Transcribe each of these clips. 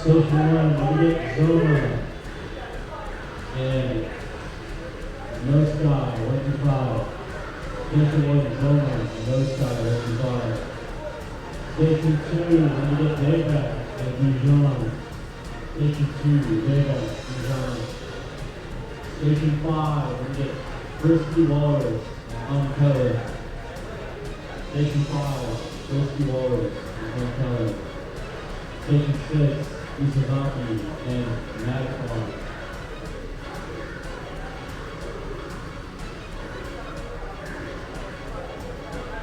Station 1, we get Zoma. And No Sky, 1 through 5. Station 1, Zoma, No Sky, 1 through 5. Station 2, we get Payback and Dijon. Station 2, Payback, Dijon. Station 5, we get Frisky Walrus and Uncovered. Station 5, Frisky Walrus and Uncovered. Station 6, Isazaki and Magpie.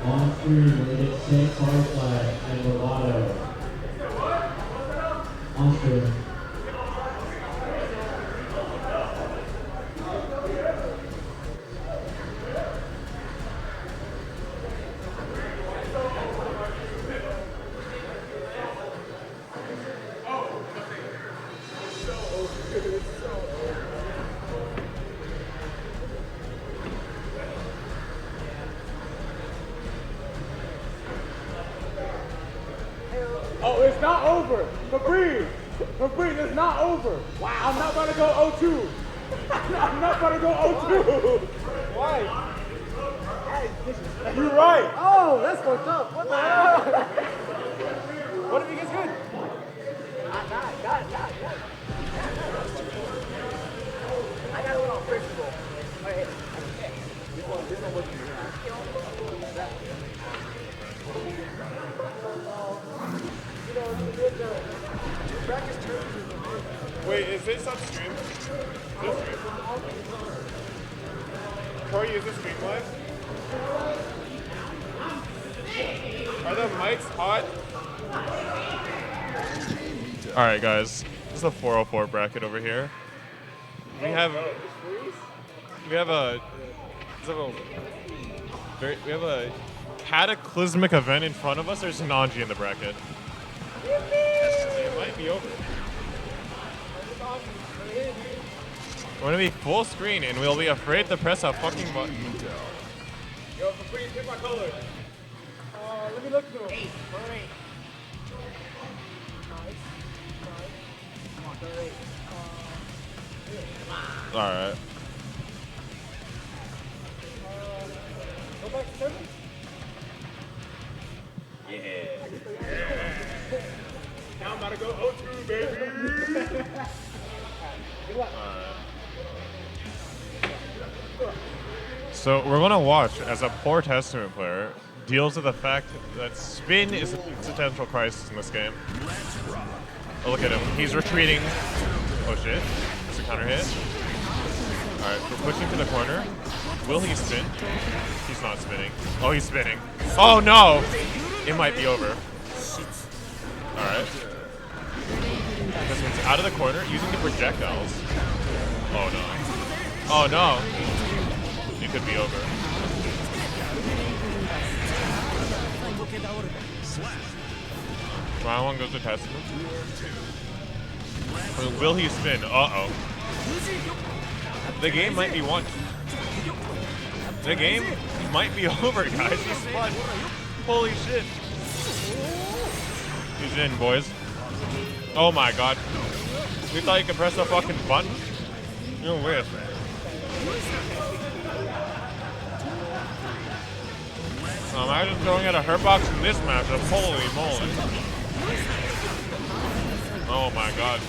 On screen, we get St. Firefly and Lovato. On screen. Oh, it's not over. Febreze, it's not over. Wow. I'm not about to go 0-2. I'm not about to go 0-2. Why? You're right. Oh, that's fucked up. What the hell? What if he gets good? Got it. I got a little principle. Wait, this one was Wait, is this upstream? This stream? Corey, is this stream live? Are the mics hot? Alright guys, this is the 404 bracket over here. We have a cataclysmic event in front of us. There's Nanji in the bracket. It might be over. We're gonna be full screen and we'll be afraid to press a fucking button. Yo, please pick my color. Let me look through. 8. Alright. Go back to 7? Yeah. Now I'm about to go 0-2, baby. So we're gonna watch as a poor Testament player deals with the fact that spin is an existential crisis in this game. Oh, look at him. He's retreating. Oh shit. It's a counter hit. Alright, we're pushing to the corner. Will he spin? He's not spinning. Oh, he's spinning. Oh no! It might be over. Alright. This one's out of the corner using the projectiles. Oh no. Oh no. It could be over. Round 1 goes to Testament. Will he spin? Uh-oh. The game might be won. The game might be over, guys. He spun. Holy shit. He's in, boys. Oh my god. We thought you could press a fucking button? You're weird. Imagine throwing out a hurt box in this matchup. Holy moly. Oh my god.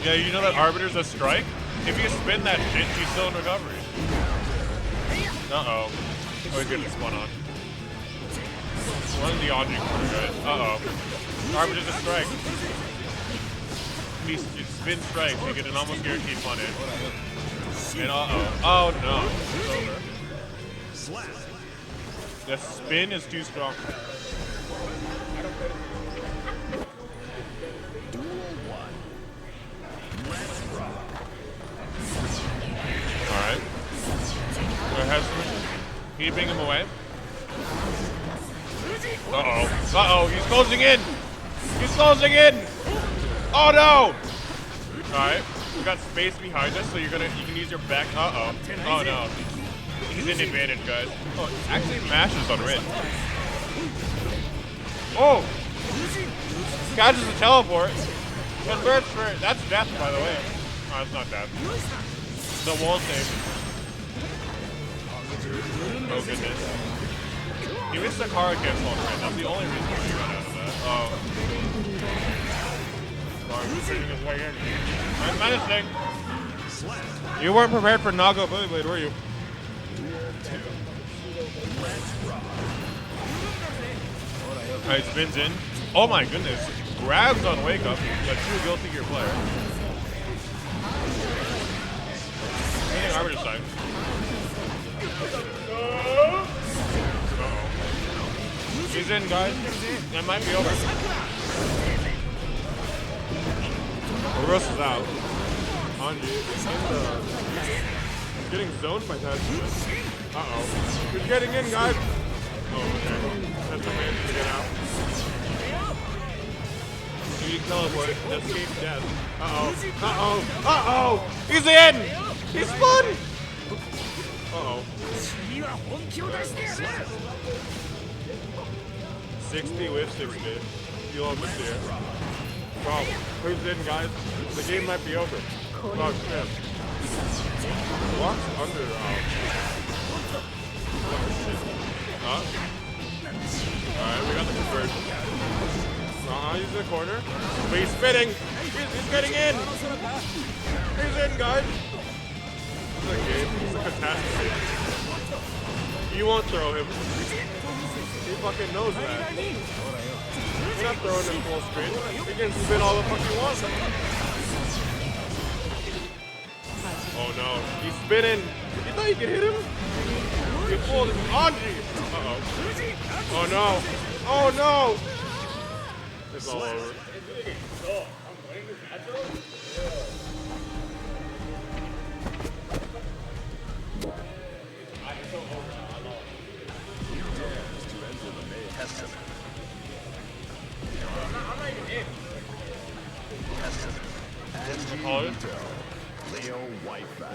Yeah, you know that Arbiter's a strike? If you spin that shit, she's still in recovery. Uh-oh. Oh, he's getting spun on. Run the dodging corner, guys. Uh-oh. Arbiter's a strike. He spin strikes, you get an almost guaranteed punish. And uh-oh. Oh no. It's over. The spin is too strong. Alright. Keeping him away. Uh-oh. Uh-oh, he's closing in! He's closing in! Oh no! Alright. We got space behind us, so you can use your back. Uh-oh. Oh no. He's in advantage, guys. Oh, actually mashes on Rin. Oh! Catches the teleport. Converts for that's death, by the way. Oh, it's not death. The wall save. Oh goodness. He missed the car against wall right. That's the only reason why he got out of that. Oh. Sorry, he's fitting his way in. I'm menacing. You weren't prepared for Nago Bully Blade, were you? Alright, spins in. Oh my goodness. Grabs on wake up. A true Guilty Gear player. Hitting Arbiter side. Uh-oh. He's in, guys. That might be over. Rus is out. Anji. He's getting zoned by that. Uh-oh. He's getting in, guys. Oh, okay. That's the man to get out. You teleport. Escape death. Uh-oh. Uh-oh. Uh-oh! He's in! He's spun! Uh-oh. 60 with 60. You almost here. Wow. Who's in, guys? The game might be over. Oh, shit. Walks under. Alright, we got the conversion. He's in the corner. But he's spinning. He's getting in. He's in, guys. This is a game. It's a catastrophe. You won't throw him. He fucking knows that. He's not throwing him full screen. He can spin all the fuck he wants. Oh no. He's spinning. You thought you could hit him? He pulled him. Anji! Uh-oh. Oh no. Oh no! It's all over.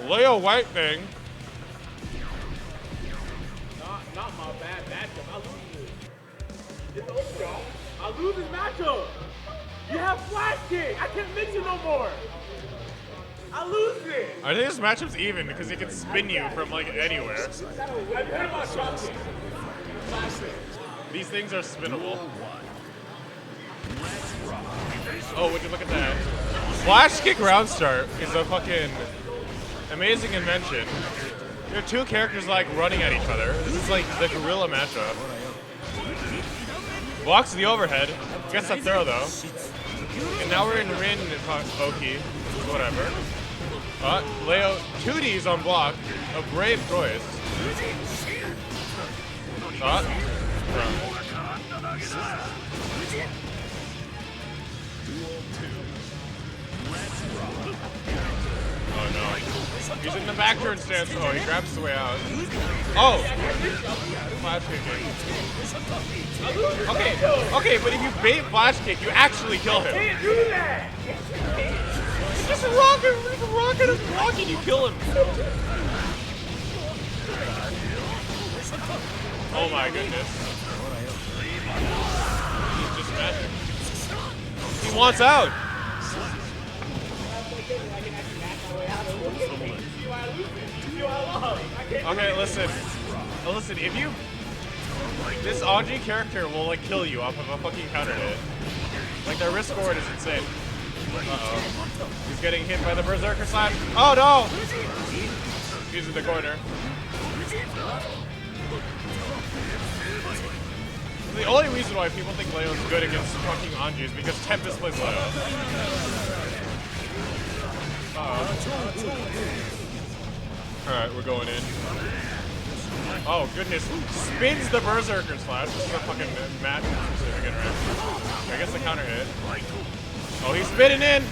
Leo White thing. Not my bad matchup. I lose this. It's over, y'all. I lose this matchup. You have flash kick. I can't mix you no more. I lose it. I think this matchup's even because he can spin you from like anywhere. Have you heard about drop kick? These things are spinnable. Oh, would you look at that? Flash kick round start is a fucking amazing invention. There are two characters like running at each other. This is like the gorilla matchup. Blocks the overhead. Gets the throw though. And now we're in Rin Oki. Whatever. Leo 2Ds on block. A brave choice. Oh no. He's in the back turn stance. Oh, he grabs his way out. Oh! Flash kicking. Okay, but if you bait flash kick, you actually kill him. Can't do that. Just rocket him, blocking, you kill him. Oh my goodness. He's just magic. He wants out. Okay, listen, if you... This Anji character will, like, kill you off of a fucking counter hit. Like, their risk forward is insane. Uh-oh. He's getting hit by the Berserker Slash. Oh, no! He's in the corner. The only reason why people think Leo's good against fucking Anji is because Tempest plays Leo. Alright, we're going in. Oh, goodness. Spins the Berserker Slash. This is a fucking match certificate, right? I guess the counter hit. Oh, he's spinning in!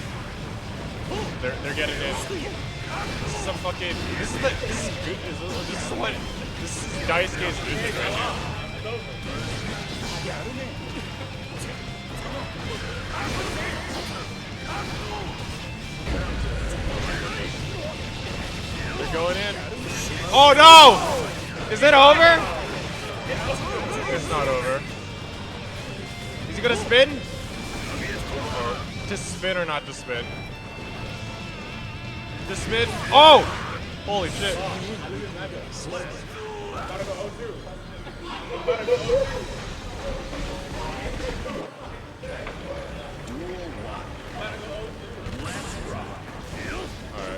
They're getting in. This is some fucking... This is good. This is Daisuke's business right now. They're going in. Oh no! Is it over? It's not over. Is he gonna spin? to spin or not to spin? To spin. Oh! Holy shit. Alright,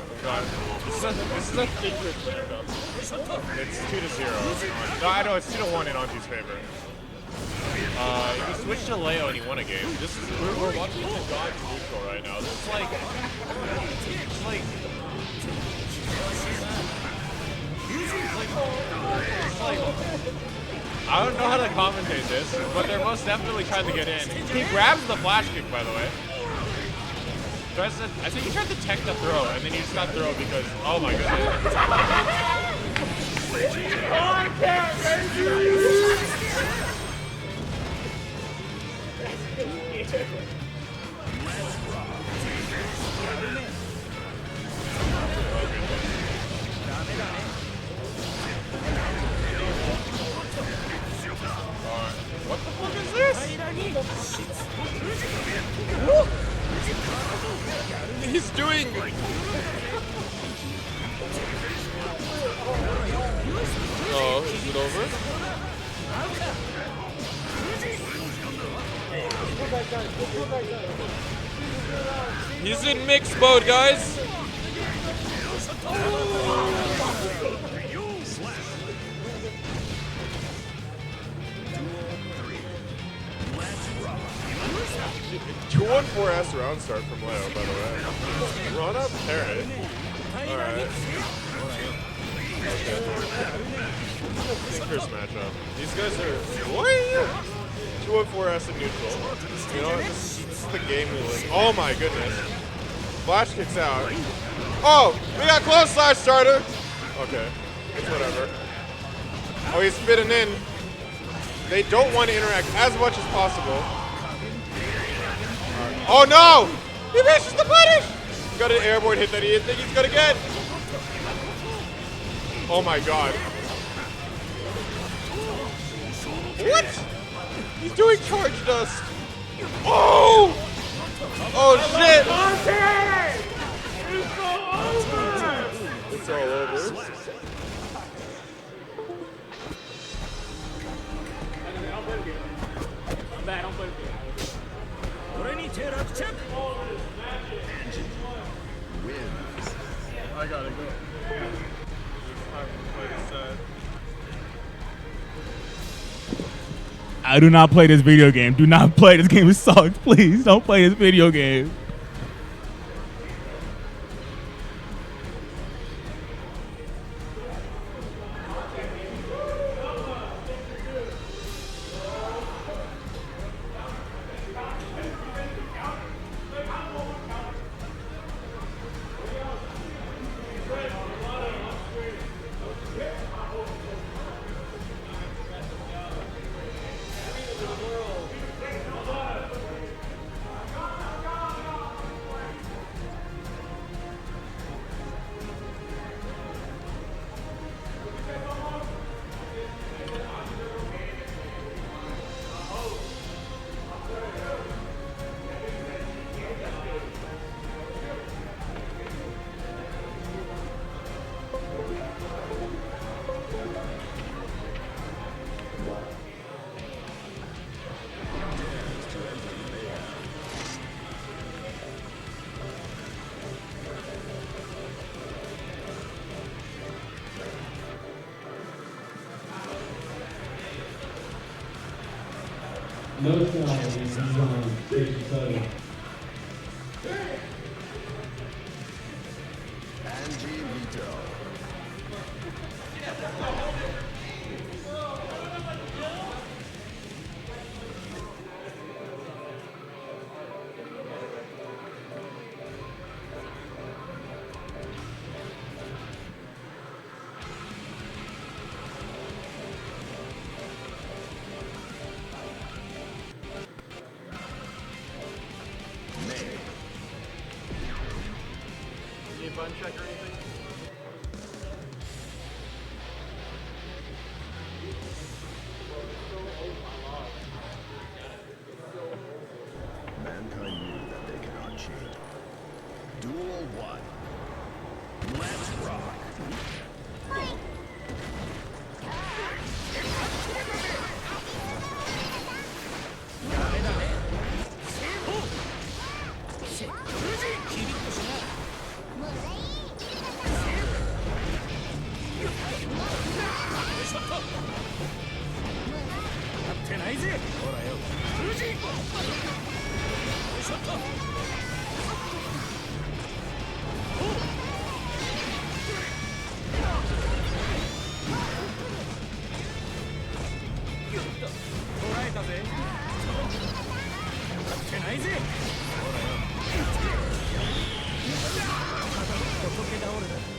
we've got. This is a secret matchup. It's 2-0. No, I know it's 2-1 in Anji's favor. He switched to Leo and he won a game. We're watching the dodge neutral right now. It's like I don't know how to commentate this, but they're most definitely trying to get in. He grabs the flash kick, by the way. I think he tried to tech the throw, and then he just got throw because, oh my goodness. What the fuck is this? He's doing. Oh, is it over? He's in mix mode, guys. Two 1-4S round start from Leo, by the way. Run up parrot. Alright. Okay. Sinkers matchup. These guys are. What? 2 1-4S in neutral. You know what? This is the game we live. Oh my goodness. Flash kicks out. Oh! We got close slash starter! Okay. It's whatever. Oh, he's spitting in. They don't want to interact as much as possible. Oh no! He misses the punish! Got an airborne hit that he didn't think he's gonna get. Oh my god. What? He's doing charge dust. Oh! Oh shit! It's all over. I'm bad, I'm playing. I gotta go. I do not play this video game. Do not play this game. It sucks. Please don't play this video game. No sky is on station 7. Button check or anything? Mankind knew that they cannot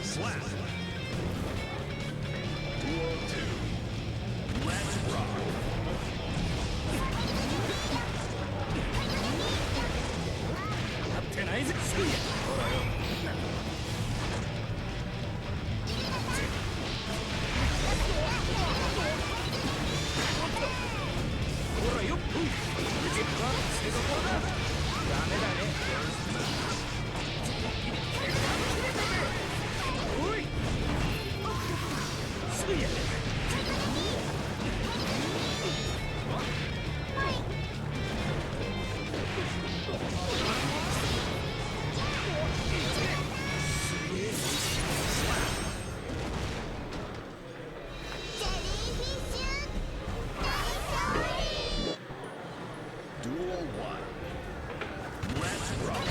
Slap. Duel 2. Let's rock. Duel 1. Let's rock.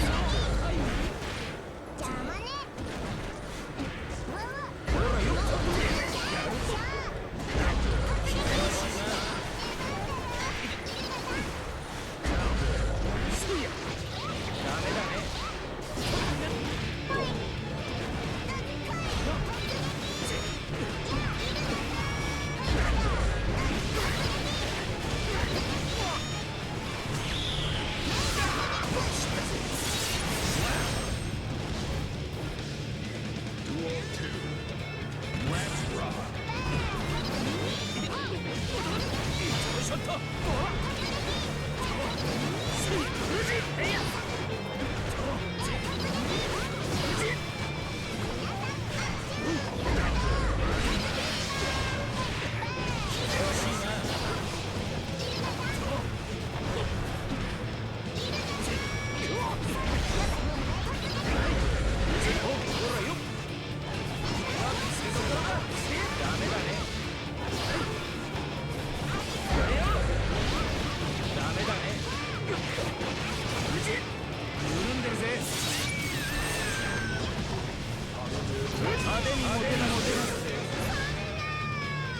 Duel 2. Let's rock.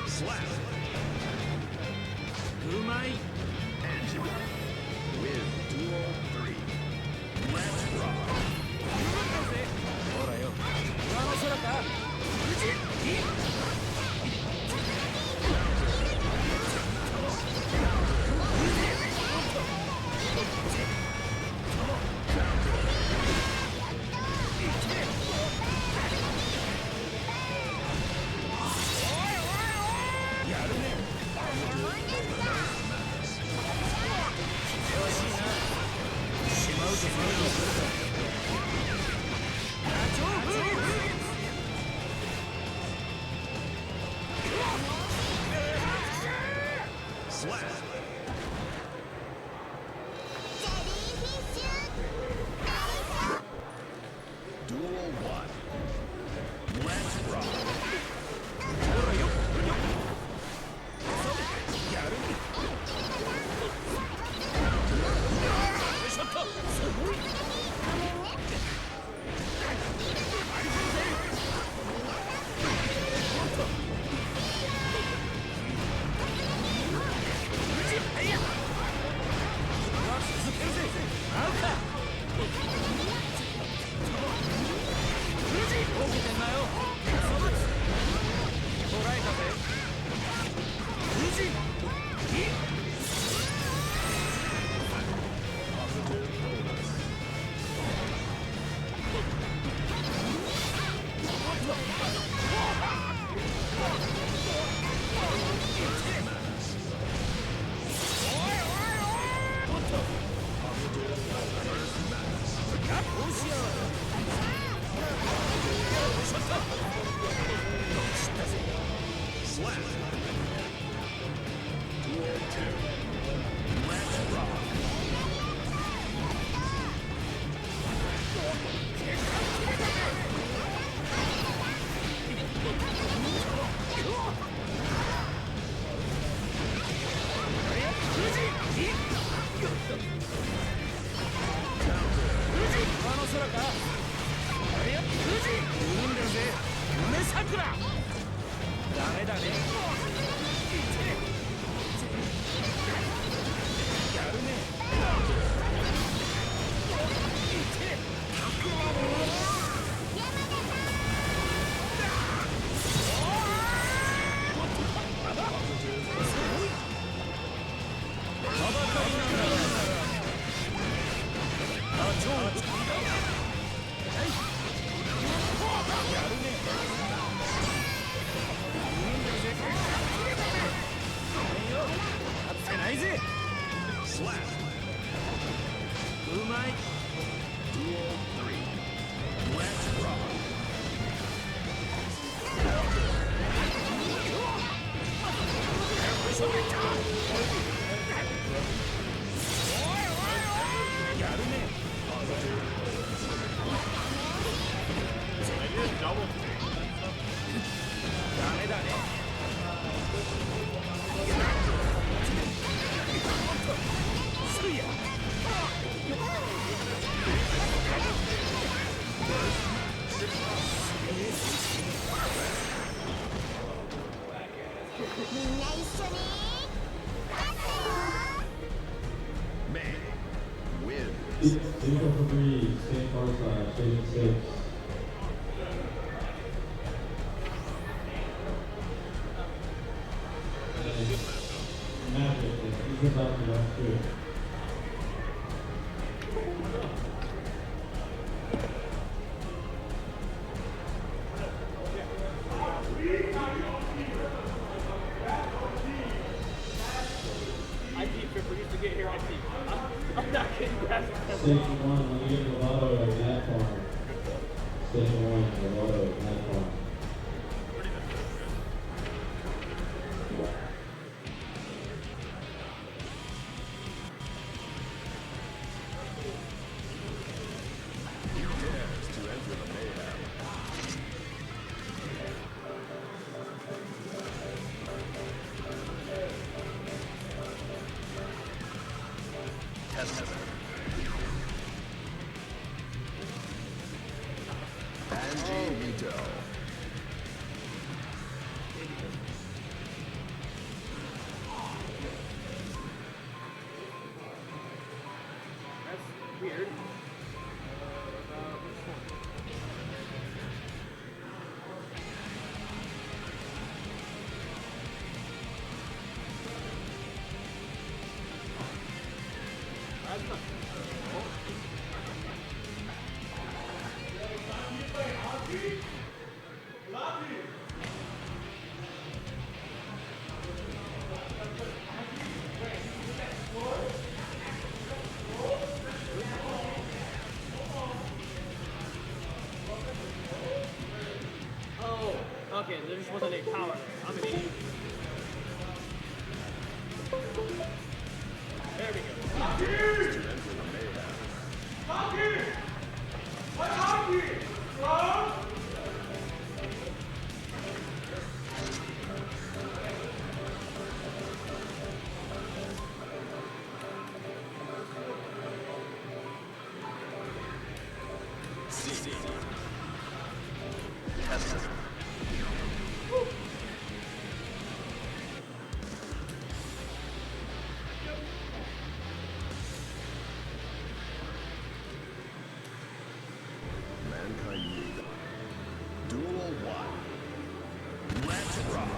Slap. Angela. With Duel 3. Let's rock. Slap. Duel 1. Let's rock. Slap. Duel 2. Let's rock. Slap. Duel 3. Let's rock. May win. Equal for 3, same bar size, station 6. Magic, he's about to left too. I keep Tripper used to get here. I keep. I'm not kidding. Station 1, when you get Lovato at that farm. Station 1, Lovato at that farm. He dares to enter the mayhem. Testament. Angie Mito. That's weird. That's not. Oh, okay. There just wasn't a power. I'm an idiot. There we go. CC. Testament. Mankind League. Duel 1. Let's rock.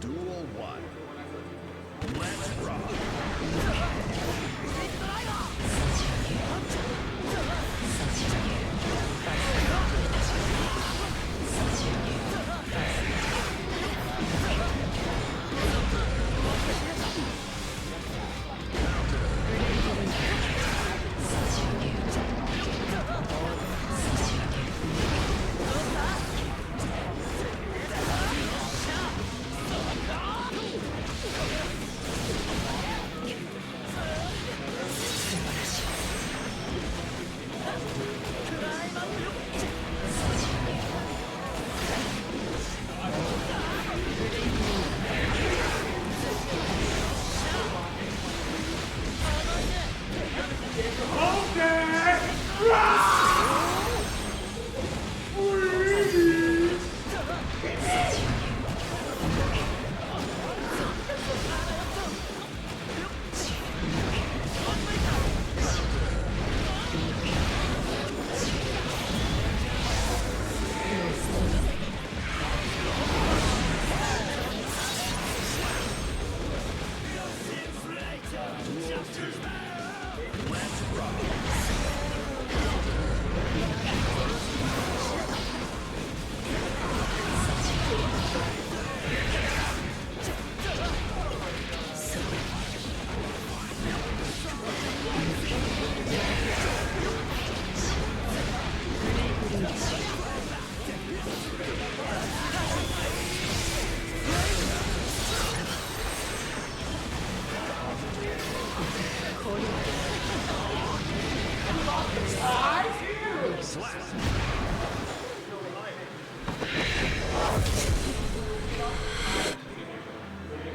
Duel 1. Let's rock.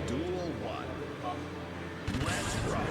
Duel 1. Let's rock.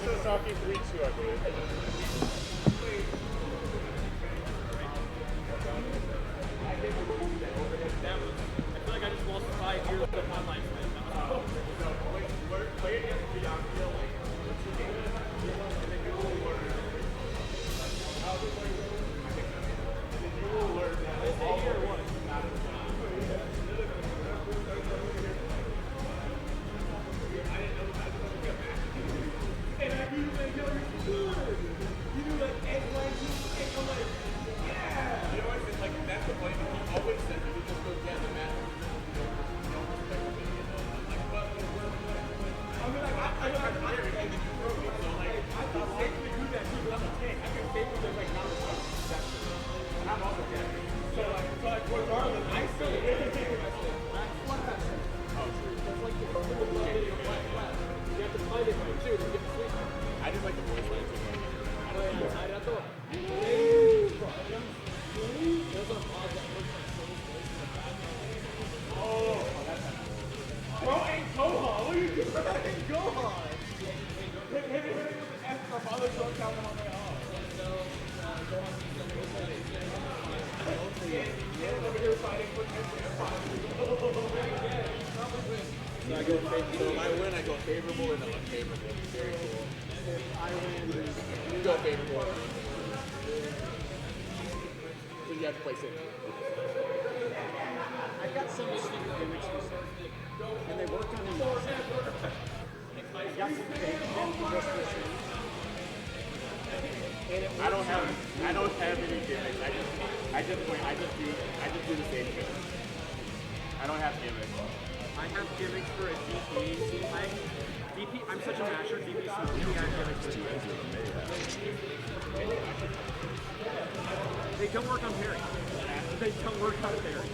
Sasaki 3-2, I believe. I feel like I just lost 5 years of my life. Play against Bianca, you will learn that all or what? And I do like, yo, you're good. You do like egg whites, egg whites. Yeah. You know what? It's like that's the point. He always said you could just go get the mat. You don't respect me. Like, but I mean, like, I'm tired and then you throw me. So like, I can safely do that too. But I'm a tank. I can safely just like not respect. And I'm also Japanese. like regardless, I still win the game. Oh, true. That's like the you have to find it right too to get the sweet. I just like the voice line too much. Bro, ain't Gohan. What are you doing? Ain't Gohan. Hit it with the F. My father showed down on my arm. Over here fighting with So I go favorable. So if I win, I go favorable and unfavorable. Very cool. If I win, you go favorable. So you have to play safe. I got some stupid gimmicks recently, and they worked on him. I got some fake I don't have any gimmicks. I just do the same thing. I don't have gimmicks. I have gimmicks for a DP. I'm such a masher. DP smoky. I have gimmicks for They don't work on parry. They don't work on parry.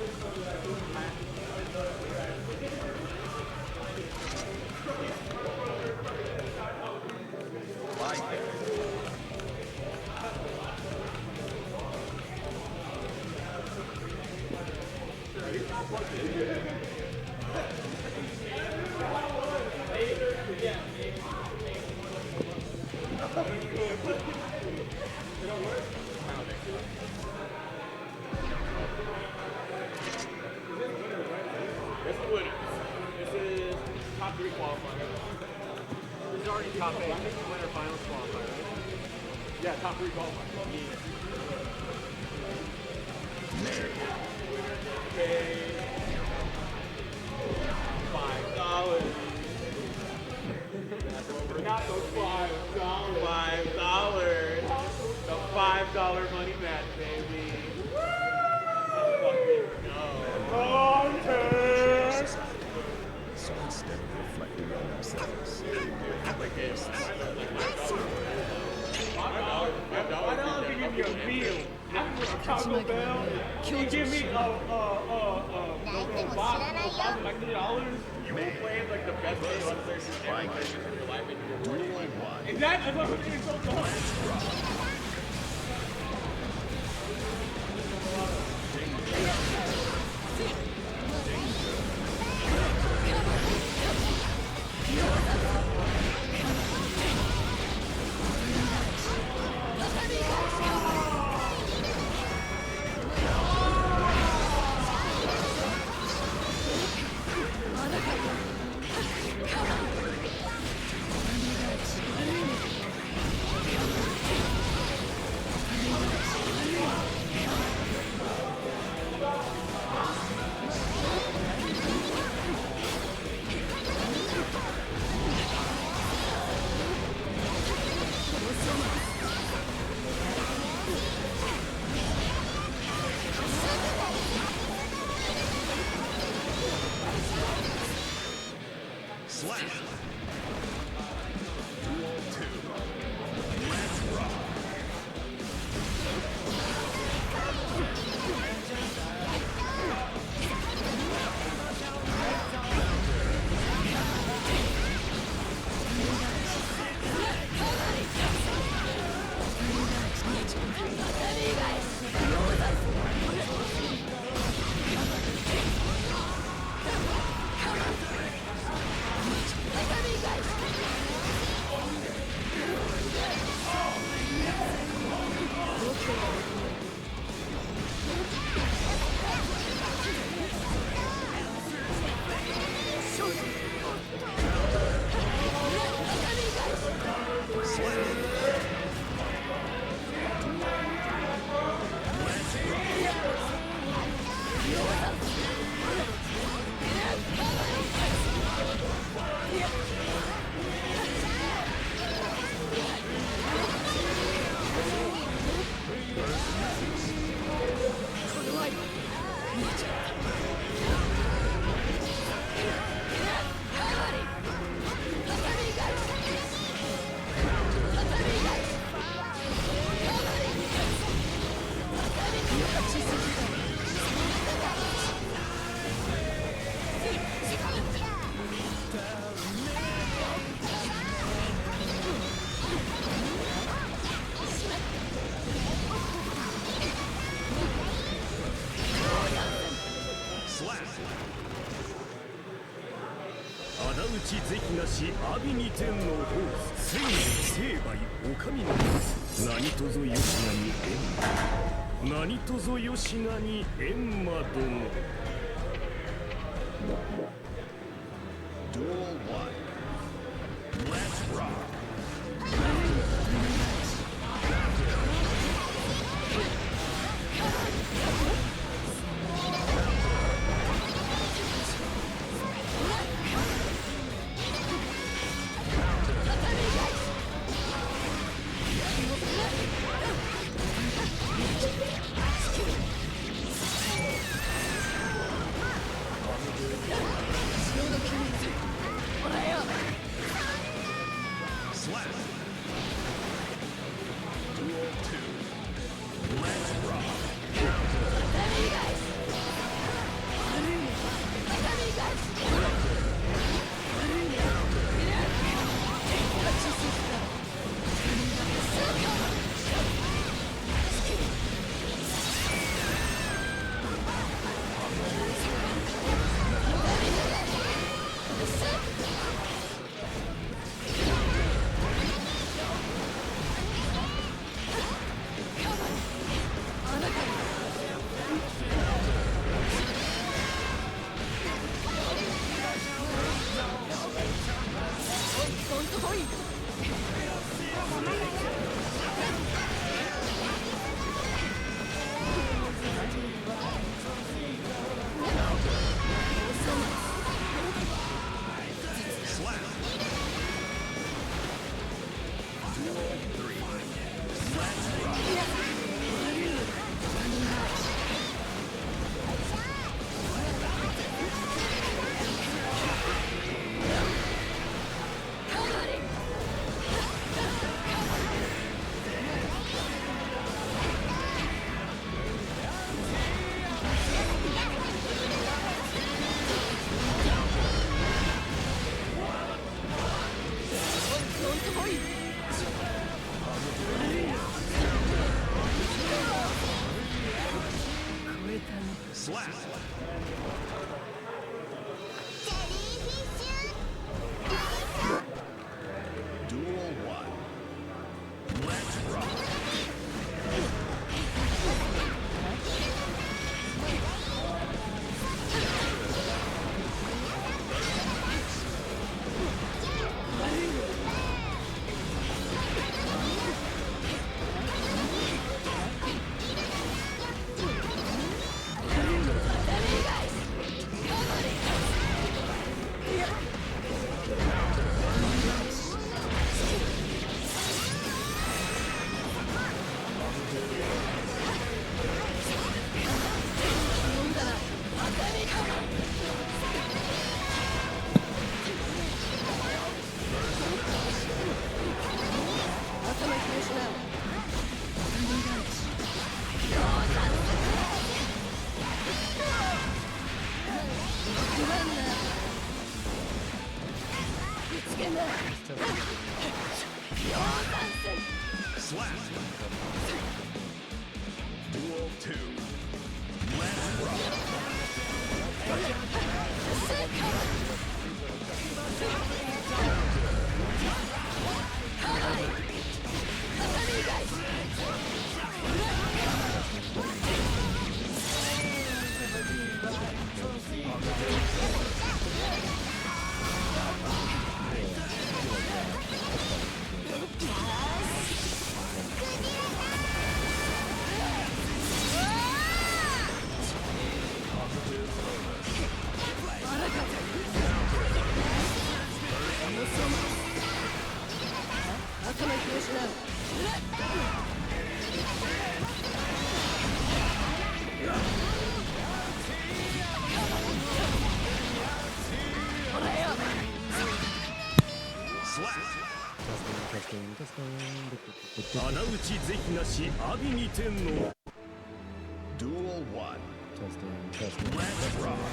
This is top 3 qualifier. This is already top 8. This is winner finals qualifier, right? Yeah, top 3 qualifier. Okay. $5. Not those $5. $5. The $5 money match, baby. Let's fucking go. So instead of reflecting on themselves, $5 to give me a meal. After a Taco Bell, you give me a box like $3. You will play like the best game on PlayStation in your life, and you're worth it. Exactly, that's what I'm so done. ち是非なし阿鼻二天の王千里成敗お上の何とぞよしなに閻魔何とぞよしなに閻魔殿 Duel 1 Let's rock Slap. Duel 2. Let's rock. Duel 1. Let's rock.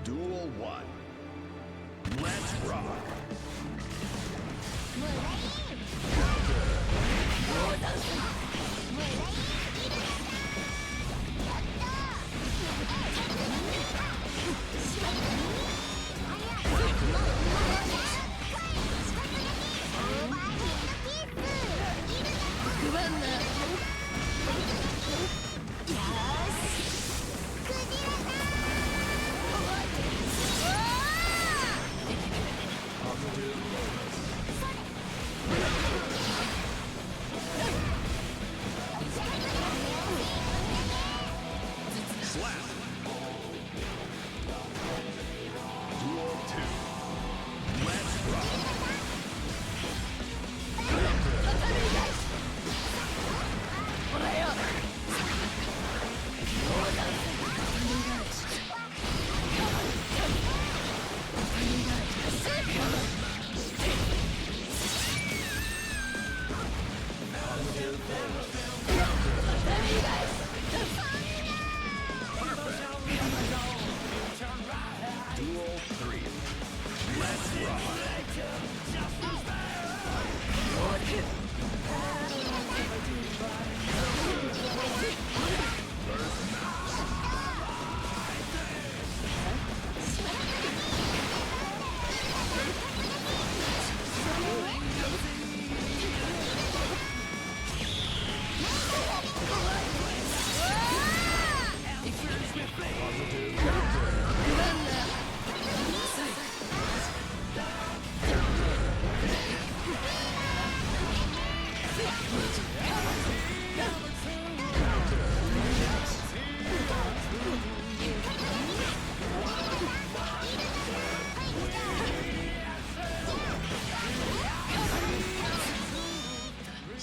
Duel 1. Let's rock.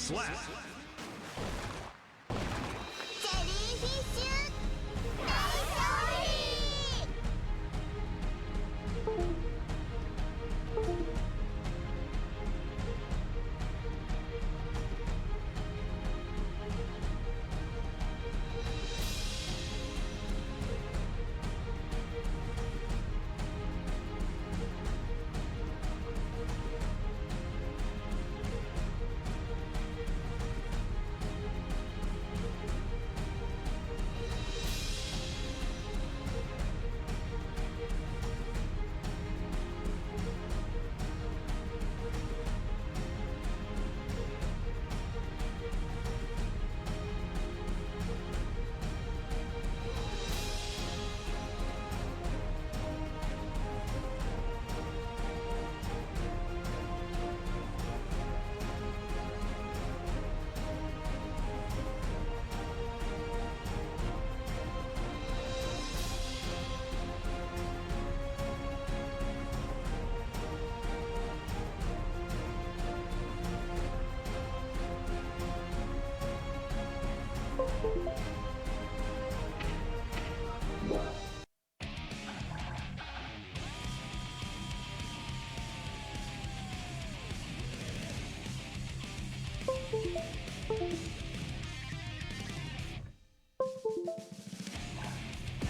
Slap.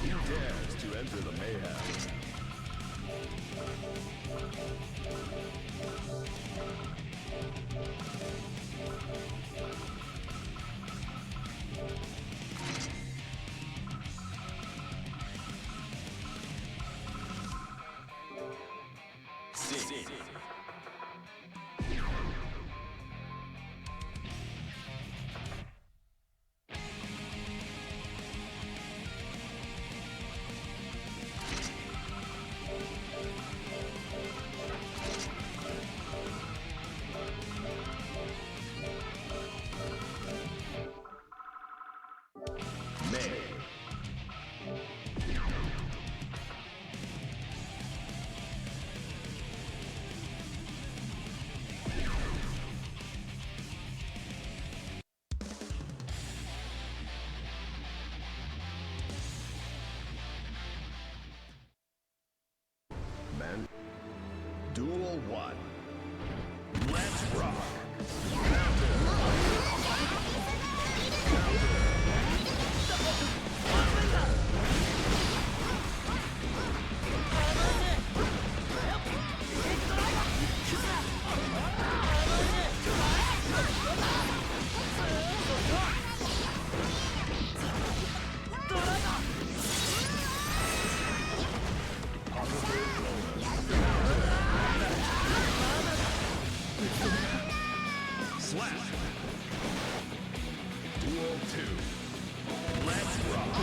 Who dares to enter the mayhem? Duel 1. Let's rock. Slap. Duel 2. Let's rock.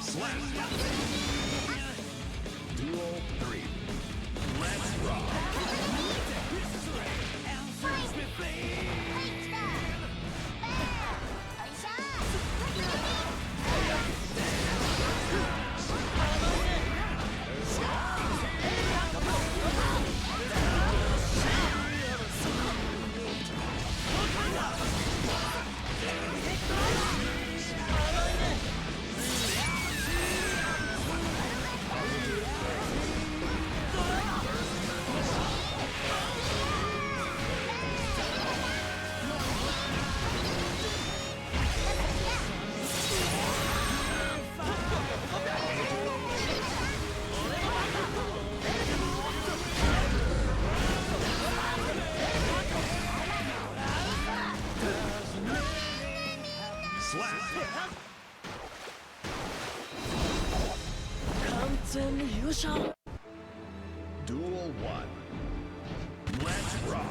Slap. Duel 3. Let's rock. Slap. 完全に優勝 Duel 1. Let's rock.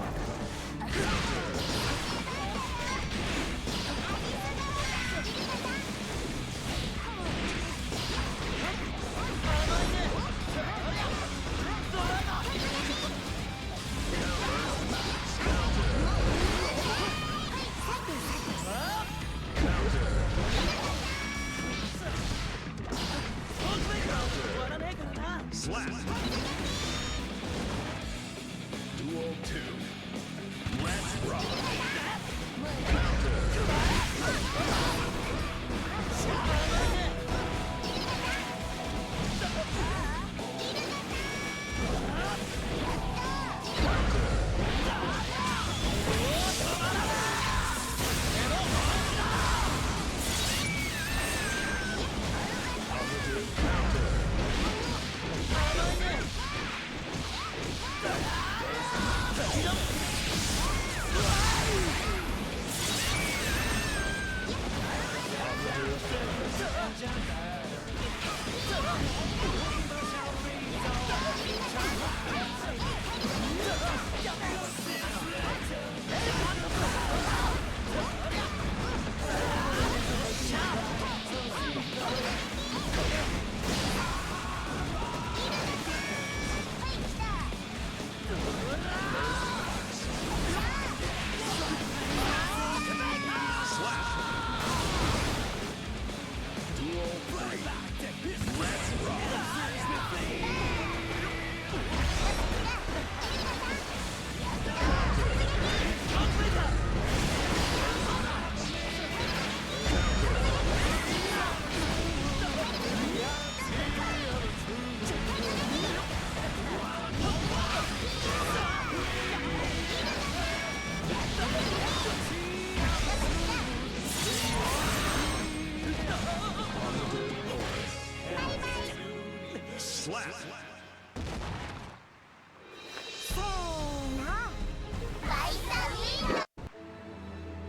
Slap. Duel 2. Let's rock. Counter.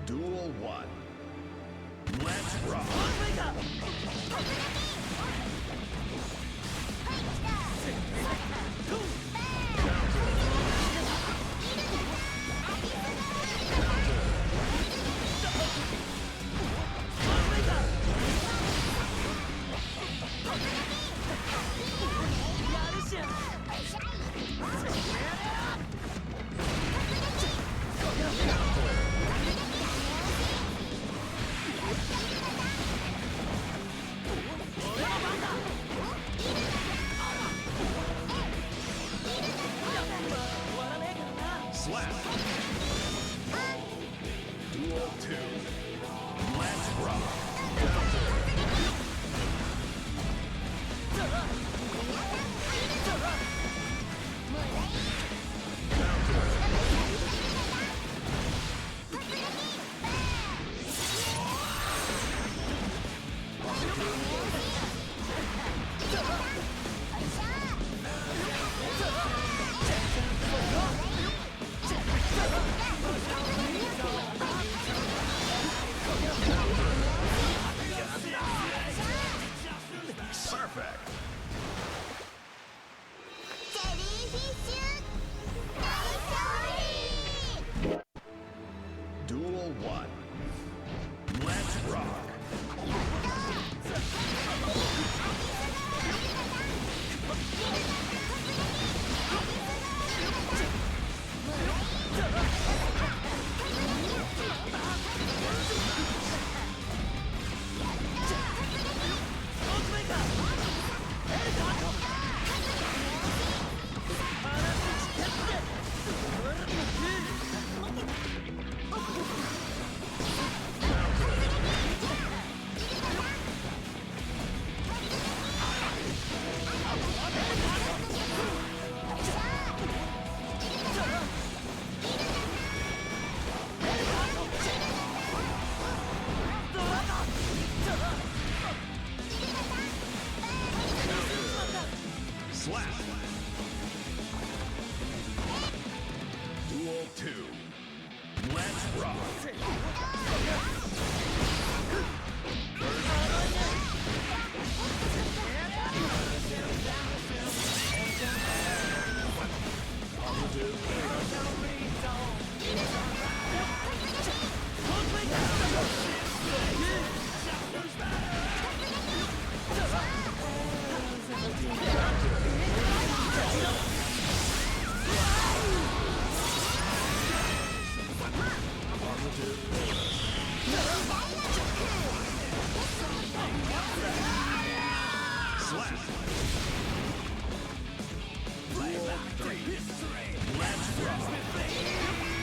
Duel 1. Let's rock. Slap. Duel 2. Let's rock. Perfect. Duel 1. Let's rock. Slap. Duel 2. Let's rock. Slap. Duel 3. Let's rock.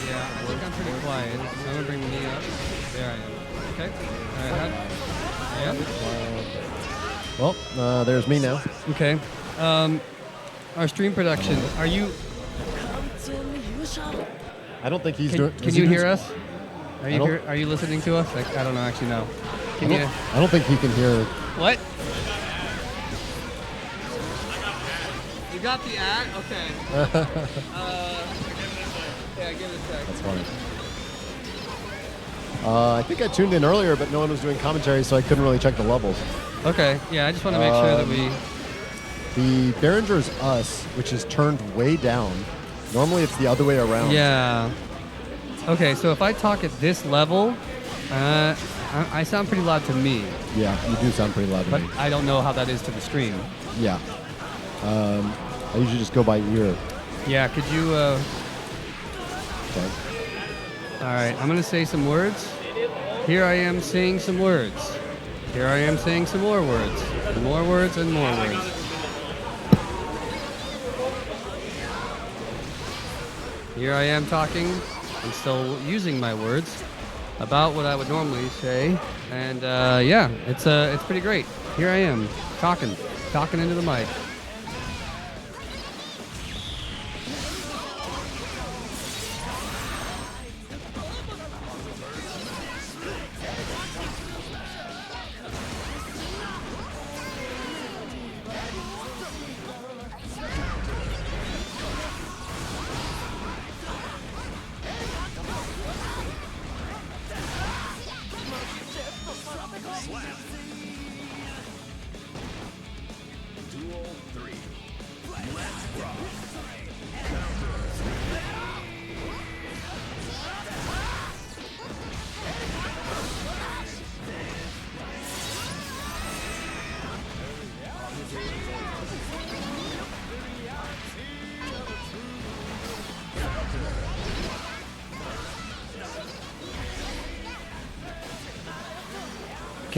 Yeah, I think I'm pretty quiet. So I'm gonna bring me up. There I am. Okay. All right. Yeah. Well, there's me now. Okay. Our stream production. Are you? I don't think he's Can, doing. can is he you doing hear s- us? Are I you don't- hear, Are you listening to us? Like, I don't know. Actually, no. Can you? I don't think he can hear. What? You got the ad? Okay. Yeah, give it a sec. That's funny. I think I tuned in earlier, but no one was doing commentary, so I couldn't really check the levels. Okay. Yeah, I just want to make sure that we. The Behringer's Us, which is turned way down. Normally it's the other way around. Yeah. Okay, so if I talk at this level, I sound pretty loud to me, Yeah, you do sound pretty loud to but me. I don't know how that is to the stream. Yeah. I usually just go by ear. Yeah, could you? Okay. All right, I'm gonna say some words. Here I am saying some words. Here I am saying some more words. More words and more words. here I am talking. I'm still using my words about what I would normally say, and yeah, it's pretty great. Here I am talking into the mic.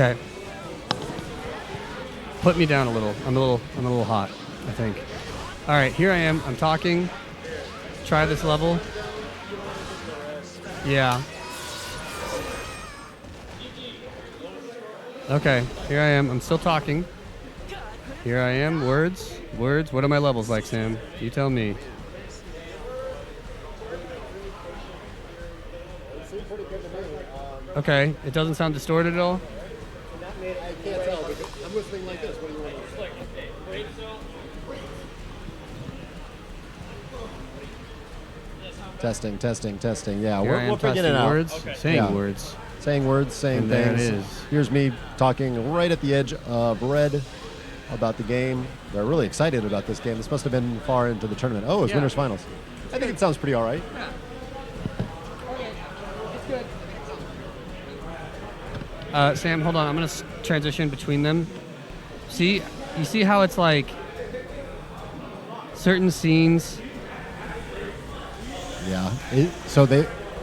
Okay. Put me down a little. I'm a little hot, I think. All right, here I am. I'm talking. Try this level. Yeah. Okay, here I am. I'm still talking. Here I am. Words. What are my levels like, Sam? You tell me. Okay, it doesn't sound distorted at all? I can't tell, but I'm listening like this. What do you want to say? Testing. Yeah, Here I am we're figuring it testing out. words, saying Yeah. words. Saying words, saying And there it things. is. Here's me talking right at the edge of red about the game. They're really excited about this game. This must have been far into the tournament. Oh, it's Yeah. winners finals. I think it sounds pretty all right. Sam, hold on. I'm going to transition between them. See? You see how it's like certain scenes? Yeah.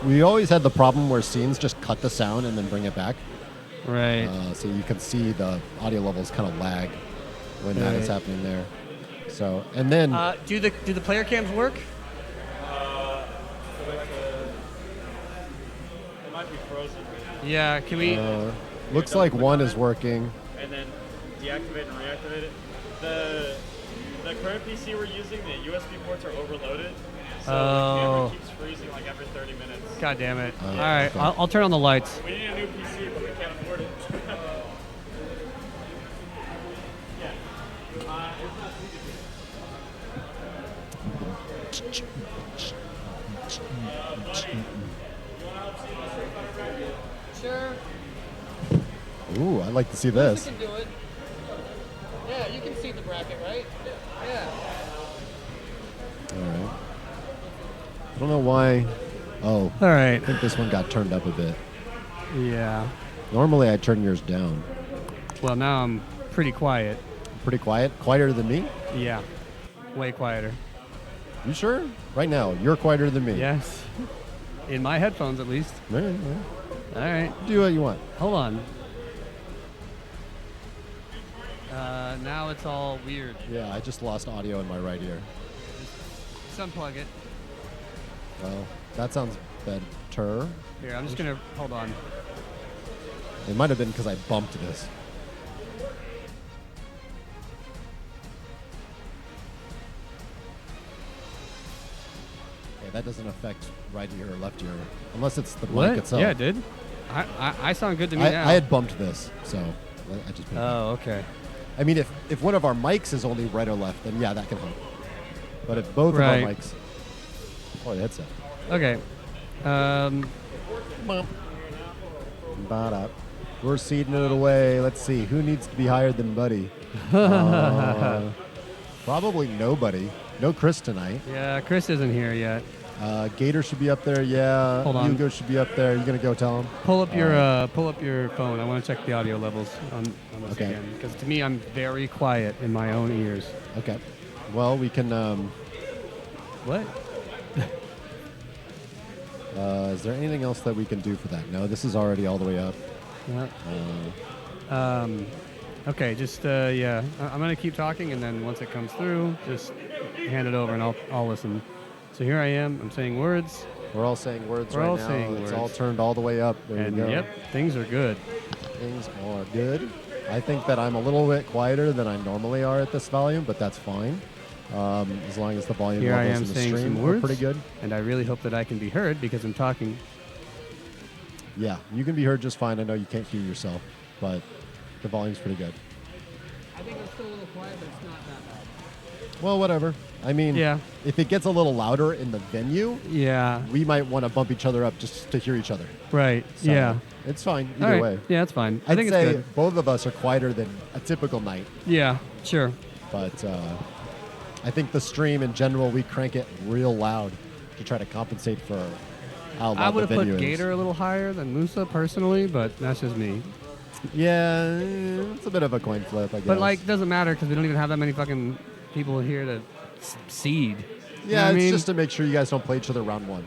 We always had the problem where scenes just cut the sound and then bring it back. Right. So you can see the audio levels kind of lag when that is Right. happening there. So, and then Do the player cams work? It might be frozen. Yeah, can we... looks like one is working. And then deactivate and reactivate it. The current PC we're using, the USB ports are overloaded. So the camera keeps freezing like every 30 minutes. God damn it. Oh, All right, okay. I'll turn on the lights. We need a new PC, but we can't afford it. Sure. Ooh, I'd like to see this. do it. Yeah, you can see the bracket, right? Yeah. All right. I don't know why. Oh, All right. I think this one got turned up a bit. Yeah. Normally I turn yours down. Well, now I'm pretty quiet. Pretty quiet? Quieter than me? Yeah. Way quieter. You sure? Right now, you're quieter than me. Yes. In my headphones, at least. All right, all right. All right. Do what you want. Hold on. Now it's all weird. Yeah, I just lost audio in my right ear. Just unplug it. Well, that sounds better. Here, I'm just gonna hold on. It might have been because I bumped this. Okay, that doesn't affect right ear or left ear, unless it's the mic itself. Yeah, it did. I sound good to me now. I had bumped this, so I just. Put it back. Oh, okay. I mean, if one of our mics is only right or left, then yeah, that can help. But if both Right. of our mics, the headset. Okay. Ba-da. We're seeding it away. Let's see. Who needs to be higher than Buddy? Probably nobody. No Chris tonight. Yeah, Chris isn't here yet. Gator should be up there. Yeah. Hold on. Hugo should be up there. You gonna go tell him? Pull up your phone. I want to check the audio levels on this Okay. again, because to me, I'm very quiet in my own ears. Okay. Well, we can. What? Is there anything else that we can do for that? No, this is already all the way up. Yeah. Okay, just I'm gonna keep talking, and then once it comes through, just hand it over, and I'll listen. So here I am. I'm saying words. We're all saying words We're right all now. saying It's words. all turned all the way up. There And you go. yep, things are good. Things are good. I think that I'm a little bit quieter than I normally are at this volume, but that's fine. As long as the volume Here I levels am in the saying stream some are words. pretty good. And I really hope that I can be heard because I'm talking. Yeah, you can be heard just fine. I know you can't hear yourself, but the volume's pretty good. I think I'm still a little quiet, but it's not that loud. Well, whatever. I mean, Yeah. if it gets a little louder in the venue, Yeah. we might want to bump each other up just to hear each other. Right. So Yeah. It's fine All either right. way. Yeah, it's fine. I I'd think say it's good. both of us are quieter than a typical night, Yeah. Sure. but I think the stream in general, we crank it real loud to try to compensate for how loud I would the have venue put is. Gator a little higher than Musa personally, but that's just me. Yeah, it's a bit of a coin flip, I guess. But like, doesn't matter because we don't even have that many fucking people here to seed. You know yeah, what I it's mean? just to make sure you guys don't play each other round one,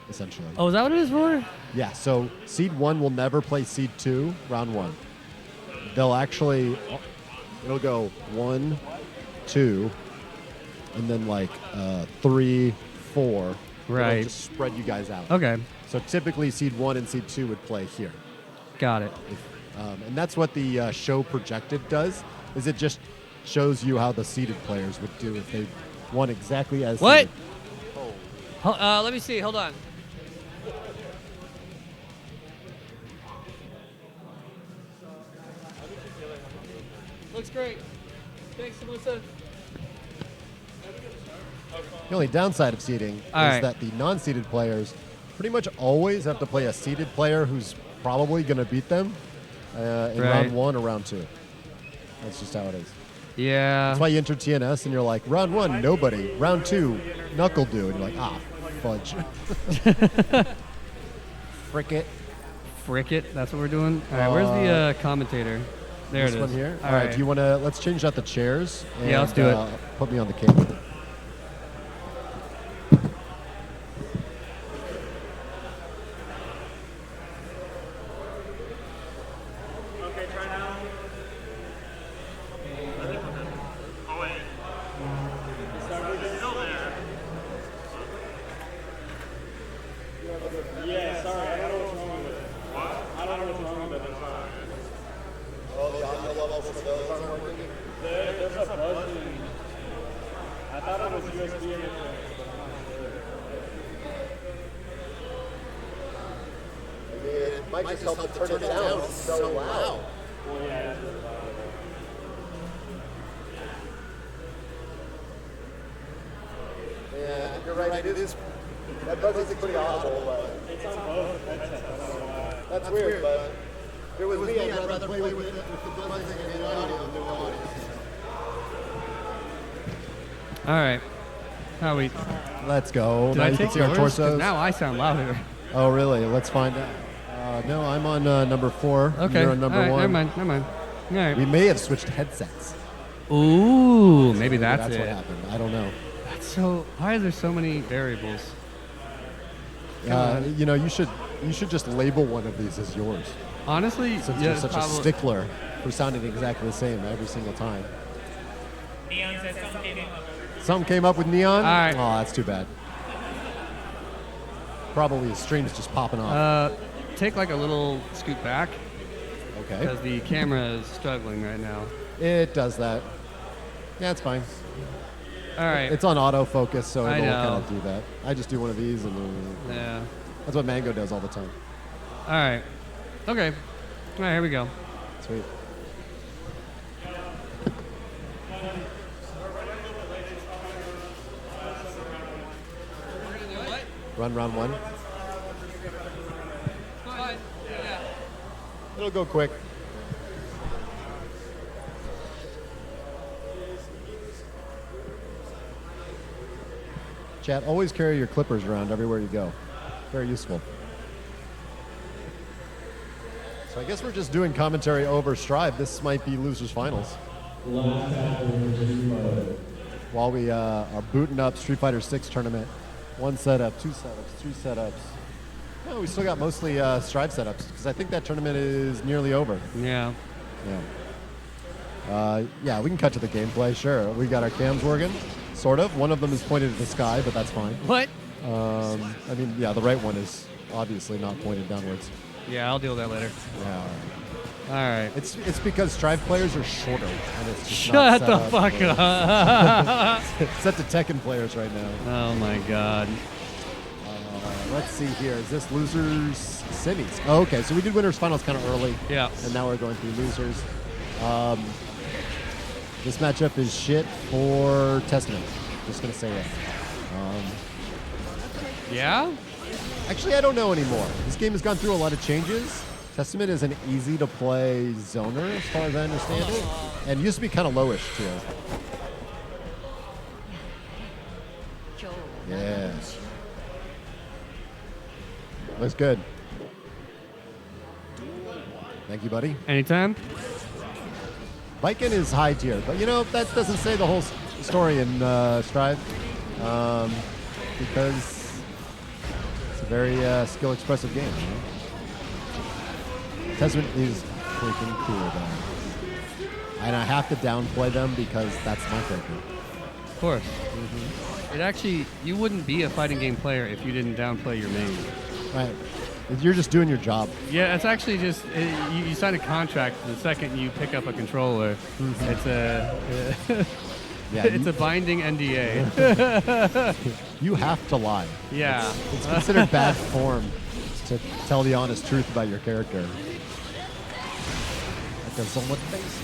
essentially. Oh, is that what it is for? Yeah, so seed 1 will never play seed 2 round 1. They'll actually, it'll go 1, 2, and then like 3, 4. Right. It'll just spread you guys out. Okay. So typically seed 1 and seed 2 would play here. Got it. And that's what the show projected does, is it just shows you how the seeded players would do if they won exactly as What? seeded. Let me see. Hold on. Looks great. Thanks, Melissa. The only downside of seeding All is right. that the non-seeded players pretty much always have to play a seeded player who's probably going to beat them in Right. round 1 or round 2. That's just how it is. Yeah. That's why you enter TNS and you're like, round 1, nobody. Round 2, Knuckle do. And you're like, fudge. Frick it. Frick it. That's what we're doing. All right. Where's the commentator? There This it is. one here. All All right. Do you want to, let's change out the chairs. And, Yeah, let's do it. Put me on the camera. Okay, try now. Oh, wait. Still there. Yeah, sorry. I don't know what's wrong with it. What? I don't know what's wrong with it. There's a button. I thought it was USB in it. It might just help to turn it down. It's so loud. Yeah, you're right. It is. That buzz is pretty audible, but It's on both headsets. I don't know why. that's weird. But if it was me, I'd rather play with the buzzing and the audio than the audience. All right. How we? Let's go. Did Now I you can take see our yours? 'Cause torsos. now I sound louder. Oh, really? Let's find out. No, I'm on number 4. Okay. You're on number All right, 1. Never mind. Never mind. All right. We may have switched headsets. Ooh, maybe that's what it. happened. I don't know. So why is there so many variables? You know, you should just label one of these as yours, Honestly, since yeah, you're such a probably- stickler for sounding exactly the same every single time. Neon says something came up. Something came up with Neon? All right. Oh, that's too bad. Probably his stream's just popping off. Take like a little scoot back Okay. because the camera is struggling right now. It does that. Yeah, it's fine. All right. It's on autofocus, so I it'll know. kind of do that. I just do one of these, and Yeah. that's what Mango does all the time. All right. Okay. All right. Here we go. Sweet. Run round 1. It'll go quick. Chat, always carry your clippers around everywhere you go. Very useful. So I guess we're just doing commentary over Strive. This might be Losers Finals. While we are booting up Street Fighter 6 tournament. 1 setup, 2 setups, 3 setups. No, we still got mostly Strive setups because I think that tournament is nearly over. Yeah. Yeah. Yeah, we can cut to the gameplay, sure. We got our cams working. sort of. One of them is pointed at the sky, but that's fine. What? I mean, yeah, the right one is obviously not pointed downwards. Yeah, I'll deal with that later. Yeah, all right. All right. It's because Strive players are shorter, and it's just Shut not the set fuck for- up. set to Tekken players right now. Oh my god. Let's see here. Is this losers semis? Oh, okay, so we did winners finals kind of early. Yeah. And now we're going through losers. This matchup is shit for Testament. Just gonna say that. Yeah? Actually, I don't know anymore. This game has gone through a lot of changes. Testament is an easy to play zoner, as far as I understand it, and used to be kind of lowish too. Yeah. Looks good. Thank you, buddy. Anytime? Viking is high tier, but you know, that doesn't say the whole story in Strive, because it's a very skill expressive game. You know? Testament is freaking cool, though. And I have to downplay them because that's my character. Of course. Mm-hmm. It actually, you wouldn't be a fighting game player if you didn't downplay your main. Right. You're just doing your job. Yeah, it's actually just, you sign a contract the second you pick up a controller. Mm-hmm. It's a... Yeah, it's a binding NDA. You have to lie. Yeah. It's considered bad form to tell the honest truth about your character. That does so much face.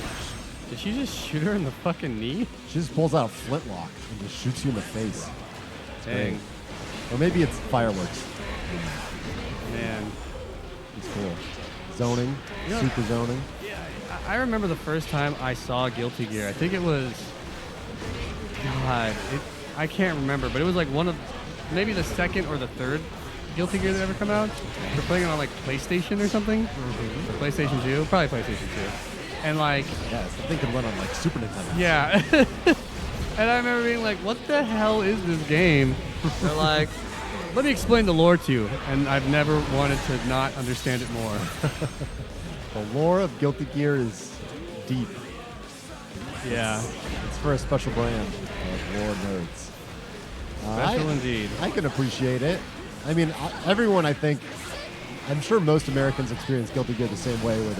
Did she just shoot her in the fucking knee? She just pulls out a flintlock and just shoots you in the face. It's Dang. great. Or maybe it's fireworks. Man. It's cool. Zoning, Yeah. super zoning. I remember the first time I saw Guilty Gear. I think it was... God, I can't remember, but it was like one of... Maybe the second or the third Guilty Gear that ever come out. We're playing it on like PlayStation or something. Or PlayStation 2. Probably PlayStation 2. And like... Yes, I think it went on like Super Nintendo. Yeah. And I remember being like, what the hell is this game? They're like, let me explain the lore to you. And I've never wanted to not understand it more. The lore of Guilty Gear is deep. Yeah. It's for a special brand of lore nerds. Special indeed. I can appreciate it. I mean, everyone, I think, I'm sure most Americans experience Guilty Gear the same way, where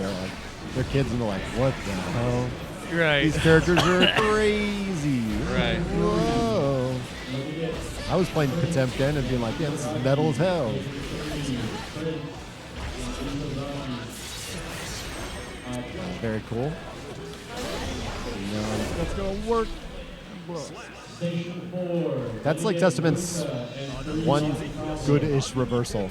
they're kids and they're like, what the hell? Right. These characters are crazy. Right. Whoa. I was playing Potemkin and being like, yeah, this is metal as hell. Very cool. No, that's gonna work. That's like Testament's one good-ish reversal.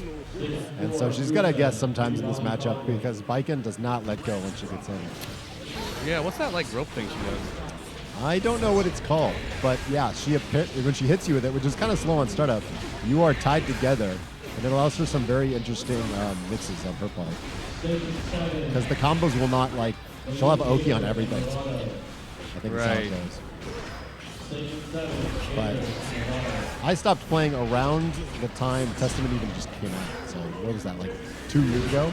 And so she's got to guess sometimes in this matchup because Viking does not let go when she gets in. Yeah, what's that like rope thing she does? I don't know what it's called, but yeah, when she hits you with it, which is kind of slow on startup, you are tied together, and it allows for some very interesting mixes on her part. Because the combos will not like, she'll have Oki on everything. I think that's how it goes. But I stopped playing around the time Testament even just came out. So what was that, like 2 years ago?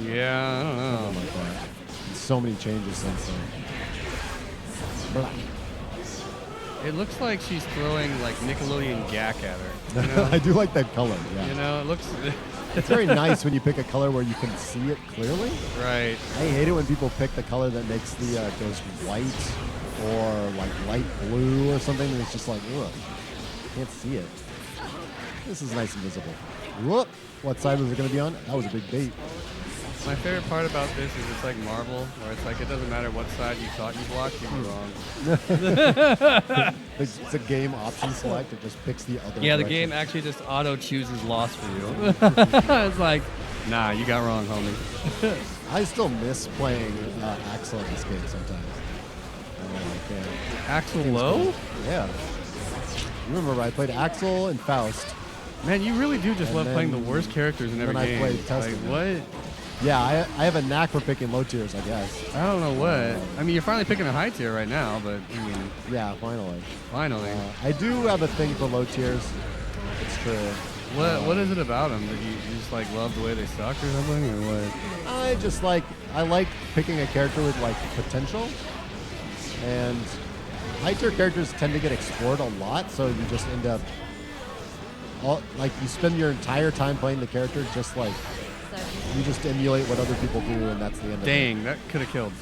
Yeah, I don't know. Something like that. So many changes since then. Blah. It looks like she's throwing like Nickelodeon gack at her. You know? I do like that color, yeah. You know, it looks... It's very nice when you pick a color where you can see it clearly. Right. I hate it when people pick the color that makes the goes white or like light blue or something, and it's just like, ugh, can't see it. This is nice and visible. Whoop! What side was it going to be on? That was a big bait. My favorite part about this is it's like Marvel, where it's like it doesn't matter what side you thought you blocked, you were wrong. It's a game option select. It just picks the other Yeah, the direction. game actually just auto chooses loss for you. It's like, nah, you got wrong, homie. I still miss playing Axel in this game sometimes. Axel Game's Low? cool. Yeah. You remember I played Axel and Faust. Man, you really do just And love playing the then- worst characters in every then I game. played Like, Testament. what? Yeah, I have a knack for picking low tiers, I guess. I don't know what. I mean, you're finally picking a high tier right now, but I mean, Yeah, finally. finally. I do have a thing for low tiers. It's true. What is it about them? That you just like love the way they suck or something, or what? I like picking a character with like potential, and high tier characters tend to get explored a lot, so you just end up you spend your entire time playing the character just like you just emulate what other people do, and that's the end of it. Dang, that could have killed.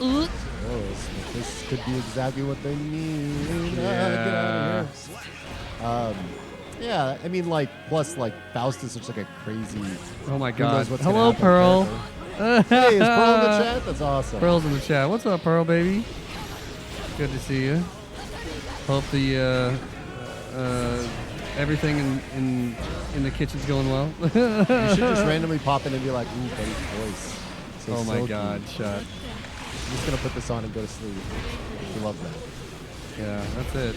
Oh, this could be exactly what they need. Yeah. Get out of here. Yeah, I mean, like, plus, like, Faust is such, like, a crazy... Oh, my who God. knows what's gonna Hello, happen Pearl. character. Hey, is Pearl in the chat? That's awesome. Pearl's in the chat. What's up, Pearl, baby? Good to see you. Hope the everything in the kitchen's going well. You should just randomly pop in and be like, ooh, Betty's voice. So Oh, my silky. God. Shut. I'm just going to put this on and go to sleep. She loves that. Yeah, that's it.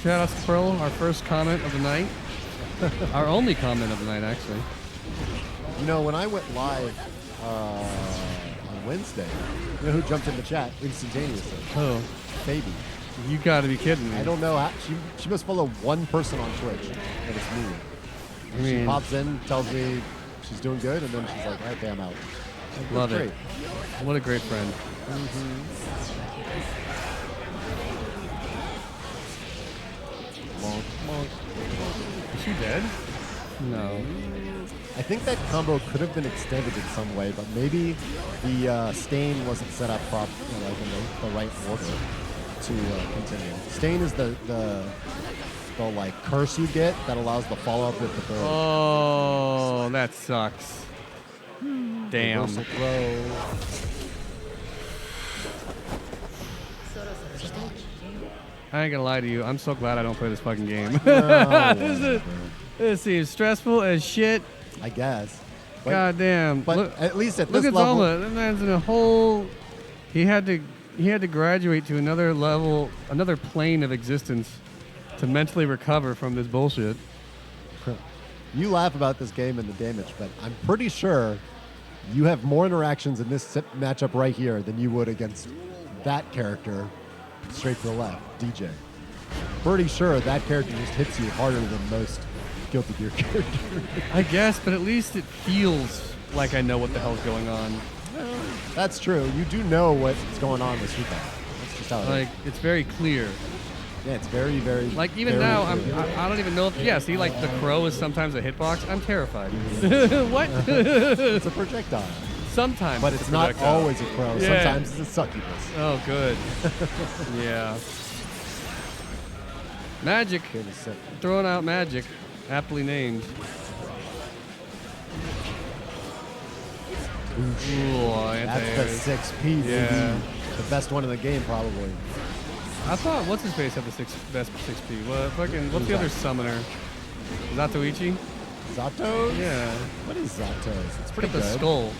Shout out to Pearl, our first comment of the night. Our only comment of the night, actually. You know, when I went live on Wednesday, you know who jumped in the chat instantaneously? Oh, Baby. you got to be kidding me. I don't know how. She must follow one person on Twitch, and it's me. I mean, She pops in, tells me she's doing good, and then she's like, okay, I'm out. Like, love that's it. What a great friend. Is she dead? No. I think that combo could have been extended in some way, but maybe the stain wasn't set up like in the right order to continue. Stain is the like curse you get that allows the follow up with the bird. Oh, that sucks. Damn. Reversal throw. I ain't gonna lie to you. I'm so glad I don't play this fucking game. No, This seems stressful as shit. I guess. But, God damn. but Look, at least at look this at level, Zoma. That man's in a whole. He had to graduate to another level, another plane of existence, to mentally recover from this bullshit. you laugh about this game and the damage, but I'm pretty sure you have more interactions in this matchup right here than you would against that character straight to the left, DJ. Pretty sure that character just hits you harder than most Guilty Gear characters. I guess, but at least it feels like I know what the hell's going on. That's true. You do know what's going on with Super. That's just how it Like, is. it's very clear. Yeah, it's very, very. Like, even very now, clear. I don't even know if. Yeah, see, like, the crow is sometimes a hitbox. I'm terrified. What? It's a projectile. Sometimes. But it's not projectile. always a crow. Yeah. Sometimes it's a succubus. Oh, good. Yeah. Magic. Good as sick. Throwing out magic. Aptly named. Ooh, That's the 6P, baby. Yeah. The best one in the game, probably. I thought what's his face had the best 6P. What's Who's the other that? summoner? Zatoichi? Zato? Yeah. What is Zato? It's pretty Look at the good. skull.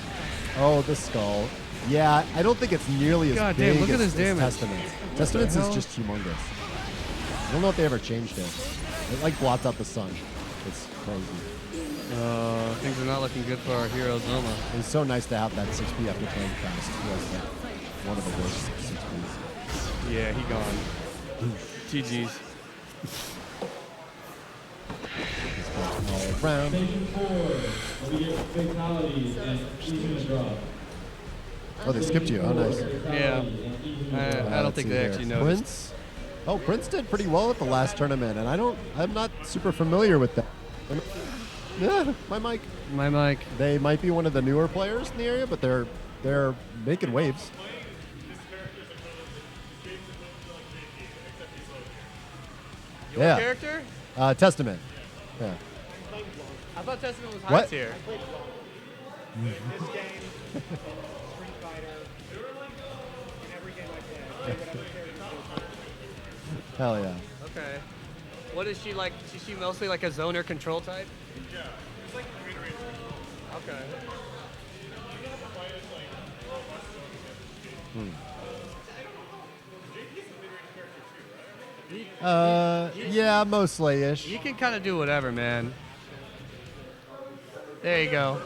Oh, the skull. Yeah, I don't think it's nearly as God big damn, look at as his damage. Testaments. Testaments is hell? just humongous. I don't know if they ever changed it. It like blots out the sun. It's crazy. Things are not looking good for our hero Zoma. It's so nice to have that 6P after playing fast. He was like one of the worst 6Ps. Yeah, he gone. GG's. He's built all around. Station 4, we get fatalities and even a draw. Oh, they skipped you. Oh, nice. Yeah. I don't think they actually noticed. Prince? Oh, Prince did pretty well at the last tournament, and I'm not super familiar with that. Yeah, my mic. My mic. They might be one of the newer players in the area, but they're making waves. Your Yeah. character? Testament. Yeah. I thought Testament was high What? tier. This game, Street Fighter, in every game I play, whatever character Hell yeah. Okay. What is she like? Is she mostly like a zoner control type? Yeah, it's like Okay. Yeah, mostly ish. You can kind of do whatever, man. There you go.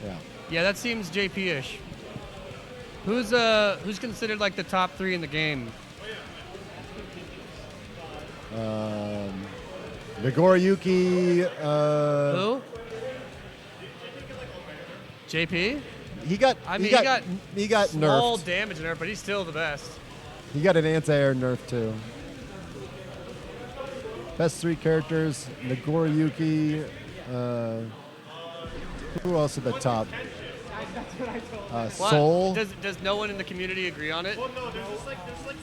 Yeah. Yeah, that seems JP-ish. Who's considered like the top 3 in the game? Nagoriyuki. Who? JP? he got I mean, he got small nerfed. damage in there, but he's still the best. He got an anti-air nerf too. Best 3 characters: Nagoriyuki. Who else at the top? What? Soul. Does no one in the community agree on it? Well, no, there's just like six.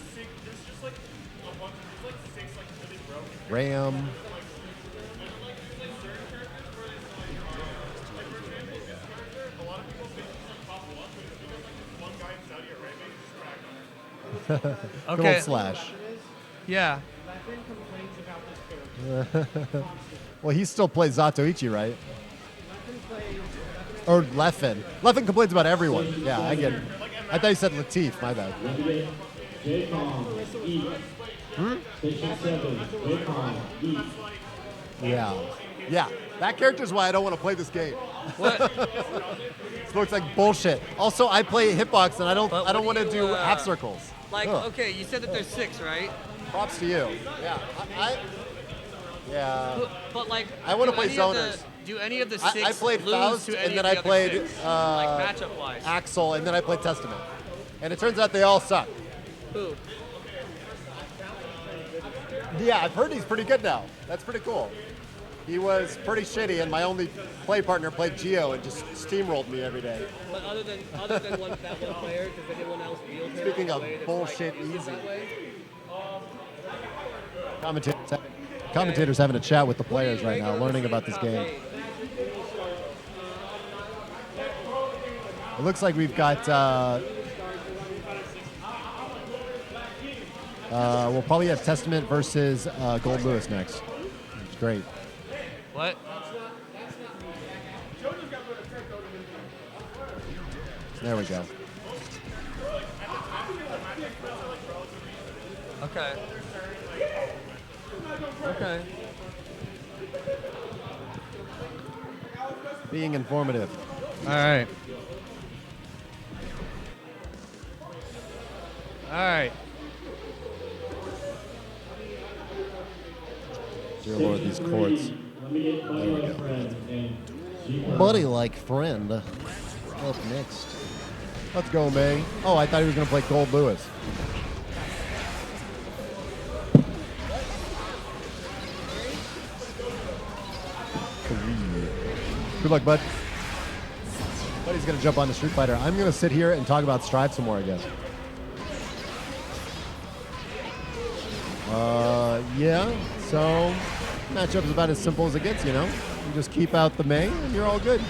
There's just like a bunch. There's like 6 like really broken. Ram. A lot of people think it's like top 1, but it's because like there's one guy in Saudi Arabia who's cracked on it. Good Okay. old Slash. Yeah. Well, he still plays Zatoichi, right? Or Leffen. Leffen complains about everyone. Yeah, I get it. I thought you said Latif. My bad. J-Con, Eat. Station 7, J-Con, Eat. Yeah. Yeah. That character's why I don't want to play this game. What? This looks like bullshit. Also, I play hitbox and I don't But I don't what want do to you, do half circles. Like, Ugh. okay, you said that there's 6, right? Props to you. Yeah. Yeah. But like, I wanna do play any of the- zoners. Do any of the 6 I played lose Faust to any and then of I the played other 6? Like matchup wise. Axel and then I played Testament. And it turns out they all suck. Who? Yeah, I've heard he's pretty good now. That's pretty cool. He was pretty shitty, and my only play partner played Geo and just steamrolled me every day. But other than that one player, does anyone else feel him Speaking in a of way that's bullshit like, easy. that way? Commentators having a chat with the players right now, learning about this game. It looks like we've got. We'll probably have Testament versus Gold Lewis next. Which is great. What? There we go. Okay. Okay. Being informative. All right. All right. Dear Lord, these chords. Let me get There we my go. friend and G-Con. Buddy like friend. Up next. Let's go, May. Oh, I thought he was going to play Gold Lewis. Good luck, bud. Buddy's going to jump on the Street Fighter. I'm going to sit here and talk about Strive some more, I guess. Yeah. So, matchup's about as simple as it gets, you know? You just keep out the May and you're all good.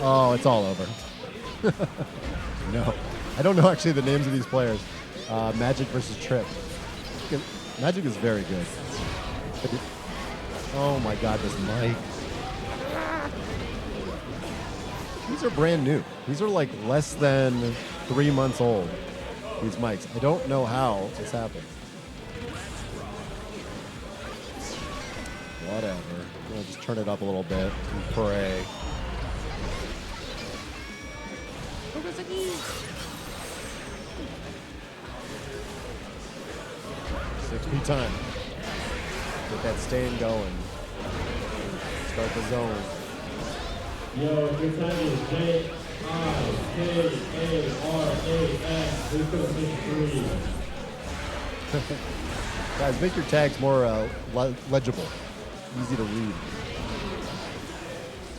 Oh, it's all over. No. I don't know actually the names of these players. Magic versus Trip. Magic is very good. Oh my god, this mic. These are brand new. These are like less than 3 months old, these mics. I don't know how this happened. Whatever. I'm gonna just turn it up a little bit and pray. 6P time. Get that stain going. Start the zone. Yo, your time is J-I-K-A-R-A-S. Who's going to finish 3? Guys, make your tags more legible. Easy to read.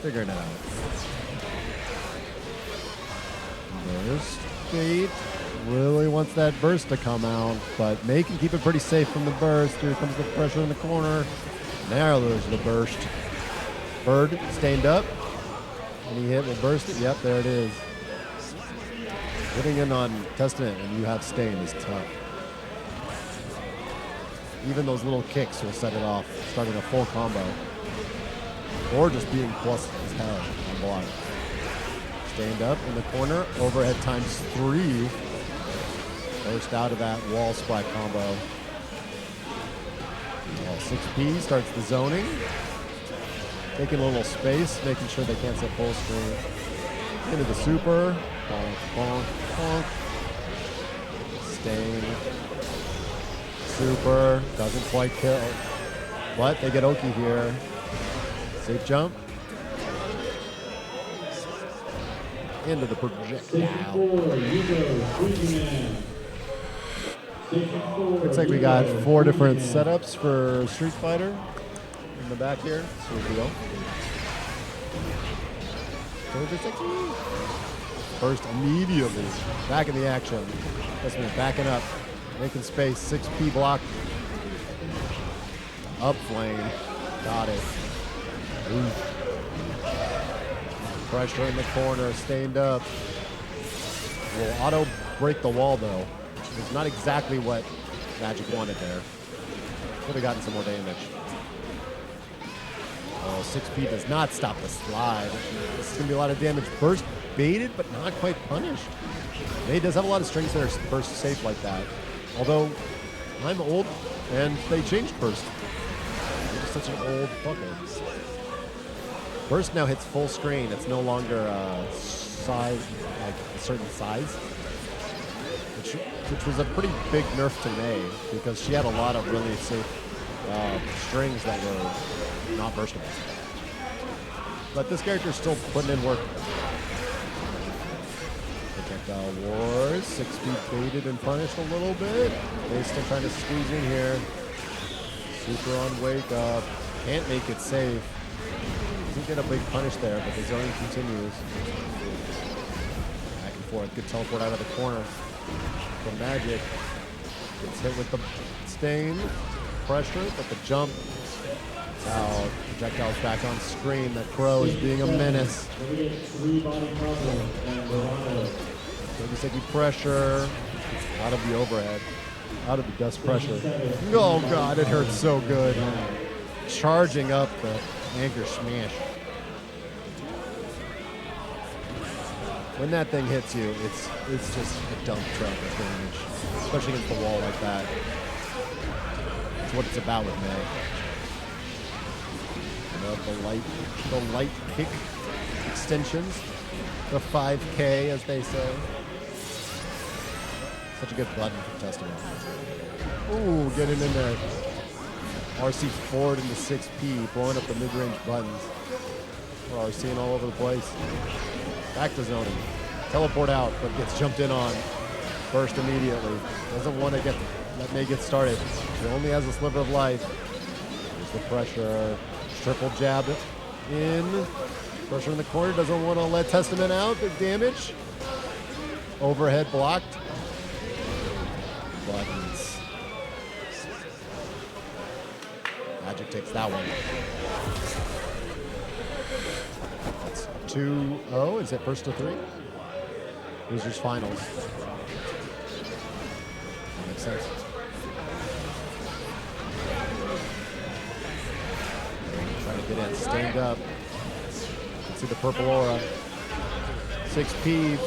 Figuring it out. Burst. Gate really wants that burst to come out, but May can keep it pretty safe from the burst. Here comes the pressure in the corner. Now there's the burst. Bird stained up. Any hit will burst it. Yep, there it is. Hitting in on Testament when you have stain is tough. Even those little kicks will set it off, starting a full combo. Or just being plus as hell on block. Stained up in the corner, overhead ×3. Burst out of that wall splat combo. 6P starts the zoning. Taking a little space, making sure they can't set full screen. Into the super. Bonk, bonk, bonk. Stain. Super. Doesn't quite kill. But they get Oki here. Safe jump. into the Station projectile. 4, Hugo, Squeaky Man. Station 4, Looks like we got Hugo, 4 different Squeaky Man. setups for Street Fighter in the back here. Sweet deal. First immediately. Back in the action. This one backing up. Making space. 6P block. Up flame. Got it. Oof. Pressure in the corner. Stained up. Will auto break the wall though. It's not exactly what Magic wanted there. Could have gotten some more damage. Oh, 6P does not stop the slide. This is going to be a lot of damage. Burst baited, but not quite punished. He does have a lot of strings that are burst safe like that. Although, I'm old, and they changed burst. I'm just such an old fucker. Burst now hits full screen. It's no longer size, like a certain size. Which was a pretty big nerf to May, because she had a lot of really safe strings that were not burstable. But this character's still putting in work. Projectile Wars, 6 feet baited and punished a little bit. They're still trying to squeeze in here. Super on wake up. Can't make it safe. Doesn't get a big punish there, but the zoning continues. Back and forth. Good teleport out of the corner from Magic. Gets hit with the stain. Pressure, but the jump. Out. Projectile's back on screen. That Crow is being a menace. We get 3 body combos and Dorado. Sticky pressure. Out of the overhead. Out of the dust pressure. Oh god, it hurts so good. Charging up the anchor smash. When that thing hits you, it's just a dump truck of damage. Especially against the wall like that. That's what it's about with May. The light kick extensions, the 5K as they say. Such a good button for Testament. Ooh, get him in there. RC forward into 6P, blowing up the mid-range buttons. Oh, RCing all over the place. Back to zoning. Teleport out, but gets jumped in on. Burst immediately. Doesn't want to let May get started. He only has a sliver of life. There's the pressure. Triple jab in. Pressure in the corner. Doesn't want to let Testament out. Big damage. Overhead blocked. Buttons. Magic takes that one. That's 2-0. Is it first to 3? Losers finals. That makes sense. Trying to get in, stained up. Let's see the purple aura. 6P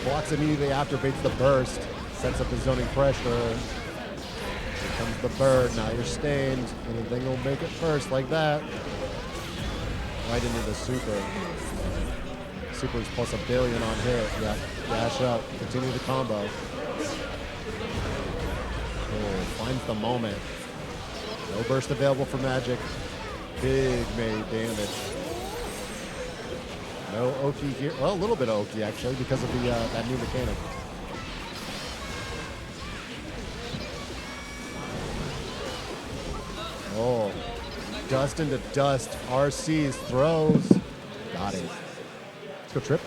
blocks immediately after, baits the burst. Sets up the zoning pressure. Here comes the bird. Now you're stained. Anything will make it first like that. Right into the super. Super's plus $1 billion on hit. Yeah, dash up. Continue the combo. Oh, finds the moment. No burst available for Magic. Big May damage. No Oki here. Well, a little bit of Oki actually because of the that new mechanic. Oh, dust into dust. RC's throws. Got it. Let's go trip.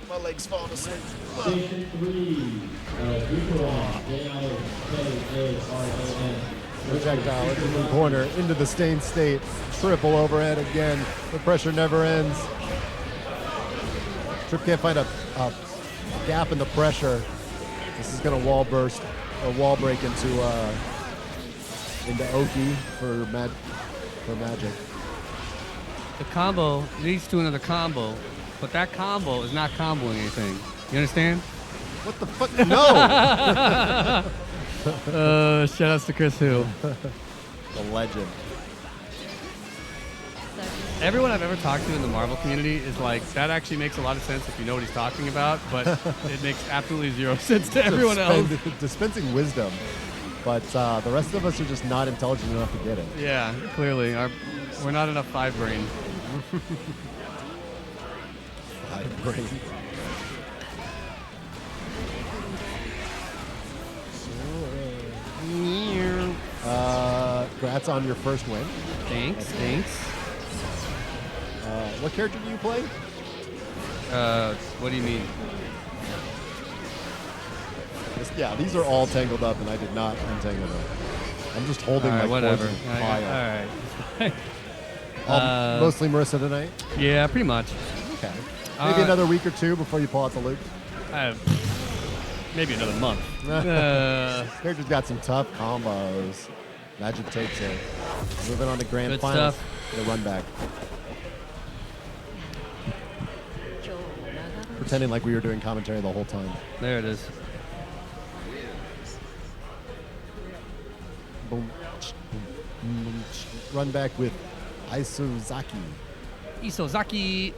My legs falling asleep. Station 3, Duperon, J-I-K-A-R-O-N. Projectile into the corner, into the stained state. Triple overhead again. The pressure never ends. Trip can't find a gap in the pressure. This is gonna wall burst or wall break into Oki for Magic. The combo leads to another combo, but that combo is not comboing anything. You understand? What the fuck? No! Shout outs to Chris Hu. The legend. Everyone I've ever talked to in the Marvel community is like, that actually makes a lot of sense if you know what he's talking about, but it makes absolutely zero sense to everyone else. Dispensing wisdom, but the rest of us are just not intelligent enough to get it. Yeah, clearly. We're not enough five brain. brain. Congrats on your first win. Thanks, thanks. What character do you play? What do you mean? Yeah, these are all tangled up, and I did not untangle them. I'm just holding All right, my whatever. poison All pile. right. Mostly Marissa tonight? Yeah, pretty much. Okay. Maybe another week or two before you pull out the loop? Maybe another month. Character's got some tough combos. Magic takes it. Moving on to grand Good finals. stuff. The run back. Pretending like we were doing commentary the whole time. There it is. Boom. Boom. Run back with Isozaki. Isozaki.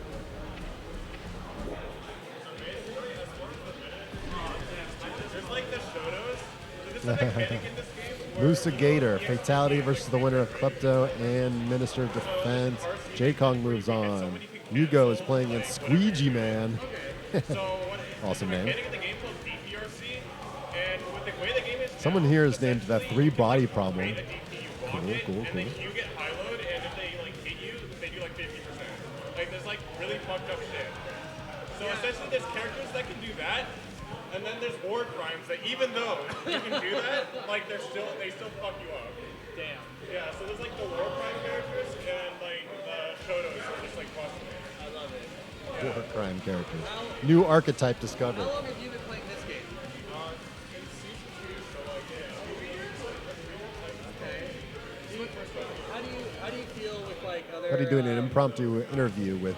Musa Gator, Fatality versus the winner of Klepto and Minister of Defense. J-Kong moves on. Yugo is playing against Squeegee Man. Awesome name. Someone here is named that 3 body problem. Cool, cool, cool. You get high load, and if they like hit you, they do like 50%. Like there's like really fucked up shit. So essentially, there's characters that can do that, and then there's war crimes that even though you can do that, like they still fuck you up. Damn. Yeah. So there's like the war crime characters and like the Shotos are just like busting it. I love it. War crime characters. New archetype discovered. How long have you been playing this game? In season 2, so like How do you feel with like other? How are you doing an impromptu interview with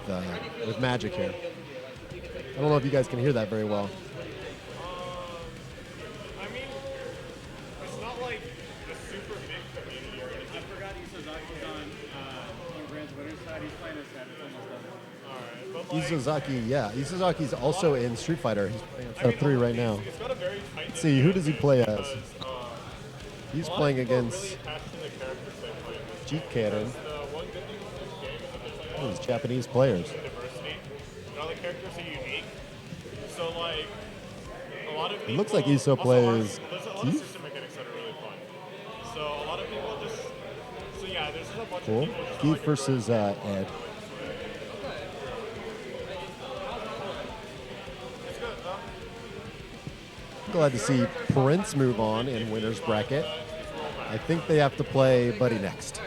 Magic here? I don't know if you guys can hear that very well. I mean, it's not like a super big community or anything. I forgot Isazaki's on Grand's winner's side. He's playing his set. It's almost done. Alright, but like, Isozaki, yeah. Isazaki's also in Street Fighter. He's playing set of 3 right now. it's got a very tight. Let's see, who does he play as? He's playing against Really attached to the characters they play with. Jeet Cannon. The one good thing with this game is that there's like Oh, these Japanese players. diversity. And all the characters are unique. So like a lot of people. It looks like Iso also plays there's a lot of Keith. system mechanics that are really fun. So a lot of people just. So yeah, there's just a bunch Cool. of people just Keith like versus Ed. It's good. Glad to see Prince move on in winner's bracket. I think they have to play Buddy next.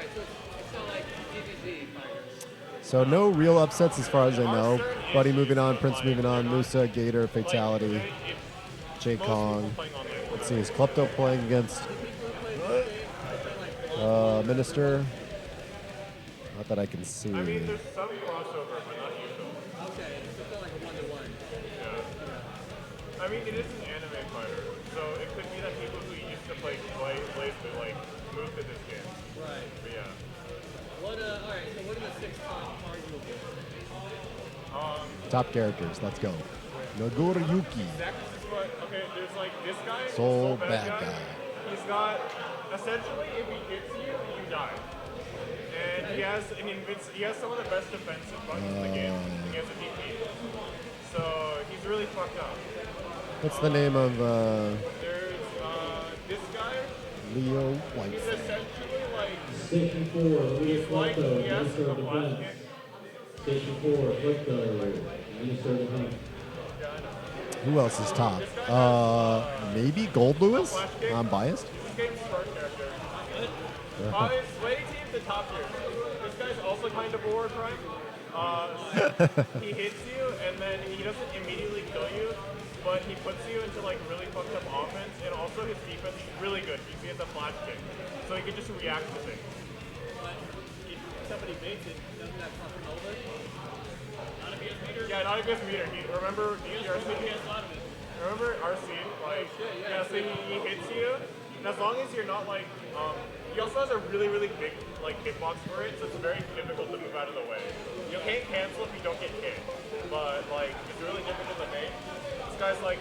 So no real upsets as far as I know. Buddy moving on, Prince moving on, Musa, Gator, Fatality, J-Kong. Let's see, is Klepto playing against Minister? Not that I can see. I mean, there's some crossover, but not usual. Okay, it's still like a 1-to-1. I mean, it is an anime fighter, so it could be that people who used to play would like move to this game. Right. But yeah. What? All right. So what are the 6 top arguable? Top characters, let's go. Nagoriyuki. Okay, there's like this guy. Soul bad guy. He's got essentially, if he hits you, you die. And he has some of the best defensive buttons in the game. He has a DP. So he's really fucked up. What's the name of There's this guy. Leo He's White? essentially like Station 4, Louis like Klepto, he has Minister a of flash Defense. kick. Station 4, Klepto, Minister of Defense. Who else is top? Maybe Gold Lewis? I'm biased. This game's smart character. On his way team, the top tier. This guy's also kind of a war crime. He hits you, and then he doesn't immediately kill you, but he puts you into like really fucked up offense, and also his defense is really good because he has a flash kick, so he can just react to things. If somebody makes it, doesn't that fuck him over? Not if he has meter. Yeah, not a good meter. Remember RC? Like, yeah, so he hits you, and as long as you're not like, he also has a really, really big like hitbox for it, so it's very difficult to move out of the way. You can't cancel if you don't get hit, but like it's really difficult to make. This guy's like,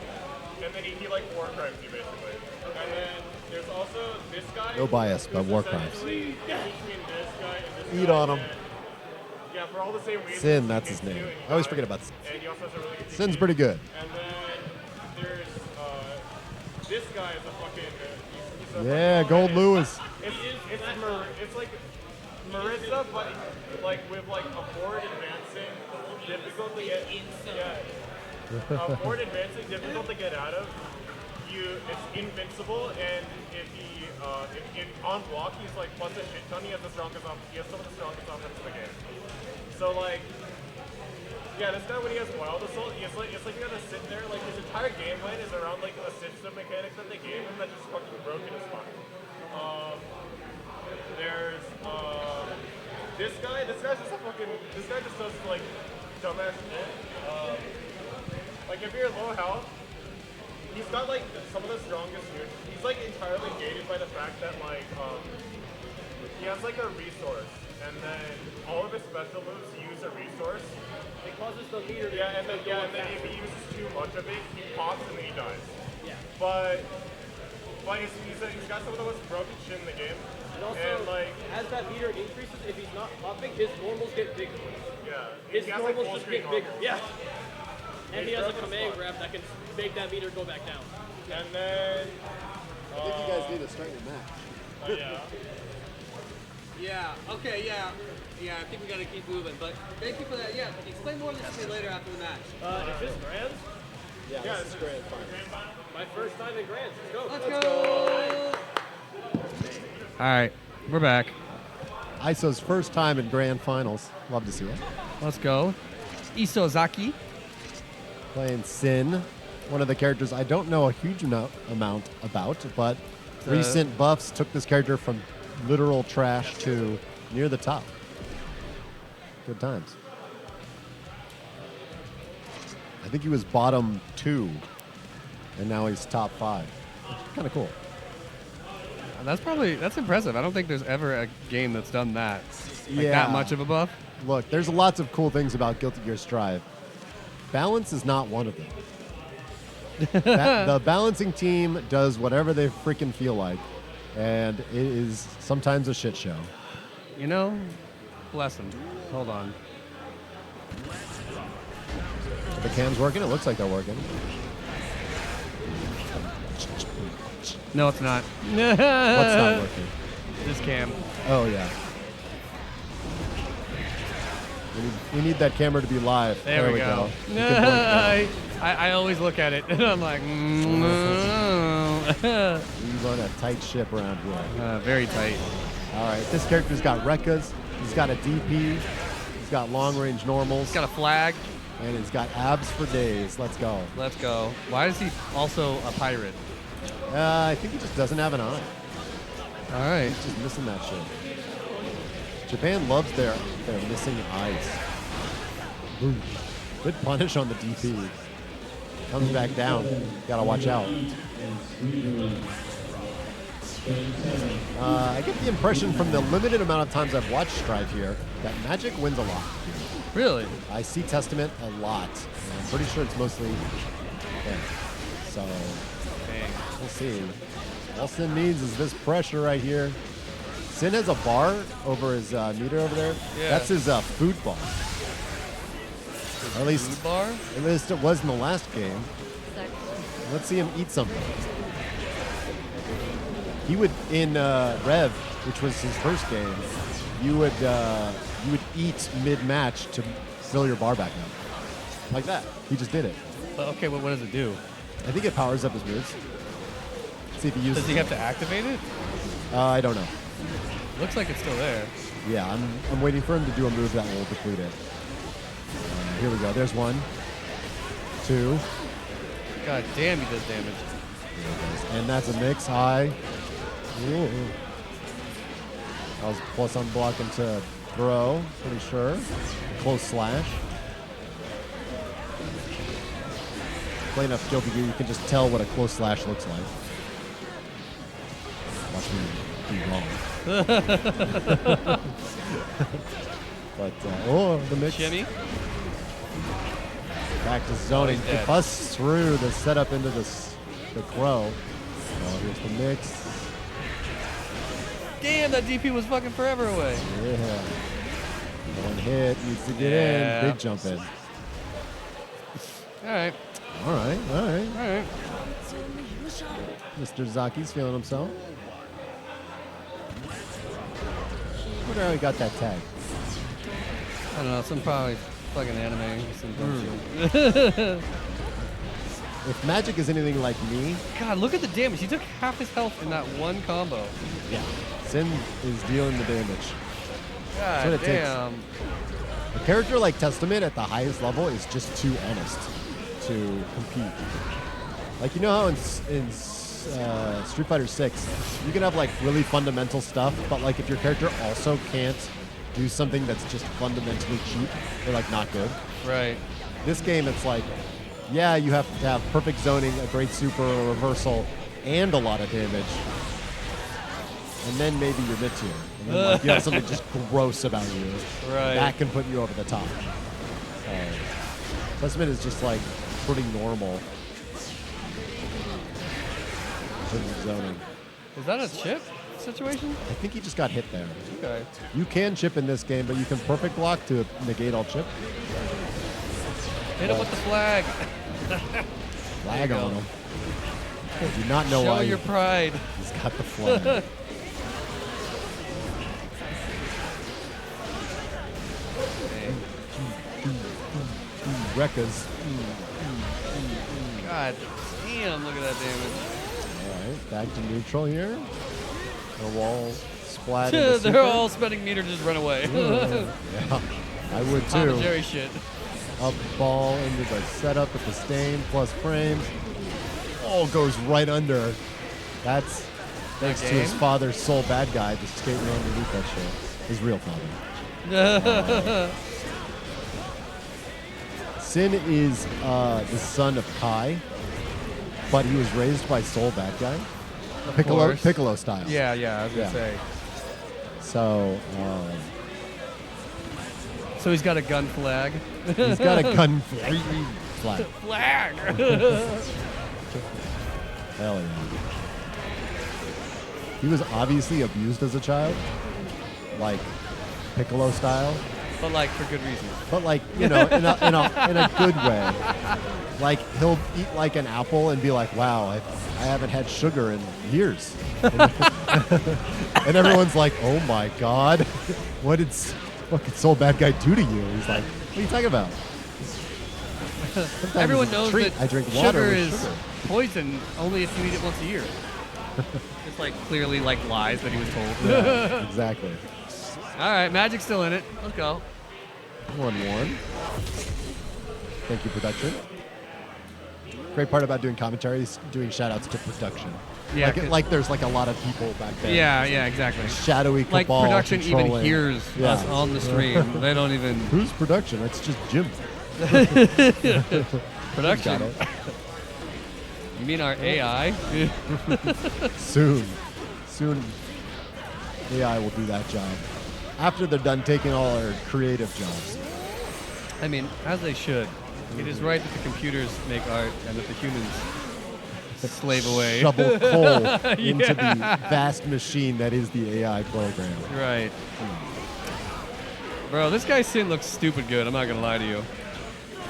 and then he like war crimes you basically. And then there's also this guy. No bias, but who's war crimes. essentially in between this guy and this Eat guy, on 'em. and Yeah, for all the same reasons. Sin, that's his he hits name. you and I always you forget die. about Sin. And he also has a really good Sin's DP. pretty good. And then there's this guy is a fucking. He's a Yeah, fucking Gold Lewis. Lewis. It's like Marissa, but like with like a forward advancing, difficult to get. Yeah. Forward advancing, difficult to get out of. It's invincible, and if he on block, he's like plus a shit ton. He has some of the strongest offense in the game. So like, yeah, this guy when he has wild assault, it's like you gotta sit there. Like his entire game plan is around like the system mechanics that they gave him that just fucking broke in his spine. There's this guy. This guy's just a fucking. This guy just does like dumbass shit. Like if you're low health. He's got like some of the strongest moves. He's like entirely gated by the fact that like he has like a resource, and then all of his special moves use a resource. It causes the leader to and then if he uses too much of it, he pops and then he dies. Yeah. But he's got some of the most broken shit in the game. And also, like as that meter increases, if he's not popping, his normals get bigger. yeah, His he has, like, normals full just screen get bigger. normals. Yeah. And he has a command grab that can make that meter go back down. And then I think you guys need to start your match. yeah. Yeah, okay, yeah. Yeah, I think we gotta keep moving, but thank you for that. Yeah, explain more of this to me later after the match. Is this Grands? Yeah, this is grand final. My first time in Grands. Let's go. Let's go! All right, we're back. ISO's first time in grand finals. Love to see it. Let's go. Isozaki. Playing Sin, one of the characters I don't know a huge amount about, but recent buffs took this character from literal trash to near the top. Good times. I think he was bottom 2, and now he's top 5. Kind of cool. That's impressive. I don't think there's ever a game that's done that. That much of a buff. Look, there's lots of cool things about Guilty Gear Strive. Balance is not one of them. The balancing team does whatever they freaking feel like, and it is sometimes a shit show. You know, bless them. Hold on. The cam's working? It looks like they're working. No, it's not. What's not working? This cam. Oh, yeah. We need that camera to be live. There we go. You can blink now. I always look at it and I'm like, We run a tight ship around here. very tight. All right, this character's got Rekkas. He's got a DP. He's got long-range normals. He's got a flag. And he's got abs for days. Let's go. Let's go. Why is he also a pirate? I think he just doesn't have an eye. All right. He's just missing that shit. Japan loves their missing eyes. Boom. Good punish on the DP. Comes back down. Gotta watch out. I get the impression from the limited amount of times I've watched Strive here that Magic wins a lot. Really? I see Testament a lot. And I'm pretty sure it's mostly him. So we'll see. All Sin needs is this pressure right here. Sin has a bar over his meter over there. Yeah. That's his food bar. Or at least, Food bar? at least it was in the last game. Let's see him eat something. He would in Rev, which was his first game. You would eat mid-match to fill your bar back up, like that. He just did it. Okay, what does it do? I think it powers up his moves. See if he uses. Does he have to activate it? I don't know. Looks like it's still there. Yeah, I'm waiting for him to do a move that will deplete it. Here we go. There's 1, 2. God damn, he does damage. And that's a mix high. Ooh. That was plus unblock into throw, pretty sure. Close slash. Play enough Guilty Gear, you can just tell what a close slash looks like. Watch me be wrong. But, oh, the mix. Shimmy. Back to zoning. he's It dead. busts through the setup into the crow. Oh, here's the mix. Damn, that DP was fucking forever away. Yeah. One hit needs to get Yeah. in. Big jump in. All right. All right, all right. All right. Mr. Zaki's feeling himself. Wonder how he got that tag. I don't know. Some probably fucking anime. Some dumb shit. If Magic is anything like me, God, look at the damage. He took half his health in that one combo. yeah, Sin is dealing the damage. God what it takes. damn. A character like Testament at the highest level is just too honest to compete. Like, you know how in Street Fighter 6, you can have like really fundamental stuff, but like if your character also can't do something that's just fundamentally cheap, they're like not good. Right. This game, it's like, yeah, you have to have perfect zoning, a great super, a reversal, and a lot of damage. And then maybe you're mid-tier. And then like, you have something just gross about you. Right. That can put you over the top. Testament is just like pretty normal in terms of zoning. Is that a chip situation? I think he just got hit there. Okay. You can chip in this game, but you can perfect block to negate all chip. Hit him with the flag. Flag on him. I do not know Show why your pride. he's got the flag. Rekkas. God damn, look at that damage. All right, back to neutral here. A wall splat. into super. They're all spending meter to just run away. Yeah, I would Tom and too. Jerry shit. Up ball into the setup with the stain plus frames. Oh, goes right under. That's thanks to his game? father's sole bad guy just skating underneath that shit. His real father. Sin is the son of Kai, but he was raised by Soul Bad Guy. course. Piccolo style. Yeah, I was gonna Yeah. say. So So he's got a gun flag. he's got a gun flag. Flag. Hell yeah. He was obviously abused as a child, like Piccolo style. But like for good reason. But like, you know, in a good way. Like he'll eat like an apple and be like, "Wow, I haven't had sugar in years." And everyone's like, "Oh my God, what did fucking Soul Bad Guy do to you?" He's like, "What are you talking about?" Sometimes Everyone it's a knows treat. that I drink water sugar with is sugar. poison only if you eat it once a year. It's like clearly like lies that he was told. Yeah, exactly. All right, Magic's still in it. Let's go. 1-1. Thank you, production. Great part about doing commentary is doing shout-outs to production. Yeah, like, 'cause- like there's like a lot of people back there. Yeah, exactly. Shadowy Like cabal production even controlling. hears Yeah. us on the stream. They don't even Who's production? It's just Jim. production. Got it. You mean our AI? Soon. AI will do that job. After they're done taking all our creative jobs. I mean, as they should. It is right that the computers make art and that the humans slave away. Shovel coal into the vast machine that is the AI program. Right. Bro, this guy Sin looks stupid good. I'm not gonna lie to you.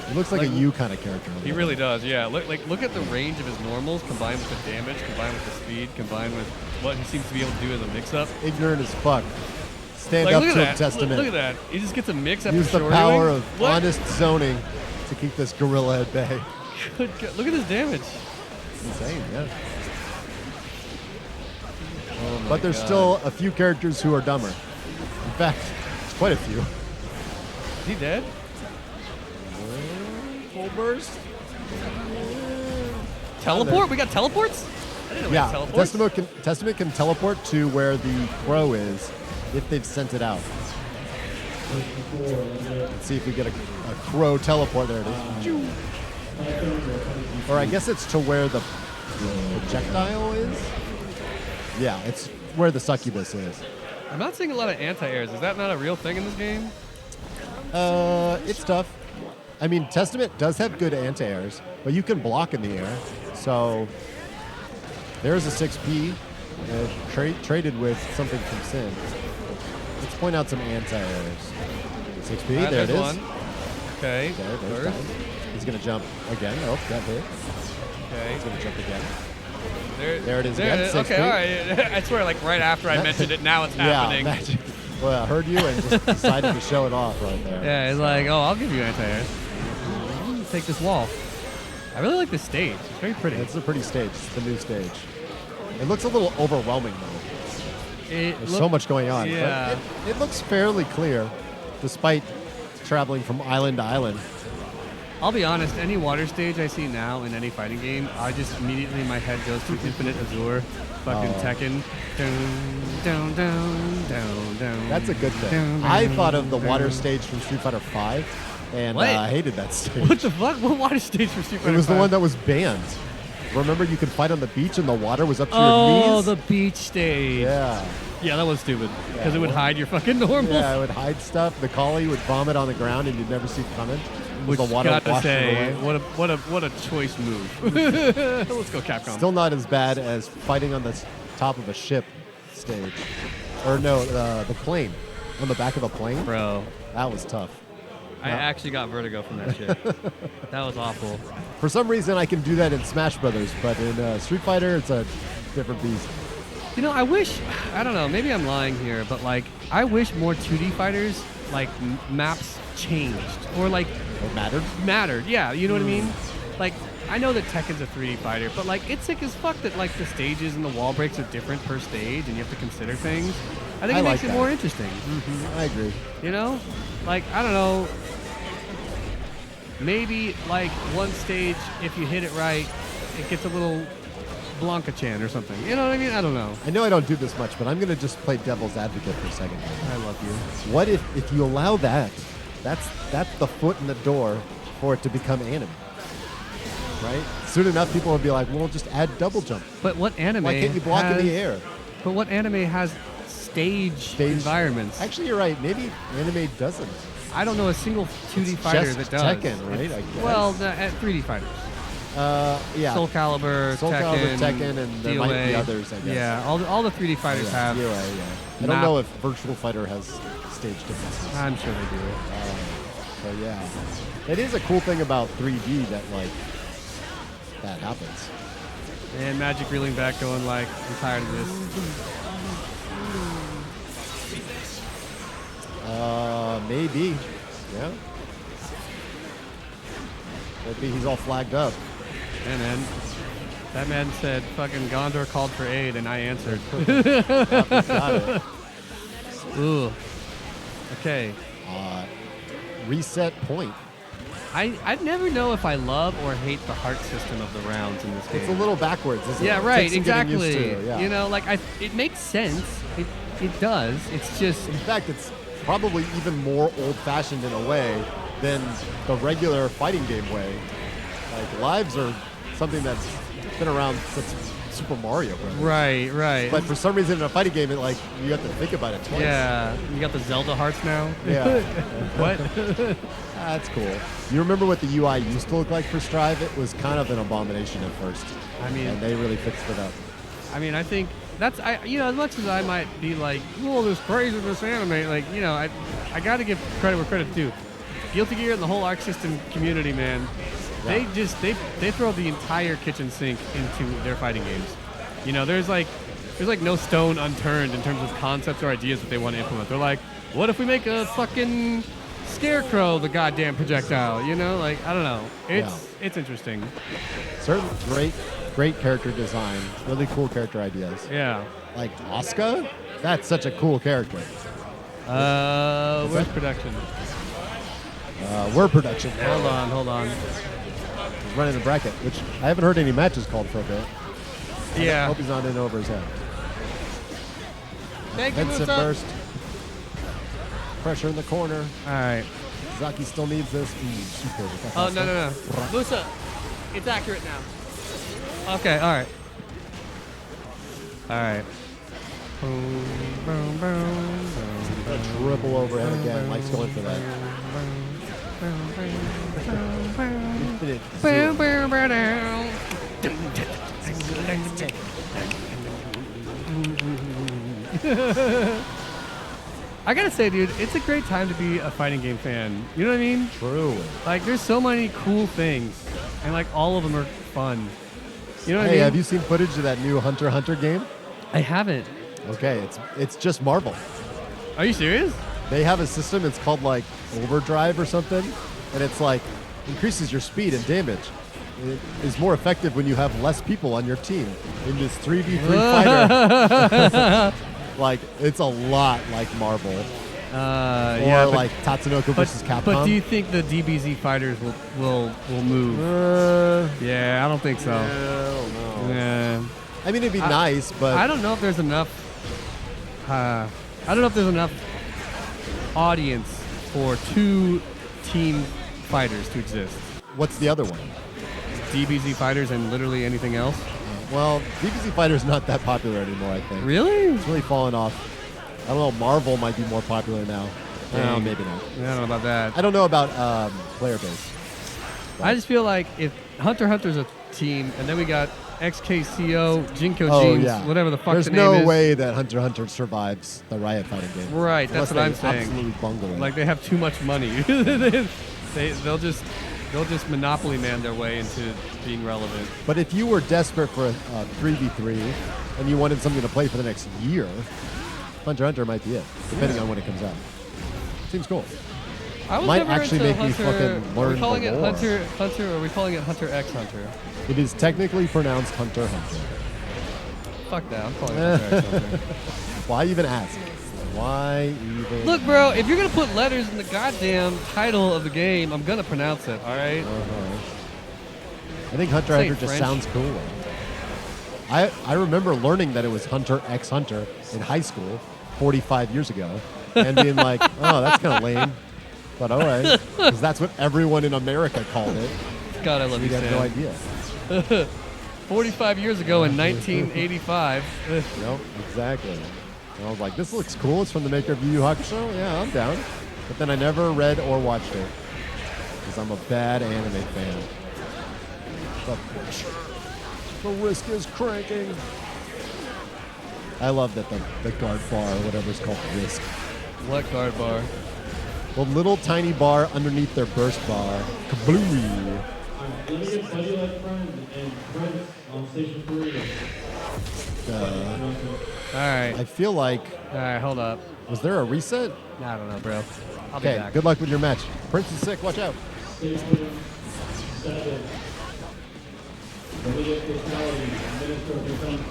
It looks like a you kind of character. He really does. Yeah. Look at the range of his normals combined with the damage, combined with the speed, combined with what he seems to be able to do as a mix-up. Ignorant as fuck. Stand Like, up look to at a that. testament. Look at that. He just gets a mix after Use the shorting. power of What? honest zoning to keep this gorilla at bay. Good God. Look at his damage. Insane, yeah. Oh my But there's God. still a few characters who are dumber. In fact, it's quite a few. Is he dead? Full burst? Teleport? We got teleports? I didn't know we had Yeah, teleports. Testament can teleport to where the crow is if they've sent it out. Let's see if we get a crow teleport. There it is. Or I guess it's to where the projectile is? Yeah, it's where the succubus is. I'm not seeing a lot of anti-airs. Is that not a real thing in this game? It's tough. I mean, Testament does have good anti-airs, but you can block in the air. So there's a 6P traded with something from Sin. Let's point out some anti-airs. 6B, All right, there it there's is. one. Okay. Okay, there's First. that. He's going to jump again. Oh, that hit. Okay. He's going to jump again. There it is There again, it is. 6 Okay, all right. I swear, like right after I mentioned it, now it's happening. Yeah, magic. Well, I heard you and just decided to show it off right there. Yeah, it's like, oh, I'll give you anti-air. Take this wall. I really like this stage. It's very pretty. It's a pretty stage. It's the new stage. It looks a little overwhelming, though. There's so much going on. Yeah. But it looks fairly clear, despite traveling from island to island. I'll be honest, any water stage I see now in any fighting game, I just immediately, my head goes to Infinite Azure, fucking Tekken. Down, down, down, down, down. That's a good thing. Down, I down, thought of the down. water stage from Street Fighter V, and What? I hated that stage. What the fuck? What water stage for Street Fighter It was the V? one that was banned. Remember, you could fight on the beach and the water was up to your Oh, knees? the beach stage. Yeah. Yeah, that was stupid. Because Yeah, it would what? hide your fucking normal. Yeah, it would hide stuff. The collie would vomit on the ground and you'd never see it coming. Which, the water gotta washed it say, away. what a choice move. Let's go Capcom. Still not as bad as fighting on the top of a ship stage. Or no, the plane. On the back of a plane. Bro, That was tough. I actually got vertigo from that shit. That was awful. For some reason, I can do that in Smash Brothers, but in Street Fighter, it's a different beast. You know, I wish, I don't know, maybe I'm lying here, but like, I wish more 2D fighters, like, maps changed. Or like, It mattered. mattered. Yeah, you know what I mean? Like, I know that Tekken's a 3D fighter, but like, it's sick as fuck that like the stages and the wall breaks are different per stage and you have to consider things. I think I it like makes it that. more interesting. I agree. You know? Like, I don't know. Maybe, like, one stage, if you hit it right, it gets a little Blanca-chan or something. You know what I mean? I don't know. I know I don't do this much, but I'm going to just play devil's advocate for a second. I love you. What if you allow that? That's the foot in the door for it to become anime. Right? Soon enough, people will be like, well, just add double jump. But what anime Why can't you block in the air? But what anime has stage environments? Actually, you're right. Maybe anime doesn't. I don't know a single 2D fighter Just that does. Tekken, right? I guess. Well, at 3D fighters. Yeah. Soul Calibur, Soul Tekken, Calibur, Tekken, and there might be DOA. others, I guess. Yeah, all the 3D fighters have. You're right, yeah. I don't know if Virtual Fighter has stage differences. I'm sure they do. So yeah, it is a cool thing about 3D that like that happens. And Magic reeling back, going like, I'm tired of this. Maybe. Yeah. Maybe he's all flagged up. Hey man, that man said fucking Gondor called for aid and I answered. Got it. Ooh. Okay. Reset point. I'd never know if I love or hate the heart system of the rounds in this game. It's a little backwards, isn't it? Yeah, It right, takes some getting used exactly. to, yeah. You know, like it makes sense. It does. It's just In fact, it's probably even more old-fashioned in a way than the regular fighting game way. Like, lives are something that's been around since Super Mario Bros. right. But for some reason in a fighting game, you have to think about it twice. Yeah, you got the Zelda hearts now. Yeah. What? That's cool. You remember what the UI used to look like for Strive? It was kind of an abomination at first. I mean, and they really fixed it up. I mean, I think that's as much as I might be like, oh, this crazy this anime, like, you know, I got to give credit where credit's due. Guilty Gear and the whole Arc System community, man, they throw the entire kitchen sink into their fighting games. You know, there's like no stone unturned in terms of concepts or ideas that they want to implement. They're like, what if we make a fucking Scarecrow the goddamn projectile? You know, like, I don't know. It's interesting. Certain great character design, really cool character ideas. Yeah. Like Asuka? That's such a cool character. Where's production? We're production. Hold on. He's running the bracket, which I haven't heard any matches called for a bit. Yeah. I hope he's not in over his head. Thank you, Headset Musa. burst. Pressure in the corner. All right. Zaki still needs this. Super. Oh, no. Musa, it's accurate now. Okay, all right. All right. A triple overhead again. Mike's going for that. Infinite I gotta say, dude, it's a great time to be a fighting game fan. You know what I mean? True. Like, there's so many cool things, and like all of them are fun. You know what I Hey, mean? have you seen footage of that new Hunter x Hunter game? I haven't. Okay, it's just Marvel. Are you serious? They have a system. It's called like Overdrive or something, and it's like increases your speed and damage. It is more effective when you have less people on your team in this 3v3 fighter. Like, it's a lot like Marvel. Yeah, or like Tatsunoko versus Capcom. But do you think the DBZ fighters will move? Yeah, I don't think so. Yeah, I don't know. Yeah. I mean, it'd be nice, but I don't know if there's enough. I don't know if there's enough audience for 2 team fighters to exist. what's the other one? DBZ fighters and literally anything else. Well, DBZ Fighter's not that popular anymore, I think. Really? It's really fallen off. I don't know, Marvel might be more popular now. No, Dang. maybe not. I don't know about that. I don't know about player base. I just feel like if Hunter x Hunter's a team, and then we got XKCO, Jinko Oh, Jeans, yeah. whatever the fuck There's the name no is. way that Hunter x Hunter survives the Riot fighting game. Right, Unless that's what I'm they saying. absolutely bungle it. Like they have too much money. They'll just monopoly man their way into being relevant. But if you were desperate for a 3v3 and you wanted something to play for the next year, Hunter x Hunter might be it, depending on when it comes out. Seems cool. I was Might never actually into make me Hunter. fucking learn Are we calling the it lore. Hunter, or are we calling it Hunter x Hunter? It is technically pronounced Hunter x Hunter. Fuck that, I'm calling it Hunter x Hunter. Why even ask? Why even? Look, bro, if you're gonna put letters in the goddamn title of the game, I'm gonna pronounce it, alright? I think Hunter Say x Hunter just French. sounds cooler. I remember learning that it was Hunter x Hunter in high school 45 years ago and being like, oh, that's kind of lame. But all right, because that's what everyone in America called it. God, I love We you, have Sam. no idea. 45 years ago in 1985. Yep, exactly. And I was like, this looks cool. It's from the maker of Yu Yu Hakusho. Yeah, I'm down. But then I never read or watched it because I'm a bad anime fan. The risk is cranking. I love that the guard bar or whatever it's called, risk. What guard bar? The little tiny bar underneath their burst bar. Kablooey. Let me get Buddy Like Friends and Friends on Station 3. Alright. I feel like, Alright, hold up. was there a reset? I don't know, bro. I'll be Okay, back. good luck with your match. Prince is sick, watch out. Station 7. Let me get Fatality. Minister of Defense.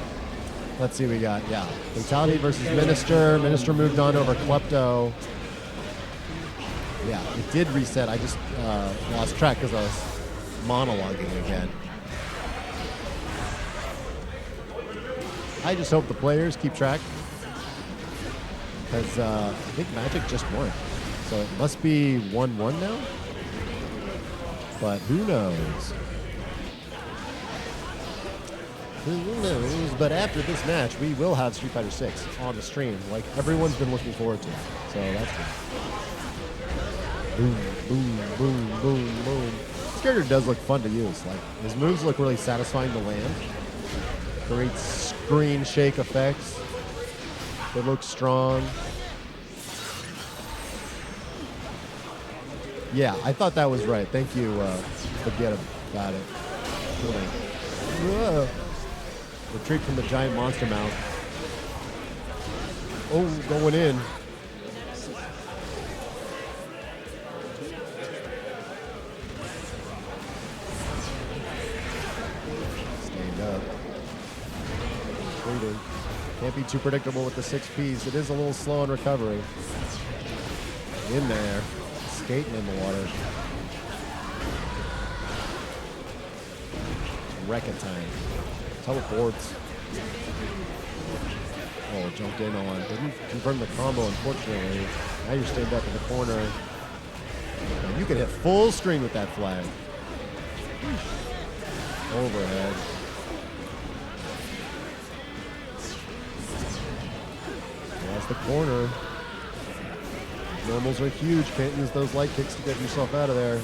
Let's see what we got. Yeah. Fatality versus Minister. Minister moved on over Klepto. Yeah, it did reset. I just lost track because I was monologuing again. I just hope the players keep track because I think Magic just won. So it must be 1-1 now. But who knows? Who knows? But after this match, we will have Street Fighter 6 on the stream, like everyone's been looking forward to. So that's good. Boom, boom, boom, boom, boom. This character does look fun to use. Like his moves look really satisfying to land. Great screen shake effects. They look strong. Yeah, I thought that was right. Thank you. Forget about it. Whoa. Retreat from the giant monster mouth. Oh, going in. Stand up. Retreating. Can't be too predictable with the 6Ps. It is a little slow in recovery. In there. Skating in the water. Wreck-it time. Teleports. Oh, jumped in on. Didn't confirm the combo, unfortunately. Now you're staying back in the corner. And you can hit full screen with that flag. Overhead. That's the corner. Normals are huge. Can't use those light kicks to get yourself out of there.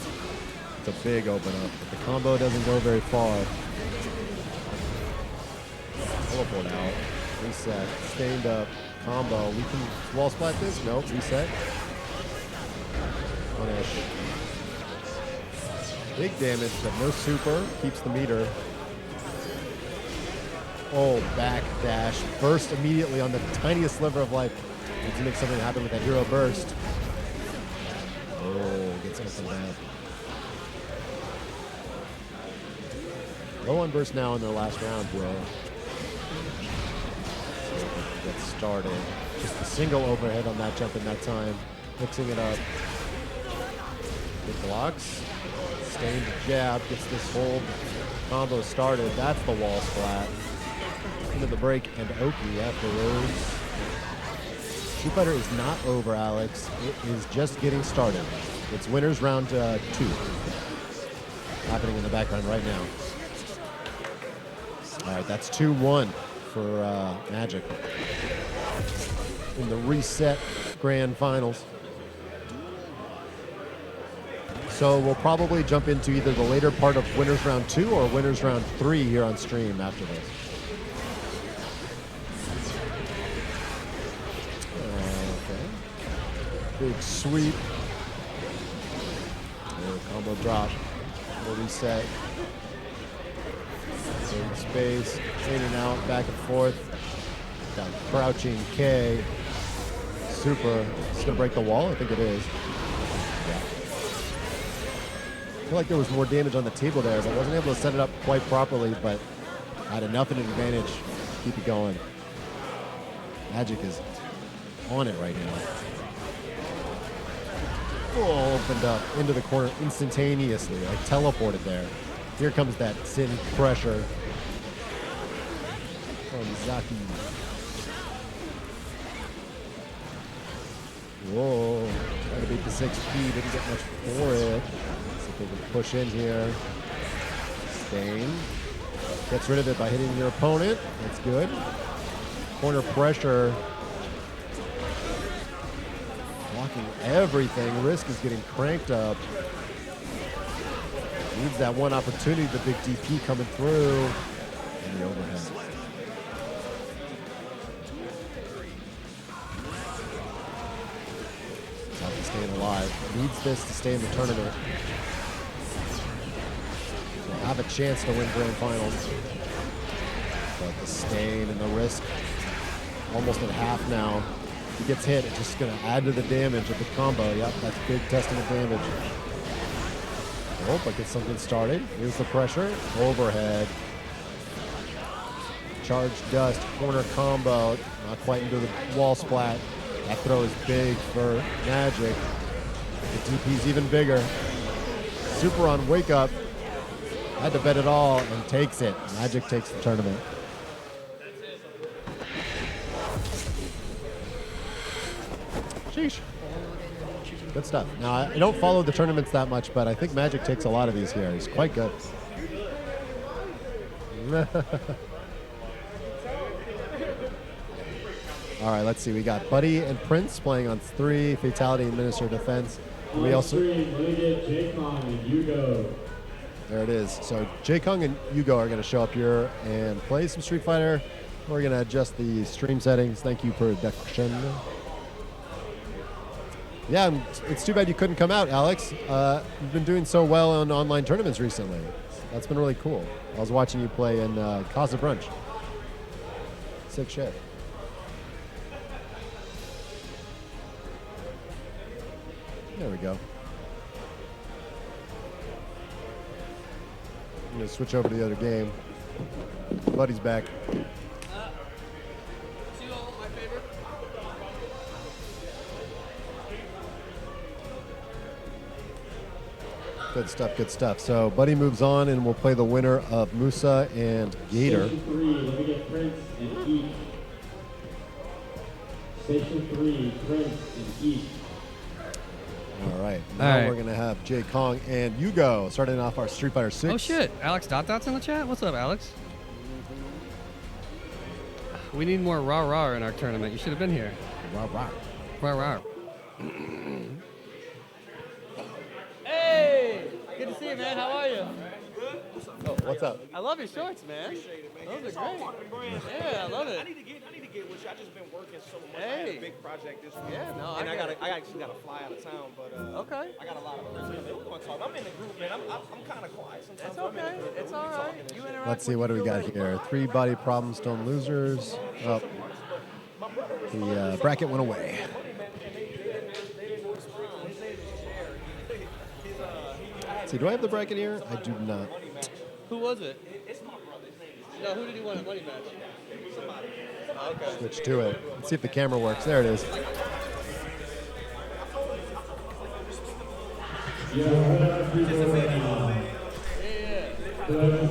It's a big open up, but the combo doesn't go very far. Teleport out. Reset. Stained up. Combo. We can wall splat this? Nope. Reset. Punish. Big damage, but no super. Keeps the meter. Oh, back dash. Burst immediately on the tiniest sliver of life. Needs to make something happen with that hero burst. Oh, gets opened up. Low on burst now in their last round, bro. Get started. Just a single overhead on that jump in that time. Mixing it up. Good blocks. Stained jab. Gets this whole combo started. That's the wall splat. Into the break and Oki afterwards. Street Fighter is not over, Alex. It is just getting started. It's winners round 2. Happening in the background right now. All right, that's 2-1 for Magic in the reset grand finals. So we'll probably jump into either the later part of winners round 2 or winners round 3 here on stream after this. Big sweep. Combo drop. We'll reset. Big space. In and out, back and forth. Got crouching K. Super. It's going to break the wall? I think it is. Yeah. I feel like there was more damage on the table there, but wasn't able to set it up quite properly, but had enough of an advantage to keep it going. Magic is on it right now. Oh, opened up into the corner instantaneously. I teleported there. Here comes that Sin pressure from Zaki. Whoa. Trying to beat the 6P. Didn't get much for it. See if they can push in here. Stain. Gets rid of it by hitting your opponent. That's good. Corner pressure. Blocking everything. Risk is getting cranked up. Needs that one opportunity. The big DP coming through. And the overhead. Zaki staying alive. Needs this to stay in the tournament. Will have a chance to win grand finals. But the stain and the risk almost at half now. He gets hit, it's just going to add to the damage of the combo. Yep, that's big testing of damage. Oh, but get something started. Here's the pressure. Overhead. Charge dust. Corner combo. Not quite into the wall splat. That throw is big for Magic. The DP's even bigger. Super on wake up. Had to bet it all and takes it. Magic takes the tournament. Sheesh. Good stuff. Now, I don't follow the tournaments that much, but I think Magic takes a lot of these here. He's quite good. All right, let's see. We got Buddy and Prince playing on 3, Fatality and Minister Defense. And we also... J-Kong and Yugo. There it is. So J-Kong and Yugo are going to show up here and play some Street Fighter. We're going to adjust the stream settings. Thank you, production. Yeah, it's too bad you couldn't come out, Alex. You've been doing so well on online tournaments recently. That's been really cool. I was watching you play in Casa Brunch. Sick shit. There we go. I'm going to switch over to the other game. Buddy's back. My favorite. Good stuff, good stuff. So Buddy moves on, and we'll play the winner of Musa and Gator. Station 3, let me get Prince and Eat. Station 3, Prince and Eat. All right. Now we're going to have Jay Kong and Yugo starting off our Street Fighter 6. Oh, shit. Alex Dot's in the chat? What's up, Alex? We need more rah-rah in our tournament. You should have been here. Rah-rah. Rah-rah. Hey! Good to see you, man. How are you? Oh, what's up? I love your shorts, man. Those are great. Yeah, I love it. you, I just been working so much. I had Hey. a big project this week. Yeah, no, I and I get it. actually got to fly out of town, but Okay. I got a lot of personal. We're going to talk. I'm in the group, man. I'm kind of quiet sometimes. It's I'm in the okay. group, but It's we be all right. talking and You shit. interact. Let's see, when what do you we feel got ready. here? 3 body problem stone losers. Oh, the bracket went away. Let's see, do I have the bracket here? I do not. Who was it? No, who did he win a money match? Somebody. Oh, okay. Switch to it. Let's see if the camera works. There it is.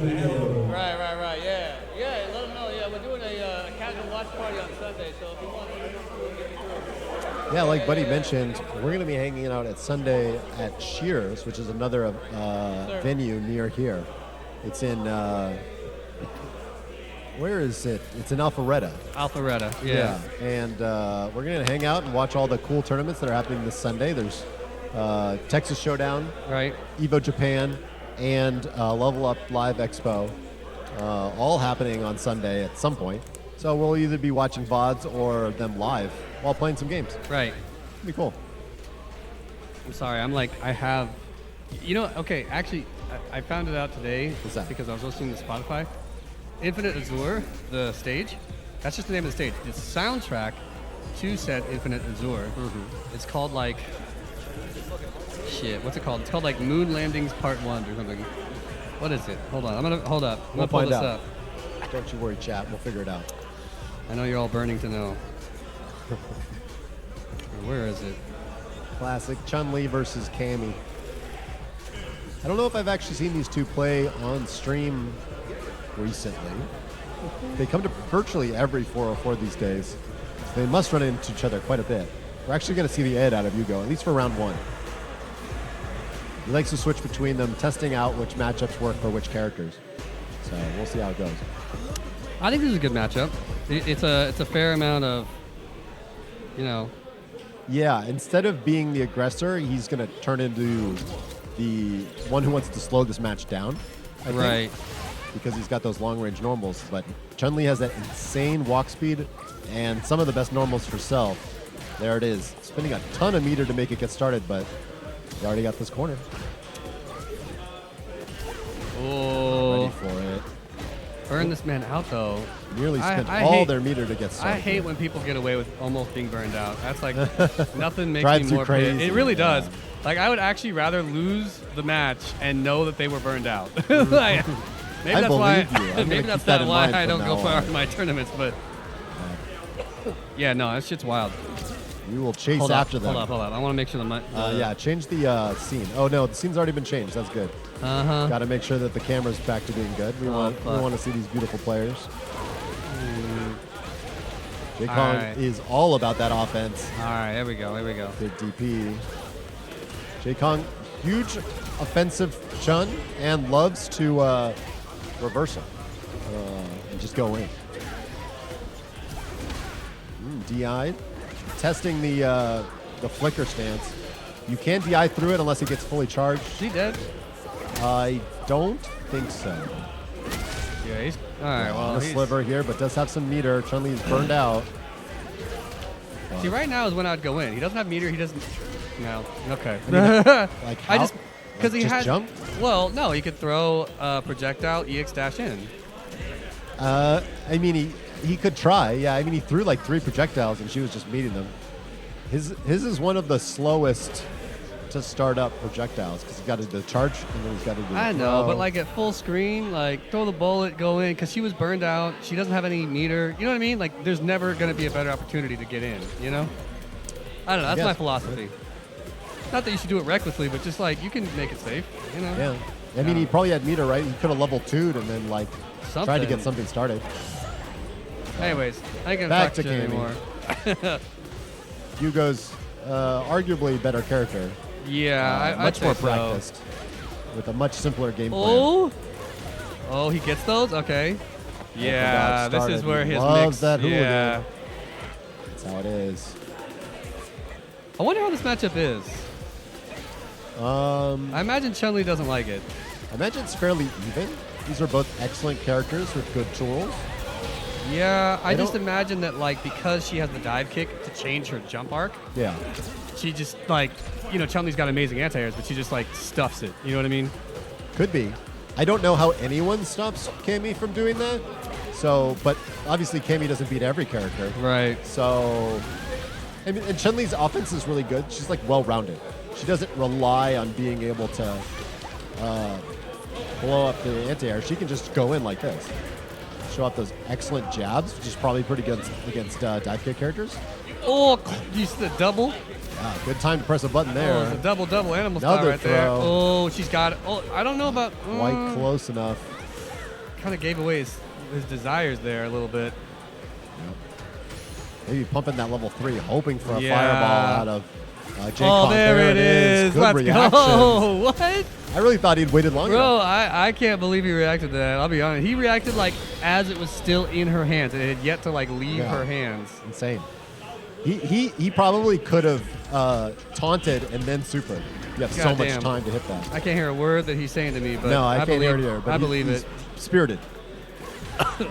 Right. Yeah. Yeah, let them know. Yeah, we're doing a casual watch party on Sunday, so if you want to get me through. Yeah, like Buddy mentioned, we're going to be hanging out at Sunday at Shears, which is another venue near here. It's in, where is it? It's in Alpharetta. Alpharetta. Yeah. And we're going to hang out and watch all the cool tournaments that are happening this Sunday. There's Texas Showdown, Right. Evo Japan, and Level Up Live Expo, all happening on Sunday at some point. So we'll either be watching VODs or them live while playing some games. Right. It'll be cool. I'm sorry. I'm like, I have, okay, actually, I found it out today. What's that? Because I was listening to Spotify. Infinite Azure, the stage, that's just the name of the stage. The soundtrack to said Infinite Azure, it's called like, what's it called? It's called like Moon Landings Part 1 or something. What is it? Hold on. I'm going to We'll pull find this out. up. Don't you worry, chat. We'll figure it out. I know you're all burning to know. Where is it? Classic Chun-Li versus Cammy. I don't know if I've actually seen these two play on stream recently. They come to virtually every 404 these days. So they must run into each other quite a bit. We're actually going to see the ed out of Yugo, at least for round 1. He likes to switch between them, testing out which matchups work for which characters. So we'll see how it goes. I think this is a good matchup. It's a fair amount of, Yeah, instead of being the aggressor, he's going to turn into the one who wants to slow this match down. I think, right. because he's got those long-range normals. But Chun-Li has that insane walk speed and some of the best normals herself. There it is. Spending a ton of meter to make it get started, but he already got this corner. Oh. Ready for it. Burn this man out, though. Nearly spent I all hate- their meter to get started. I hate when people get away with almost being burned out. That's like, nothing makes Drives me you more crazy, pissed. It really yeah. does. Like, I would actually rather lose the match and know that they were burned out. Like, maybe I that's why, believe you. I'm gonna maybe keep that's that not in why mind I from don't go now far on. in my tournaments, but yeah, no, that shit's wild. We will chase Hold after up, them. hold up. I want to make sure the Yeah, change the scene. Oh no, the scene's already been changed. That's good. Uh-huh. Got to make sure that the camera's back to being good. We want fuck. to see these beautiful players. J Kong Alright. is all about that offense. All right, here we go. Big DP. J Kong, huge offensive Chun and loves to reversal and just go in. DI, testing the flicker stance. You can DI through it unless it gets fully charged. Is he dead? I don't think so. Yeah, he's all right. Well, On a he's, sliver here, but does have some meter. Chun-Li is burned out. see, right now is when I'd go in. He doesn't have meter. He doesn't. No. Okay. Like how? I just because Like he just has. jump? Well, no, he could throw a projectile EX dash in. I mean, he could try. Yeah, I mean, he threw like 3 projectiles and she was just meeting them. His is one of the slowest to start up projectiles because he's got to do the charge and then he's got to do the I know, throw. but like at full screen, like throw the bullet, go in, because she was burned out. She doesn't have any meter. You know what I mean? Like there's never going to be a better opportunity to get in. You know? I don't know. That's my Yes. philosophy. Not that you should do it recklessly, but just like you can make it safe. You know? Yeah. I mean, he probably had meter, right? He could have level 2'd and then like tried to get something started. Anyways, I ain't gonna Back talk to shit Cammy. anymore. Hugo's arguably better character. Yeah, much I'd more say so. practiced with a much simpler game plan. Oh, he gets those. Okay. Yeah, dodge this is started. where He his loves mix. that hooligan. Yeah. That's how it is. I wonder how this matchup is. I imagine Chun-Li doesn't like it. I imagine it's fairly even. These are both excellent characters with good tools. Yeah, I just imagine that, like, because she has the dive kick to change her jump arc, Yeah. she just, like, you know, Chun-Li's got amazing anti-airs, but she just, like, stuffs it. You know what I mean? Could be. I don't know how anyone stops Cammy from doing that. So, but obviously Cammy doesn't beat every character. Right. So, I mean, and Chun-Li's offense is really good. She's like well-rounded. She doesn't rely on being able to blow up the anti-air. She can just go in like this. Show off those excellent jabs, which is probably pretty good against dive kick characters. Oh, you see the double? Yeah, good time to press a button there. Oh, it's a double animal style Another right there. throw. Oh, she's got it. Oh, I don't know about... Quite close enough. Kind of gave away his desires there a little bit. Maybe pumping that level 3, hoping for a Yeah. fireball out of J. Oh, there it is. Good Let's reaction. go. What? I really thought he'd waited long Bro, enough. I can't believe he reacted to that. I'll be honest. He reacted like as it was still in her hands. It had yet to like leave Yeah. her hands. Insane. He probably could have taunted and then supered. You have so much Goddamn. time to hit that. I can't hear a word that he's saying to me, but No, I can't believe, hear it either. But I believe he's it. Spirited.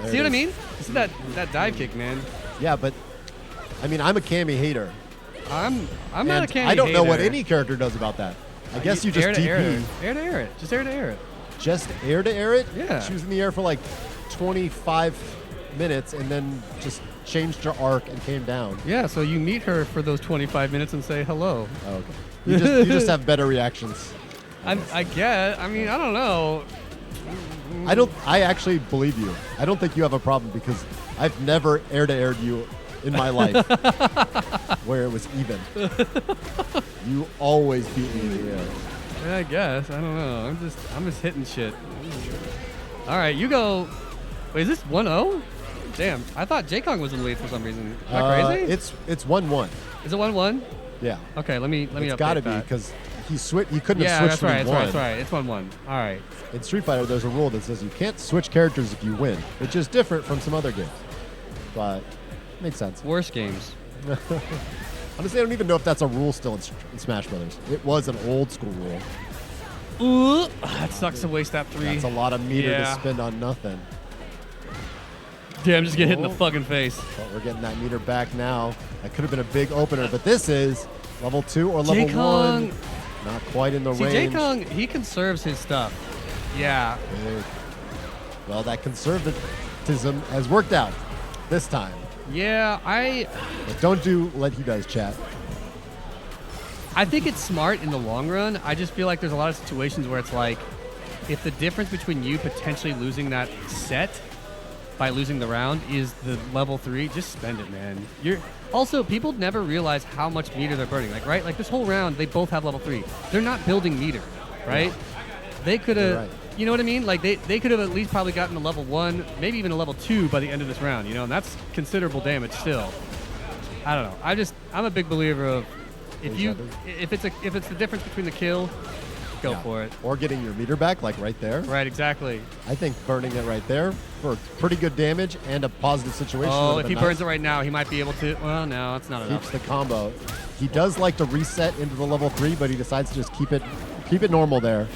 See what I mean? See that dive kick, man. Yeah, but I mean, I'm a Cammy hater. I'm not a Cammy I don't know what hater. any character does about that. I guess you just air to air DP. it. Air to air it. Just air to air it. Just air to air it? Yeah. She was in the air for like 25 minutes and then just changed her arc and came down. Yeah, so you meet her for those 25 minutes and say hello. Oh, okay. You just have better reactions. I guess. I mean, I don't know. I actually believe you. I don't think you have a problem because I've never air to aired you in my life where it was even. You always beat me in the air. I guess. I don't know. I'm just hitting shit. All right, you go. Wait, is this 1-0? Damn, I thought J-Kong was in the lead for some reason. Am I crazy? It's 1-1. Is it 1-1? Yeah. Okay, let me It's update got to be that. because he couldn't Yeah, have that's switched right. when he That's right. That's right. It's 1-1. All right. In Street Fighter, there's a rule that says you can't switch characters if you win, which is different from some other games. But makes sense. Worse games. Honestly, I don't even know if that's a rule still in Smash Brothers. It was an old school rule. Ooh, that sucks to waste that 3. That's a lot of meter Yeah. to spend on nothing. Damn, just get hit in the fucking face. But we're getting that meter back now. That could have been a big opener, but this is level 2 or level J-Kong. 1. Not quite in the See, range. J-Kong, he conserves his stuff. Yeah. Big. Well, that conservatism has worked out this time. Yeah, But don't do what he does, chat. I think it's smart in the long run. I just feel like there's a lot of situations where it's like, if the difference between you potentially losing that set by losing the round is the level 3, just spend it, man. Also, people never realize how much meter they're burning. Like, right? Like this whole round, they both have level 3. They're not building meter, right? They could have, right. you know what I mean? Like they could have at least probably gotten a level 1, maybe even a level 2 by the end of this round, you know? And that's considerable damage still. I don't know. I'm a big believer of if it's the difference between the kill, go for it. Or getting your meter back, like right there. Right, exactly. I think burning it right there for pretty good damage and a positive situation. Oh, would if have he been burns nice. it right now, he might be able to. Well, no, it's not Keeps enough. the combo. He does like to reset into the level 3, but he decides to just keep it normal there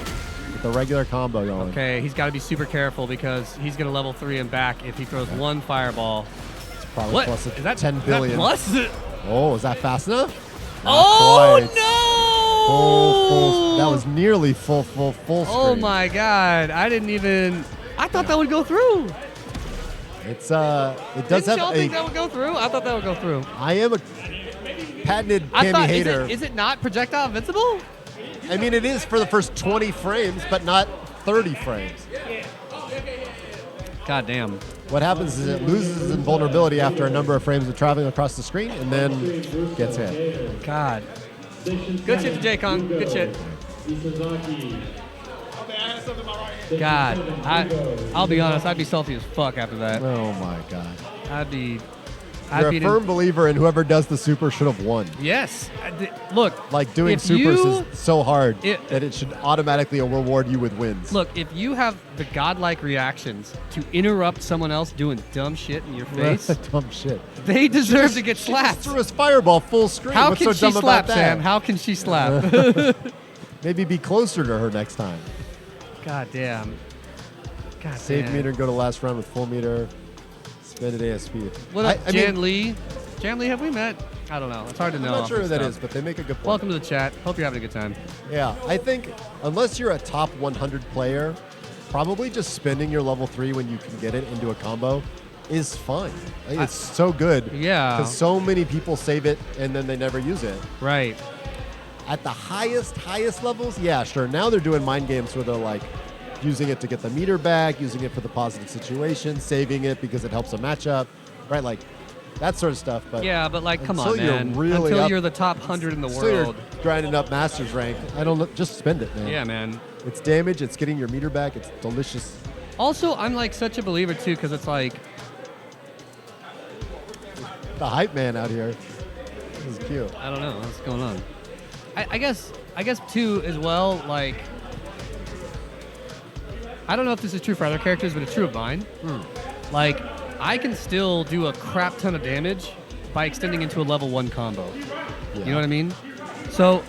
with the regular combo going. Okay, he's got to be super careful because he's going to level 3 and back if he throws one fireball. It's probably What? plus Is that 10 billion. That plus? Oh, is that fast enough? Not Oh, quite. no! Full, that was nearly full screen. Oh, my God. I thought that would go through. It's, it does Didn't have y'all think that would go through? I thought that would go through. I am a patented I Cammy thought, hater. is it not projectile invincible? I mean, it is for the first 20 frames, but not 30 frames. God damn. What happens is it loses its invulnerability after a number of frames of traveling across the screen and then gets hit. God. Good shit to J-Kong. Good shit. God. I'll be honest, I'd be salty as fuck after that. Oh my god. You're a firm believer in whoever does the super should have won. Yes. Look. Like doing if supers you- is so hard that it should automatically reward you with wins. Look, if you have the godlike reactions to interrupt someone else doing dumb shit in your face, Dumb shit. they deserve to get She slapped. just threw his fireball full screen. How What's can so she dumb slap, about that? Sam? How can she slap? Maybe be closer to her next time. God damn. God Save damn. meter and go to last round with full meter. Expanded ASP. What up, I Jan mean, Lee? Jan Lee, have we met? I don't know. It's hard to know. I'm not off sure who this that stuff. is, but they make a good point. Welcome to the chat. Hope you're having a good time. Yeah, I think unless you're a top 100 player, probably just spending your level 3 when you can get it into a combo is fine. It's so good. Yeah. Because so many people save it and then they never use it. Right. At the highest levels, yeah, sure. Now they're doing mind games where they're like using it to get the meter back, using it for the positive situation, saving it because it helps a matchup, right? Like that sort of stuff. But Yeah, but like, come until on, you're man. really Until up- you're the top 100 in the until you're world. grinding up Masters rank, I don't know. Just spend it, man. Yeah, man. It's damage. It's getting your meter back. It's delicious. Also, I'm like such a believer too, because it's like, The hype man out here. This is cute. I don't know what's going on. I guess too as well. Like, I don't know if this is true for other characters, but it's true of mine. Like, I can still do a crap ton of damage by extending into a level 1 combo. You know what I mean? So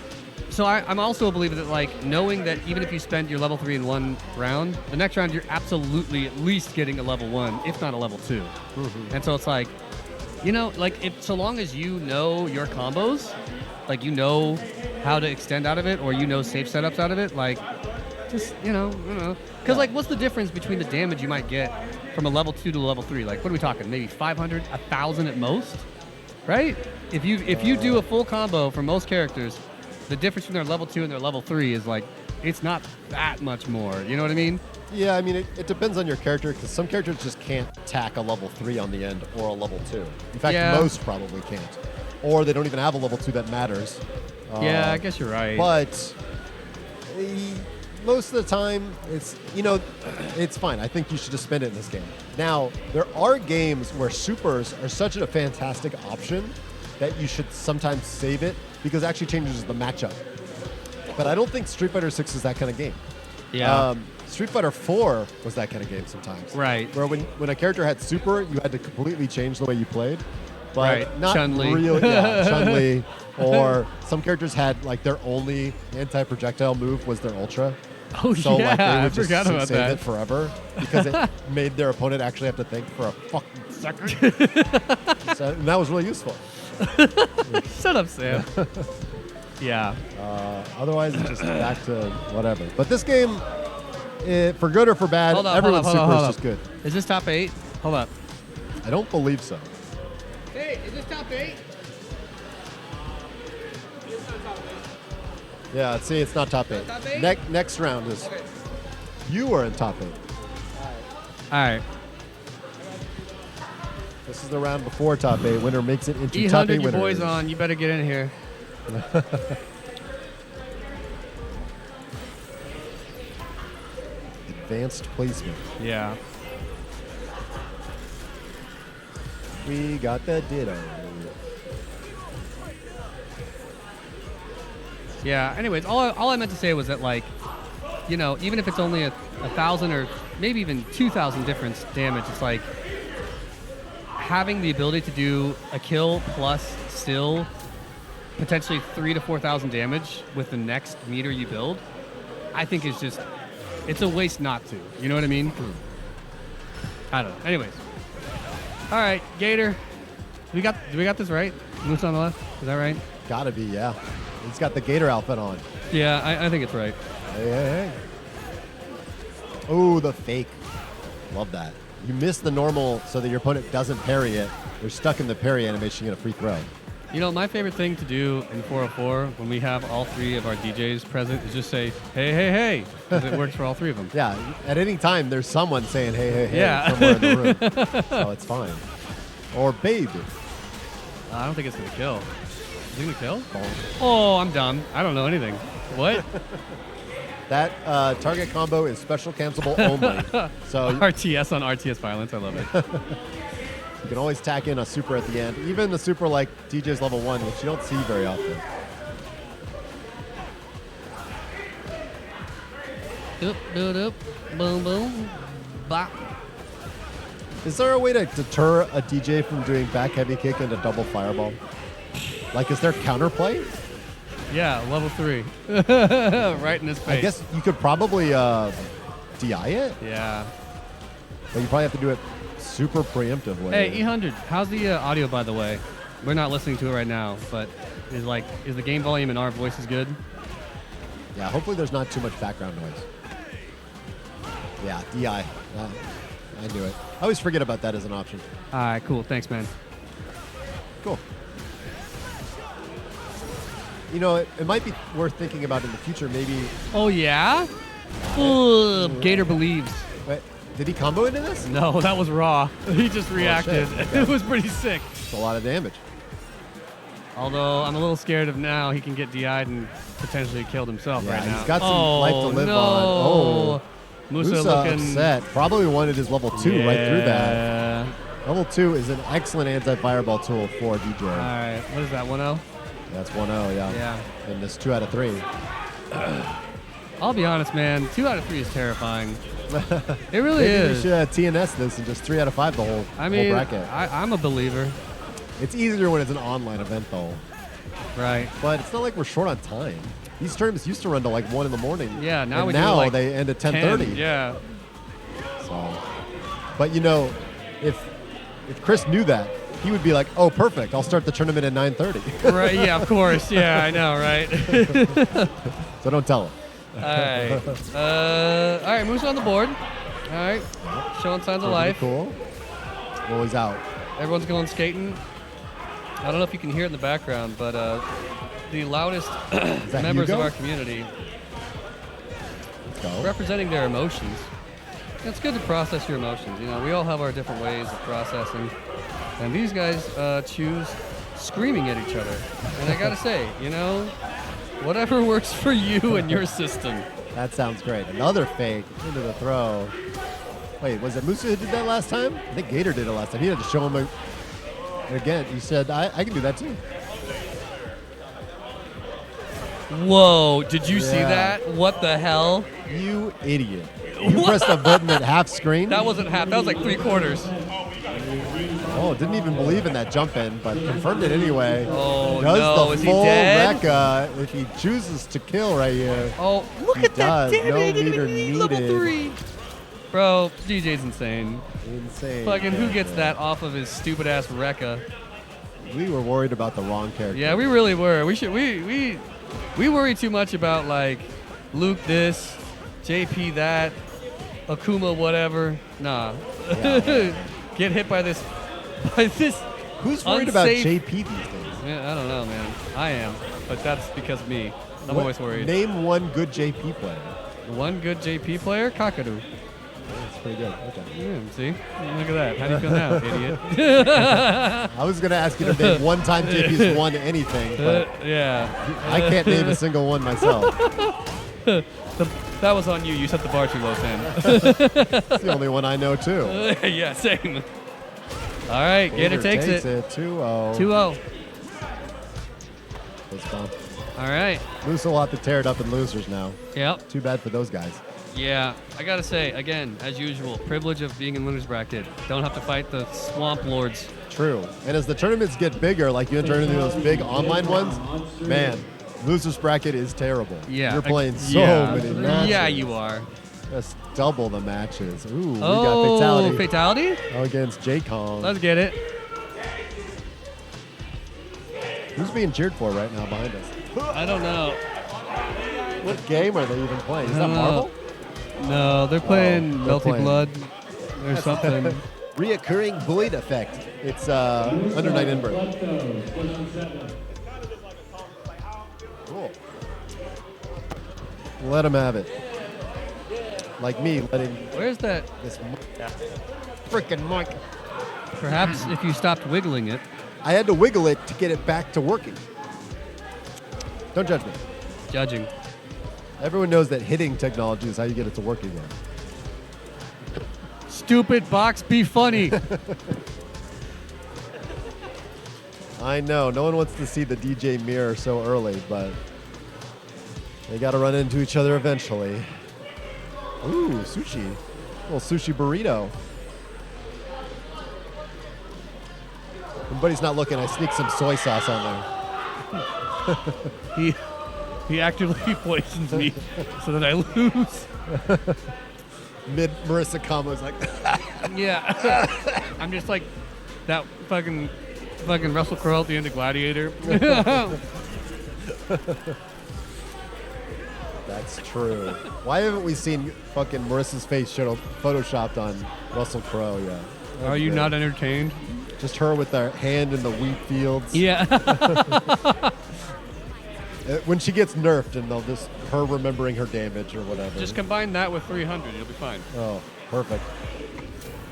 I'm also a believer that, like, knowing that even if you spend your level 3 in one round, the next round you're absolutely at least getting a level 1, if not a level 2. And so it's like, you know, like, if so long as you know your combos, like, you know how to extend out of it, or you know safe setups out of it, like, just, you know. Because, like, what's the difference between the damage you might get from a level 2 to level 3? Like, what are we talking? Maybe 500, 1,000 at most, right? If you do a full combo for most characters, the difference between their level 2 and their level 3 is, like, it's not that much more. You know what I mean? Yeah, I mean, it depends on your character because some characters just can't tack a level 3 on the end or a level 2. In fact, Yeah. most probably can't. Or they don't even have a level 2 that matters. Yeah, I guess you're right. But most of the time, it's, you know, it's fine. I think you should just spend it in this game. Now, there are games where supers are such a fantastic option that you should sometimes save it because it actually changes the matchup. But I don't think Street Fighter 6 is that kind of game. Yeah. Street Fighter 4 was that kind of game sometimes. Right. Where when a character had super, you had to completely change the way you played. But Right. not Chun-Li. really. Yeah, Chun-Li. Or some characters had, like, their only anti-projectile move was their Ultra. Oh, So, yeah, like, they I would just forgot about save that. it forever because it made their opponent actually have to think for a fucking second. And that was really useful. Shut up, Sam. Yeah. Otherwise, it's just back to whatever. But this game, for good or for bad, Hold up, everyone's hold up, super hold is up. just good. Is this top 8? Hold up. I don't believe so. Hey, is this top 8? Yeah, see, it's not top 8. Top eight? Next round is you are in top 8. All right. This is the round before top 8. Winner makes it into top 8 E100, your winners. boys on. You better get in here. Advanced placement. Yeah. We got the ditto. Yeah. Anyways, all I meant to say was that, like, you know, even if it's only a 1,000 or maybe even 2,000 difference damage, it's like having the ability to do a kill plus still potentially 3,000 to 4,000 damage with the next meter you build, I think is just, it's a waste not to. You know what I mean? I don't know. Anyways. All right, Gator. Do we got this right? Moose on the left. Is that right? Gotta be, yeah. He's got the Gator outfit on. Yeah, I think it's right. Hey. Oh, the fake. Love that. You miss the normal so that your opponent doesn't parry it. You're stuck in the parry animation, you get a free throw. You know, my favorite thing to do in 404 when we have all 3 of our DJs present is just say, hey, hey, hey, because it works for all 3 of them. Yeah, at any time, there's someone saying, hey, hey, hey, Yeah. somewhere in the room. So it's fine. Or babe. I don't think it's going to kill. Is it going to kill? Oh, I'm dumb. I don't know anything. What? That target combo is special cancelable only. So RTS on RTS violence. I love it. you can always tack in a super at the end. Even the super like DJ's level 1, which you don't see very often. Doop, doop, doop. Boom, boom. Bop. Is there a way to deter a DJ from doing back heavy kick into double fireball? Like, is there counterplay? Yeah, level 3. Right in his face. I guess you could probably DI it, Yeah. but you probably have to do it super preemptive way. Hey, E100, how's the audio, by the way? We're not listening to it right now, but is the game volume and our voices good? Yeah, hopefully there's not too much background noise. Yeah, DI. I knew it. I always forget about that as an option. All right, cool. Thanks, man. Cool. You know, it might be worth thinking about in the future, maybe. Oh, yeah? Ugh, Gator believes. Wait, did he combo into this? No, that was raw. He just reacted. shit. Okay. It was pretty sick. It's a lot of damage. Although I'm a little scared of now he can get DI'd and potentially killed himself Yeah, right now. he's got some life to live no. on. Oh, Musa looking upset. Probably wanted his level 2 right through that. Yeah. Level 2 is an excellent anti-fireball tool for DJ. All right, what is that, 1-0? That's 1-0, yeah. Yeah. And this 2 out of 3. I'll be honest, man. 2 out of 3 is terrifying. It really Maybe is. we should TNS this and just 3 out of 5 the whole, I mean, whole bracket. I'm a believer. It's easier when it's an online event, though. Right. But it's not like we're short on time. These tournaments used to run to like 1 in the morning. Yeah, now and we now do like they end at 10. 10:30. Yeah. So, but you know, if Chris knew that, he would be like, "Oh, perfect! I'll start the tournament at 9:30." Right. Yeah. Of course. Yeah. I know. Right. So don't tell him. All right. All right. Moose on the board. All right. Showing signs of life. Cool. Well, he's out. Everyone's going skating. I don't know if you can hear it in the background, but the loudest members Hugo? of our community Let's go. representing their emotions. It's good to process your emotions. You know, we all have our different ways of processing, and these guys choose screaming at each other. And I gotta say, you know, whatever works for you and your system. That sounds great. Another fake into the throw. Wait, was it Musa who did that last time? I think Gator did it last time. He had to show him again. He said, I can do that too. Whoa, did you see Yeah. that? What the hell? You idiot. You pressed a button at half screen? That wasn't half, that was like 3/4. Oh, didn't even believe in that jump in, but confirmed it anyway. Oh, Does no, the is he full dead? Rekka if he chooses to kill right here. Oh, look He at that, does. damn No it, I didn't meter even need level needed. 3. Bro, DJ's insane. Insane. Fucking who gets character. that off of his stupid ass Rekka? We were worried about the wrong character. Yeah, we really were. We worry too much about like Luke this, JP that, Akuma whatever. Nah. Yeah. Get hit by this Who's worried about unsafe- JP these days? Yeah, I don't know, man. I am, but that's because of me. I'm What- always worried. Name one good JP player. One good JP player, Kakadu. That's pretty good. Okay. Yeah, see? Look at that. How do you feel now, idiot? I was going to ask you to name one time JP's won anything, but Yeah. I can't name a single one myself. That was on you. You set the bar too low, Sam. It's the only one I know, too. Yeah, same. All right, Gator takes it. 2-0. 2-0. That's fun. All right. Moose will have to tear it up in losers now. Yep. Too bad for those guys. Yeah, I gotta say, again, as usual, privilege of being in winners bracket. Don't have to fight the swamp lords. True. And as the tournaments get bigger, like you enter into those big online ones, man, losers bracket is terrible. Yeah. You're playing so yeah. many matches. Yeah, you are. Just double the matches. Ooh, we got Oh, fatality fatality? against J-Kong. Let's get it. Who's being cheered for right now behind us? I don't know. What game are they even playing? Is I that don't know. Marvel? No, they're playing they're Melty playing. Blood or something. Reoccurring void effect. It's Under Night Inbird. Cool. Let him have it. Like me, letting Where's that? this freaking mic. Perhaps if you stopped wiggling it. I had to wiggle it to get it back to working. Don't judge me. Judging. Everyone knows that hitting technology is how you get it to work again. Stupid box, be funny. I know, no one wants to see the DJ mirror so early, but they got to run into each other eventually. Ooh, sushi. Little sushi burrito. When Buddy's not looking, I sneak some soy sauce on there. He actively poisons me so that I lose. Mid Marissa combos like. Yeah. I'm just like that fucking Russell Crowe at the end of Gladiator. That's true. Why haven't we seen fucking Marissa's face photoshopped on Russell Crowe yet? Are you not entertained? Just her with her hand in the wheat fields. Yeah. When she gets nerfed and they'll just her remembering her damage or whatever. Just combine that with 300. You'll be fine. Oh, perfect.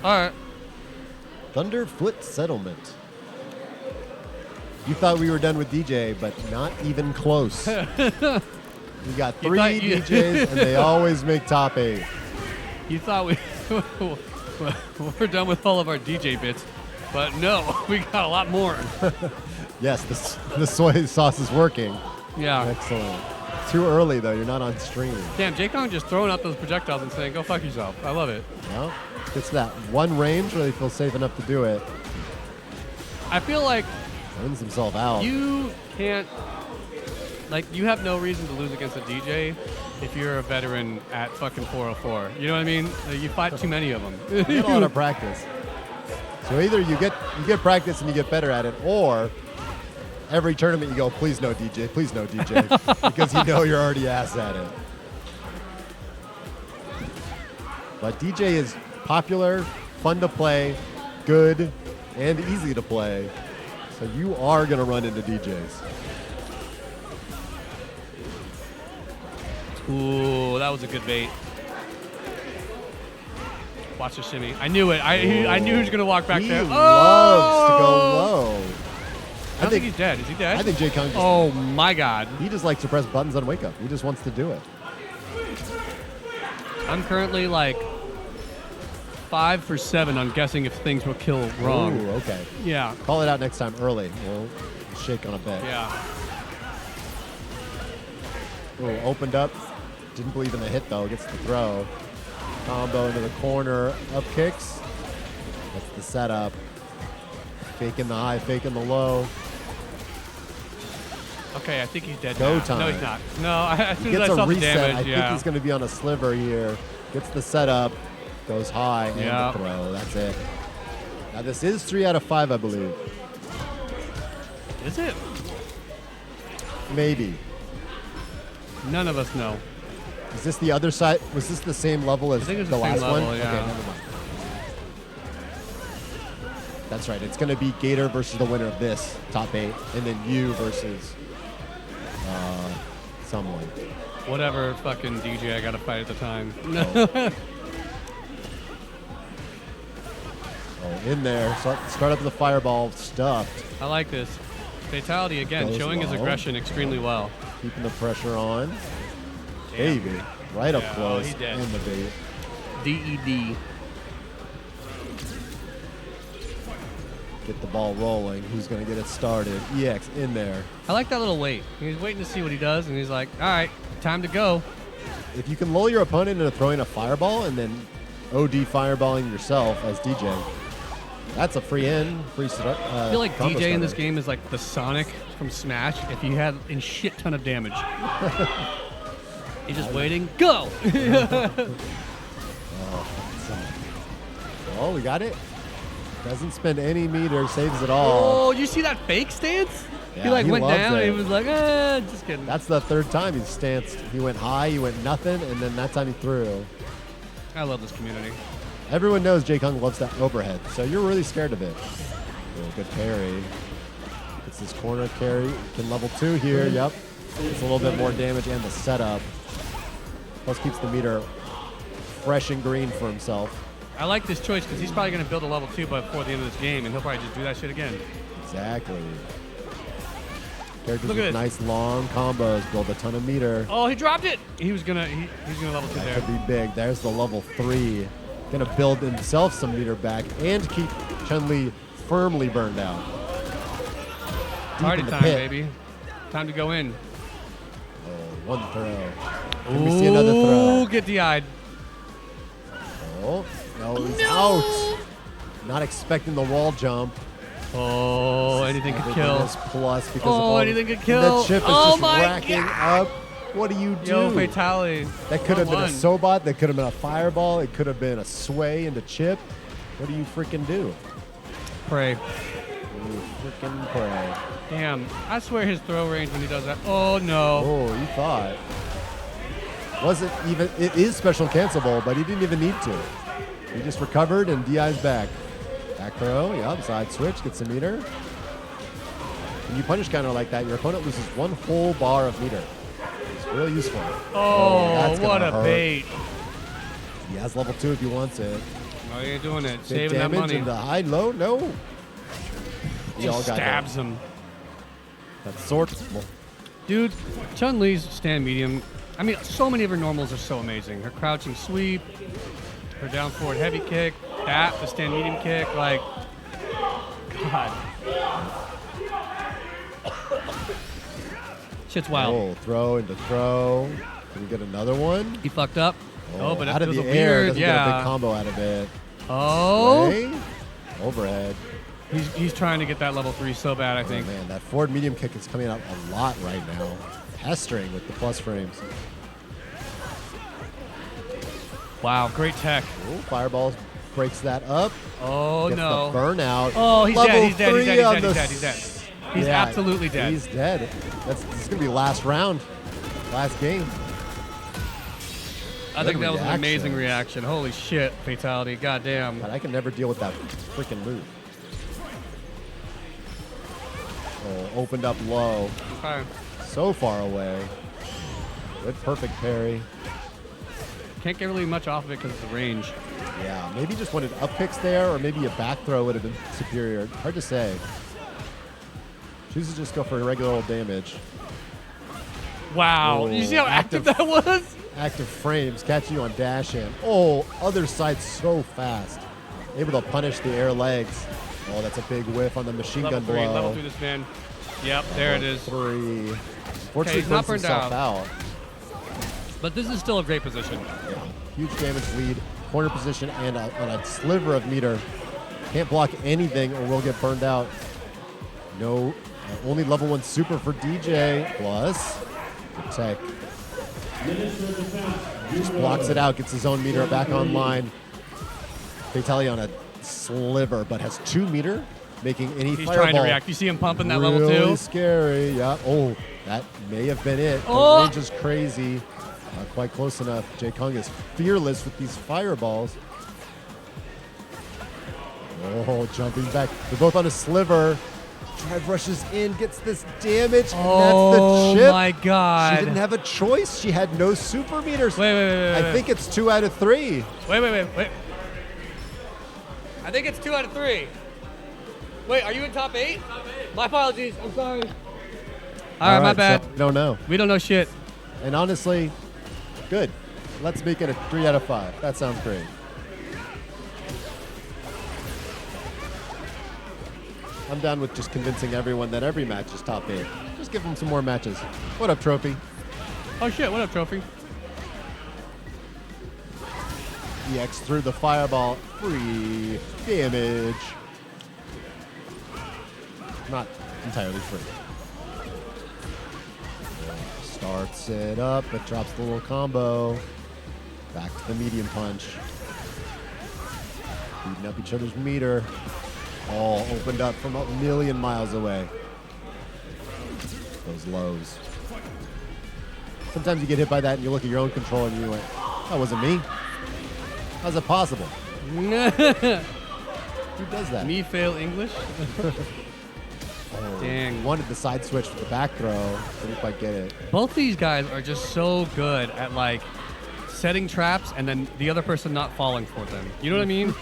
All right. Thunderfoot Settlement. You thought we were done with DJ, but not even close. We got 3 DJs, and they always make top 8. You thought we're done with all of our DJ bits, but no, we got a lot more. Yes, the soy sauce is working. Yeah. Excellent. Too early, though. You're not on stream. Damn, J-Kong just throwing out those projectiles and saying, go fuck yourself. I love it. Well, gets that one range where they feel safe enough to do it. I feel like Runs himself out. you can't, like, you have no reason to lose against a DJ if you're a veteran at fucking 404. You know what I mean? Like, you fight too many of them. You get a lot of practice. So either you get practice and you get better at it, or every tournament you go, please no DJ, because you know you're already ass at it. But DJ is popular, fun to play, good, and easy to play. So you are going to run into DJs. Ooh, that was a good bait. Watch the shimmy. I knew it. I knew he was going to walk back there. He loves to go low. I think he's dead. Is he dead? I think J. Kong just, oh, my God. he just likes to press buttons on Wake Up. He just wants to do it. I'm currently like 5 for 7 on guessing if things will kill wrong. Ooh, okay. Yeah. Call it out next time early. We'll shake on a bet. Yeah. Ooh, opened up. Didn't believe in the hit, though. Gets the throw. Combo into the corner. Up kicks. That's the setup. Faking the high, faking the low. Okay, I think he's dead Go now. time. No, he's not. No, as He soon as gets I a saw the reset. damage, I think he's going to be on a sliver here. Gets the setup. Goes high and Yeah. the throw. That's it. Now, this is 3 out of 5, I believe. Is it? Maybe. None of us know. Is this the other side? Was this the same level as I think it's the the same last level, one? yeah. Okay, never mind. That's right. It's going to be Gator versus the winner of this top 8, and then you versus someone. Whatever fucking DJ I got to fight at the time. Oh, in there. Start up with the fireball stuffed. I like this. Fatality again, Goes showing his low. aggression extremely well. Keeping the pressure on. Baby. Right up Yeah, close. he did. In the bait. DED. Get the ball rolling. Who's going to get it started? EX in there. I like that little wait. He's waiting to see what he does, and he's like, all right, time to go. If you can lull your opponent into throwing a fireball and then OD fireballing yourself as DJ, that's a free start. I feel like combo DJ in this starter. game is like the Sonic from Smash if he had a shit ton of damage. He's just waiting. Go! Oh, we got it. Doesn't spend any meter, saves it all. Oh, you see that fake stance? Yeah, he like he went loves down it. and he was like, just kidding. That's the third time he's stanced. He went high, he went nothing, and then that time he threw. I love this community. Everyone knows J. Kong loves that overhead, so you're really scared of it. Oh, good parry. It's this corner carry. Can level 2 here, yep. It's a little bit more damage and the setup. Plus keeps the meter fresh and green for himself. I like this choice because he's probably going to build a level 2 before the end of this game, and he'll probably just do that shit again. Exactly. Characters Look at with this. nice long combos build a ton of meter. Oh, he dropped it. He was gonna level 2 That there. could be big. There's the level 3. Gonna build himself some meter back and keep Chun-Li firmly burned out. Deep Party in the time, pit. baby. Time to go in. Oh, one throw. Can we see another throw? Ooh, get DI'd. Oh, no, he's out. Not expecting the wall jump. Oh, anything could kill. Plus because of Oh, all anything could the kill. chip is Oh just my racking God. up. What do you do? Yo, fatality. That could have been a 1-1. Sobot. That could have been a Fireball. It could have been a Sway into Chip. What do you freaking do? Pray. You freaking pray. Damn. I swear his throw range when he does that. Oh, no. Oh, you thought. Wasn't even, it is special cancelable, but he didn't even need to. He just recovered and DI's back. Back throw, yeah, side switch, gets a meter. When you punish counter like that, your opponent loses 1 whole bar of meter. It's really useful. Oh, that's what gonna a hurt. bait. He has level 2 if he wants it. Oh, you're doing it. Big Saving that damage money. into high, low, no. We all Just got stabs hit. him. That's sword. Dude, Chun-Li's stand medium. I mean, so many of her normals are so amazing. Her crouching sweep, her down forward heavy kick, the stand medium kick, like, God. Shit's wild. Oh, throw into throw. Can we get another one? He fucked up. Oh, but out it of was the a air, weird, doesn't get a big combo out of it. Oh. Sway. Overhead. He's trying to get that level 3 so bad, I think. Oh, man, that forward medium kick is coming out a lot right now. Pestering with the plus frames. Wow, great tech. Ooh, Fireball breaks that up. Oh, Gets no. the burnout. Oh, he's Level dead. He's dead. He's 3 dead. He's on dead. the He's dead. He's dead. He's Yeah, absolutely dead. He's dead. This is going to be last round. Last game. I think Good that was an amazing reaction. reaction. Holy shit, fatality. Goddamn. God, I can never deal with that freaking move. Oh, opened up low. Okay. So far away. Good perfect parry. Can't get really much off of it because of the range. Yeah, maybe just wanted up kicks there, or maybe a back throw would have been superior. Hard to say. Chooses to just go for regular old damage. Wow. Oh, You see how active that was? Active frames, catching you on dash in. Oh, other side so fast. Able to punish the air legs. Oh, that's a big whiff on the machine Level gun 3, blow. level 3 this man. Yep, there it is. 3. Fortunately, he's not burns burned himself out. But this is still a great position. Yeah, huge damage lead, corner position, and on a sliver of meter. Can't block anything or we'll get burned out. No, only level 1 super for DJ. Plus, good tech. Just blocks it out, gets his own meter back online. Fatality on a sliver, but has 2 meter, making any He's fireball trying to react. You see him pumping that really level 2? Scary, yeah. Oh, that may have been it. Oh. The range is crazy. Not quite close enough. Jae Kung is fearless with these fireballs. Oh, jumping back. They're both on a sliver. Drive rushes in, gets this damage, and Oh, that's the chip. my God. She didn't have a choice. She had no super meters. Wait. I think it's 2 out of 3. Wait. I think it's 2 out of 3. Wait, are you in top 8? Top 8. My apologies. I'm sorry. All right, my bad. So we don't know. We don't know shit. And honestly, good. Let's make it a 3 out of 5. That sounds great. I'm down with just convincing everyone that every match is top 8. Just give them some more matches. What up, Trophy? Oh shit, what up, Trophy? EX through the fireball. Free damage. Not entirely free. Starts it up, but drops the little combo. Back to the medium punch. Beating up each other's meter. All opened up from a million miles away. Those lows. Sometimes you get hit by that and you look at your own control and you went, that wasn't me. How's it possible? Who does that? Me fail English? Oh, Dang. Wanted the side switch for the back throw. Didn't quite get it. Both these guys are just so good at like setting traps and then the other person not falling for them. You know what I mean?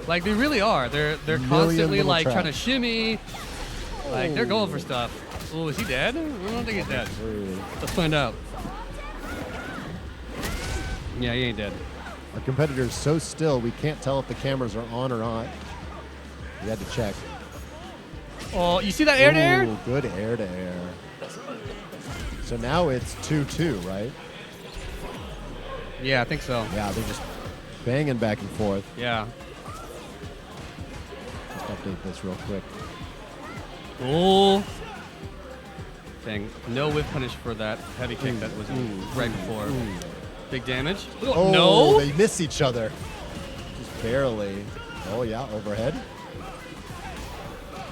Like they really are. They're constantly little like trying to traps. shimmy. Like they're going for stuff. Oh, is he dead? I don't think he's dead. Let's find out. Yeah, he ain't dead. Our competitor's so still, we can't tell if the cameras are on or not. We had to check. Oh, you see that air to air? Ooh, good air to air. So now it's 2-2, right? Yeah, I think so. Yeah, they're just banging back and forth. Yeah. Just update this real quick. Oh. thing. No whiff punish for that heavy kick that was right before. Big damage. Oh, No! they miss each other. Just barely. Oh, yeah, overhead.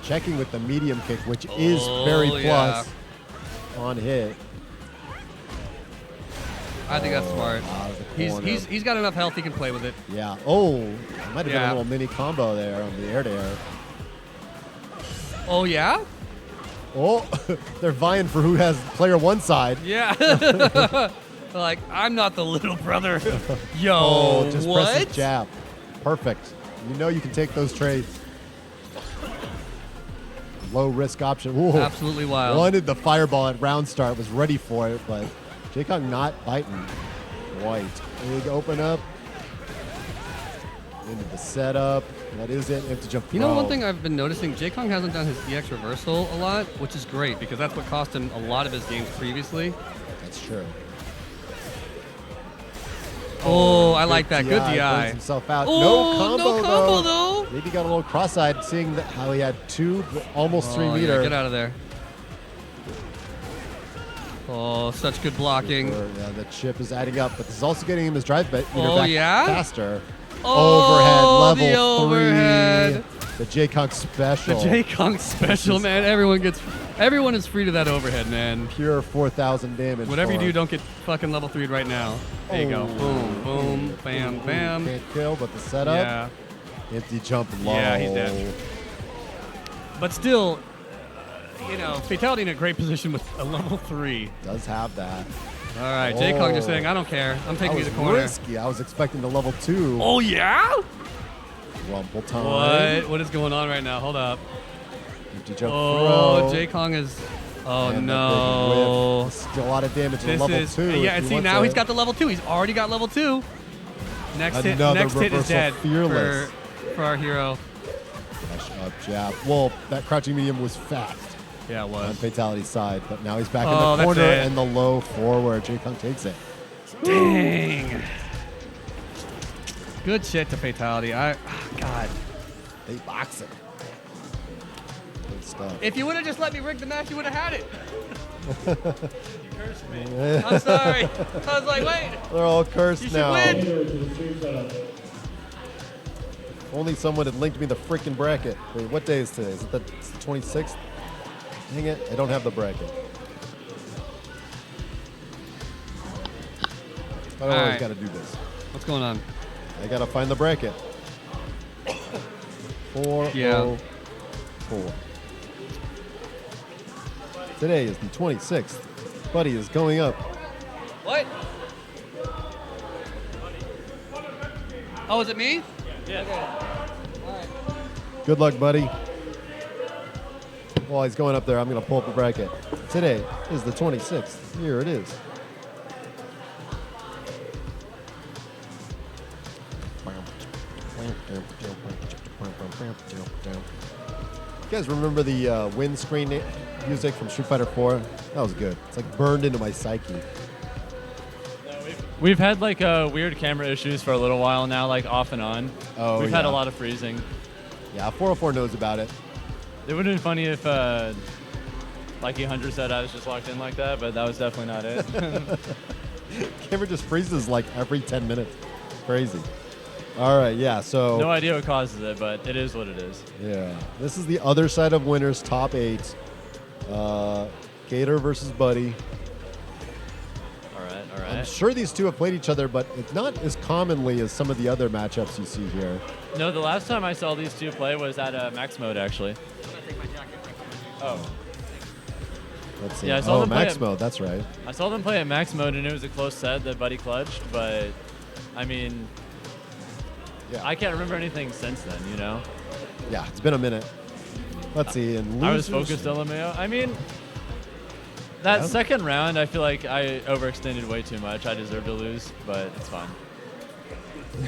Checking with the medium kick, which is very plus on hit. I think that's smart. Out of the corner. He's got enough health he can play with it. Yeah. Oh, might have been Yeah. a little mini combo there on the air-to-air. Oh, yeah? Oh, they're vying for who has player one side. Yeah. Like, I'm not the little brother. Yo, Oh, just what? press his jab. Perfect. You know you can take those trades. Low risk option. Ooh. Absolutely wild. Wanted the fireball at round start, was ready for it, but J-Kong not biting. White. Big open up. Into the setup. That is it. Empty jump. You know, throw. one thing I've been noticing, J-Kong hasn't done his EX reversal a lot, which is great because that's what cost him a lot of his games previously. That's true. Oh, I like that. Good Burns DI. himself out. Oh, no combo though. Maybe got a little cross-eyed seeing how he had almost 3 Oh, meter. yeah, get out of there. Oh, such good blocking. Yeah, the chip is adding up, but this is also getting him his drive back Oh, yeah? faster. Oh, overhead, the level 3. overhead. The J-Kong special. The J-Kong special, man. Everyone is free to that overhead, man. Pure 4,000 damage. Whatever you for do, him. don't get fucking level 3'd right now. There you go. Boom, boom, bam, bam. Can't kill, but the setup. Yeah. Empty jump low. Yeah, he's dead. But still, you know, Fatality in a great position with a level 3. Does have that. All right, J-Kong just saying, I don't care. I'm taking you to the corner. Risky. I was expecting the level 2. Oh, yeah? Rumble time. What is going on right now? Hold up. Empty jump Oh, throw. J-Kong is... Oh, And no. Still a lot of damage in This level is... 2. Yeah, if and he see, wants now it. he's got the level 2. He's already got level 2. Next hit Another is dead fearless. for our hero. Rush up jab. Well, that crouching medium was fast. Yeah, it On was. Fatality's side, but now he's back Oh, in the that's corner it. and the low forward. J-Kong takes it. Dang. Good shit to Fatality. God. They box it. Good stuff. If you would have just let me rig the match, you would have had it. You cursed me. I'm sorry. I was like, wait. They're all cursed You should now. win. Here to the stream setup. Only someone had linked me the freaking bracket. Wait, what day is today? Is it it's the 26th? Dang it, I don't have the bracket. I always Alright. got to do this. What's going on? I got to find the bracket. 404. Today is the 26th. Buddy is going up. What? Oh, is it me? Yeah. Okay. Good luck, buddy. While he's going up there, I'm going to pull up the bracket. Today is the 26th. Here it is. You guys remember the windscreen music from Street Fighter 4? That was good. It's like burned into my psyche. We've had like weird camera issues for a little while now, like off and on. Oh, We've had yeah. a lot of freezing. Yeah, 404 knows about it. It would have been funny if like 100 said I was just locked in like that, but that was definitely not it. Camera just freezes like every 10 minutes. Crazy. All right, yeah, so... No idea what causes it, but it is what it is. Yeah. This is the other side of winners, top 8. Gator versus Buddy. All right, all I'm right. sure these two have played each other, but it's not as commonly as some of the other matchups you see here. No, the last time I saw these two play was at max mode, actually. Oh. Let's see. Yeah, I saw oh, them play max at- mode, that's right. I saw them play at max mode, and it was a close set that Buddy clutched, but I mean, Yeah. I can't remember anything since then, you know? Yeah, it's been a minute. Let's see. And I was losers- focused LMAO. I mean, that Yeah. second round, I feel like I overextended way too much. I deserve to lose, but it's fine.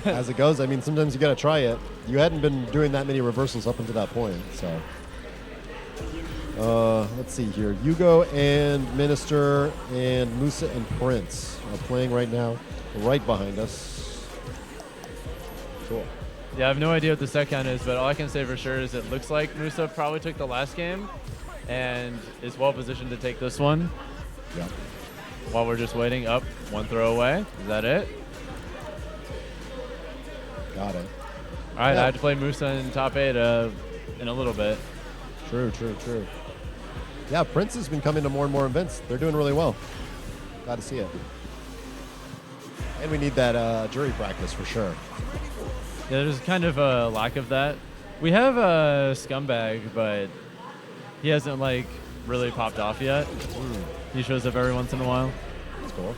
As it goes, I mean, sometimes you got to try it. You hadn't been doing that many reversals up until that point, so. Let's see here. Hugo and Minister and Musa and Prince are playing right now, right behind us. Cool. Yeah, I have no idea what the set count is, but all I can say for sure is it looks like Musa probably took the last game. and is well positioned to take this one. Yep. While we're just waiting, up, one throw away. Is that it? Got it. All right, Yeah. I have to play Musa in top 8 in a little bit. True. Yeah, Prince has been coming to more and more events. They're doing really well. Glad to see it. And we need that jury practice for sure. Yeah, there's kind of a lack of that. We have a Scumbag, but he hasn't like really popped off yet. He shows up every once in a while. That's cool.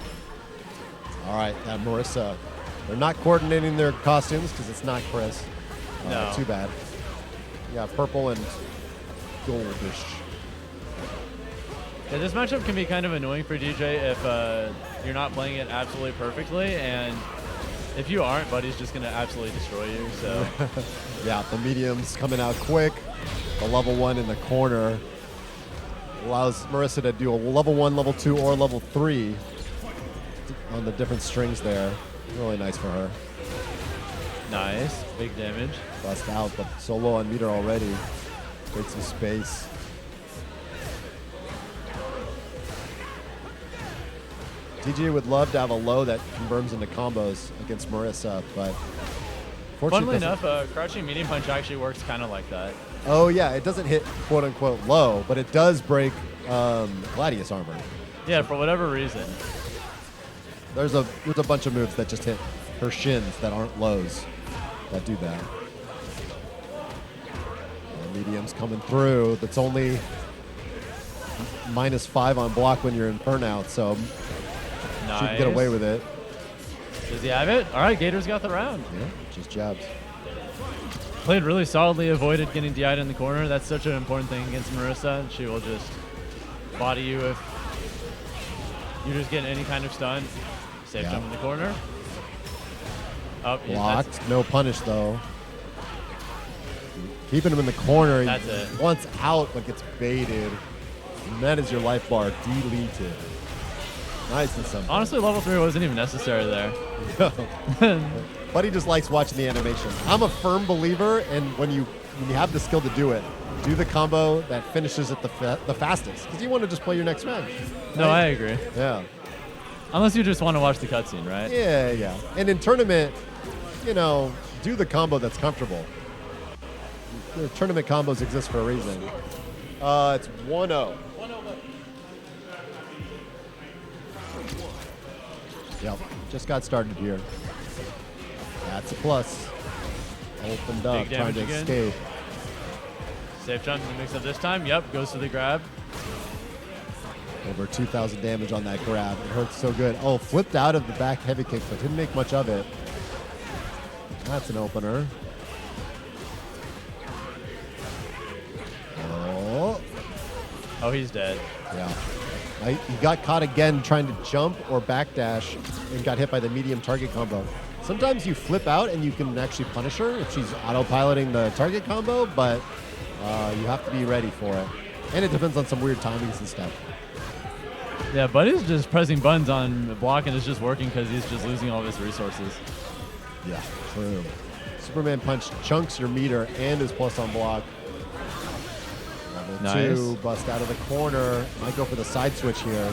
All right, that Marissa. They're not coordinating their costumes because it's not Chris. No. Too bad. Yeah, purple and goldish. Yeah, this matchup can be kind of annoying for DJ if you're not playing it absolutely perfectly, and if you aren't, Buddy's just gonna absolutely destroy you. So yeah, the medium's coming out quick. The level 1 in the corner allows Marissa to do a level 1, level 2, or level 3 on the different strings there. Really nice for her. nice, big damage. Bust out, but so low on meter already. Take some space. DJ would love to have a low that converts into combos against Marissa, but Funnily doesn't- enough, crouching medium punch actually works kind of like that. Oh yeah, it doesn't hit quote unquote low, but it does break Gladius armor. Yeah, for whatever reason. There's a bunch of moves that just hit her shins that aren't lows that do that. Medium's coming through. That's only -5 on block when you're in burnout, so Nice. she can get away with it. Does he have it? All right, Gator's got the round. Yeah, just jabs. Played really solidly, avoided getting DI'd in the corner. That's such an important thing against Marissa. She will just body you if you just get any kind of stun. Safe Yeah. jump in the corner. Up. Blocked. No punish, though. Keeping him in the corner. That's He it. wants out, but gets baited. And that is your life bar deleted. Nice and simple. Honestly, level 3 wasn't even necessary there. Buddy just likes watching the animation. I'm a firm believer, and when you have the skill to do it, do the combo that finishes it the fastest, because you want to just play your next match. No, I agree. Yeah. Unless you just want to watch the cutscene, right? Yeah. And in tournament, do the combo that's comfortable. The tournament combos exist for a reason. It's 1-0. Yep, just got started here. That's a plus. Opened up, Big trying damage to again. escape. Safe jump in the mix up this time. Yep, goes to the grab. Over 2,000 damage on that grab. It hurts so good. Oh, flipped out of the back heavy kick, but didn't make much of it. That's an opener. Oh, he's dead. Yeah. He got caught again trying to jump or backdash and got hit by the medium target combo. Sometimes you flip out and you can actually punish her if she's autopiloting the target combo, but you have to be ready for it. And it depends on some weird timings and stuff. Yeah, Buddy's just pressing buttons on block and it's just working because he's just losing all of his resources. Yeah, true. Superman Punch chunks your meter and is plus on block. Level Nice. 2, bust out of the corner. Might go for the side switch here.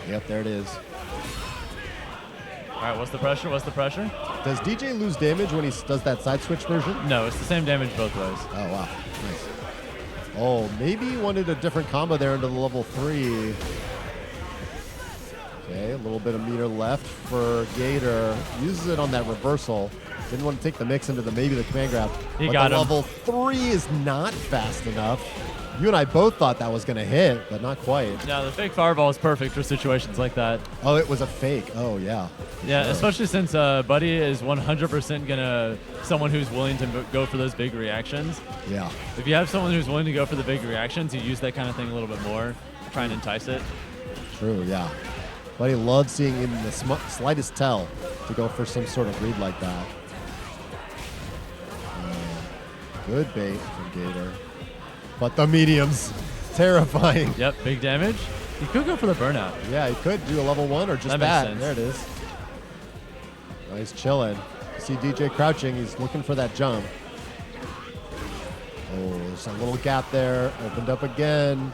Yep, there it is. All right, what's the pressure? Does DJ lose damage when he does that side switch version? No, it's the same damage both ways. Oh, wow. Nice. Oh, maybe he wanted a different combo there into the level 3. Okay, a little bit of meter left for Gator. Uses it on that reversal. Didn't want to take the mix into maybe the command grab. He but got the him. level 3 is not fast enough. You and I both thought that was going to hit, but not quite. Yeah, the fake fireball is perfect for situations like that. Oh, it was a fake. Oh, yeah. Yeah, Sure. especially since Buddy is 100% gonna someone who's willing to go for those big reactions. Yeah. If you have someone who's willing to go for the big reactions, you use that kind of thing a little bit more, try and entice it. True, yeah. Buddy loves seeing in the slightest tell to go for some sort of read like that. Good bait from Gator. But the medium's terrifying. Yep, big damage. He could go for the burnout. Yeah, he could do a level 1 or just That that. makes sense. There it is. Nice chilling. See DJ crouching. He's looking for that jump. Oh, there's a little gap there. Opened up again.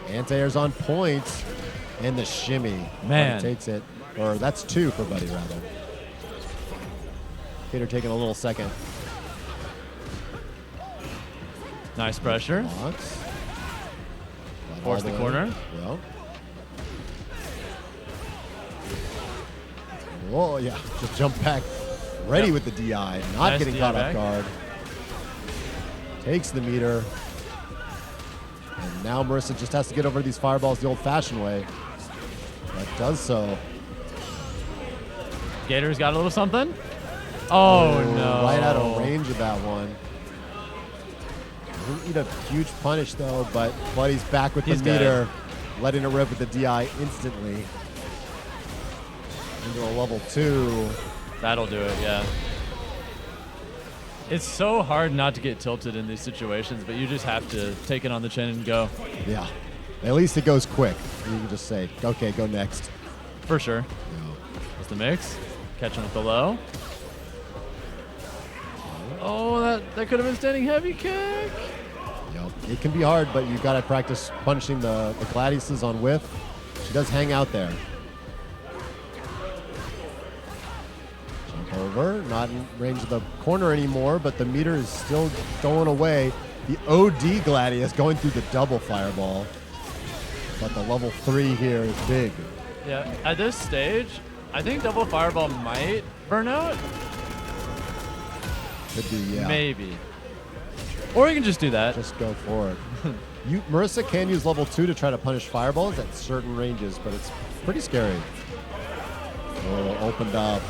Anti-air's on point. And the shimmy. Man. Buddy takes it. Or that's 2 for Buddy, rather. Peter taking a little second. Nice pressure. Blocks. Force the corner. Yeah. Oh, yeah. Just jump back. Ready with the DI. Not Nice getting DI caught off back. guard. Takes the meter. And now Marissa just has to get over these fireballs the old-fashioned way. But does so. Gator's got a little something. Oh, no. Right out of range of that one. Didn't need a huge punish, though, but Buddy's back with He's the good. meter. Letting it rip with the DI instantly. Into a level 2. That'll do it, yeah. It's so hard not to get tilted in these situations, but you just have to take it on the chin and go. Yeah. At least it goes quick. You can just say, okay, go next. For sure. That's the mix. Catching with the low. Oh, that could have been standing heavy kick. Yep. It can be hard, but you got to practice punishing the Gladiuses on whiff. She does hang out there. Jump over. Not in range of the corner anymore, but the meter is still going away. The OD Gladius going through the double fireball. But the level 3 here is big. Yeah, at this stage, I think double fireball might burn out. Could be, yeah. Maybe. Or you can just do that. Just go for it. Marissa can use level 2 to try to punish fireballs at certain ranges, but it's pretty scary. Oh, opened up.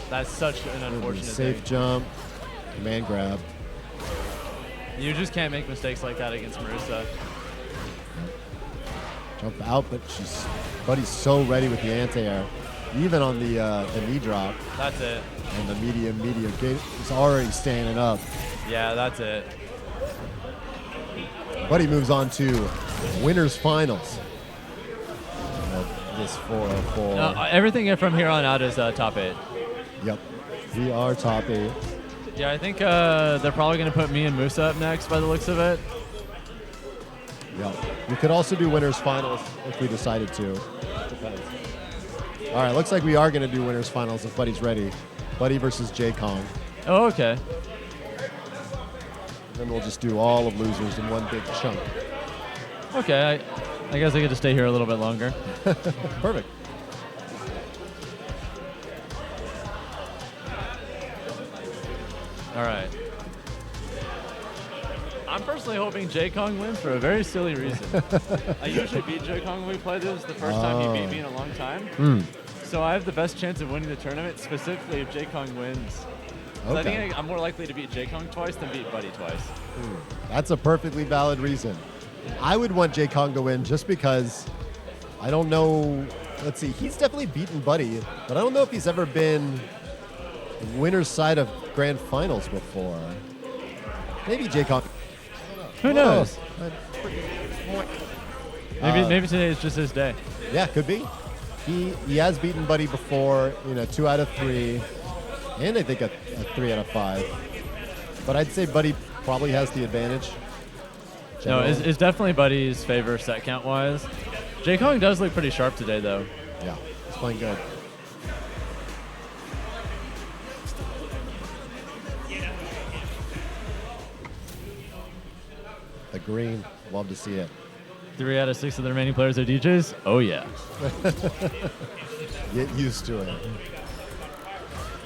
That's such an unfortunate Safe thing. jump. Command grab. You just can't make mistakes like that against Marissa. Jump out, but Buddy's so ready with the anti-air. Even on the knee drop. That's it. And the medium gate is already standing up. Yeah, that's it. Buddy moves on to winners finals of this 404. No, everything from here on out is top 8. Yep. We are top 8. Yeah, I think they're probably going to put me and Musa up next by the looks of it. Yep. We could also do winners finals if we decided to. Depends. All right, looks like we are going to do winners finals if Buddy's ready. Buddy versus J Kong. Oh, okay. Then we'll just do all of losers in one big chunk. Okay, I guess I get to stay here a little bit longer. Perfect. All right. I'm personally hoping J Kong wins for a very silly reason. I usually beat J Kong when we play this. The first time he beat me in a long time. So I have the best chance of winning the tournament, specifically if J Kong wins. I think I'm more likely to beat J Kong twice than beat Buddy twice. That's a perfectly valid reason. I would want J Kong to win just because I don't know. Let's see. He's definitely beaten Buddy, but I don't know if he's ever been winner's side of grand finals before. Maybe J Kong. Who knows? Maybe today is just his day. Yeah, could be. He has beaten Buddy before, 2 out of 3, and I think a 3 out of 5. But I'd say Buddy probably has the advantage. No, it's definitely Buddy's favor set count wise. J Kong does look pretty sharp today, though. Yeah, he's playing good. The green, love to see it. 3 out of 6 of the remaining players are DJs? Oh, yeah. Get used to it.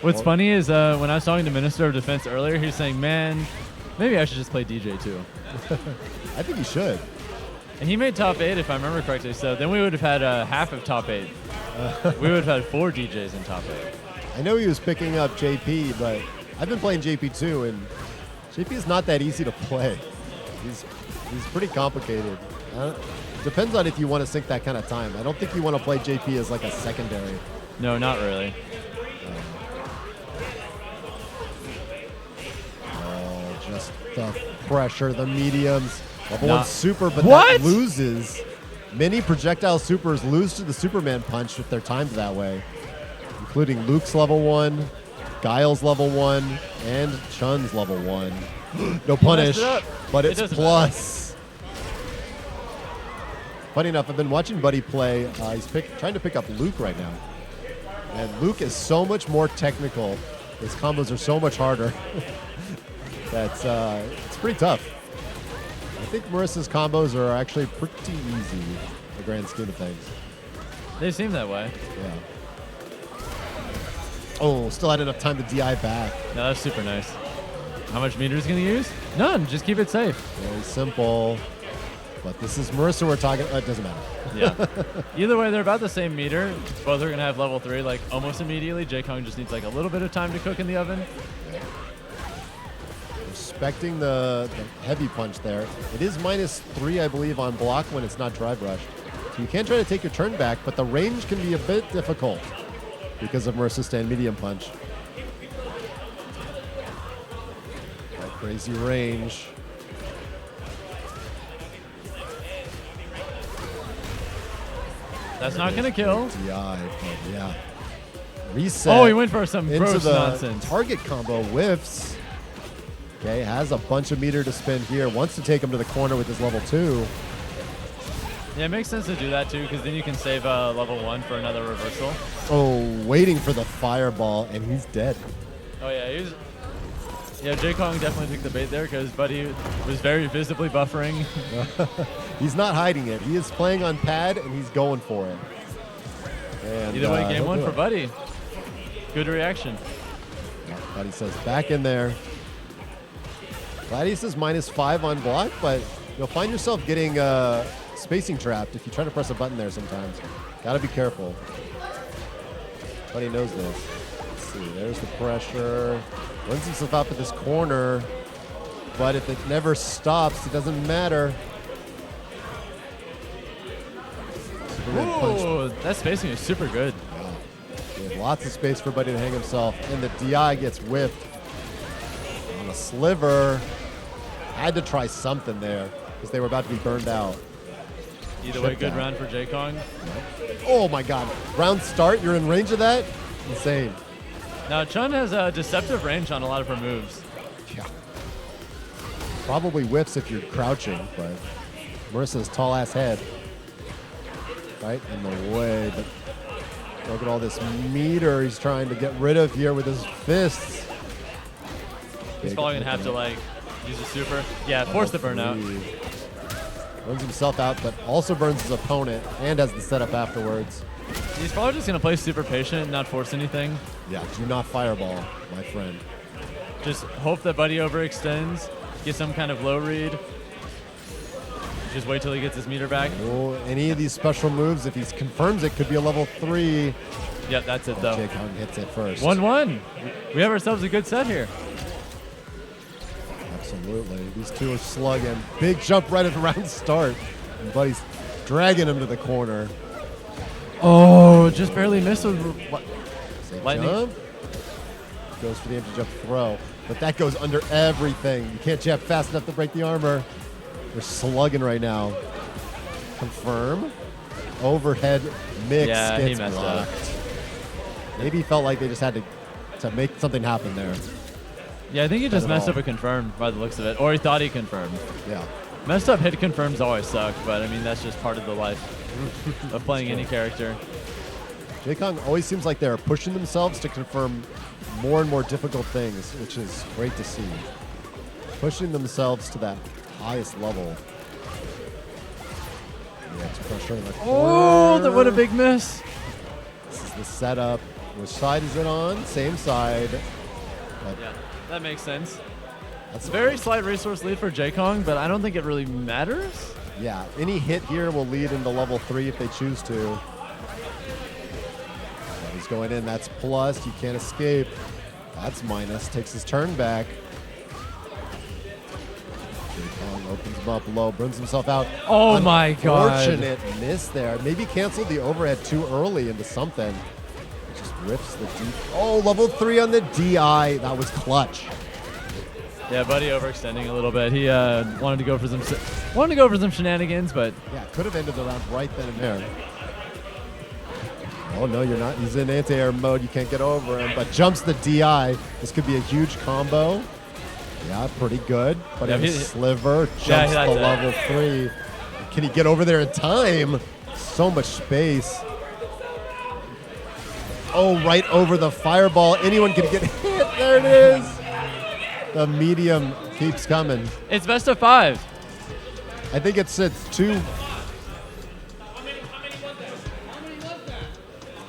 What's funny is when I was talking to Minister of Defense earlier, he was saying, man, maybe I should just play DJ too. I think you should. And he made top 8, if I remember correctly, so then we would have had half of top 8. We would have had 4 DJs in top 8. I know he was picking up JP, but I've been playing JP too, and JP is not that easy to play. He's pretty complicated. Depends on if you want to sink that kind of time. I don't think you want to play JP as like a secondary. No, not really. Just the pressure, the mediums. Level 1 super, but What? that loses. Many projectile supers lose to the Superman punch if they're timed that way, including Luke's level 1. Guile's level 1 and Chun's level 1. No punish, it up. but It it's doesn't plus. Funny enough, I've been watching Buddy play. He's trying to pick up Luke right now. And Luke is so much more technical. His combos are so much harder. That's it's pretty tough. I think Marissa's combos are actually pretty easy in the grand scheme of things. They seem that way. Yeah. Oh, still had enough time to DI back. No, that's super nice. How much meter is going to use? None. Just keep it safe. Very simple. But this is Marissa we're talking. It doesn't matter. Yeah. Either way, they're about the same meter. Both are going to have level 3 like almost immediately. J-Kong just needs like a little bit of time to cook in the oven. Respecting the heavy punch there. It is -3, I believe, on block when it's not drive rushed. So you can try to take your turn back, but the range can be a bit difficult because of Marissa's stand medium punch. That crazy range. That's not going to kill. DI, but yeah. Reset. Oh, he went for some into gross the nonsense. target combo, whiffs. Okay, has a bunch of meter to spend here. Wants to take him to the corner with his level 2. Yeah, it makes sense to do that too, because then you can save level 1 for another reversal. Oh, waiting for the fireball, and he's dead. Oh yeah, yeah, J-Kong definitely took the bait there because Buddy was very visibly buffering. He's not hiding it. He is playing on pad, and he's going for it. And, Either way, game he'll 1 do for it. Buddy. Good reaction. Buddy says back in there. Gladius is -5 on block, but you'll find yourself getting spacing trapped if you try to press a button there sometimes. Gotta be careful. Buddy knows this. Let's see, there's the pressure. Runs himself up at this corner, but if it never stops, it doesn't matter. Superman punch. Ooh, that spacing is super good. We have lots of space for Buddy to hang himself, and the DI gets whipped on a sliver. Had to try something there because they were about to be burned out. Either way, Chip good down. round for J-Kong. Oh my God! Round start, you're in range of that? Insane. Now, Chun has a deceptive range on a lot of her moves. Yeah. Probably whiffs if you're crouching, but Marissa's tall ass head right in the way. But look at all this meter he's trying to get rid of here with his fists. He's probably going to have to, like, use a super. Yeah, force the burnout. Burns himself out, but also burns his opponent and has the setup afterwards. He's probably just going to play super patient and not force anything. Yeah, do not fireball, my friend. Just hope that Buddy overextends, get some kind of low read. Just wait till he gets his meter back. Oh, any of these special moves, if he confirms it, could be a level 3. Yep, that's it, though. J-Kong hits it first. 1-1. We have ourselves a good set here. Absolutely. These two are slugging. Big jump right at the round start. And Buddy's dragging him to the corner. Oh, just barely missed with lightning. Jump. Goes for the empty jump throw. But that goes under everything. You can't jab fast enough to break the armor. They're slugging right now. Confirm. Overhead mix Yeah, he gets messed blocked. up. Maybe he felt like they just had to make something happen there. Yeah, I think he just at messed all. up a confirm by the looks of it. Or he thought he confirmed. Yeah. Messed up hit confirms always suck, but I mean, that's just part of the life of playing any character. J-Kong always seems like they're pushing themselves to confirm more and more difficult things, which is great to see. Pushing themselves to that highest level. Yeah, it's pressure in the Oh, corner. what a big miss. This is the setup. Which side is it on? Same side. But Yeah, that makes sense. that's Very slight resource lead for J-Kong, but I don't think it really matters. Yeah, any hit here will lead into level 3 if they choose to. Yeah, he's going in. That's plus. You can't escape. That's minus. Takes his turn back. J-Kong opens him up low, burns himself out. Oh my God. Unfortunate miss there. Maybe canceled the overhead too early into something. It just rips the deep. Oh, level 3 on the DI. That was clutch. Yeah, Buddy overextending a little bit. He wanted to go for some shenanigans, but Yeah, could have ended the round right then and there. Oh, no, you're not. He's in anti-air mode. You can't get over him, but jumps the DI. This could be a huge combo. Yeah, pretty good. But Yeah, Sliver jumps that's the it. level 3. Can he get over there in time? So much space. Oh, right over the fireball. Anyone can get hit. There it is. The medium keeps coming. It's best of 5. I think it's 2.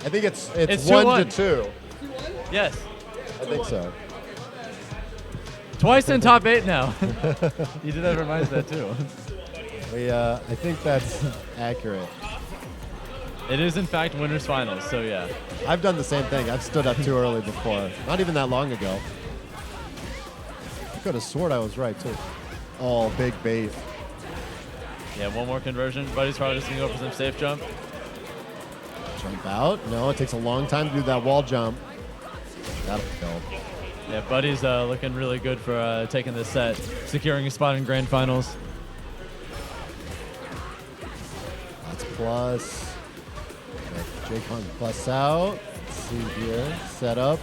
I think it's 1 to 2. Yes. I think so. Twice in top 8 now. You did that reminds that too. I think that's accurate. It is in fact winners finals, so yeah. I've done the same thing. I've stood up too early before. Not even that long ago. I could have sworn I was right too. Oh, big bait. Yeah, one more conversion. Buddy's probably just gonna go for some safe jump. Jump out. No, it takes a long time to do that wall jump. That'll kill. Yeah, Buddy's looking really good for taking this set, securing a spot in grand finals. That's plus. J-Kong plus out. Let's see here. Set up.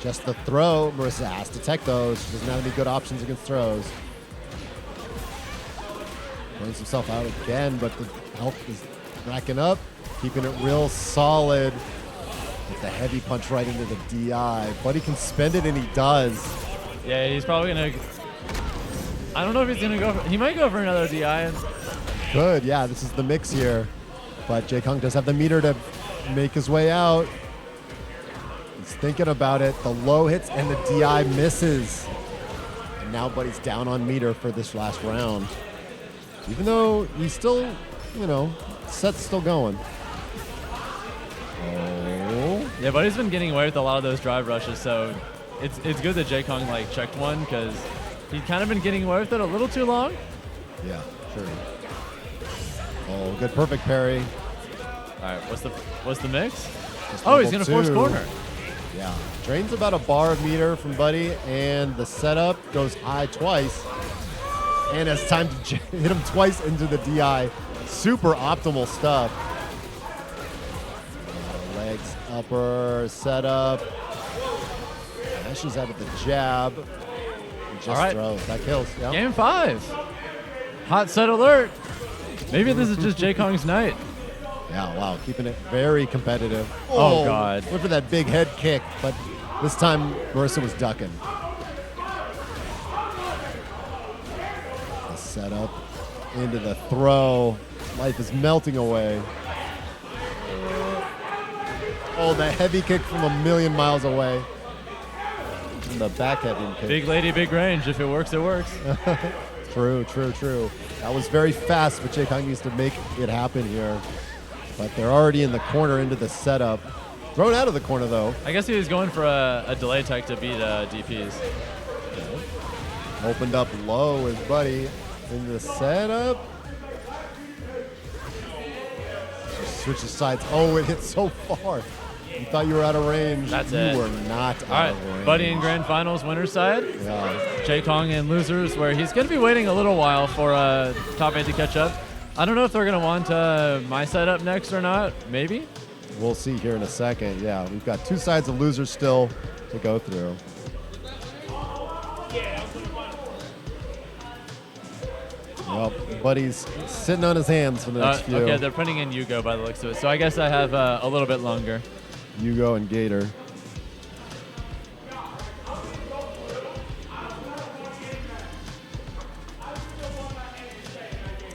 Just the throw. Marissa has to tech those. She doesn't have any good options against throws. Brings himself out again, but the health is racking up. Keeping it real solid. With the heavy punch right into the DI. Buddy can spend it, and he does. Yeah, he's probably going to... I don't know if he's going to go for... He might go for another DI. Good, yeah, this is the mix here. But J-Kong does have the meter to make his way out. He's thinking about it. The low hits and the DI misses. And now Buddy's down on meter for this last round. Even though he's still, set's still going. Oh. Yeah, Buddy's been getting away with a lot of those drive rushes, so it's good that J-Kong checked one because he'd kind of been getting away with it a little too long. Yeah, sure. Oh, good perfect parry. All right, what's the mix? Just Oh, he's level gonna force 2. corner. Yeah, drains about a bar of meter from Buddy, and the setup goes high twice, and has time to hit him twice into the DI. Super optimal stuff. Legs upper setup. Dashes out of the jab. Just All right. throws. That kills. Yep. Game 5. Hot set alert. Maybe this is just J-Kong's night. Yeah, wow, keeping it very competitive. Oh, God. Went for that big head kick, but this time Marissa was ducking. The setup into the throw. Life is melting away. Oh, the heavy kick from a million miles away. And the back heavy kick. Big lady, big range. If it works, it works. True. That was very fast, but J-Kong needs to make it happen here. But they're already in the corner into the setup. Thrown out of the corner, though. I guess he was going for a delay tech to beat DPs. Opened up low with Buddy in the setup. Just switches sides. Oh, it hit so far. You thought you were out of range. That's you it. were not All out right, of range. Buddy in grand finals, winner's side. Yeah. J-Kong in losers, where he's going to be waiting a little while for top 8 to catch up. I don't know if they're going to want my setup next or not. Maybe. We'll see here in a second. Yeah, we've got 2 sides of losers still to go through. Well, Buddy's sitting on his hands for the next few. Okay, they're putting in Yugo by the looks of it. So I guess I have a little bit longer. Yugo and Gator.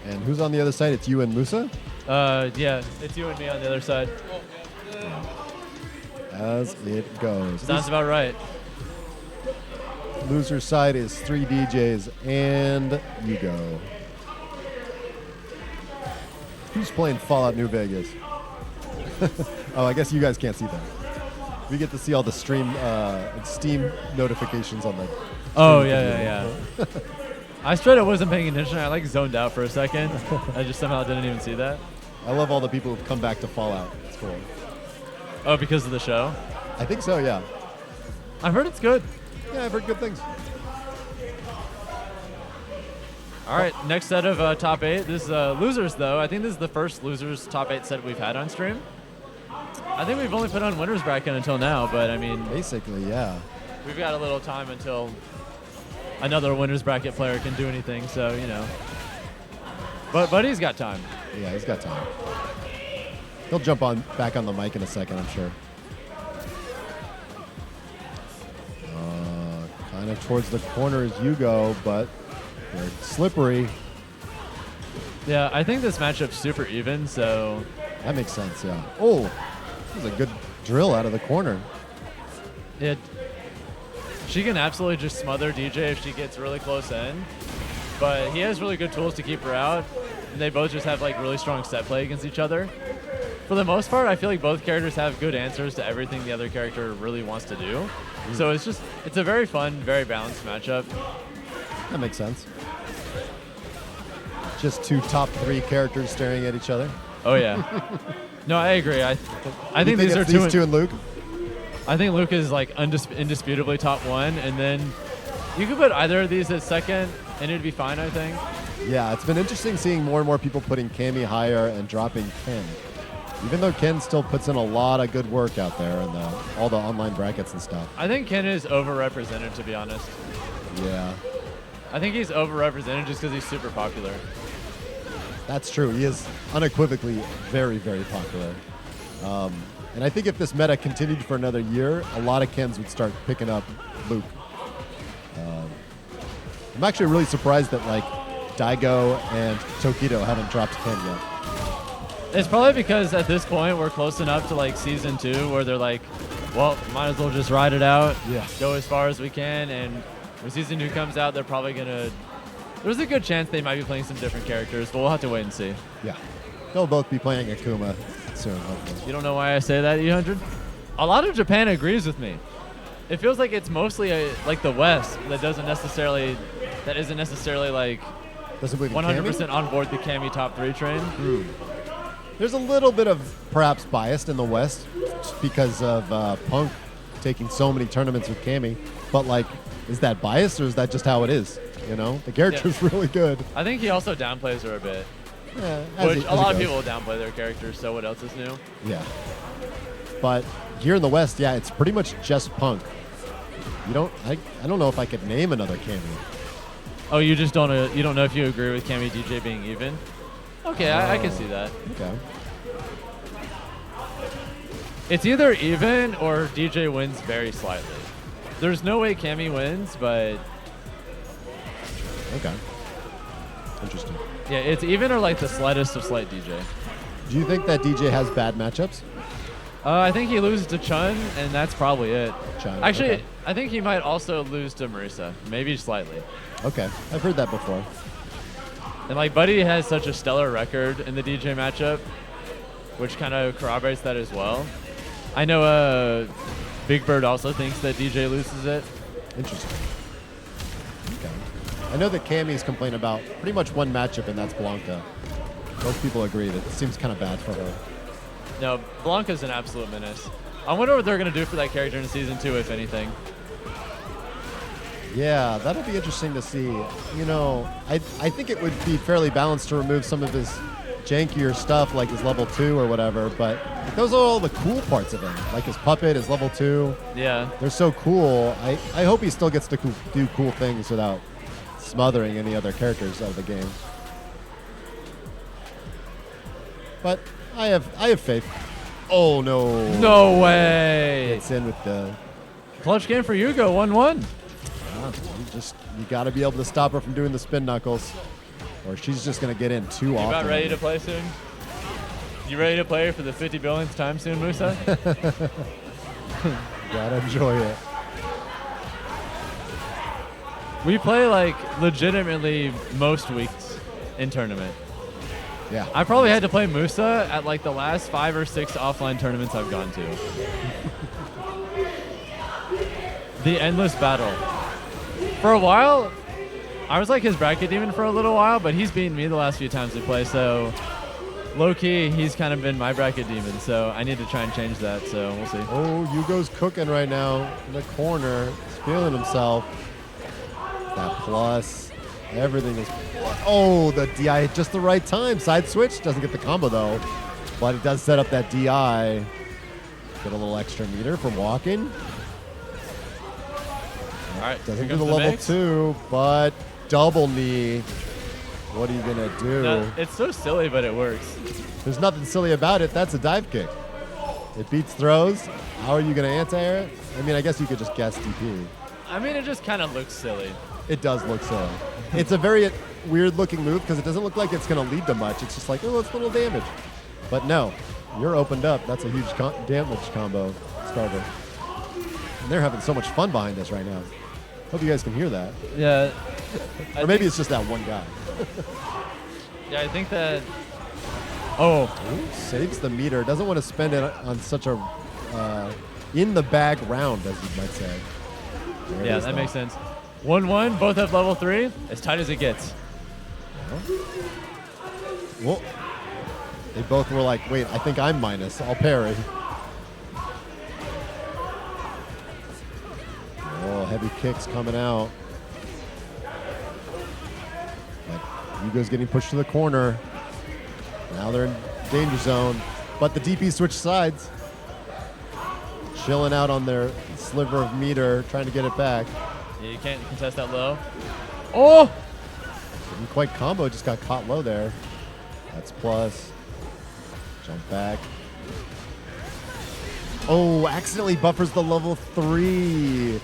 And who's on the other side? It's you and Musa? Yeah, it's you and me on the other side. As it goes. Sounds about right. Loser side is 3 DJs and Yugo. Who's playing Fallout New Vegas? Oh, I guess you guys can't see that. We get to see all the Steam notifications on the. Oh, yeah. I straight up wasn't paying attention. I zoned out for a second. I just somehow didn't even see that. I love all the people who've come back to Fallout. It's cool. Oh, because of the show? I think so, yeah. I've heard it's good. Yeah, I've heard good things. All right, next set of top 8. This is losers, though. I think this is the first losers top 8 set we've had on stream. I think we've only put on winners bracket until now, but I mean, Basically, yeah. we've got a little time until another winners bracket player can do anything. So you know, but he's got time. Yeah, he's got time. He'll jump back on the mic in a second, I'm sure. Kind of towards the corner as you go, but they're slippery. Yeah, I think this matchup's super even. So that makes sense. Yeah. Oh, that was a good drill out of the corner. She can absolutely just smother DJ if she gets really close in, but he has really good tools to keep her out, and they both just have like really strong set play against each other. For the most part, I feel like both characters have good answers to everything the other character really wants to do. So it's a very fun, very balanced matchup. That makes sense. Just two top 3 characters staring at each other. Oh yeah. No, I agree. I think these two and Luke. I think Luke is like indisputably top 1, and then you could put either of these at second, and it'd be fine. I think. Yeah, it's been interesting seeing more and more people putting Cammy higher and dropping Ken. Even though Ken still puts in a lot of good work out there and all the online brackets and stuff. I think Ken is overrepresented, to be honest. Yeah. I think he's overrepresented just because he's super popular. That's true. He is unequivocally very, very popular. And I think if this meta continued for another year, a lot of Kens would start picking up Luke. I'm actually really surprised that like Daigo and Tokido haven't dropped Ken yet. It's probably because at this point we're close enough to like season 2 where they're like, well, might as well just ride it out, go as far as we can, and when season 2 comes out, they're probably gonna. There's a good chance they might be playing some different characters, but we'll have to wait and see. Yeah, they'll both be playing Akuma soon, hopefully. You don't know why I say that, E100? A lot of Japan agrees with me. It feels like it's mostly like the West that isn't necessarily like 100% on board the Cammy top 3 train. There's a little bit of perhaps biased in the West because of Punk taking so many tournaments with Cammy. But like, is that biased or is that just how it is? You know, the character's really good. I think he also downplays her a bit. Yeah, which a lot of people downplay their characters, so what else is new? Yeah. But here in the West, yeah, it's pretty much just Punk. I don't know if I could name another Cammy. Oh, you just don't know if you agree with Cammy DJ being even? Okay, I can see that. Okay. It's either even or DJ wins very slightly. There's no way Cammy wins, but... Okay. Interesting. Yeah, it's even or like the slightest of slight DJ. Do you think that DJ has bad matchups? I think he loses to Chun, and that's probably it. Chun, actually, okay. I think he might also lose to Marisa, maybe slightly. Okay, I've heard that before. And like Buddy has such a stellar record in the DJ matchup, which kind of corroborates that as well. I know Big Bird also thinks that DJ loses it. Interesting. Okay. I know that Cammy's complained about pretty much one matchup, and that's Blanca. Most people agree that it seems kind of bad for her. No, Blanca's an absolute menace. I wonder what they're going to do for that character in season 2, if anything. Yeah, that'll be interesting to see. You know, I think it would be fairly balanced to remove some of his jankier stuff, like his level 2 or whatever, but those are all the cool parts of him, like his puppet, his level 2. Yeah. They're so cool. I hope he still gets to do cool things without smothering any other characters out of the game. But I have faith. Oh, no. No way. It's in with the... Clutch game for Yugo, 1-1. You got to be able to stop her from doing the spin knuckles, or she's just going to get in too often. You about ready to play soon? You ready to play for the 50 billionth time soon, Musa? Gotta enjoy it. We play like legitimately most weeks in tournament. Yeah. I probably had to play Musa at like the last 5 or 6 offline tournaments I've gone to. The endless battle. For a while, I was like his bracket demon for a little while, but he's beaten me the last few times we play, so low-key, he's kind of been my bracket demon, so I need to try and change that, so we'll see. Oh, Yugo's cooking right now in the corner. He's feeling himself. That plus. Everything is... Oh, the DI at just the right time. Side switch. Doesn't get the combo, though, but it does set up that DI. Get a little extra meter from walking. All right, Doesn't here do the comes level mix. 2, but double knee. What are you going to do? No, it's so silly, but it works. There's nothing silly about it. That's a dive kick. It beats throws. How are you going to anti-air it? I mean, I guess you could just guess DP. I mean, it just kind of looks silly. It does look silly. It's a very weird-looking move because it doesn't look like it's going to lead to much. It's just like, oh, it's a little damage. But no, you're opened up. That's a huge damage combo starter. And they're having so much fun behind us right now. Hope you guys can hear that. Yeah. Or maybe it's just that one guy. Yeah, I think that. Oh. Ooh, saves the meter. Doesn't want to spend it on such a in-the-bag round, as you might say. There it Yeah, is, that though. makes sense. 1-1, both have level 3. As tight as it gets. Well, they both were like, wait, I think I'm minus. I'll parry. Oh, heavy kicks coming out. But Yugo's getting pushed to the corner. Now they're in danger zone. But the DP switched sides. Chilling out on their sliver of meter, trying to get it back. Yeah, you can't contest that low. Oh! Didn't quite combo, just got caught low there. That's plus. Jump back. Oh, accidentally buffers the level 3.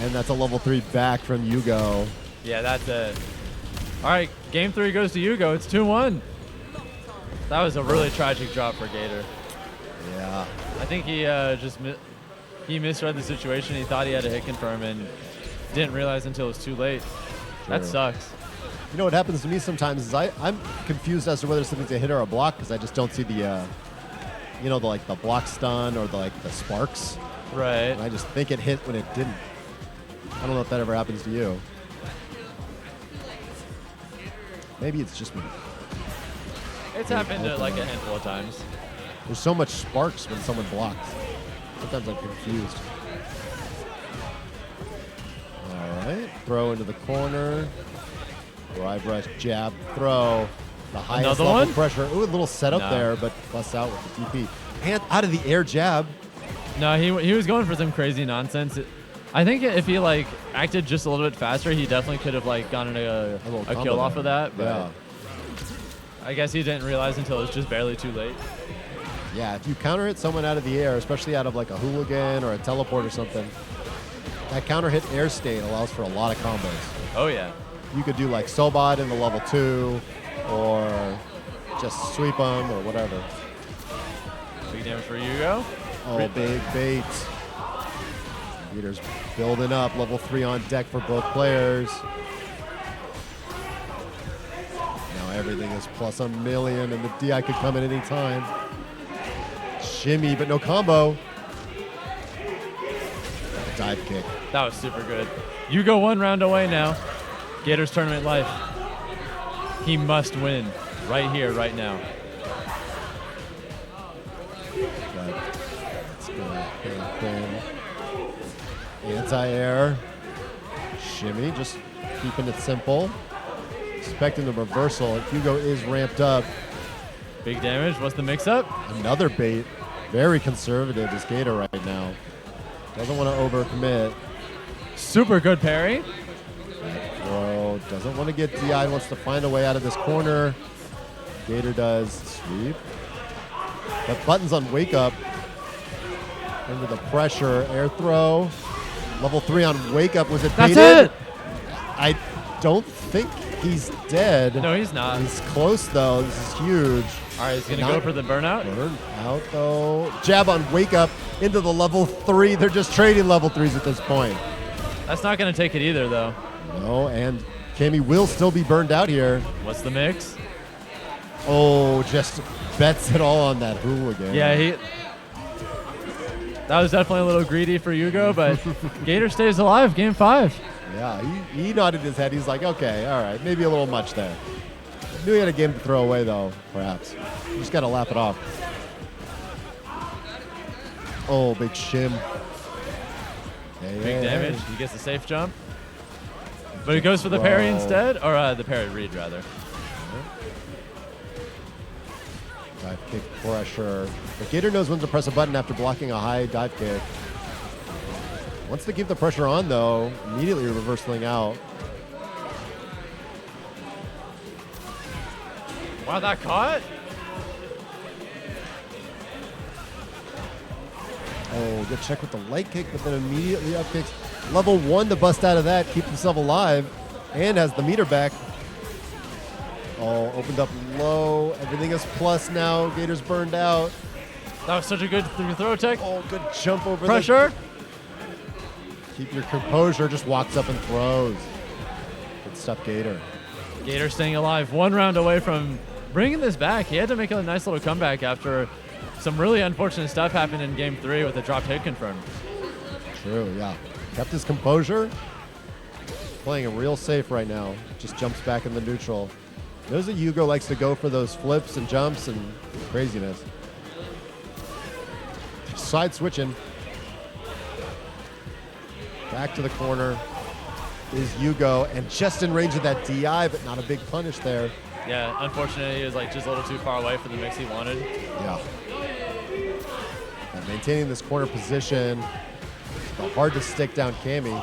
And that's a level 3 back from Yugo. Yeah, that's it. All right, game 3 goes to Yugo. It's 2-1. That was a really tragic drop for Gator. Yeah. I think he he misread the situation. He thought he had a hit confirm and didn't realize until it was too late. That True. sucks. You know what happens to me sometimes is I'm confused as to whether something's a hit or a block because I just don't see the, the block stun or the sparks. Right. And I just think it hit when it didn't. I don't know if that ever happens to you. Maybe it's just me. It's happened like a handful of times. There's so much sparks when someone blocks. Sometimes I'm confused. All right, throw into the corner. Dry brush, jab, throw. The highest Another level one? pressure. Ooh, a little setup No. there, but busts out with the DP. And out of the air jab. No, he was going for some crazy nonsense. I think if he acted just a little bit faster, he definitely could have gotten a combo kill off there. of that. But Yeah. I guess he didn't realize until it was just barely too late. Yeah, if you counter hit someone out of the air, especially out of a hooligan or a teleport or something, that counter hit air state allows for a lot of combos. Oh yeah. You could do Sobot in the level 2 or just sweep them or whatever. Big damage for Yugo. Oh, big bait. Peter's building up. Level 3 on deck for both players. Now everything is plus a million, and the DI could come at any time. Shimmy, but no combo. Dive kick. That was super good. Yugo 1 round away now. Gator's tournament life. He must win right here, right now. Let's go. Anti-air. Shimmy, just keeping it simple. Expecting the reversal. Hugo is ramped up. Big damage. What's the mix-up? Another bait. Very conservative is Gator right now. Doesn't want to overcommit. Super good parry. Throw. Doesn't want to get DI. Wants to find a way out of this corner. Gator does sweep. But buttons on wake up. Under the pressure. Air throw. Level 3 on wake up. Was it That's baited? it. I don't think he's dead. No, he's not. He's close though. This is huge. All right, he's going to go for the burnout. Burn out though. Jab on wake up into the level 3. They're just trading level 3s at this point. That's not going to take it either, though. No, and Cammy will still be burned out here. What's the mix? Oh, just bets it all on that hooligan. Yeah, that was definitely a little greedy for Yugo, but Gator stays alive, game 5. Yeah, he nodded his head. He's like, okay, all right, maybe a little much there. Knew he had a game to throw away, though, perhaps. You just got to laugh it off. Oh, big shim. Big damage. He gets a safe jump. But he goes for the parry instead, or the parry read, rather. Dive kick pressure. But Gator knows when to press a button after blocking a high dive kick. Wants to keep the pressure on, though. Immediately reversing out. Wow, that caught? Oh, good check with the light kick, but then immediately up kicks. Level 1 to bust out of that, keep himself alive, and has the meter back. Oh, opened up low. Everything is plus now. Gator's burned out. That was such a good throw tech. Oh, good jump over Pressure. Keep your composure. Just walks up and throws. Good stuff, Gator. Gator staying alive. 1 round away from bringing this back. He had to make a nice little comeback after some really unfortunate stuff happened in Game 3 with a dropped hit confirmed. True, yeah. Kept his composure. Playing it real safe right now. Just jumps back in the neutral. Knows that Hugo likes to go for those flips and jumps and craziness. Side switching. Back to the corner is Hugo, and just in range of that DI, but not a big punish there. Yeah, unfortunately, he was like just a little too far away for the mix he wanted. Yeah. And maintaining this corner position. But hard to stick down Cammy.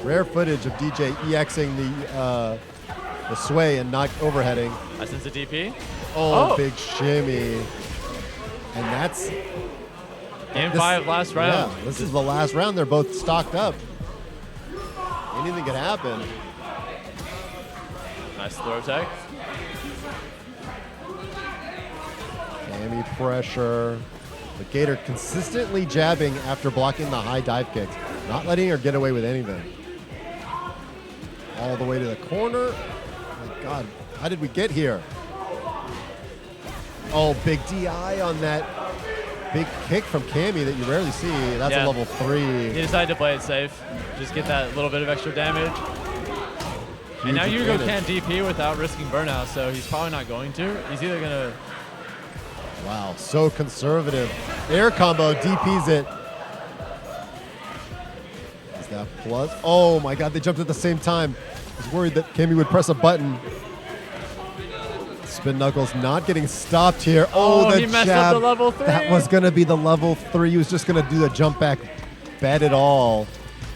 Rare footage of DJ EXing the sway and not overheading. I sense a DP. Oh, big shimmy. And that's Game 5, last round. Yeah, this is the last round. They're both stocked up. Anything could happen. Nice throw tech. Cammy pressure. But Gator consistently jabbing after blocking the high dive kicks. Not letting her get away with anything. All the way to the corner. Oh my God, how did we get here? Oh, big DI on that big kick from Cammy that you rarely see. That's a level 3. He decided to play it safe. Just get that little bit of extra damage. And now Hugo can't DP without risking burnout, so he's probably not going to. He's either going to... Wow, so conservative. Air combo, DPs it. Is that plus? Oh my God, they jumped at the same time. I was worried that Cammy would press a button. Spin Knuckles not getting stopped here. Oh, the he messed jab. up the level 3. That was going to be the level 3. He was just going to do the jump back, bet it all.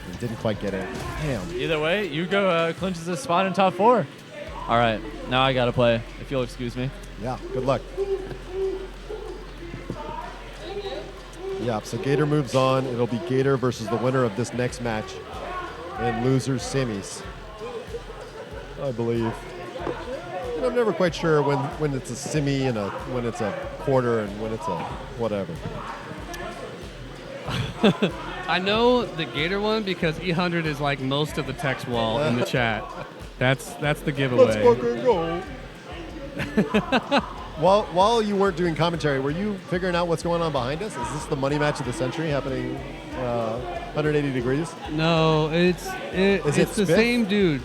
And didn't quite get it. Damn. Either way, Hugo clinches his spot in top 4. All right, now I got to play, if you'll excuse me. Yeah, good luck. Yeah, so Gator moves on. It'll be Gator versus the winner of this next match in losers semis, I believe. And I'm never quite sure when it's a semi and when it's a quarter and when it's a whatever. I know the Gator one because E100 is like most of the text wall in the chat. That's the giveaway. Let's fucking go. While you weren't doing commentary, were you figuring out what's going on behind us? Is this the money match of the century happening 180 degrees? No, it's it the Spiff? same dude.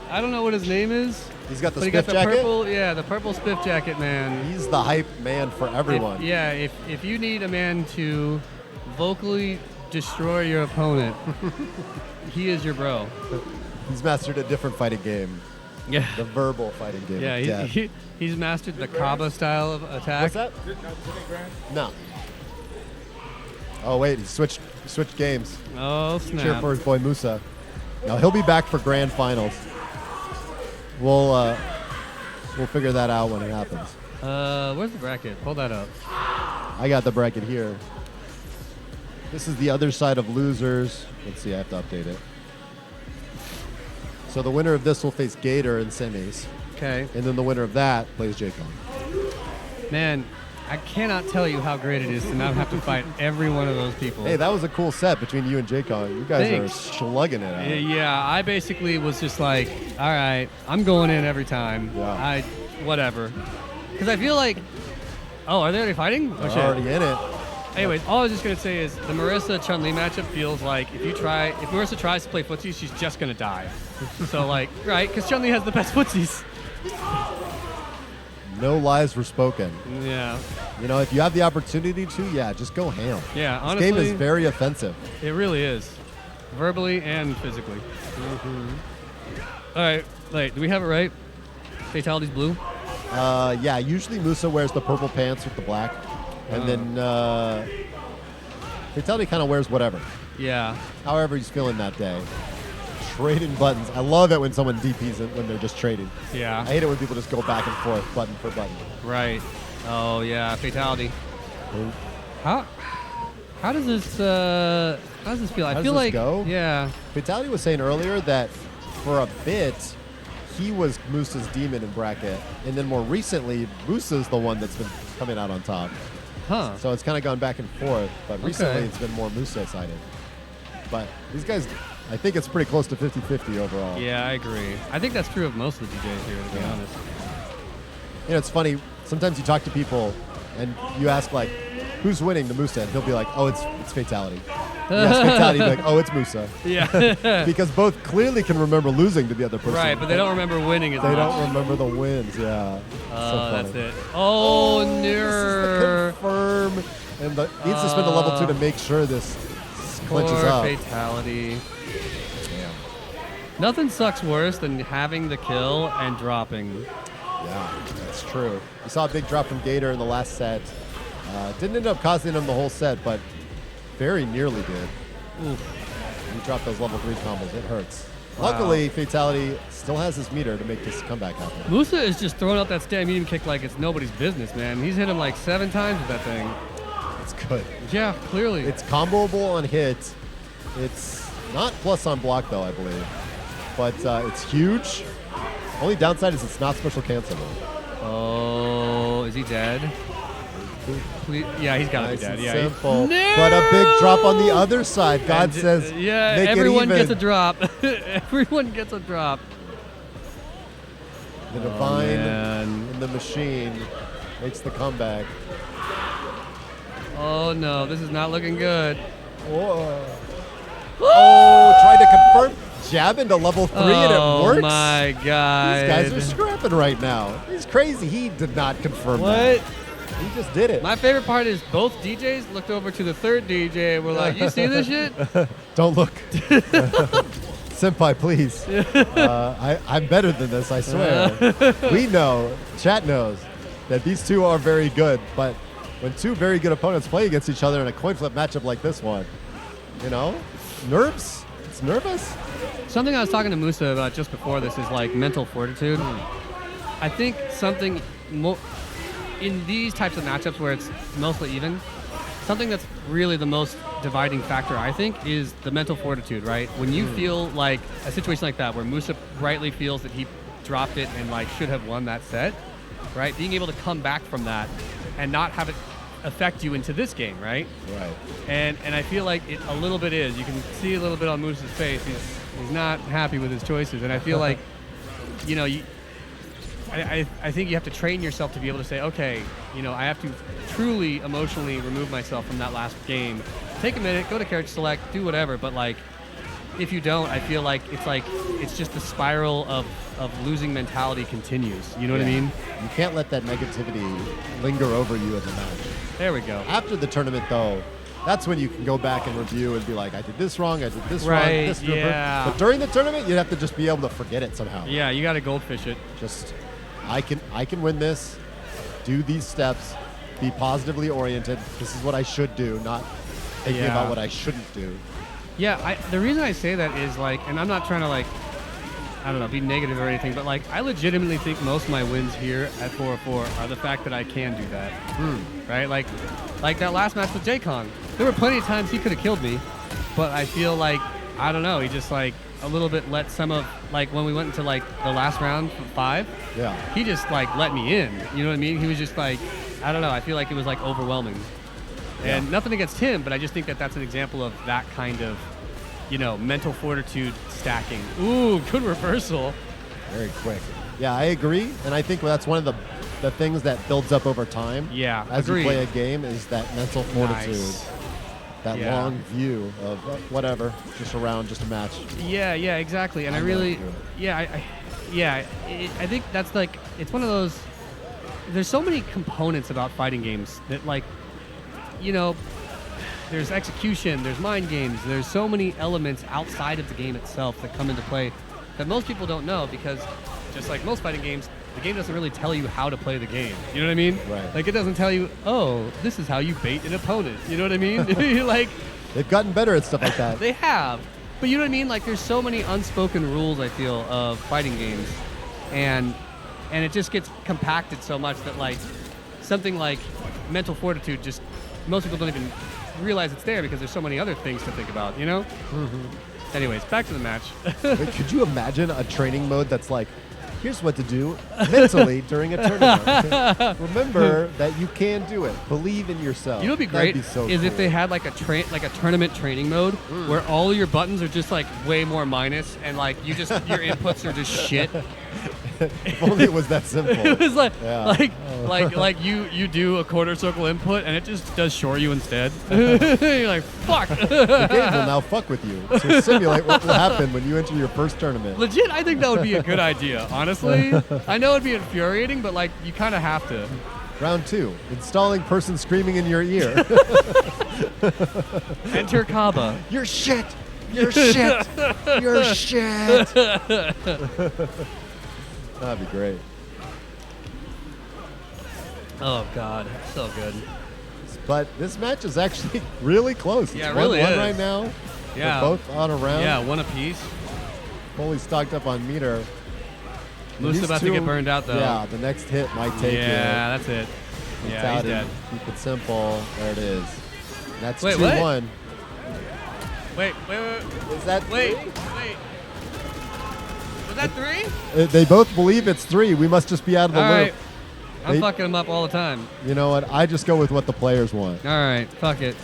I don't know what his name is. He's got the but he Spiff got the jacket? purple, the purple Spiff jacket, man. He's the hype man for everyone. If you need a man to vocally destroy your opponent, he is your bro. He's mastered a different fighting game. Yeah. The verbal fighting game. Yeah, he's mastered the Kaba style of attack. What's that? No. Oh wait, he switched games. Oh snap! Cheer for his boy Musa. Now he'll be back for grand finals. We'll figure that out when it happens. Where's the bracket? Pull that up. I got the bracket here. This is the other side of losers. Let's see, I have to update it. So the winner of this will face Gator in semis. Okay. And then the winner of that plays J-Con. Man, I cannot tell you how great it is to not have to fight every one of those people. Hey, that was a cool set between you and J-Con. You guys Thanks. are slugging it out. Yeah, I basically was just like, all right, I'm going in every time. Yeah. Whatever. Because I feel like, are they already fighting? Oh, They're shit. already in it. Anyways, all I was just going to say is the Marissa Chun-Li matchup feels like if Marissa tries to play footsie, she's just going to die. So like, right, because Chun-Li has the best footsies. No lies were spoken. Yeah. You know, if you have the opportunity to, just go ham. Yeah, this honestly. game is very offensive. It really is. Verbally and physically. Mm-hmm. All right, wait, do we have it right? Fatality's blue? Yeah, usually Musa wears the purple pants with the black. And then Fatality kind of wears whatever. Yeah. However he's feeling that day. Trading buttons. I love it when someone DPs it when they're just trading. Yeah. I hate it when people just go back and forth, button for button. Right. Oh, yeah. Fatality. How does this feel? I How feel does like this go? Yeah. Fatality was saying earlier that for a bit, he was Musa's demon in bracket, and then more recently, Musa's the one that's been coming out on top. Huh. So it's kind of gone back and forth, but recently Okay. it's been more Musa-sided. But these guys, I think it's pretty close to 50-50 overall. Yeah, I agree. I think that's true of most of the DJs here, to be honest. You know, it's funny, sometimes you talk to people, and you ask, like, who's winning the Musa? And he'll be like, oh, it's Fatality. Yes, Fatality. You'll be like, oh, it's Musa. Yeah. Because both clearly can remember losing to the other person. Right, but they don't remember winning as They much. don't remember the wins, yeah. So That's funny. it. Oh, This is no. the confirm. And needs to spend a level 2 to make sure this clinches Poor up. Fatality. Nothing sucks worse than having the kill and dropping. Yeah, that's true. We saw a big drop from Gator in the last set. Didn't end up costing him the whole set, but very nearly did. Oof. He dropped those level 3 combos. It hurts. Wow. Luckily, Fatality still has his meter to make this comeback happen. Musa is just throwing out that stand medium kick like it's nobody's business, man. He's hit him like 7 times with that thing. It's good. Yeah, clearly. It's comboable on hit. It's not plus on block, though, I believe. But it's huge. Only downside is it's not special cancelable. Oh, is he dead? Please, yeah, he's gotta Nice be dead. and Yeah, simple. No! But a big drop on the other side. God says, yeah, make everyone it even. gets a drop. Everyone gets a drop. The Divine man. in the machine makes the comeback. Oh no, this is not looking good. Whoa. Oh, tried to confirm. Jab into level 3 and it works. Oh my god. These guys are scrapping right now. He's crazy. He did not confirm What? that. He just did it. My favorite part is both DJs looked over to the third DJ and were like, you see this shit? Don't look. Senpai, please. I'm better than this, I swear. We know, chat knows, that these two are very good, but when two very good opponents play against each other in a coin flip matchup like this one, you know, nerves? It's nervous? Something I was talking to Musa about just before this is like mental fortitude. I think something in these types of matchups where it's mostly even, something that's really the most dividing factor, I think, is the mental fortitude, right? When you feel like a situation like that where Musa rightly feels that he dropped it and like should have won that set, right? Being able to come back from that and not have it affect you into this game, right? Right. And I feel like it a little bit is. You can see a little bit on Musa's face. He's not happy with his choices, and I feel like, you know, I think you have to train yourself to be able to say, okay, you know, I have to truly emotionally remove myself from that last game. Take a minute, go to character select, do whatever, but like, if you don't, I feel like it's just the spiral of losing mentality continues. You know what I mean? You can't let that negativity linger over you as a match. There we go. After the tournament, though, that's when you can go back and review and be like, I did this wrong, I did this wrong, Right, this yeah. But during the tournament, you have to just be able to forget it somehow. Yeah, you got to goldfish it. Just, I can win this, do these steps, be positively oriented. This is what I should do, not thinking Yeah. about what I shouldn't do. Yeah, the reason I say that is like, and I'm not trying to like, I don't know, be negative or anything, but like, I legitimately think most of my wins here at 404 are the fact that I can do that. Right? Like that last match with J-Kong. There were plenty of times he could have killed me, but I feel like, I don't know, he just like a little bit let some of, like when we went into like the last round, 5, Yeah. he just like let me in. You know what I mean? He was just like, I don't know, I feel like it was like overwhelming. And nothing against him, but I just think that that's an example of that kind of, you know, mental fortitude stacking. Ooh, good reversal. Very quick. Yeah, I agree, and I think that's one of the things that builds up over time. Yeah, as agreed. you play a game, is that mental fortitude, Nice. that Yeah. long view of whatever, just a round, just a match. Yeah, exactly. And I I'm really, glad to do I think that's like, it's one of those, there's so many components about fighting games that like, you know, there's execution, there's mind games, there's so many elements outside of the game itself that come into play that most people don't know, because just like most fighting games, the game doesn't really tell you how to play the game. You know what I mean? Right. Like, it doesn't tell you, oh, this is how you bait an opponent. You know what I mean? You're like, They've gotten better at stuff like that. they have. But you know what I mean? Like, there's so many unspoken rules, I feel, of fighting games. And it just gets compacted so much that, like, something like mental fortitude just, most people don't even realize it's there because there's so many other things to think about, you know? Mm-hmm. Anyways, back to the match. Wait, could you imagine a training mode that's like, here's what to do mentally during a tournament. Remember that you can do it. Believe in yourself. You know what'd be That'd great be so is cool. if they had like a tournament training mode where all your buttons are just like way more minus and like your inputs are just shit. If only it was that simple. It was like Yeah. like you do a quarter circle input and it just does Shoryu instead. You're like, fuck. The game will now fuck with you to simulate what will happen when you enter your first tournament. Legit, I think that would be a good idea. Honestly, I know it'd be infuriating, but like you kind of have to. Round 2, installing person screaming in your ear. Enter Kaba. You're shit. You're shit. You're shit. That'd be great. Oh God, so good. But this match is actually really close. Yeah, it's it really 1-1 is. right now. Yeah. They're both on a round. Yeah, one apiece. Fully stocked up on meter. Moose These about to two- get burned out though. Yeah, the next hit might take you. Yeah, that's it. It's Yeah, out he's and dead. Keep it simple. There it is. That's Wait, 2-1. Wait. Is that Wait. three? Was that 3? They both believe it's 3. We must just be out of the All loop. right. I'm They- fucking them up all the time. You know what? I just go with what the players want. All right, fuck it.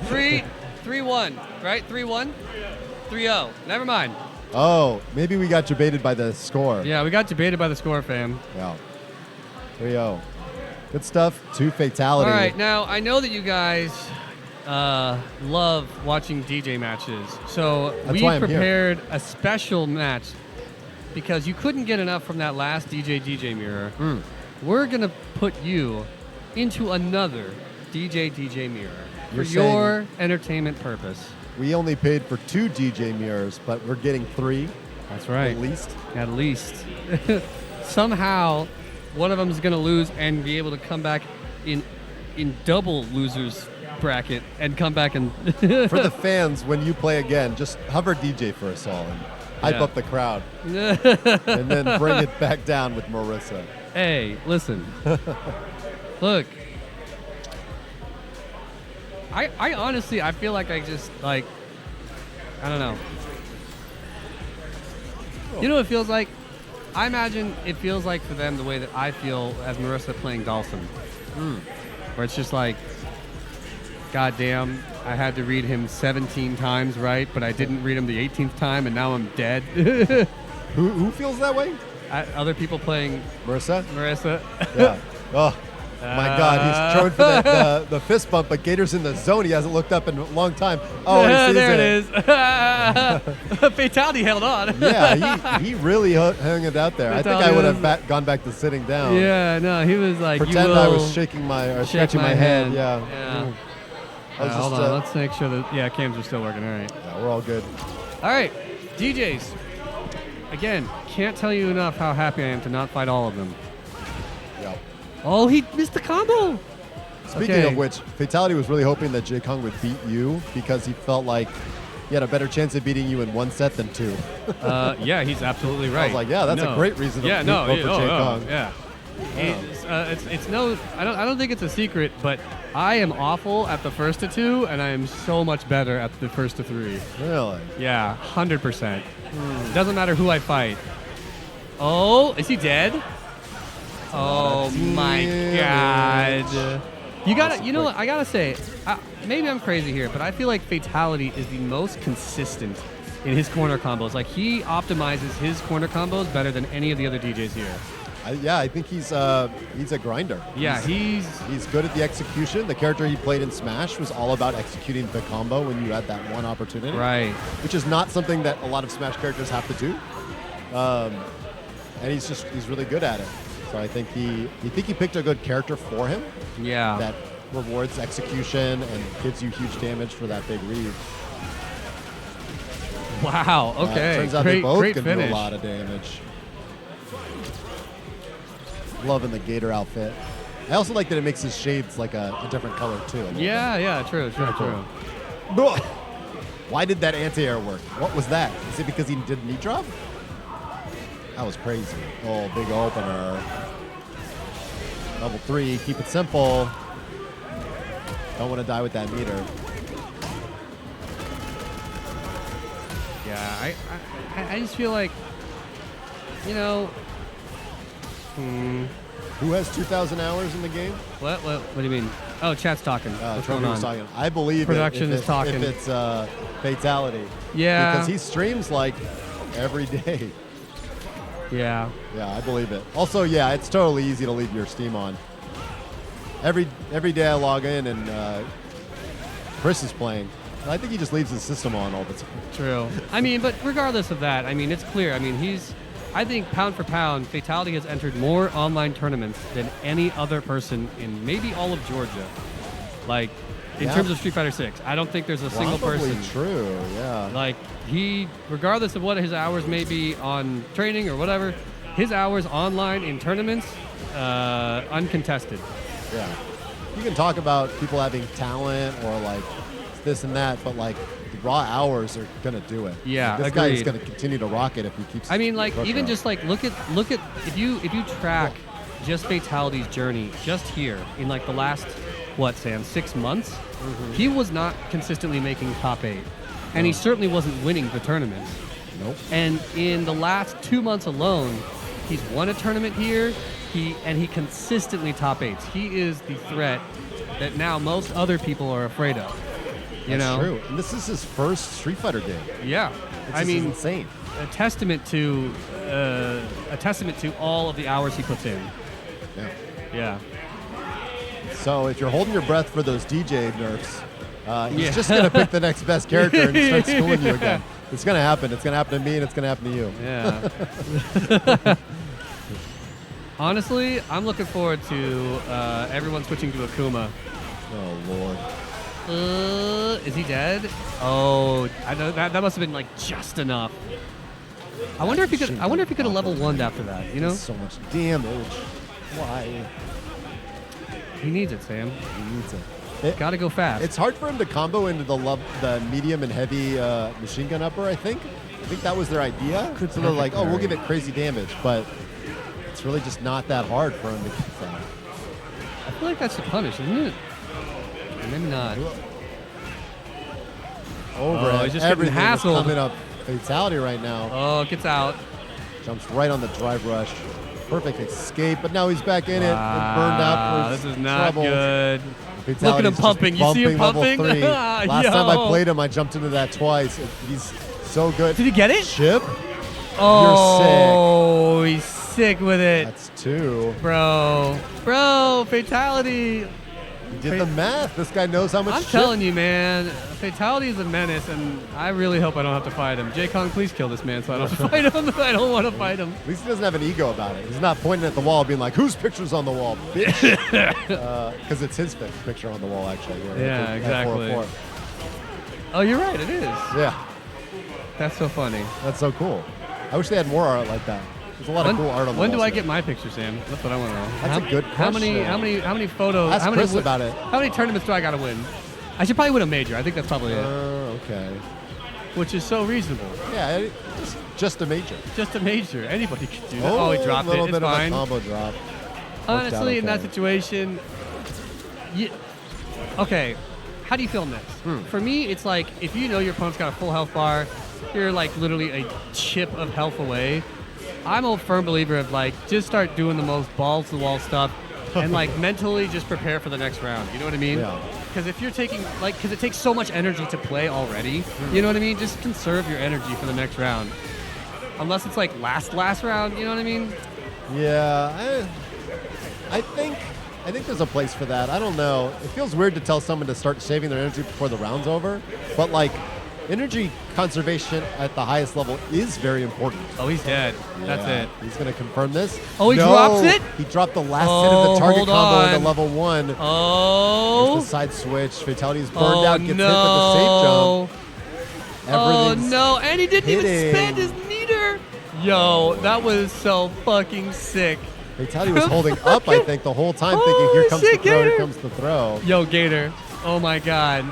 Three, 3-1, right? 3-1, 3-0. Never mind. Oh, maybe we got debated by the score. Yeah, we got debated by the score, fam. Yeah. 3-0. Good stuff. 2 fatality. All right, now I know that you guys love watching DJ matches, so That's we why I'm here. prepared a special match because you couldn't get enough from that last DJ mirror. We're gonna put you into another DJ mirror for You're your saying- entertainment purpose. We only paid for 2 DJ mirrors, but we're getting 3 That's right. at least. At least. Somehow, one of them is gonna lose and be able to come back in double losers bracket and come back and For the fans, when you play again, just hover DJ for us all and hype Yeah. up the crowd. And then bring it back down with Marissa. Hey, listen. Look. I honestly, I feel like I just, like, I don't know. You know what it feels like? I imagine it feels like for them the way that I feel as Marissa playing Dawson. Where it's just like, God damn, I had to read him 17 times right, but I didn't read him the 18th time, and now I'm dead. Who feels that way? Other people playing Marissa? Marissa. Yeah. Oh, my God. He's throwing for the fist bump, but Gator's in the zone. He hasn't looked up in a long time. Oh, he sees there it. it is. Fatality held on. Yeah, he really hung it out there. I think I would have gone back to sitting down. Yeah, no, he was like, Pretend you will I was shaking or shake scratching my head. hand. Yeah. Yeah. I was Hold just, on, let's make sure that, yeah, cams are still working. All right. yeah, we're all good. All right, DJs. Again, can't tell you enough how happy I am to not fight all of them. Yeah. Oh, he missed the combo. Speaking Okay. of which, Fatality was really hoping that Jay Kong would beat you because he felt like he had a better chance of beating you in 1 set than 2. Yeah, he's absolutely right. I was like, yeah, that's a great reason to vote for Jay Kong. Yeah. It's no, I don't think it's a secret, but I am awful at the first to 2, and I am so much better at the first to 3. Really? Yeah, 100%. Doesn't matter who I fight. Oh, is he dead? Oh my God! You gotta, you know what? I gotta say, maybe I'm crazy here, but I feel like Fatality is the most consistent in his corner combos. Like he optimizes his corner combos better than any of the other DJs here. I think he's a grinder. Yeah, he's good at the execution. The character he played in Smash was all about executing the combo when you had that one opportunity. Right. Which is not something that a lot of Smash characters have to do. And he's really good at it. So I think he picked a good character for him. Yeah. That rewards execution and gives you huge damage for that big read. Wow. Okay. Turns out great, they both great can finish. do a lot of damage. Loving the Gator outfit. I also like that it makes his shades like a different color too. Yeah. True. Why did that anti-air work? What was that? Is it because he did knee drop? That was crazy. Oh, big opener. Level 3, keep it simple. Don't want to die with that meter. Yeah, I just feel like, you know. Who has 2,000 hours in the game? What do you mean? Oh, chat's talking. What's going on? Talking. I believe Production is talking. If it's Fatality. Yeah. Because he streams like every day. Yeah. Yeah, I believe it. Also, yeah, it's totally easy to leave your Steam on. Every day I log in and Chris is playing. And I think he just leaves his system on all the time. True. I mean, but regardless of that, I mean, it's clear. I mean, I think pound for pound, Fatality has entered more online tournaments than any other person in maybe all of Georgia. Like, in terms of Street Fighter 6, I don't think there's a single person. True, yeah. Like, he, regardless of what his hours may be on training or whatever, his hours online in tournaments, uncontested. Yeah. You can talk about people having talent or like this and that, but like the raw hours are gonna do it. Yeah, like, this agreed. guy is gonna continue to rock it if he keeps. I mean, like even up. just like look at if you track just Fatality's journey just here in like the last 6 months, he was not consistently making top 8, and he certainly wasn't winning the tournaments. Nope. And in the last 2 months alone, he's won a tournament here. He consistently top 8s. He is the threat that now most other people are afraid of. That's true. And this is his first Street Fighter game. Yeah. I mean, insane. A testament to all of the hours he puts in. Yeah. Yeah. So if you're holding your breath for those DJ nerfs, he's just gonna pick the next best character and start schooling you again. It's gonna happen. It's gonna happen to me, and it's gonna happen to you. Yeah. Honestly, I'm looking forward to everyone switching to Akuma. Oh Lord. Is he dead? Oh, I know that must have been like just enough. I wonder if he could have level 1'd after that. You know, so much damage. Why? He needs it, Sam. He needs it. Gotta go fast. It's hard for him to combo into the medium and heavy machine gun upper. I think that was their idea. So they're like, oh, we'll give it crazy damage, but it's really just not that hard for him to get that. I feel like that's the punish, isn't it? Or maybe not. Overhead. He's just Everything getting is hassled. coming up. Fatality right now. Oh, gets out. Jumps right on the drive rush. Perfect escape, but now he's back in it and burned out. This is not good. Fatality's Look at him just pumping. You see him level pumping? 3. Last Yo. time I played him, I jumped into that twice. He's so good. Did he get it? Chip? Oh, he's sick with it. That's 2. Bro, Fatality. He did the math. This guy knows how much I'm chip. telling you, man, Fatality is a menace, and I really hope I don't have to fight him. J-Kong, please kill this man so I don't have to fight him. I don't want to fight him. At least he doesn't have an ego about it. He's not pointing at the wall being like, whose picture's on the wall, bitch? Because it's his picture on the wall, actually. Yeah, exactly. 404. Oh, you're right, it is. Yeah. That's so funny. That's so cool. I wish they had more art like that. There's a lot of cool art on the wall. When do I get my picture, Sam? That's what I want to know. That's a good question. How many photos? Ask Chris about it. How many tournaments do I got to win? I should probably win a major. I think that's probably it. Okay. Which is so reasonable. Yeah, just a major. Just a major. Anybody could do that. Oh, he dropped it. It's A little bit fine. of a combo drop. Honestly, in that situation, okay, how do you feel in this? For me, it's like if you know your opponent's got a full health bar, you're like literally a chip of health away. I'm a firm believer of like just start doing the most balls to the wall stuff and like mentally just prepare for the next round. You know what I mean? Yeah. Because if you're taking because it takes so much energy to play already. You know what I mean? Just conserve your energy for the next round. Unless it's like last round. You know what I mean? Yeah, I think there's a place for that. I don't know. It feels weird to tell someone to start saving their energy before the round's over, but like energy conservation at the highest level is very important. Oh, he's dead. That's it. He's going to confirm this. Oh, he drops it? He dropped the last hit of the target hold combo on. into level 1. Oh. There's the side switch. Fatality's burned out. Gets hit with no. the safe jump. Oh Everything's no, and he didn't even hitting. spend his meter. Yo, that was so fucking sick. Fatality was holding up, I think, the whole time, thinking, here comes shit, the throw, here Gator. comes the throw. Yo, Gator. Oh my God.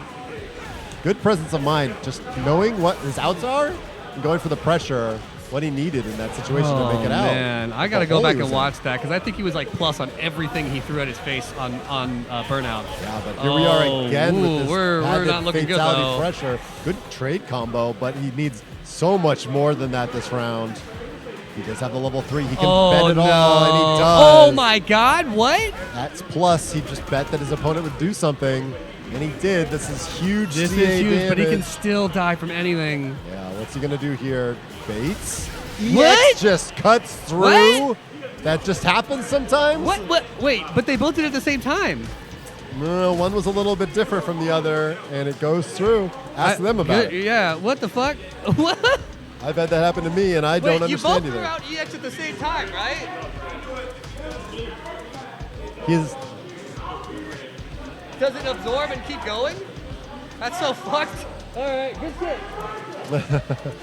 Good presence of mind, just knowing what his outs are and going for the pressure, what he needed in that situation to make it out. Man, I gotta The go hole back he and was in. watch that because I think he was like plus on everything he threw at his face on burnout. Yeah, but here we are again with this we're padded not looking good fatality though. pressure. Good trade combo, but he needs so much more than that this round. He does have the level 3. He can bet it all, and he does. Oh my God! What? That's plus. He just bet that his opponent would do something, and he did. This is huge. This CA is huge, but he can damage. still die from anything. Yeah, what's he gonna do here? Baits? What? EX just cuts through. What? That just happens sometimes. What? Wait, but they both did it at the same time. No, one was a little bit different from the other, and it goes through. Ask them about it. Yeah. What the fuck? What? I've had that happen to me, and I don't Wait, you both understand threw either. out EX at the same time, right? He's Does it absorb and keep going? That's so fucked. All right, good shit.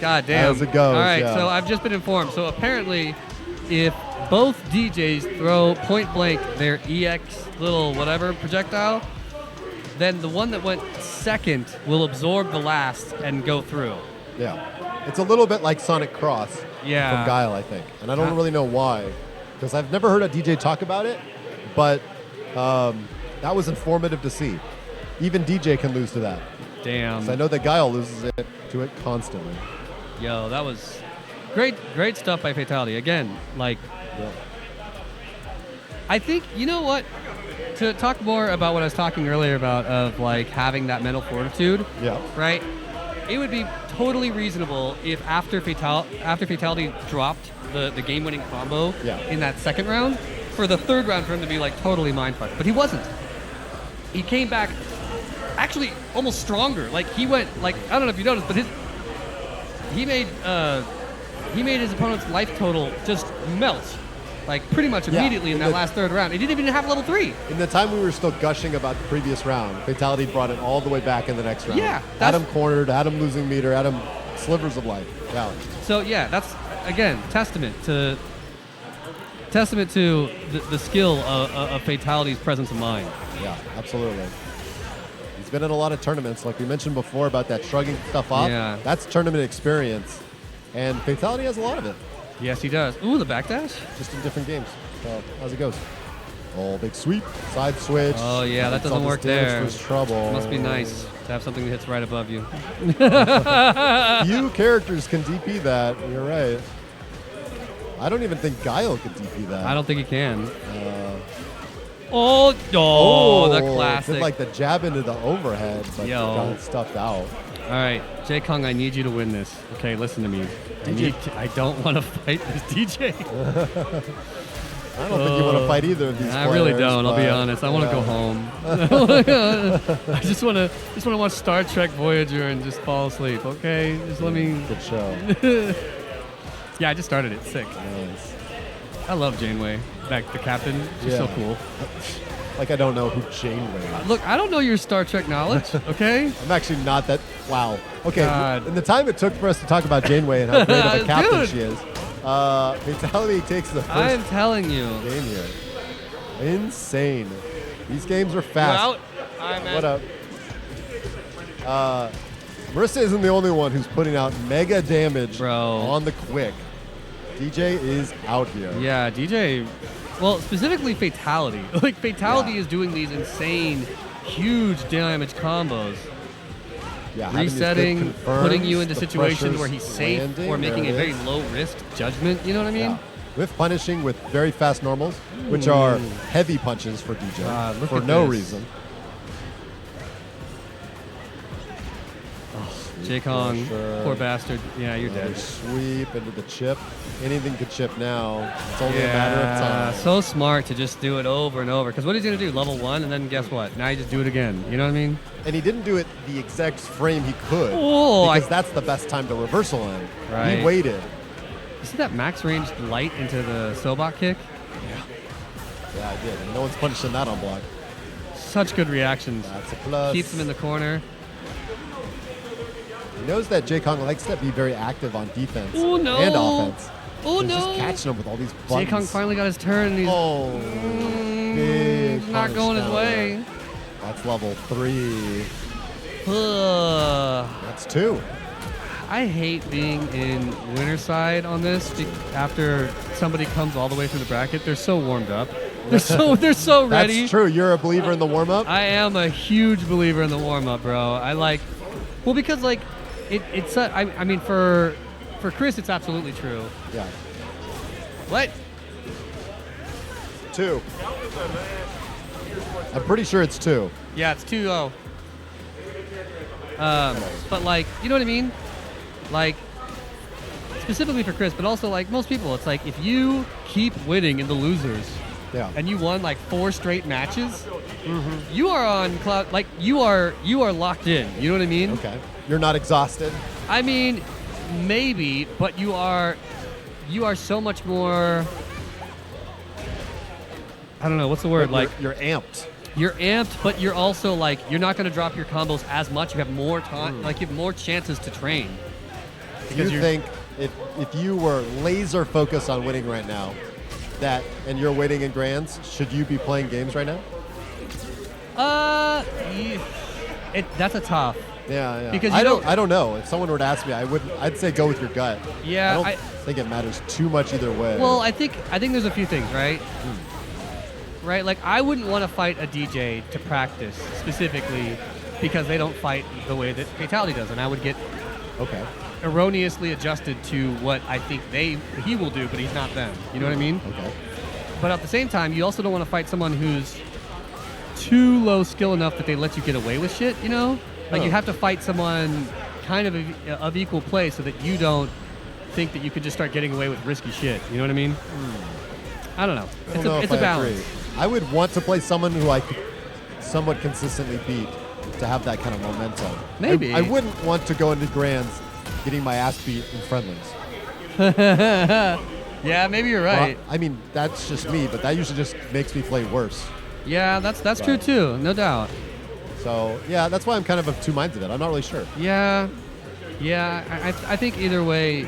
God damn. As it goes, All right, yeah. so I've just been informed. So apparently, if both DJs throw point blank their EX little whatever projectile, then the one that went second will absorb the last and go through. Yeah. It's a little bit like Sonic Cross Yeah. from Guile, I think. And I don't really know why, because I've never heard a DJ talk about it, but that was informative to see. Even DJ can lose to that. Damn. 'Cause I know that Guile loses it to it constantly. Yo, that was great stuff by Fatality. Again, like, I think, you know what? To talk more about what I was talking earlier about, of like having that mental fortitude, Yeah. right? It would be totally reasonable if after Fatality dropped the game-winning combo Yeah. in that second round, for the third round for him to be like totally mindfucked. But he wasn't. He came back actually almost stronger. Like he went like, I don't know if you noticed, but he made his opponent's life total just melt. Like pretty much Yeah, immediately in that last third round. He didn't even have level 3. In the time we were still gushing about the previous round, Fatality brought it all the way back in the next round. Yeah, Had him cornered, had him losing meter, had him slivers of life. Yeah. So yeah, that's again testament to the skill of Fatality's presence of mind. Yeah, absolutely. He's been in a lot of tournaments, like we mentioned before about that shrugging stuff off. Yeah. That's tournament experience, and Fatality has a lot of it, Yes, he does. Ooh, the backdash. just in different games. So, how's it goes? Oh, big sweep, side switch. Oh yeah, that It's all doesn't this work damage there. for his trouble. Must be nice to have something that hits right above you. Few characters can DP that. You're right. I don't even think Guile could DP that. I don't think he can. Oh, the classic. Did like the jab into the overhead, but Yo. got stuffed out. All right, Jay Kong, I need you to win this. Okay, listen to me. I don't want to fight this DJ. I don't think you want to fight either of these I really players, don't. I'll be but, honest. I want to go yeah. home. I just want to watch Star Trek Voyager and just fall asleep. Okay, just let me. Good show. Yeah, I just started it. Sick. Nice. I love Janeway, the captain. She's so Yeah. cool. Like I don't know who Janeway is. Look, I don't know your Star Trek knowledge. Okay. I'm actually not that. Wow. Okay. God. In the time it took for us to talk about Janeway and how great of a captain Dude. she is, Fatality takes the first I'm telling you. game here. Insane. These games are You're fast. out. I'm What up? Marissa isn't the only one who's putting out mega damage on the quick. DJ is out here. Yeah, DJ. Well, specifically Fatality. Like Fatality is doing these insane, huge damage combos. Yeah, having these good resetting, confirms, putting you into the situations pressure's where he's safe landing, or making a there it very is. low risk judgment. You know what I mean? Yeah. With punishing with very fast normals, which are heavy punches for DJ God, look for at no this. reason. Jay Kong, pressure. poor bastard. Yeah, you're Another dead. sweep into the chip. Anything could chip now. It's only a matter of time. So smart to just do it over and over. Because what he's going to do? Level 1, and then guess what? Now you just do it again. You know what I mean? And he didn't do it the exact frame he could. Oh, because that's the best time to reversal him. Right. He waited. You see that max range light into the Sobot kick? Yeah, I did. And no one's punishing that on block. Such good reactions. That's a plus. Keeps him in the corner. He knows that Jay Kong likes to be very active on defense Oh, no. and offense. Oh, He's no. just catching him with all these buttons. Jay Kong finally got his turn. And he's Big not punish going his down way. there. That's level 3. Ugh. That's 2. I hate being in winner's side on this after somebody comes all the way through the bracket. They're so warmed up. They're so ready. That's true. You're a believer in the warm-up? I am a huge believer in the warm-up, bro. Well, because like it's I mean for Chris it's absolutely true. Yeah. What? 2. I'm pretty sure it's 2. Yeah, it's 2-0. But like, you know what I mean? Like, specifically for Chris, but also like most people, it's like if you keep winning in the losers, and you won like 4 straight matches, you are on cloud. Like you are locked in. You know what I mean? Okay. You're not exhausted. I mean, maybe, but you are so much more. I don't know what's the word. But like you're amped. You're amped, but you're also like you're not going to drop your combos as much. You have more time. Like you have more chances to train. Do you think if you were laser focused on winning right now, and you're waiting in grands, should you be playing games right now? That's a tough. Yeah. Because I don't know. If someone were to ask me, I'd say go with your gut. Yeah. I don't think it matters too much either way. Well, I think there's a few things, right? Right? Like I wouldn't want to fight a DJ to practice specifically because they don't fight the way that Fatality does, and I would get erroneously adjusted to what I think he will do, but he's not them. You know what I mean? Okay. But at the same time, you also don't want to fight someone who's too low skill enough that they let you get away with shit, you know? Like you have to fight someone kind of equal play so that you don't think that you could just start getting away with risky shit. You know what I mean? I don't know. It's a balance. Agree. I would want to play someone who I could somewhat consistently beat to have that kind of momentum. Maybe. I wouldn't want to go into grands getting my ass beat in friendlies. Yeah, maybe you're right. Well, I mean, that's just me, but that usually just makes me play worse. Yeah, that's true too, no doubt. So, yeah, that's why I'm kind of of two minds of it. I'm not really sure. Yeah. I think either way,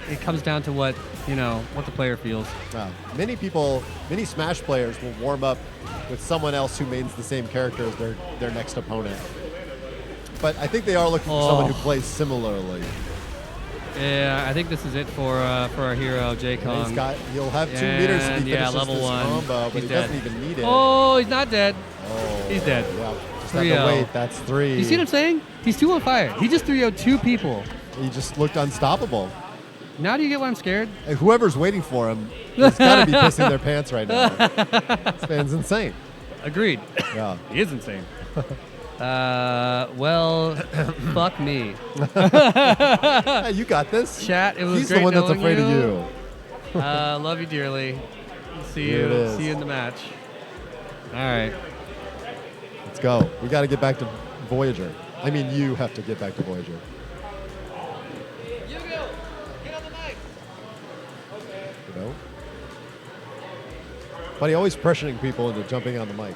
it comes down to what the player feels. Many Smash players will warm up with someone else who mains the same character as their next opponent. But I think they are looking for someone who plays similarly. Yeah, I think this is it for our hero, Jay Kong. He'll have 2 meters if he finishes level this 1. combo, but he dead. doesn't even need it. Oh, he's not dead. Oh, he's dead. Yeah, just have to wait. That's 3. You see what I'm saying? He's 2 on fire. He just 3-0'd 2 people. He just looked unstoppable. Now do you get why I'm scared? Whoever's waiting for him has got to be pissing their pants right now. This man's insane. Agreed. Yeah. He is insane. Well, fuck me. Hey, you got this. Chat, it was He's great the one that's knowing afraid of you. Love you dearly. See Here it you. is. See you in the match. All right. Let's go. We got to get back to Voyager. I mean, you have to get back to Voyager. You go. Get on the mic. You know? But he always pressuring people into jumping on the mic.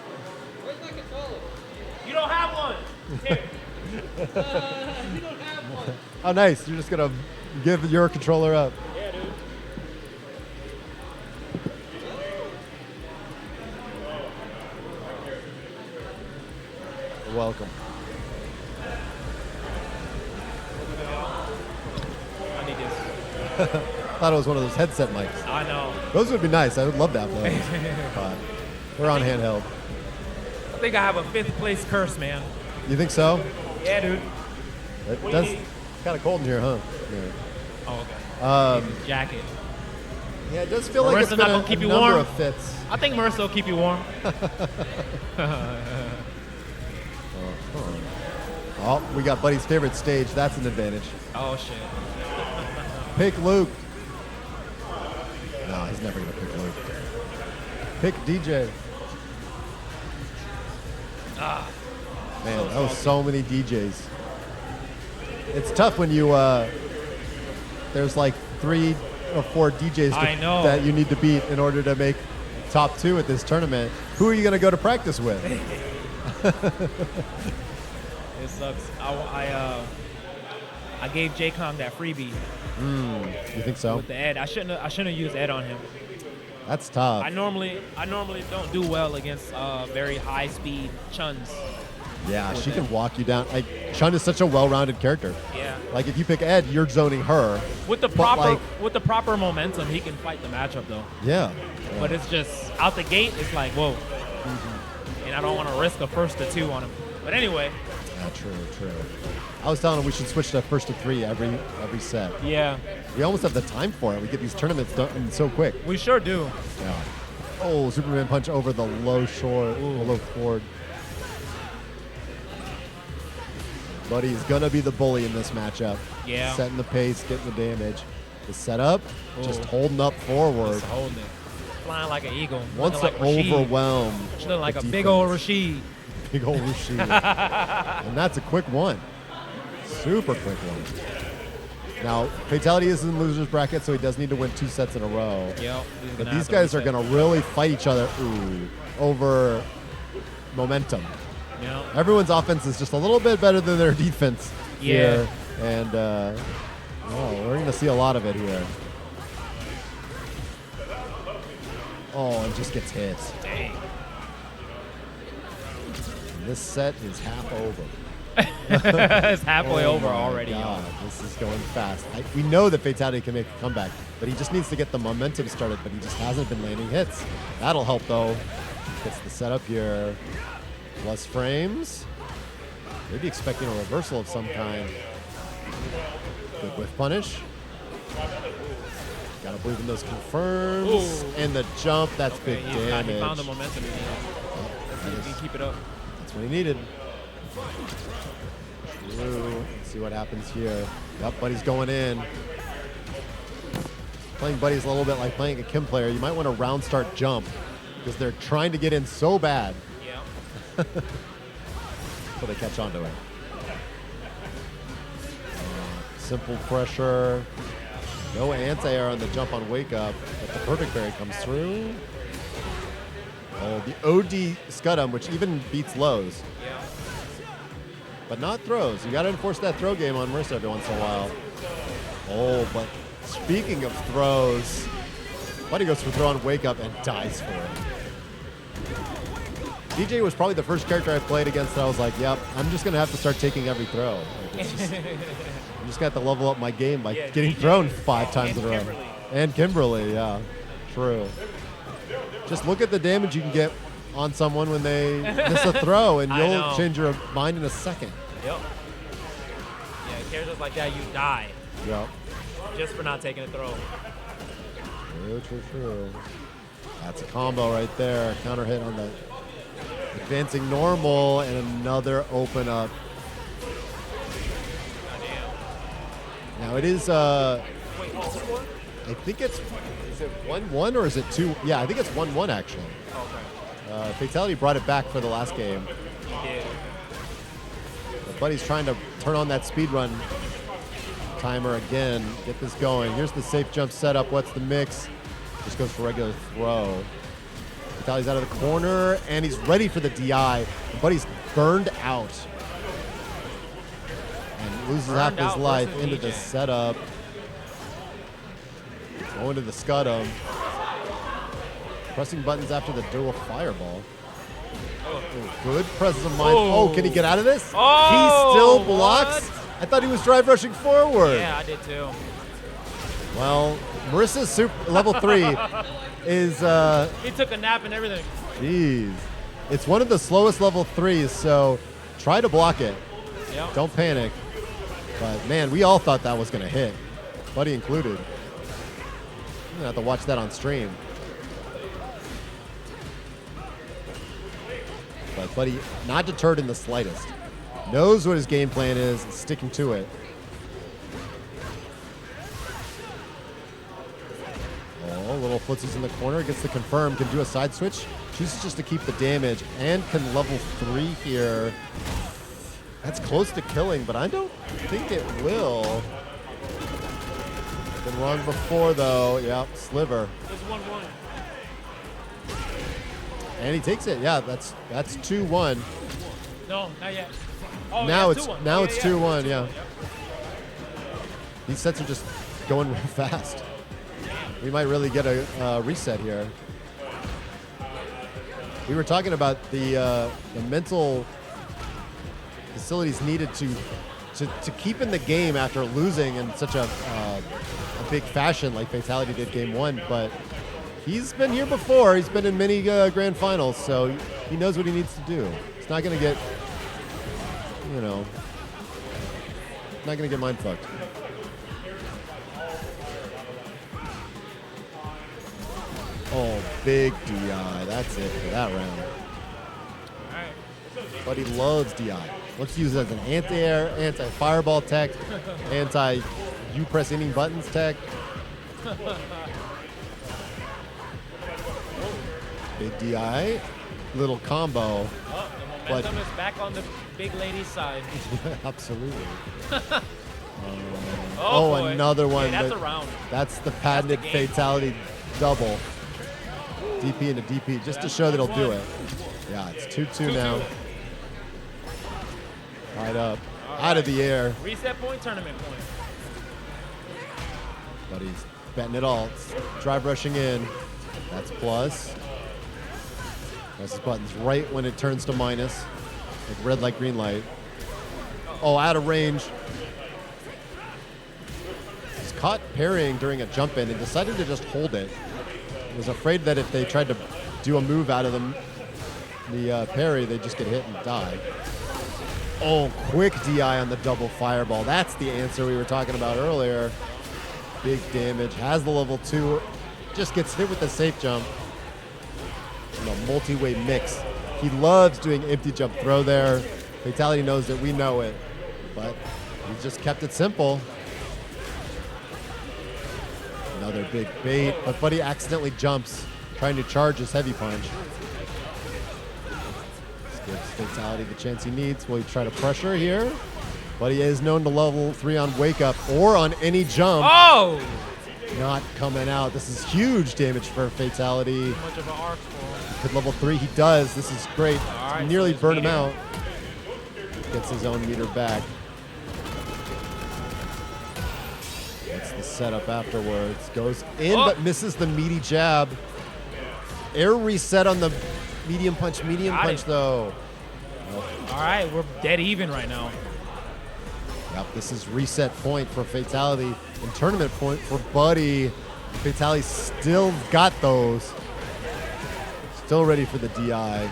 Where's my controller? You don't have one. Here. You don't have one. Oh, nice. You're just going to give your controller up. Yeah, dude. You're welcome. I need this. Thought it was one of those headset mics. I know. Those would be nice. I would love to have those. But we're on handheld. I think I have a 5th place curse, man. You think so? Yeah, dude. It What do does. you need? Kind of cold in here, huh? Yeah. Oh, okay. Jacket. Yeah, it does feel like it's Marissa been not a gonna keep you number warm? of fits. I think Marissa will keep you warm. Oh, we got Buddy's favorite stage. That's an advantage. Oh shit. Pick Luke. No, he's never gonna pick Luke. Pick DJ. Man, that was so many DJs. It's tough when you there's like 3 or 4 DJs that you need to beat in order to make top 2 at this tournament. Who are you gonna go to practice with? It sucks. I gave J Kong that freebie You think so? with the Ed. I shouldn't have used Ed on him. That's tough. I normally don't do well against very high speed Chuns. Yeah, she can walk you down. Like, Chun is such a well-rounded character. Yeah. Like, if you pick Ed, you're zoning her. With the But, proper momentum, he can fight the matchup though. Yeah. But it's just out the gate. It's like whoa, and I don't want to risk a first to 2 on him. But anyway. Yeah, true. I was telling him we should switch to first to 3 every set. Yeah. We almost have the time for it. We get these tournaments done so quick. We sure do. Yeah. Oh, Superman punch over the low low forward. Buddy's gonna be the bully in this matchup. Yeah. Setting the pace, getting the damage. The setup, just holding up forward. Just holding it. Flying like an eagle. Wants to Looking like Rashid. overwhelm. She look like the a big defense. old Rashid. Big old Rashid. And that's a quick one. Super quick one. Now, Fatality is in loser's bracket, so he does need to win 2 sets in a row. Yep. But these guys are going to really fight each other over momentum. Yep. Everyone's offense is just a little bit better than their defense Yeah. here. And we're going to see a lot of it here. Oh, it just gets hit. Dang. This set is half over. It's halfway over already. God, this is going fast. We know that Fatality can make a comeback, but he just needs to get the momentum started, but he just hasn't been landing hits. That'll help, though. Gets the setup here. Plus frames. Maybe expecting a reversal of some kind. Good whiff punish. Gotta believe in those confirms. Ooh. And the jump, that's big damage. He found the momentum again. He keep it up. That's what he needed. True. Let's see what happens here. Yep, Buddy's going in. Playing Buddy's a little bit like playing a Kim player. You might want to round start jump because they're trying to get in so bad. Yeah. So they catch on to it. Simple pressure. No anti-air on the jump on wake up, but the perfect parry comes through. Oh, the OD Scudum, which even beats lows. Yeah. But not throws. You got to enforce that throw game on Marissa every once in a while. Oh, but speaking of throws, Buddy goes for throw on wake up and dies for it. DJ was probably the first character I played against that I was like, yep, I'm just going to have to start taking every throw. Like, I'm just going to have to level up my game by getting thrown 5 times in a row. Kimberly. And Kimberly, yeah. True. Just look at the damage you can get on someone when they miss a throw, and you'll change your mind in a second. Yep. Yeah, characters like that, you die. Yep. Just for not taking a throw. True. That's a combo right there. Counter hit on the advancing normal, and another open up. Now it is, I think it's, is it 1-1 or is it 2? Yeah, I think it's 1-1 actually. Okay. Fatality brought it back for the last game. He did. But Buddy's trying to turn on that speed run timer again. Get this going. Here's the safe jump setup. What's the mix? Just goes for regular throw. Fatality's out of the corner, and he's ready for the DI. Buddy's burned out. And loses half his life into the setup. Going to the Scudum. Pressing buttons after the dual fireball. Oh, good presence of mind. Oh, can he get out of this? Oh, he still blocks? what? I thought he was drive rushing forward. Yeah, I did too. Well, Marissa's level 3 is... He took a nap and everything. Jeez. It's one of the slowest level 3s, so try to block it. Yep. Don't panic. But, man, we all thought that was going to hit. Buddy included. I'm going to have to watch that on stream. But Buddy, not deterred in the slightest. Knows what his game plan is, and sticking to it. Oh, little footsies in the corner, gets the confirm, can do a side switch. Chooses just to keep the damage, and can level 3 here. That's close to killing, but I don't think it will. Been wrong before, though. Yep, sliver. It's 1-1. And he takes it. Yeah, that's 2-1. No, not yet. Oh, Now yeah, it's 2-1. now it's 2-1. Yeah. These sets are just going real fast. We might really get a reset here. We were talking about the mental facilities needed to keep in the game after losing in such a big fashion like Fatality did game 1, but he's been here before. He's been in many grand finals, so he knows what he needs to do. He's not going to get, you know, not going to get mind fucked. Oh, big DI. That's it for that round. But he loves DI. Let's use it as an anti-air, anti-fireball tech, anti-you-press any buttons tech. Big DI, little combo. Oh, the momentum is back on the big lady's side. Absolutely. Oh, boy. Another one. Yeah, that's a round. That's the patented Fatality double. DP into DP, just to show that he'll do it. Yeah, it's 2-2 now. Tied up, out of the air. Reset point, tournament point. But he's betting it all. It's drive rushing in. That's plus. Presses buttons right when it turns to minus. Like red light, green light. Oh, out of range. He's caught parrying during a jump in and decided to just hold it. He was afraid that if they tried to do a move out of the parry, they'd just get hit and die. Oh, quick DI on the double fireball. That's the answer we were talking about earlier. Big damage, has the level 2, just gets hit with the safe jump. And a multi-way mix. He loves doing empty jump throw there. Fatality knows that we know it, but he just kept it simple. Another big bait, but Buddy accidentally jumps, trying to charge his heavy punch. Gives Fatality the chance he needs. Will he try to pressure here? But he is known to level 3 on wake up or on any jump. Oh! Not coming out. This is huge damage for Fatality. Too much of an arc for him. Could level 3. He does. This is great. Right, Nearly so burned him meter. out. Gets his own meter back. Gets the setup afterwards. Goes in but misses the meaty jab. Air reset on the medium punch though. All right, we're dead even right now. Yep, this is reset point for Fatality and tournament point for Buddy. Fatality still got those. Still ready for the DI.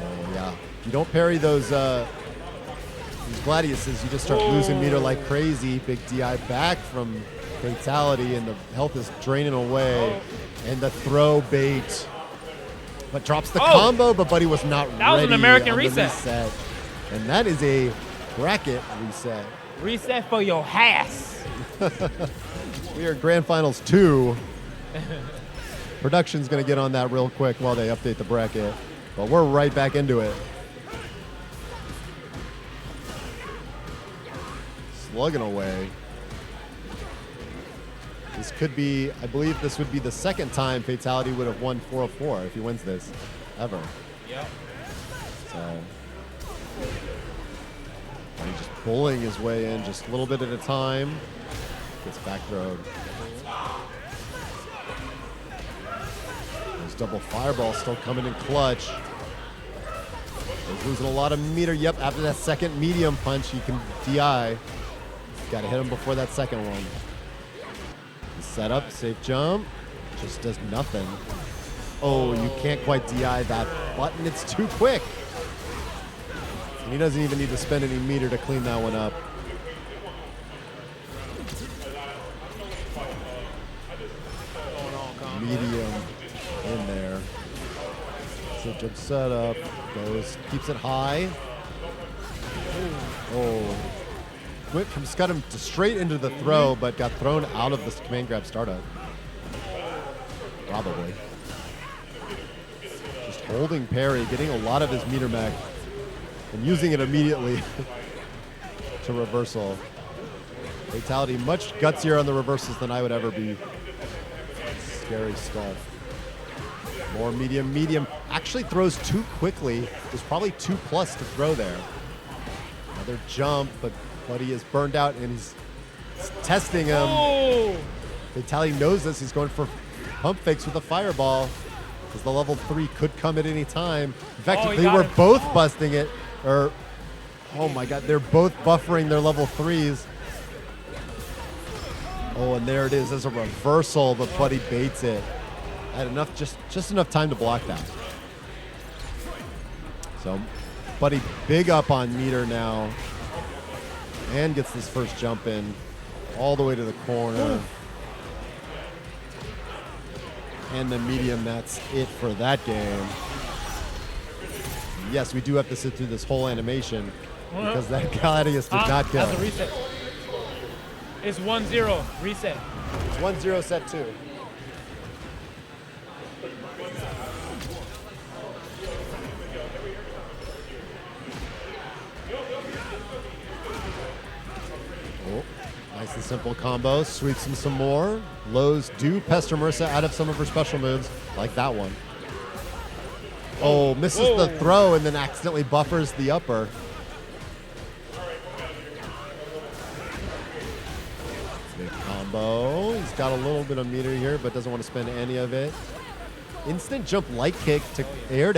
Oh yeah, if you don't parry those these Gladiuses, you just start losing meter like crazy. Big DI back from Fatality, and the health is draining away. And the throw bait, but drops the combo, but Buddy was not ready. That was an American on the reset. And that is a bracket reset. Reset for your ass. We are Grand Finals 2. Production's going to get on that real quick while they update the bracket. But we're right back into it. Slugging away. This could be, I believe this would be the second time Fatality would have won 4-4 if he wins this, ever. Yep. So, and he's just pulling his way in just a little bit at a time. Gets back throwed. There's double fireball still coming in clutch. He's losing a lot of meter. Yep, after that second medium punch, he can DI. Got to hit him before that second one. Set up, safe jump, just does nothing. Oh, you can't quite DI that button, it's too quick. And he doesn't even need to spend any meter to clean that one up. Medium in there. Safe jump setup, goes, keeps it high. Oh. Went from Scudham to straight into the throw, but got thrown out of the command grab startup. Probably. Just holding parry, getting a lot of his meter mech, and using it immediately to reversal. Fatality much gutsier on the reversals than I would ever be. Scary stuff. More medium, medium. Actually throws too quickly. There's probably 2+ to throw there. Another jump, but Buddy is burned out, and he's testing him. Oh! Vitaly knows this. He's going for pump fakes with a fireball because the level 3 could come at any time. In fact, Oh, he they got were him. both busting it. Or, oh my God, they're both buffering their level 3s. Oh, and there it is as a reversal, but Buddy baits it. Had enough, just enough time to block that. So, Buddy big up on meter now, and gets this first jump in all the way to the corner. And the medium, that's it for that game. Yes, we do have to sit through this whole animation because that Gladius did not kill. That's a reset. It's 1-0. Reset. It's 1-0 set 2. Oh, nice and simple combo. Sweeps him some more. Lows do pester Marissa out of some of her special moves, like that one. Oh, misses the throw and then accidentally buffers the upper. Big combo. He's got a little bit of meter here, but doesn't want to spend any of it. Instant jump light kick to air.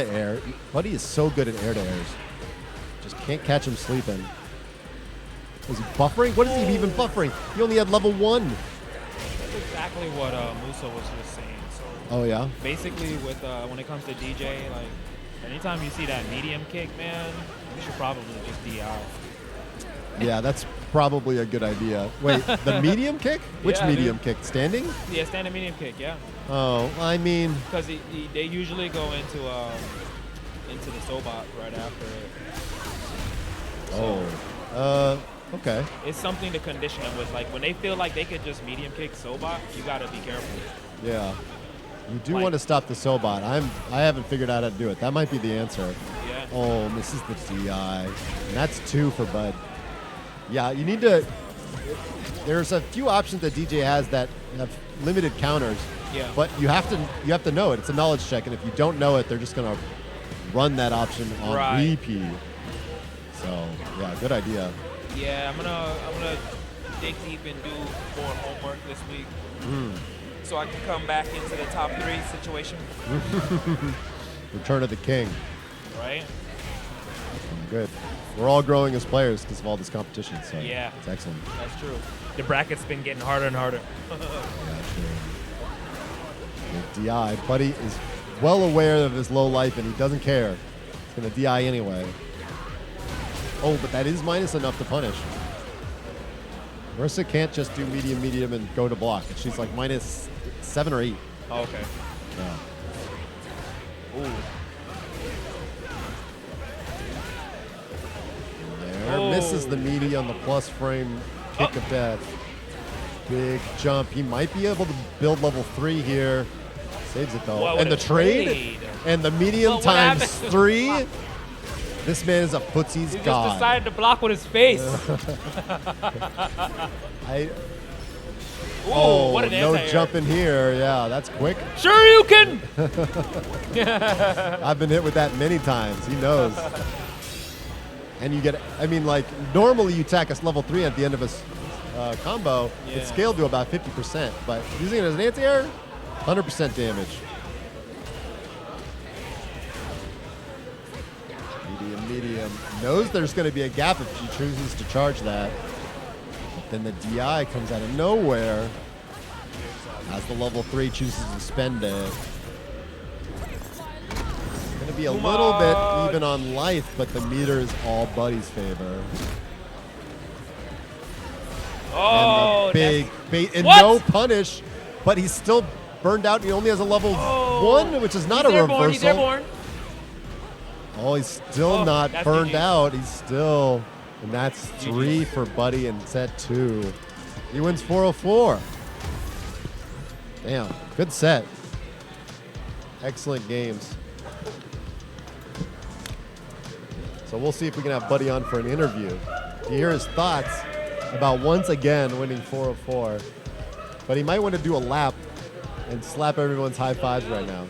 Buddy is so good at air to airs. Just can't catch him sleeping. Was he buffering? What is he even buffering? He only had level 1. That's exactly what Musa was just saying. So Oh, yeah? basically, with when it comes to DJ, like anytime you see that medium kick, man, you should probably just DI. Yeah, that's probably a good idea. Wait, the medium kick? Which Yeah, medium dude. kick? Standing? Yeah, standing medium kick, yeah. Oh, I mean, Because they usually go into the Sobot right after it. Okay. It's something to condition them with. Like when they feel like they could just medium kick Sobot, you gotta be careful. Yeah. You do Like- want to stop the Sobot. I haven't figured out how to do it. That might be the answer. Yeah. Oh, misses the DI. And that's 2 for Bud. Yeah, you need to. There's a few options that DJ has that have limited counters. Yeah. But you have to know it. It's a knowledge check, and if you don't know it, they're just gonna run that option on Right. repeat. So yeah, good idea. Yeah, I'm gonna dig deep and do more homework this week, so I can come back into the top 3 situation. Return of the King. Right? Good. We're all growing as players because of all this competition. So Yeah. it's excellent. That's true. The bracket's been getting harder and harder. Yeah, true. Big DI. Buddy is well aware of his low life and he doesn't care. He's going to DI anyway. Oh, but that is minus enough to punish. Marissa can't just do medium, and go to block. She's like minus 7 or 8. Oh, okay. Yeah. Ooh. There. Oh. Misses the meaty on the plus frame kick of death. Big jump. He might be able to build level 3 here. Saves it though. What And the a trade and the medium What times happened? 3. This man is a footsie's He just god. decided to block with his face. Ooh, Oh, what an no anti-air. jumping here. Yeah, that's quick. Sure you can. I've been hit with that many times. He knows. And you get, I mean, like, normally you tack us level 3 at the end of a combo. Yeah. It's scaled to about 50%, but using it as an anti-air, 100% damage. Medium. Knows there's going to be a gap if she chooses to charge that. But then the DI comes out of nowhere as the level 3 chooses to spend it. Going to be a little bit even on life, but the meter is all Buddy's favor. Oh, and the big bait and What? no punish, but he's still burned out. He only has a level 1, which is not a reversal. He's airborne. Oh, he's still Oh, not that's burned GG. out. He's still, and that's 3 for Buddy in set 2. He wins 404. Damn, good set. Excellent games. So we'll see if we can have Buddy on for an interview to hear his thoughts about once again winning 404. But he might want to do a lap and slap everyone's high fives right now.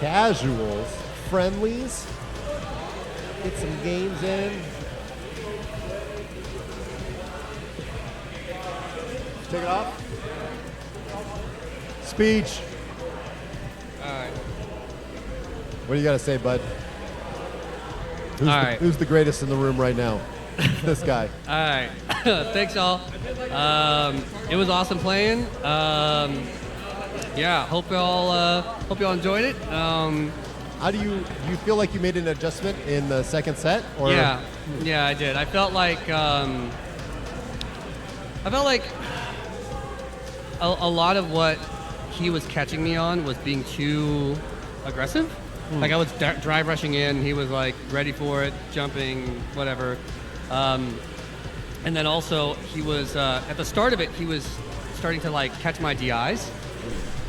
casuals, friendlies. Get some games in. Take it off. Speech. All right. What do you got to say, bud? Who's the greatest in the room right now? This guy. All right. Thanks, y'all. It was awesome playing. Yeah, hope y'all enjoyed it. How do you feel like you made an adjustment in the second set? Or? Yeah, I did. I felt like a lot of what he was catching me on was being too aggressive. Like I was drive rushing in, he was like ready for it, jumping, whatever. And then also he was at the start of it, he was starting to like catch my DIs,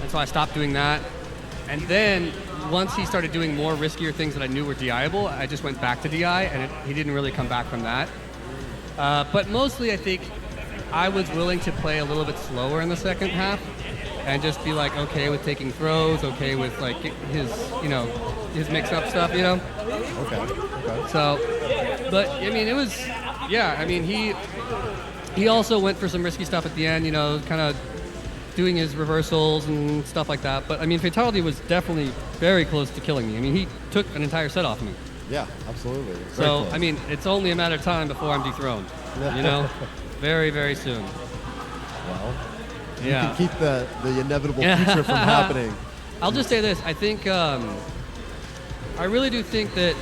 and so I stopped doing that. And then once he started doing more riskier things that I knew were DIable, I just went back to DI, and he didn't really come back from that. But mostly, I think I was willing to play a little bit slower in the second half, and just be like okay with taking throws, okay with like his mix-up stuff, Okay. So, but I mean, it was, yeah. I mean, he also went for some risky stuff at the end, kind of doing his reversals and stuff like that. But I mean, Fatality was definitely very close to killing me. I mean, he took an entire set off me. Yeah, absolutely. Very So close. I mean, it's only a matter of time before I'm dethroned. Very, very soon. Well, you Yeah. can keep the inevitable future from happening. I'll just say this. I think, I really do think that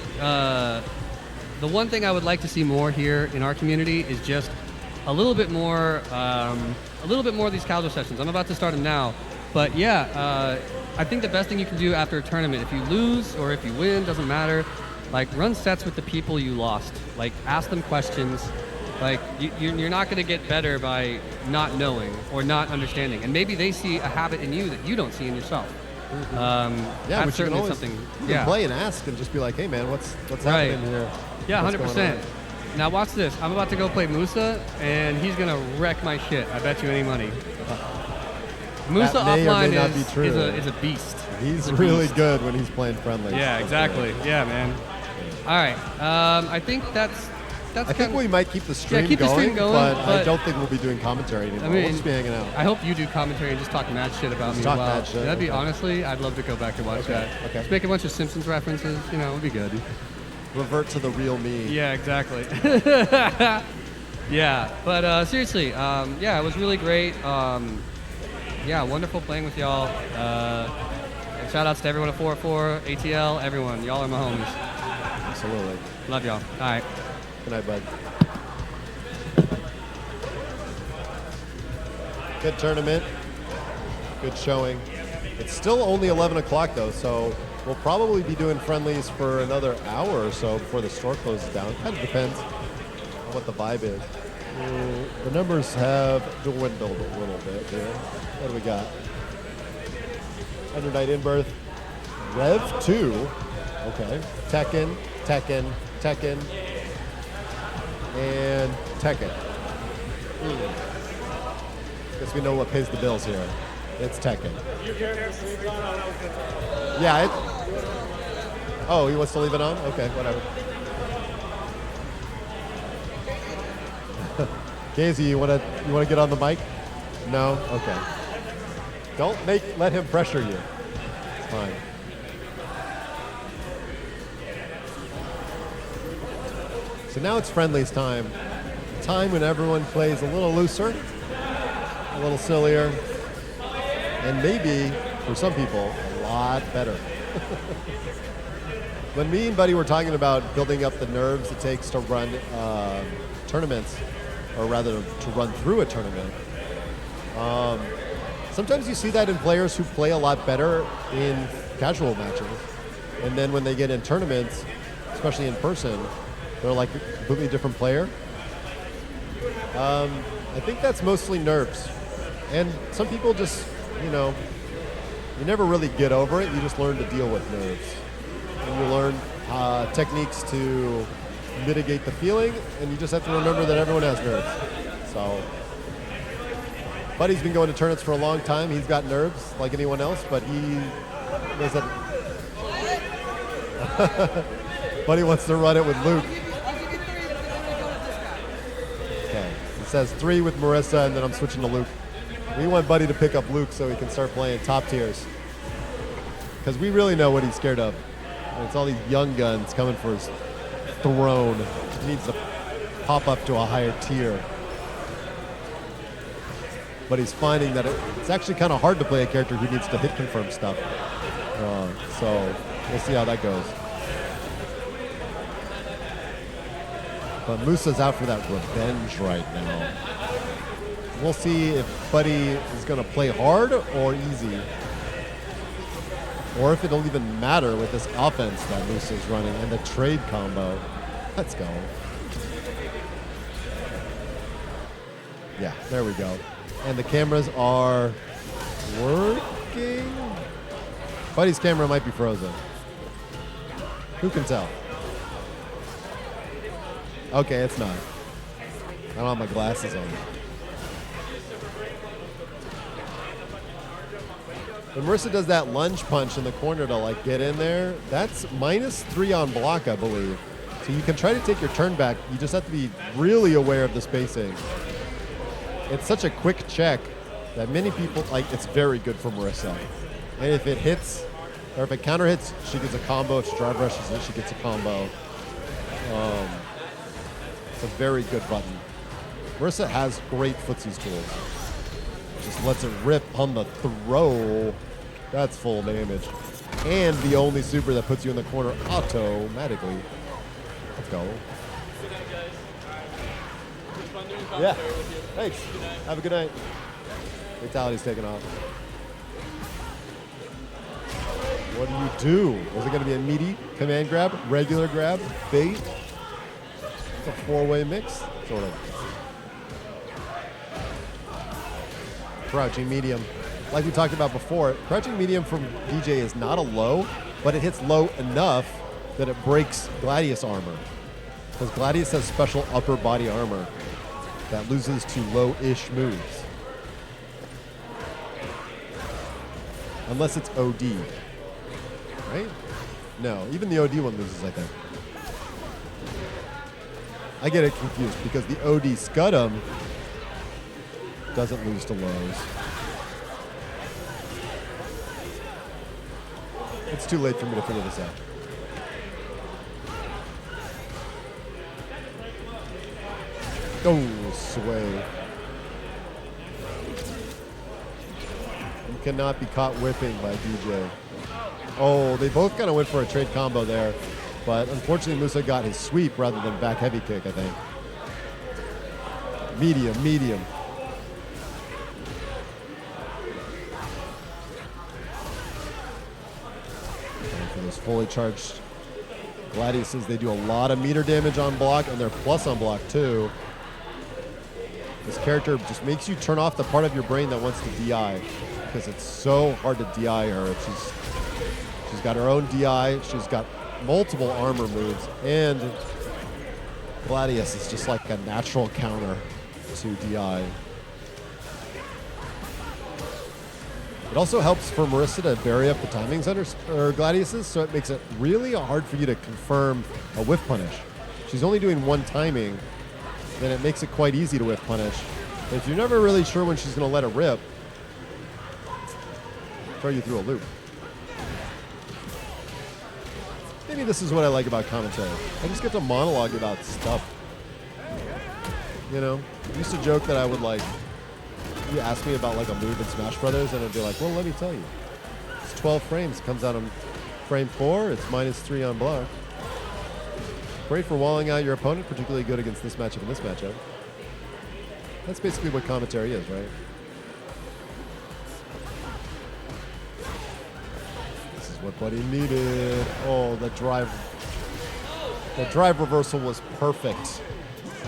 the one thing I would like to see more here in our community is just a little bit more of these casual sessions. I'm about to start them now. But yeah, I think the best thing you can do after a tournament, if you lose or if you win, doesn't matter, like run sets with the people you lost. Like ask them questions. Like you're not going to get better by not knowing or not understanding. And maybe they see a habit in you that you don't see in yourself. Yeah, that's which you can certainly always something. you can play and ask and just be like, hey man, what's Right. happening here? Yeah, What's going 100%. on? Now watch this. I'm about to go play Musa, and he's gonna wreck my shit. I bet you any money. Musa That may or offline may not be true. is a beast. He's a really beast. good when he's playing friendly. Yeah, exactly. Yeah, man. All right. I think that's. I think we might keep the stream, keep the stream going, but I but- don't think we'll be doing commentary anymore. I mean, we'll just be hanging out. I hope you do commentary and just talk mad shit about Just me. talk as well. mad shit, That'd be okay. honestly, I'd love to go back and watch that. Okay. Just make a bunch of Simpsons references. It would be good. Revert to the real me. Yeah, exactly. Yeah, but seriously, yeah, it was really great. Yeah, wonderful playing with y'all. And shout outs to everyone at 404, ATL, everyone. Y'all are my homies. Absolutely. Love y'all. All right. Good night, bud. Good tournament. Good showing. It's still only 11 o'clock though, so we'll probably be doing friendlies for another hour or so before the store closes down. Kind of depends on what the vibe is. The numbers have dwindled a little bit here. What do we got? Under Night in Birth. Rev 2. Okay. Tekken, Tekken, Tekken, and Tekken. Guess we know what pays the bills here. It's Tekken. Yeah. Oh, he wants to leave it on? Okay, whatever. Casey, you wanna get on the mic? No? Okay. Don't let him pressure you. It's fine. So now it's friendlies time. Time when everyone plays a little looser, a little sillier, and maybe, for some people, a lot better. When me and Buddy were talking about building up the nerves it takes to run tournaments, or rather to run through a tournament, sometimes you see that in players who play a lot better in casual matches. And then when they get in tournaments, especially in person, they're like a completely different player. I think that's mostly nerves. And some people just, you never really get over it. You just learn to deal with nerves. And you learn techniques to mitigate the feeling, and you just have to remember that everyone has nerves. So, Buddy's been going to tournaments for a long time. He's got nerves like anyone else, but he doesn't Buddy wants to run it with Luke. Okay. It says 3 with Marissa, and then I'm switching to Luke. We want Buddy to pick up Luke so he can start playing top tiers. Because we really know what he's scared of. And it's all these young guns coming for his throne. He needs to pop up to a higher tier. But he's finding that it's actually kind of hard to play a character who needs to hit confirm stuff. So we'll see how that goes. But Musa's out for that revenge right now. We'll see if Buddy is going to play hard or easy. Or if it'll even matter with this offense that Musa's running and the trade combo. Let's go. Yeah, there we go. And the cameras are working. Buddy's camera might be frozen. Who can tell? Okay, it's not. I don't have my glasses on. When Marissa does that lunge punch in the corner to like get in there, that's -3 on block, I believe. So you can try to take your turn back. You just have to be really aware of the spacing. It's such a quick check that many people, like, it's very good for Marissa. And if it hits, or if it counter hits, she gets a combo. If she drive rushes it, she gets a combo. It's a very good button. Marissa has great footsies tools. Just lets it rip on the throw. That's full damage. And the only super that puts you in the corner automatically. Let's go. Yeah. Thanks. Have a good night. Fatality's taken off. What do you do? Is it going to be a meaty command grab, regular grab, bait? It's a four-way mix, sort of. Crouching medium. Like we talked about before, crouching medium from DJ is not a low, but it hits low enough that it breaks Gladius armor. Because Gladius has special upper body armor that loses to low-ish moves. Unless it's OD. Right? No, even the OD one loses, I think. I get it confused because the OD Scudum doesn't lose to lows. It's too late for me to figure this out. Oh, sway. You cannot be caught whipping by DJ. Oh, they both kind of went for a trade combo there. But unfortunately, Musa got his sweep rather than back heavy kick, I think. Medium, medium. And for those fully charged Gladiuses, they do a lot of meter damage on block, and they're plus on block too. This character just makes you turn off the part of your brain that wants to DI, because it's so hard to DI her. She's got her own DI. She's got multiple armor moves, and Gladius is just like a natural counter to DI. It also helps for Marissa to vary up the timings under her Gladiuses, so it makes it really hard for you to confirm a whiff punish. She's only doing one timing, then it makes it quite easy to whiff punish. But if you're never really sure when she's going to let it rip, throw you through a loop. Maybe this is what I like about commentary. I just get to monologue about stuff. You know, I used to joke that I would like, you ask me about like a move in Smash Brothers, and I'd be like, well, let me tell you. It's 12 frames. Comes out on frame 4. It's -3 on block. Great for walling out your opponent, particularly good against this matchup and this matchup. That's basically what commentary is, right? This is what Buddy needed. Oh, the drive reversal was perfect.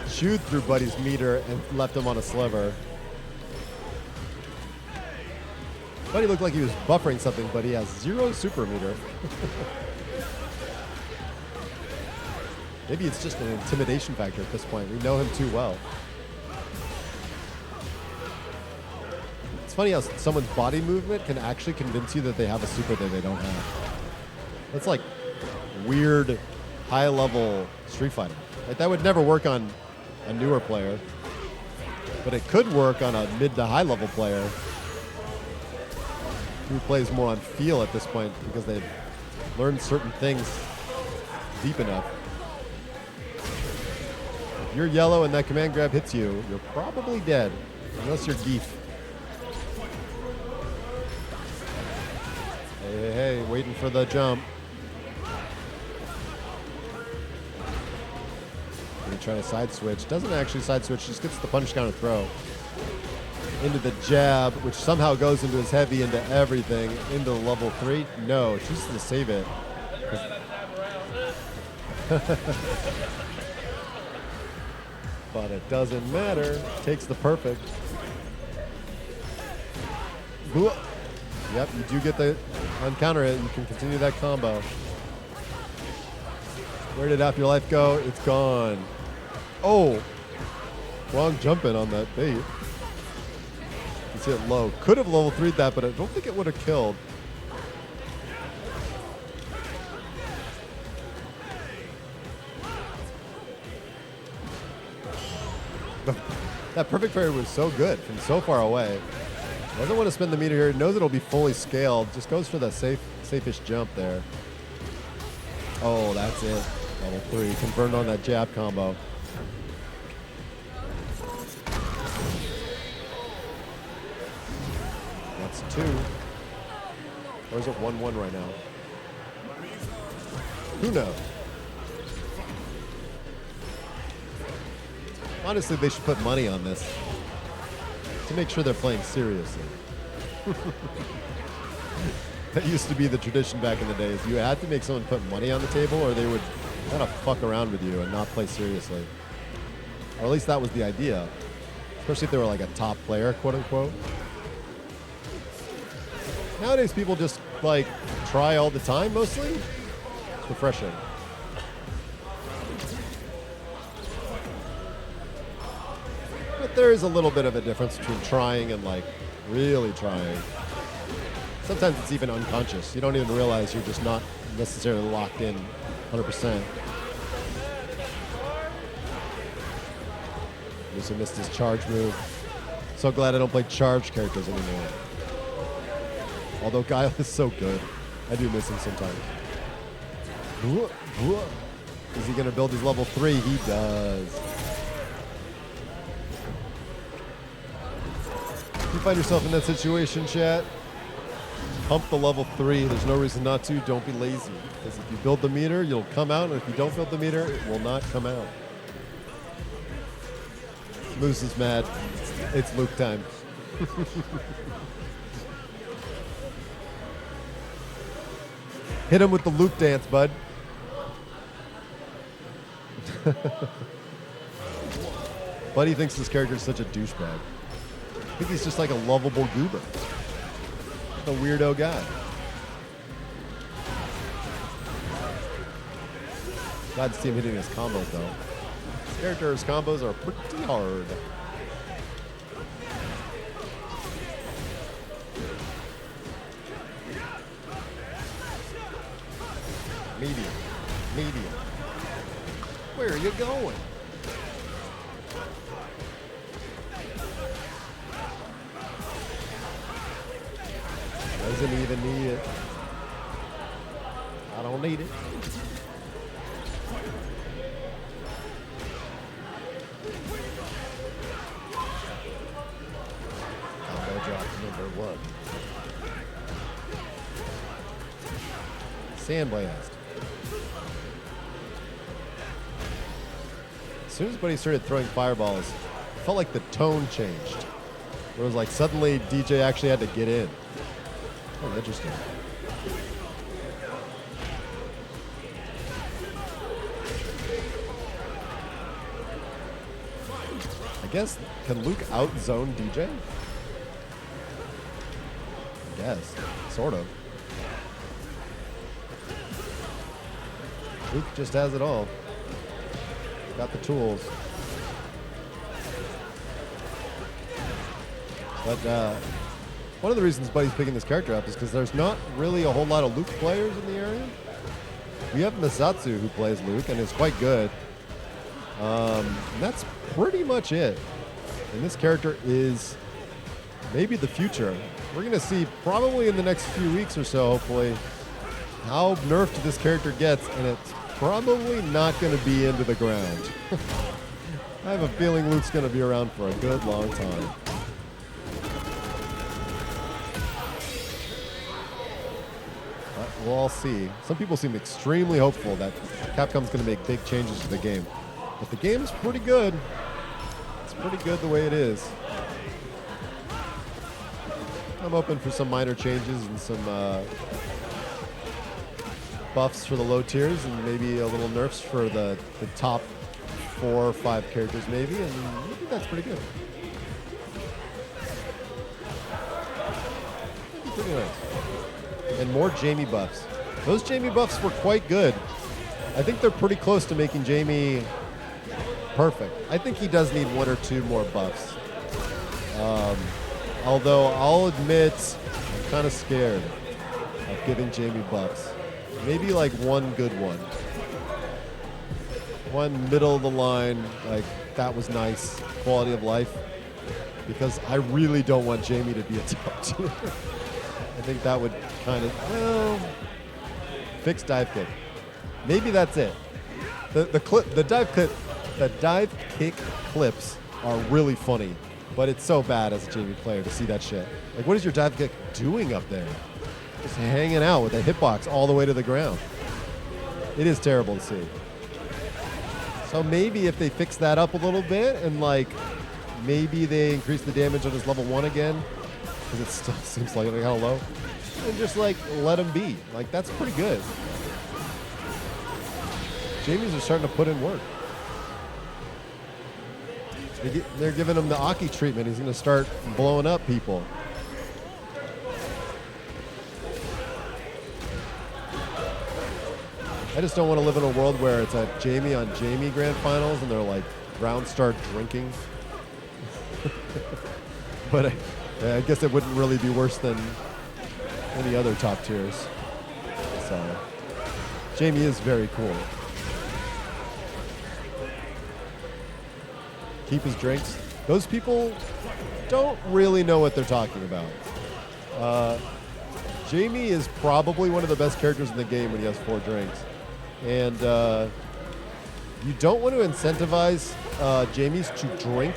Chewed through Buddy's meter and left him on a sliver. Buddy looked like he was buffering something, but he has 0 super meter. Maybe it's just an intimidation factor at this point. We know him too well. It's funny how someone's body movement can actually convince you that they have a super that they don't have. That's like weird, high-level Street Fighter. Like, that would never work on a newer player, but it could work on a mid to high-level player who plays more on feel at this point because they've learned certain things deep enough. If you're yellow and that command grab hits you, you're probably dead, unless you're Geef. Hey, waiting for the jump. Gonna try to side switch. Doesn't actually side switch, just gets the punch counter throw. Into the jab, which somehow goes into his heavy, into everything. Into the level 3. No, chooses to save it. But it doesn't matter. Takes the perfect. Ooh. Yep, you do get the uncounter it. You can continue that combo. Where did half your life go? It's gone. Oh, wrong jump in on that bait. You see it low. Could have level 3'd that, but I don't think it would have killed. That perfect parry was so good from so far away. Doesn't want to spend the meter here. Knows it'll be fully scaled. Just goes for the safest jump there. Oh, that's it. Level 3. Confirmed on that jab combo. That's 2. Or is it 1-1 right now? Who knows? Honestly, they should put money on this to make sure they're playing seriously. That used to be the tradition back in the days. You had to make someone put money on the table or they would kind of fuck around with you and not play seriously. Or at least that was the idea. Especially if they were like a top player, quote unquote. Nowadays, people just like try all the time mostly. It's refreshing. But there is a little bit of a difference between trying and like really trying. Sometimes it's even unconscious. You don't even realize you're just not necessarily locked in 100%. Just missed his charge move. So glad I don't play charged characters anymore. Although Guile is so good. I do miss him sometimes. Is he going to build his level 3? He does. If you find yourself in that situation, chat, pump the level 3. There's no reason not to. Don't be lazy. Because if you build the meter, you'll come out. And if you don't build the meter, it will not come out. Moose is mad. It's Luke time. Hit him with the Luke dance, bud. Buddy thinks this character is such a douchebag. I think he's just like a lovable goober. A weirdo guy. Glad to see him hitting his combos, though. This character's combos are pretty hard. Medium. Medium. Where are you going? Doesn't even need it. I don't need it. Combo drop number 1. Sandblast. As soon as Buddy started throwing fireballs, it felt like the tone changed. Where it was like suddenly DJ actually had to get in. Oh, interesting. I guess, can Luke out-zone DJ? I guess, sort of. Luke just has it all. Got the tools. But, one of the reasons Buddy's picking this character up is because there's not really a whole lot of Luke players in the area. We have Misatsu who plays Luke and is quite good. And that's pretty much it. And this character is maybe the future. We're going to see probably in the next few weeks or so, hopefully, how nerfed this character gets, and it's probably not going to be into the ground. I have a feeling Luke's going to be around for a good long time. But we'll all see. Some people seem extremely hopeful that Capcom's going to make big changes to the game. But the game's pretty good. It's pretty good the way it is. I'm open for some minor changes and some buffs for the low tiers and maybe a little nerfs for the top 4 or 5 characters maybe, and I think that's pretty good. That'd be pretty nice. And more Jamie buffs. Those Jamie buffs were quite good. I think they're pretty close to making Jamie perfect. I think he does need 1 or 2 more buffs. Although I'll admit, I'm kind of scared of giving Jamie buffs. Maybe like 1 good one. 1 middle of the line, like that was nice, quality of life. Because I really don't want Jamie to be a top tier. I think that would kind of, well, fix dive kick. Maybe that's it. The dive kick clips are really funny. But it's so bad as a Jamie player to see that shit. Like, what is your dive kick doing up there? Just hanging out with a hitbox all the way to the ground. It is terrible to see. So maybe if they fix that up a little bit and, like, maybe they increase the damage on his level 1 again, because it still seems like kind of low, and just, like, let him be. Like, that's pretty good. Jamies are starting to put in work. They're giving him the Aki treatment. He's going to start blowing up people. I just don't want to live in a world where it's a Jamie on Jamie grand finals and they're like round start drinking. But I guess it wouldn't really be worse than any other top tiers. So Jamie is very cool. Keep his drinks. Those people don't really know what they're talking about. Jamie is probably one of the best characters in the game when he has 4 drinks. And you don't want to incentivize Jamies to drink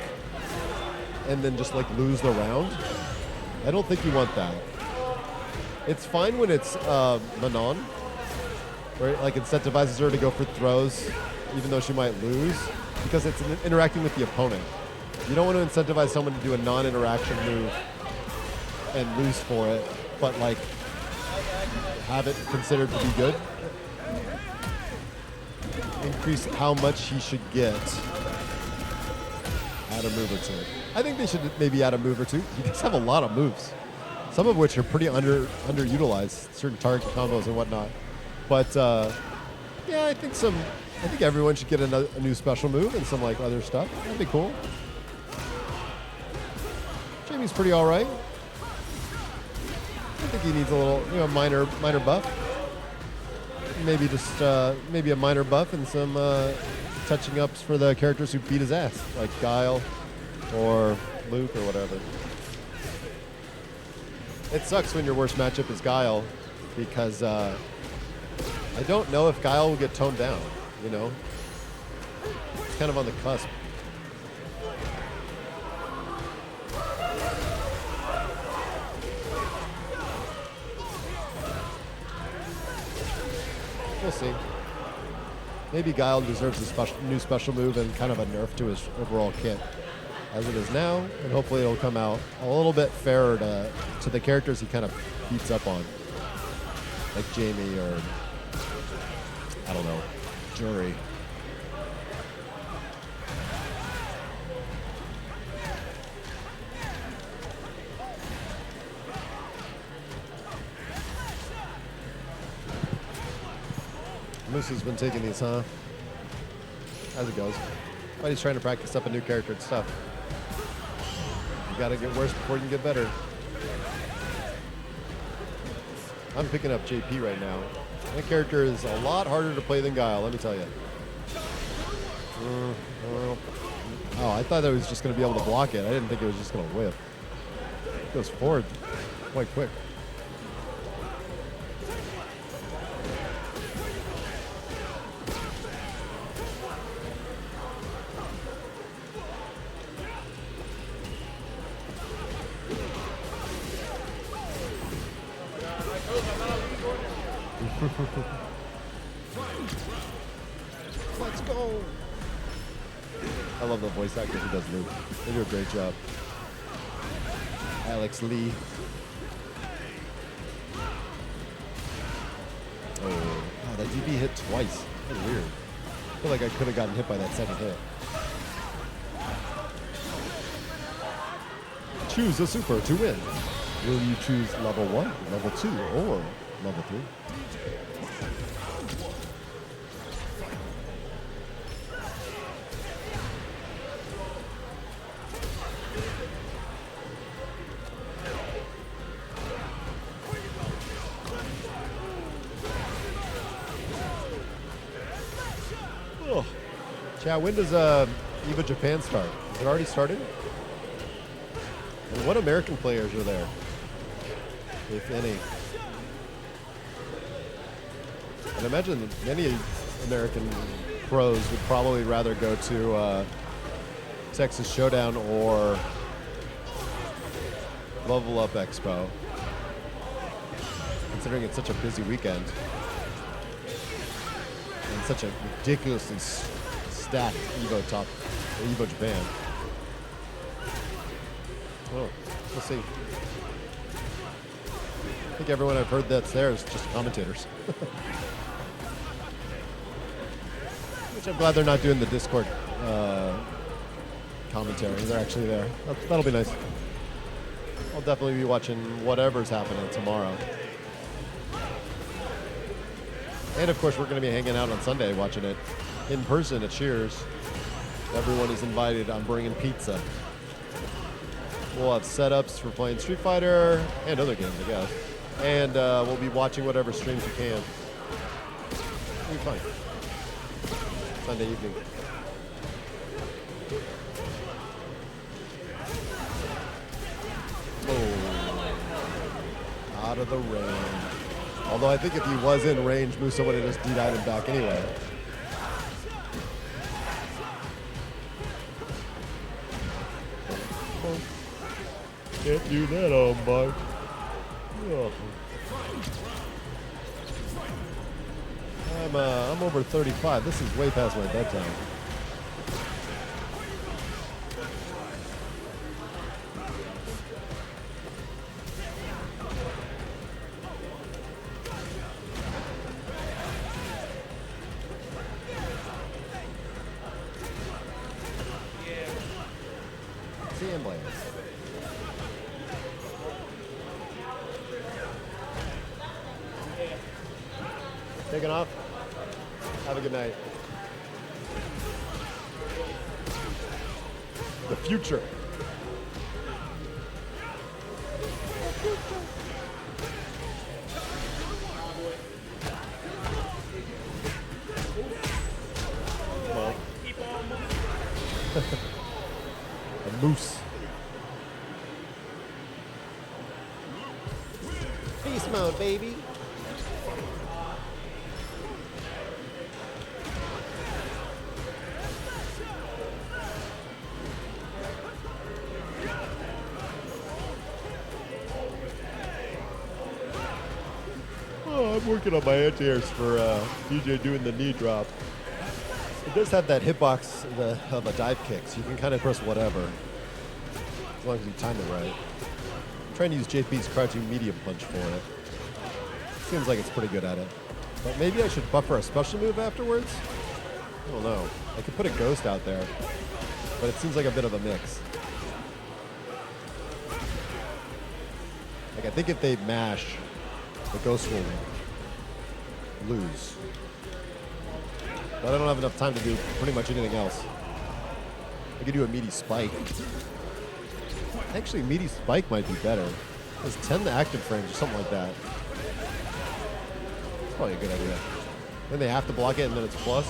and then just like lose the round. I don't think you want that. It's fine when it's Manon, where it like incentivizes her to go for throws even though she might lose, because it's interacting with the opponent. You don't want to incentivize someone to do a non-interaction move and lose for it, but like have it considered to be good. Increase how much he should get. Add a move or 2. I think they should maybe add a move or 2. He does have a lot of moves, some of which are pretty underutilized, certain target combos and whatnot. But yeah, I think everyone should get a new special move and some like other stuff. That'd be cool. Jamie's pretty all right. I think he needs a little, minor buff. Maybe just maybe a minor buff and some touching ups for the characters who beat his ass, like Guile or Luke or whatever. It sucks when your worst matchup is Guile, because I don't know if Guile will get toned down. It's kind of on the cusp. We'll see. Maybe Guile deserves a new special move and kind of a nerf to his overall kit as it is now, and hopefully it'll come out a little bit fairer to the characters he kind of beats up on, like Jamie or, I don't know, Jury. Moose has been taking these, huh? As it goes. But he's trying to practice up a new character and stuff. You gotta get worse before you can get better. I'm picking up JP right now. That character is a lot harder to play than Guile, let me tell you. Oh, I thought I was just going to be able to block it. I didn't think it was just going to whip. It goes forward quite quick. Let's go. I love the voice actor who does Luke. They do a great job. Alex Lee. Oh, that DB hit twice. That's weird. I feel like I could have gotten hit by that second hit. Choose a super to win. Will you choose level 1, level 2, or level 3? Oh. Chat, when does EVA Japan start? Is it already started? And what American players are there, if any? I'd imagine that many American pros would probably rather go to Texas Showdown or Level Up Expo, considering it's such a busy weekend and such a ridiculously stacked Evo Japan. Oh, we'll see. I think everyone I've heard that's there is just commentators. Which I'm glad they're not doing the Discord commentary. They're actually there. That'll be nice. I'll definitely be watching whatever's happening tomorrow. And of course, we're going to be hanging out on Sunday watching it in person at Cheers. Everyone is invited. I'm bringing pizza. We'll have setups for playing Street Fighter and other games, I guess. And we'll be watching whatever streams we can. It'll be fun. Sunday evening. Oh. Out of the range. Although I think if he was in range, Musa would have just D-died him back anyway. Can't do that on Mark. Oh. I'm over 35. This is way past my bedtime. Taking off. Have a good night. The future. Well. A moose. Beast mode, baby. I'm working on my anti-airs for DJ doing the knee drop. It does have that hitbox of a dive kick, so you can kind of press whatever, as long as you time it right. I'm trying to use JP's crouching medium punch for it. Seems like it's pretty good at it. But maybe I should buffer a special move afterwards? I don't know. I could put a ghost out there, but it seems like a bit of a mix. Like, I think if they mash, the ghost will lose. But I don't have enough time to do pretty much anything else. I could do a meaty spike. Actually, meaty spike might be better. It's 10 active frames or something like that. It's probably a good idea. Then they have to block it, and then it's plus.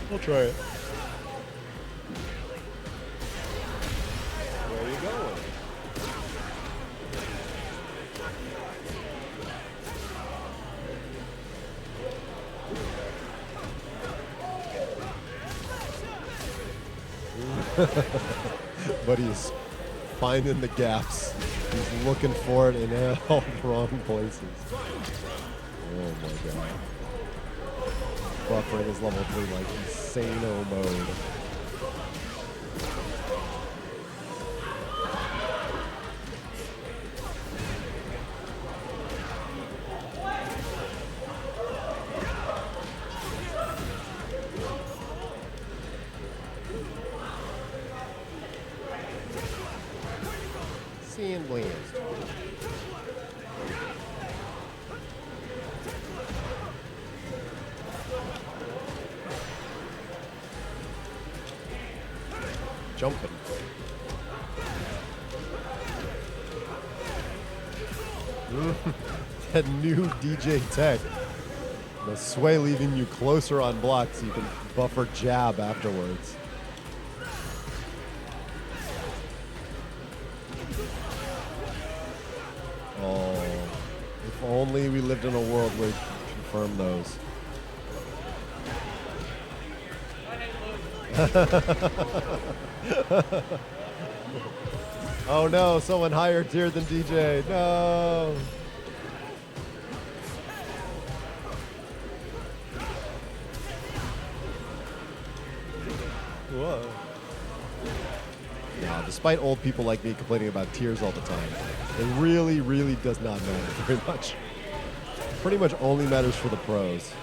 We'll try it. Where are you going? But he's finding the gaps. He's looking for it in all the wrong places. Oh my god. Buffering is level 3 like insano mode. Seeing Williams. Jumping. That new DJ tech. The sway leaving you closer on block so you can buffer jab afterwards. Oh, if only we lived in a world where we could confirm those. Oh no, someone higher tier than DJ. No. Whoa. Yeah, despite old people like me complaining about tiers all the time, it really, really does not matter very much. Pretty much only matters for the pros.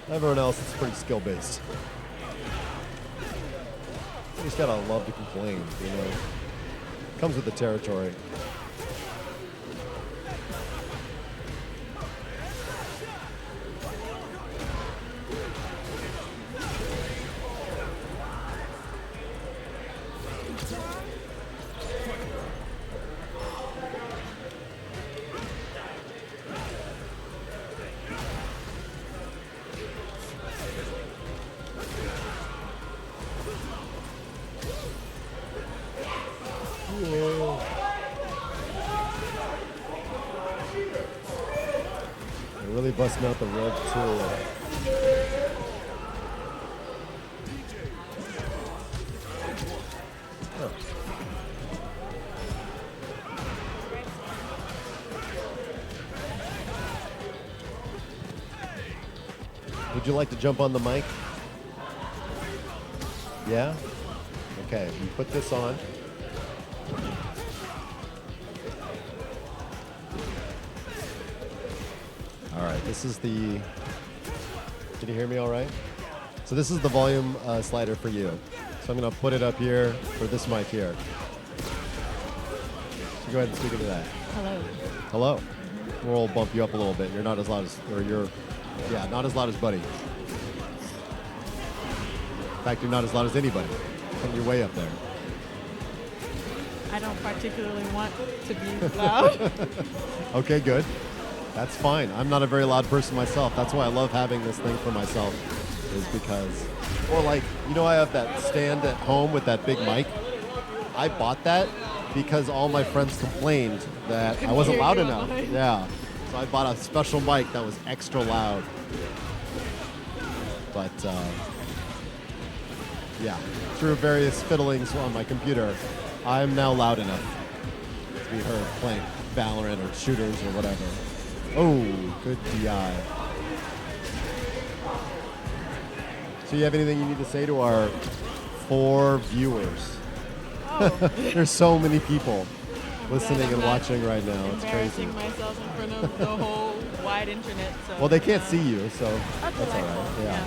Everyone else is pretty skill-based. You just gotta love to complain, you know. Comes with the territory. Whoa. They're really busting out the red tool. Oh. Would you like to jump on the mic? Yeah? Okay, we put this on. All right, this is the, can you hear me all right? So this is the volume slider for you. So I'm gonna put it up here for this mic here. So go ahead and speak into that. Hello. Hello. We'll bump you up a little bit. You're not as loud as, or you're, yeah, not as loud as Buddy. In fact, you're not as loud as anybody. You're way up there. I don't particularly want to be loud. Okay, good. That's fine. I'm not a very loud person myself. That's why I love having this thing for myself, is because, or like, you know, I have that stand at home with that big mic. I bought that because all my friends complained that I wasn't loud enough. Yeah. So I bought a special mic that was extra loud. But, yeah, through various fiddlings on my computer, I'm now loud enough to be heard playing Valorant or shooters or whatever. Oh, good DI. So you have anything you need to say to our 4 viewers? Oh. There's so many people listening and watching right now. It's crazy. Embarrassing myself in front of the whole wide internet. So, Well, they can't see you, so that's all right. Yeah.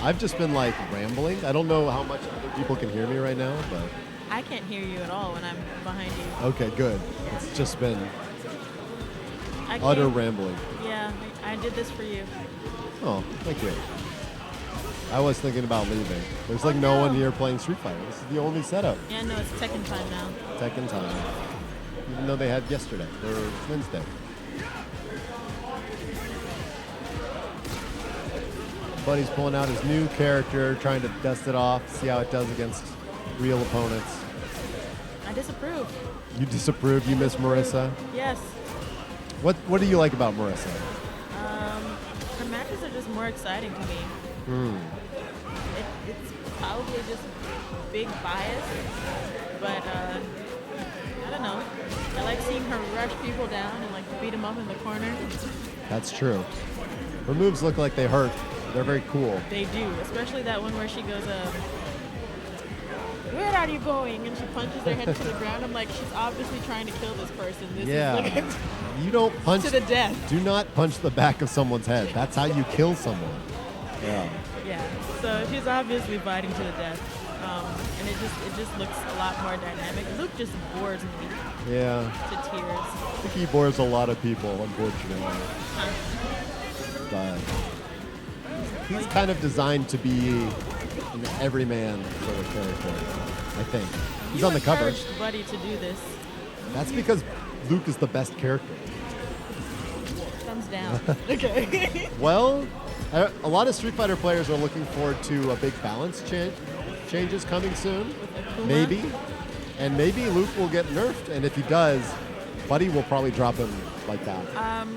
I've just been like rambling. I don't know how much other people can hear me right now, but I can't hear you at all when I'm behind you. okay, good. It's just been I utter can't- rambling. Yeah, I did this for you. Oh, thank you. I was thinking about leaving. There's like no one here playing Street Fighter. This is the only setup. Yeah, no, it's Tekken time now. Tekken time. even though they had yesterday or Wednesday. Buddy's pulling out his new character, trying to dust it off, see how it does against real opponents. I disapprove. You disapprove? You miss Marissa? Yes. What do you like about Marissa? Her matches are just more exciting to me. It's probably just big bias, but I don't know. I like seeing her rush people down and like beat them up in the corner. That's true. Her moves look like they hurt. They're very cool. They do, especially that one where she goes, where are you going? And she punches their head to the ground. I'm like, she's obviously trying to kill this person. This Yeah. is like You don't punch to the death. Do not punch the back of someone's head. That's how you kill someone. Yeah. Yeah. So she's obviously fighting to the death. And it just looks a lot more dynamic. Luke just bores me Yeah. to tears. I think he bores a lot of people, unfortunately. But he's kind of designed to be an everyman sort of character, I think. He's You on the cover. encouraged Buddy to do this. That's because Luke is the best character. Thumbs down. Okay. Well, a lot of Street Fighter players are looking forward to a big balance changes coming soon. Akuma? Maybe. And maybe Luke will get nerfed, and if he does, Buddy will probably drop him like that.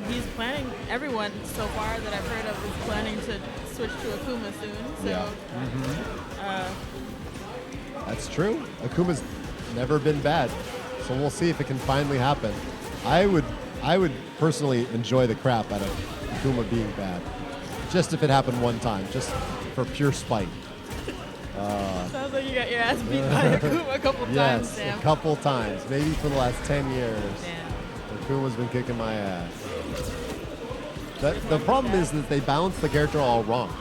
He's planning, everyone so far that I've heard of is planning to switch to Akuma soon. So, Yeah. That's true. Akuma's never been bad, so we'll see if it can finally happen. I would personally enjoy the crap out of Akuma being bad, just if it happened one time, just for pure spite. sounds like you got your ass beat by Akuma a couple times, Yes, Sam. a couple times, maybe for the last 10 years. Damn. Akuma's been kicking my ass. The problem is that they balanced the character all wrong.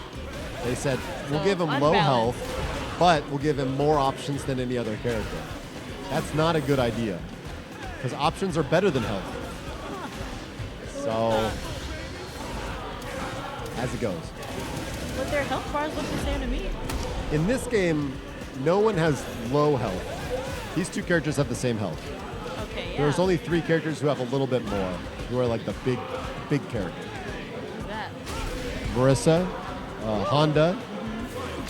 They said, we'll So, give him low unbalanced. health, but we'll give him more options than any other character. That's not a good idea, because options are better than health. So, as it goes. But their health bars look the same to me. In this game, no one has low health. These two characters have the same health. Okay, yeah. There's only 3 characters who have a little bit more, who are like the big characters. Who's that? Marissa, Honda,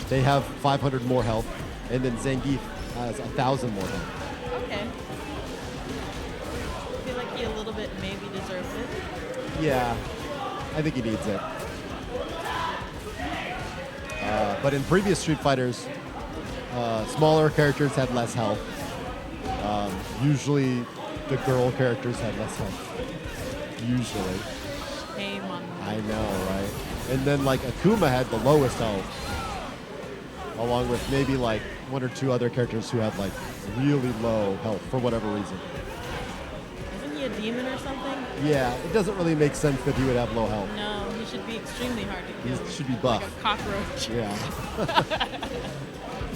they have 500 more health, and then Zangief has 1,000 more health. Okay. I feel like he a little bit maybe deserves it. Yeah, I think he needs it. But in previous Street Fighters, smaller characters had less health. Usually, the girl characters had less health. Usually. Shame on them. I know, right? And then like Akuma had the lowest health, along with maybe like 1 or 2 other characters who had like really low health for whatever reason. Isn't he a demon or something? Yeah, it doesn't really make sense that he would have low health. No, he should be extremely hard to kill. He should be buff. Like a cockroach. Yeah.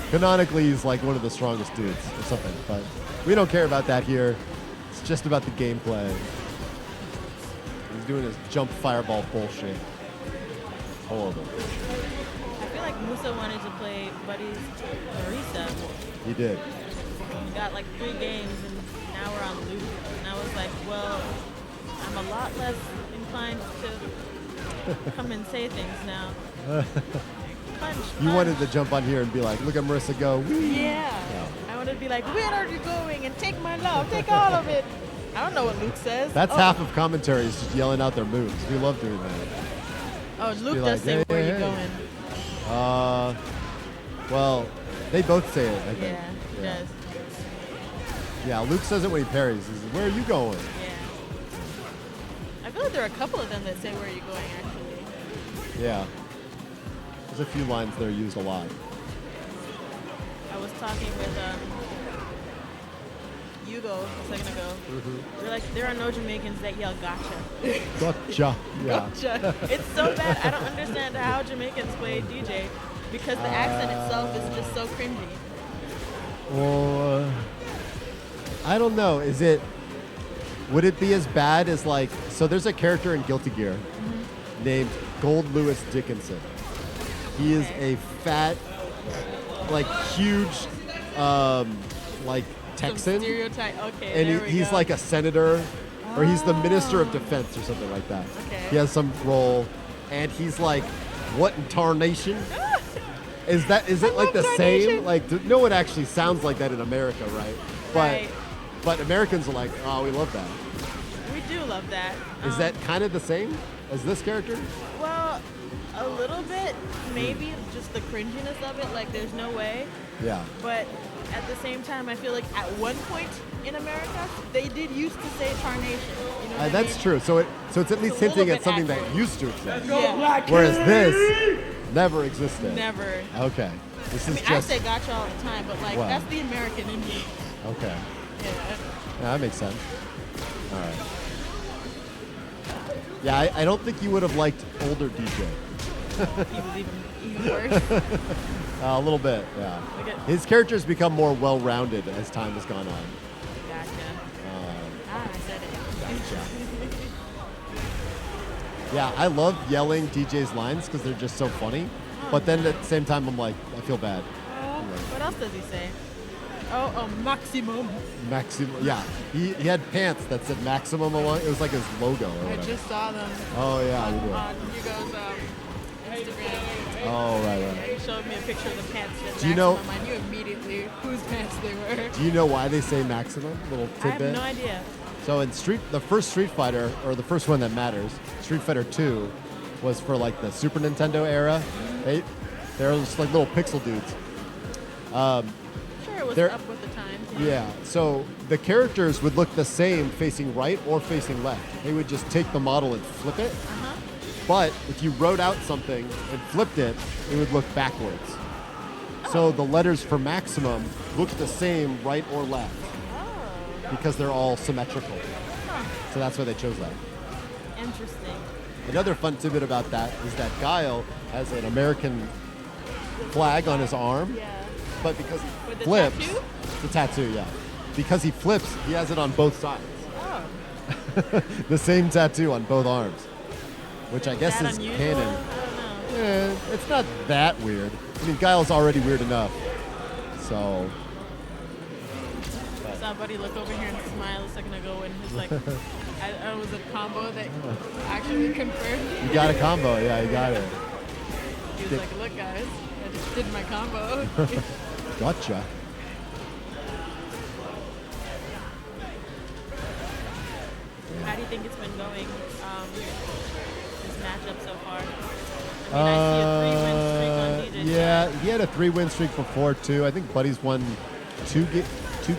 Canonically, he's like one of the strongest dudes or something, but we don't care about that here. It's just about the gameplay. He's doing his jump fireball bullshit. Horrible. I feel like Musa wanted to play Buddy's Marisa. He did. We got like 3 games and now we're on Luke. And I was like, well, I'm a lot less inclined to come and say things now. Punch, You punch. wanted to jump on here and be like, look at Marissa go. Whee! Yeah. I wanted to be like, where are you going? And take my love, take all of it. I don't know what Luke says. That's Oh. half of commentary is just yelling out their moves. We love doing that. Oh, Luke be does like, say, hey, where hey, you hey. going? Well, they both say it, I think. Yeah, he does. Yeah, Luke says it when he parries. He says, where are you going? I feel like there are a couple of them that say, where are you going, actually. Yeah. There's a few lines that are used a lot. I was talking with Hugo a second ago. They're like, there are no Jamaicans that yell gotcha. Gotcha. Yeah. Gotcha. It's so bad. I don't understand how Jamaicans play DJ because the accent itself is just so cringy. Well, I don't know. Would it be as bad as like, so there's a character in Guilty Gear named Gold Lewis Dickinson. He is a fat, like huge, like Texan, Stereotype. Okay. and there we he's go. like a senator, or he's the minister of defense or something like that. Okay. He has some role, and he's like, "What in tarnation?" Is it like the same? Like no one actually sounds like that in America, right? Right. But Americans are like, "Oh, we love that." We do love that. Is that kind of the same as this character? Well, a little bit. Maybe just the cringiness of it. Like, there's no way. Yeah. But at the same time, I feel like at one point in America, they did used to say tarnation. You know what I That's mean? true. So it's at least a little hinting at bit something that accurate. used to exist. Yeah. Whereas this never existed. Never. Okay. This I is mean, I just say gotcha all the time, but like Wow. that's the American in me. okay. Yeah. Yeah, that makes sense. All right. Yeah, I don't think you would have liked older DJ. He was even worse. A little bit, yeah. Okay. His character's become more well-rounded as time has gone on. Gotcha. I said it. Yeah, I love yelling DJ's lines because they're just so funny. But then at the same time, I'm like, I feel bad. What else does he say? Oh, maximum. Maximum. Yeah, he had pants that said Maximum along. It was like his logo or I whatever. just saw them Oh yeah, we do. on Hugo's Instagram. Oh right, Yeah, right. he showed me a picture of the pants that Do you know- maximum. I knew immediately whose pants they were. Do you know why they say Maximum? Little I have tidbit. no idea. So in the first Street Fighter, or the first one that matters, Street Fighter 2, was for like the Super Nintendo era. They're just like little pixel dudes. Sure, it was They're- up with the times. Yeah, so the characters would look the same facing right or facing left. They would just take the model and flip it. Uh-huh. But if you wrote out something and flipped it, it would look backwards. So the letters for Maximum look the same right or left because they're all symmetrical. So that's why they chose that. Interesting. Another fun tidbit about that is that Guile has an American flag on his arm, but because he With the flips, tattoo? the tattoo, yeah. Because he flips, he has it on both sides. Oh. The same tattoo on both arms, which I guess that is unusual? canon. I don't know. It's not that weird. I mean, Guile's already weird enough. So, I saw Buddy look over here and smile a second ago and he's like, I was a combo that actually confirmed. you got a combo. Yeah, you got it. He was like, look guys, I just did my combo. Gotcha. How do you think it's been going, this matchup so far? I mean, I see a 3-win streak on DJ. Yeah, he had a 3-win streak before too. I think Buddy's won two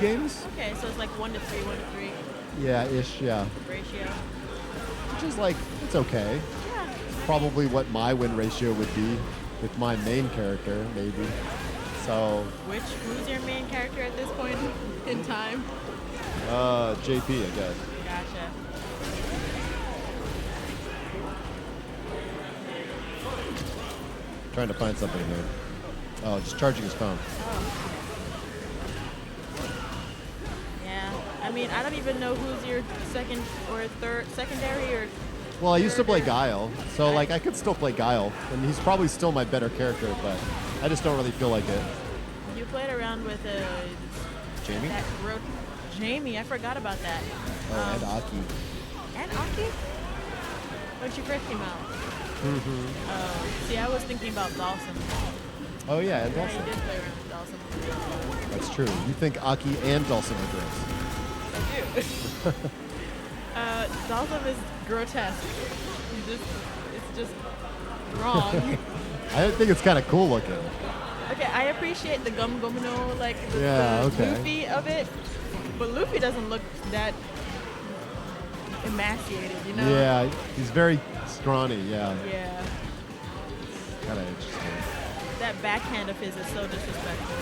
games. Okay, so it's like 1 to 3, 1 to 3 Yeah, ish. Yeah, ratio. which is like it's okay. Yeah. Probably what my win ratio would be with my main character, maybe. So, Who's your main character at this point in time? JP, I guess. Gotcha. Trying to find something here. Oh, just charging his phone. Yeah. I mean, I don't even know who's your second or third, secondary or. Well, I used to play third. Guile, so like I could still play Guile, and he's probably still my better character, but I just don't really feel like it. You played around with Jamie? Jamie, I forgot about that. Oh, and Aki. And Aki? When she first came out. Mm-hmm. See, I was thinking about Dawson. Oh yeah, and Yeah, Dawson. you did play around with Dawson. That's true. You think Aki and Dawson are girls? I do. Dawson is grotesque. It's just wrong. I think it's kind of cool looking. Okay, I appreciate the gum-gumino, like the Okay. Luffy of it, but Luffy doesn't look that emaciated, you know? Yeah, he's very scrawny. Yeah, Yeah. kind of interesting. That backhand of his is so disrespectful.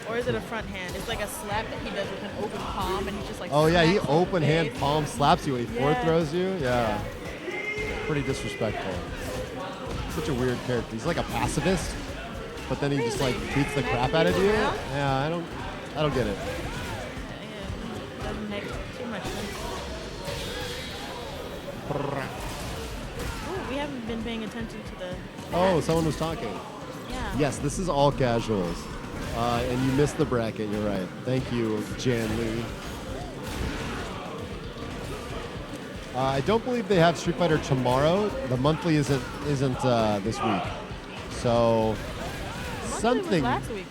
Or is it a front hand? It's like a slap that he does with an open palm, and he just like. Oh yeah, he smacks you in the open hand face. palm slaps you. He forward Yeah. throws you. Yeah, pretty disrespectful. Such a weird character. He's like a pacifist, but then he just like beats the crap out of you. Yeah, I don't get it. Yeah, doesn't make too much sense. Ooh, we haven't been paying attention to the. Oh, someone was talking. Yeah. Yes, this is all casuals. And you missed the bracket. You're right. Thank you, Jan Lee. I don't believe they have Street Fighter tomorrow. The monthly isn't this week. So The monthly something. was last week.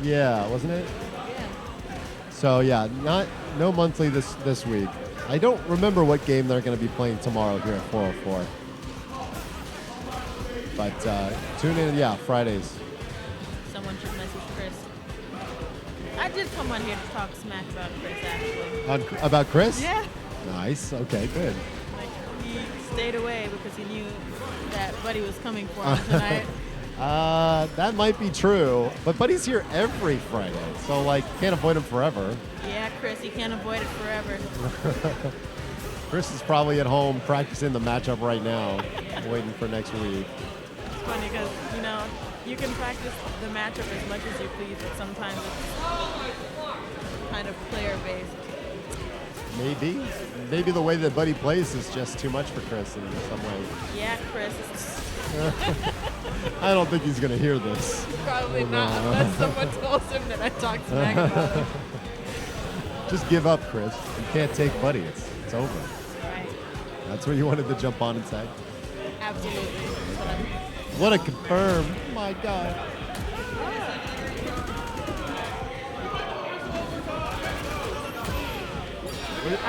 Yeah, wasn't it? Yeah. So yeah, no monthly this week. I don't remember what game they're going to be playing tomorrow here at 404. But tune in, yeah, Fridays. Someone should message Chris. I did come on here to talk smack about Chris, actually. About Chris? Yeah. Nice. Okay, good. Like, he stayed away because he knew that Buddy was coming for him tonight. That might be true, but Buddy's here every Friday, so like can't avoid him forever. Yeah, Chris, you can't avoid it forever. Chris is probably at home practicing the matchup right now, waiting for next week. It's funny because, you know, you can practice the matchup as much as you please, but sometimes it's kind of player-based. Maybe the way that Buddy plays is just too much for Chris in some ways. Yeah, Chris. I don't think he's gonna hear this. Probably not, unless someone tells him that I talked smack about him. Just give up, Chris. You can't take Buddy. It's over. Right. That's what you wanted to jump on and say. Absolutely. What a confirm. My God.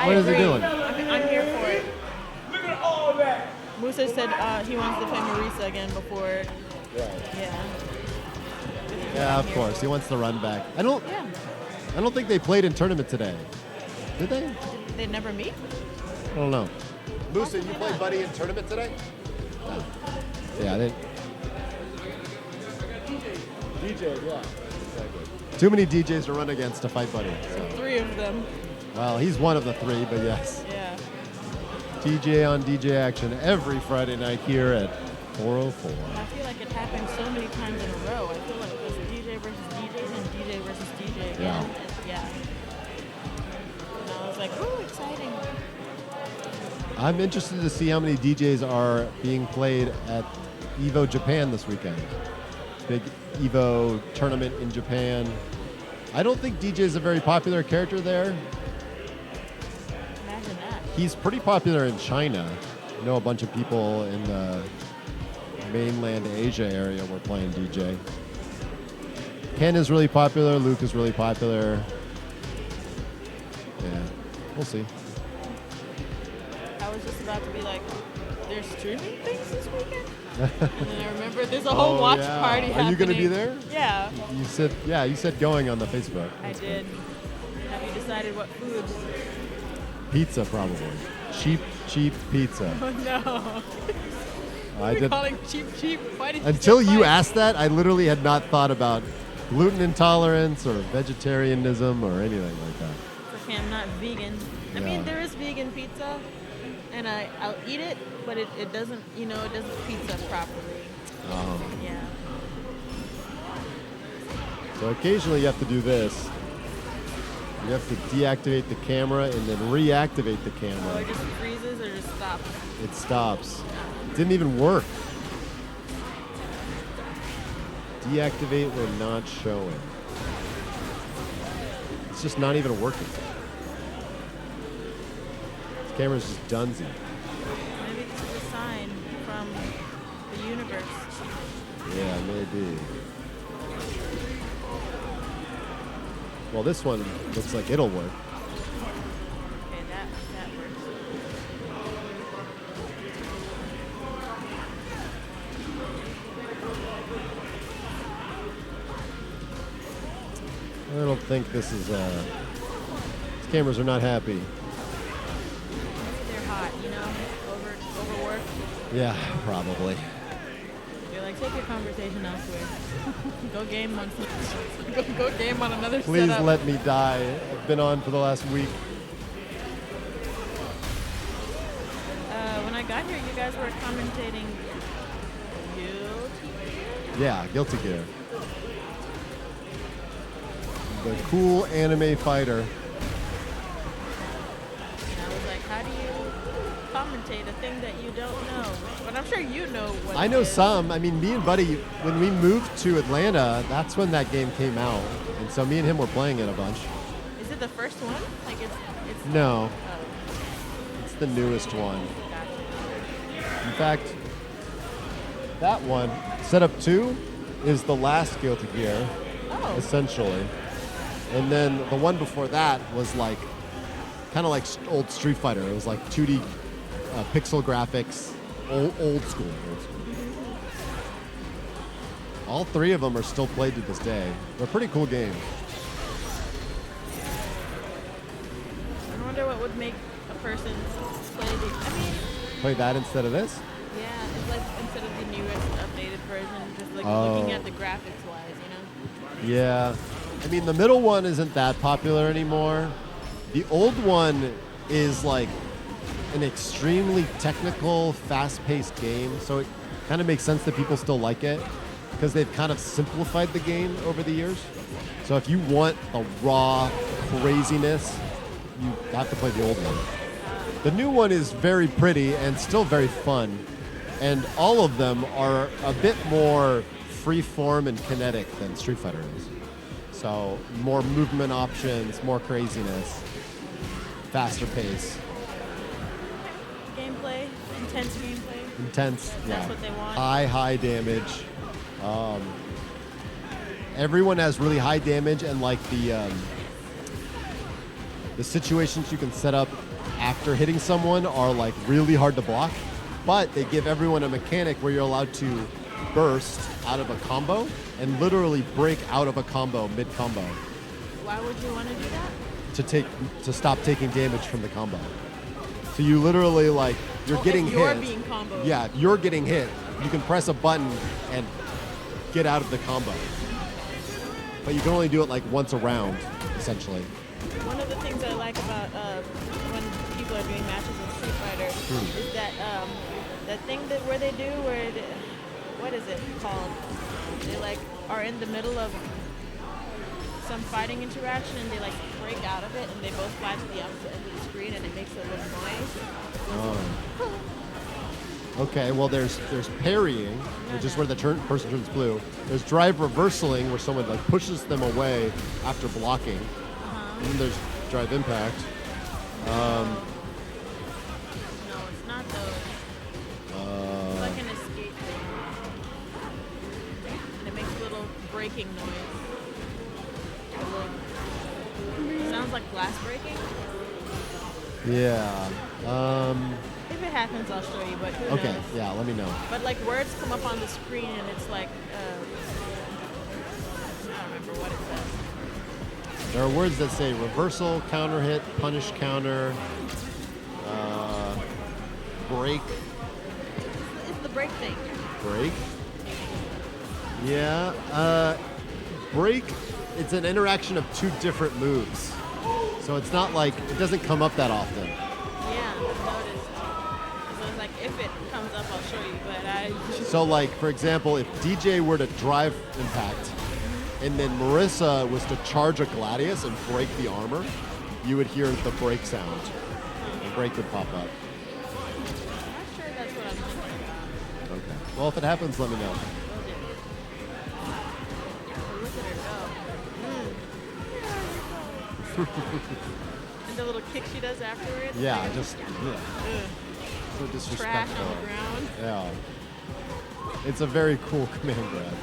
What is he doing? I'm here for it. Look at all that. Musa said he wants to play Marisa again before. Yeah. Yeah, of course. He wants the run back. I don't think they played in tournament today. Did they? They never meet? I don't know. Musa, you played Buddy in tournament today? No. Yeah, they. DJ, yeah. Exactly. Too many DJs to run against to fight Buddy. So. 3 of them. Well, he's one of the 3, but yes. Yeah. DJ on DJ action every Friday night here at 404. I feel like it happened so many times in a row. I feel like it was DJ versus DJ and DJ versus DJ again. Yeah. And I was like, ooh, exciting. I'm interested to see how many DJs are being played at EVO Japan this weekend. Big EVO tournament in Japan. I don't think DJ is a very popular character there. Imagine that. He's pretty popular in China. I know a bunch of people in the mainland Asia area were playing DJ. Ken is really popular. Luke is really popular. Yeah, we'll see. I was just about to be like, they're streaming things this weekend? And then I remember there's a whole watch party happening. Are you going to be there? Yeah. You said going on the Facebook. I did. Have you decided what foods? Pizza, probably. Cheap pizza. Oh, no. I You're did. calling cheap? Why did you Until say you fight? asked that, I literally had not thought about gluten intolerance or vegetarianism or anything like that. It's okay, I'm not vegan. I Yeah. mean, there is vegan pizza, and I'll eat it, but it doesn't, it doesn't pizza properly. Yeah. So occasionally you have to do this. You have to deactivate the camera and then reactivate the So camera. it just freezes or just stops. It stops. It didn't even work. Deactivate when not showing. It's just not even working. This camera's just dunsy. Maybe this is a sign from the universe. Yeah, maybe. Well, this one looks like it'll work. Okay, that works. I don't think this is, these cameras are not happy. Maybe they're hot, overworked. Yeah, probably. You're like, take your conversation elsewhere. Go game on go game on another Please setup. let me die. I've been on for the last week. When I got here, you guys were commentating Guilty. Yeah, Guilty Gear. The cool anime fighter. And I was like, how do you commentate Dante, the thing that you don't know. But I'm sure you know what I it know is. some. I mean, me and Buddy, when we moved to Atlanta, that's when that game came out. And so me and him were playing it a bunch. Is it the first one? Like it's No, Oh, it's the newest one. gotcha. In fact, that one, Setup 2, is the last Guilty Gear, Oh. essentially. And then the one before that was like, kind of like old Street Fighter. It was like 2D pixel graphics, old school. All three of them are still played to this day. They're pretty cool games. I wonder what would make a person play the. I mean, Play that instead of this? yeah, it's like instead of the newest updated version, just like Oh. looking at the graphics wise, you know. Yeah. I mean, the middle one isn't that popular anymore. The old one is like an extremely technical, fast-paced game, so it kind of makes sense that people still like it because they've kind of simplified the game over the years. So if you want the raw craziness, you have to play the old one. The new one is very pretty and still very fun, and all of them are a bit more free-form and kinetic than Street Fighter is. So more movement options, more craziness, faster pace, Gameplay, intense gameplay. intense. That's what they want. High damage. Everyone has really high damage, and like the situations you can set up after hitting someone are like really hard to block. But they give everyone a mechanic where you're allowed to burst out of a combo and literally break out of a combo mid-combo Why would you want to do that? to stop taking damage from the combo. So you literally like you're Oh, getting if you're hit. being comboed. Yeah, if you're getting hit. You can press a button and get out of the combo. But you can only do it like once a round, essentially. One of the things I like about when people are doing matches in Street Fighter is that that thing where they do what is it called? They like are in the middle of some fighting interaction and they like break out of it and they both fly to the opposite end of the screen and it makes a little noise. Okay, well there's parrying, which is where the person turns blue. There's drive reversaling, where someone like pushes them away after blocking. And then there's drive impact. No, it's not those. It's like an escape thing. And it makes a little breaking noise. Sounds like glass breaking. Yeah. If it happens, I'll show you, but who Okay, knows? yeah, let me know. But like words come up on the screen and it's like, I don't remember what it says. There are words that say reversal, counter hit, punish counter, break. It's the break thing. Break? Yeah. Break, it's an interaction of two different moves. So it's not like, it doesn't come up that often. Yeah, I've noticed. So it's like, if it comes up, I'll show you, but I... So like, for example, if DJ were to drive impact, and then Marissa was to charge a Gladius and break the armor, you would hear the break sound. The break would pop up. I'm not sure that's what I'm thinking about. Okay. Well, if it happens, let me know. Oh, look at her go. And the little kick she does afterwards? Yeah, like, just, yeah. So disrespectful. trash on the ground. Yeah. It's a very cool command grab.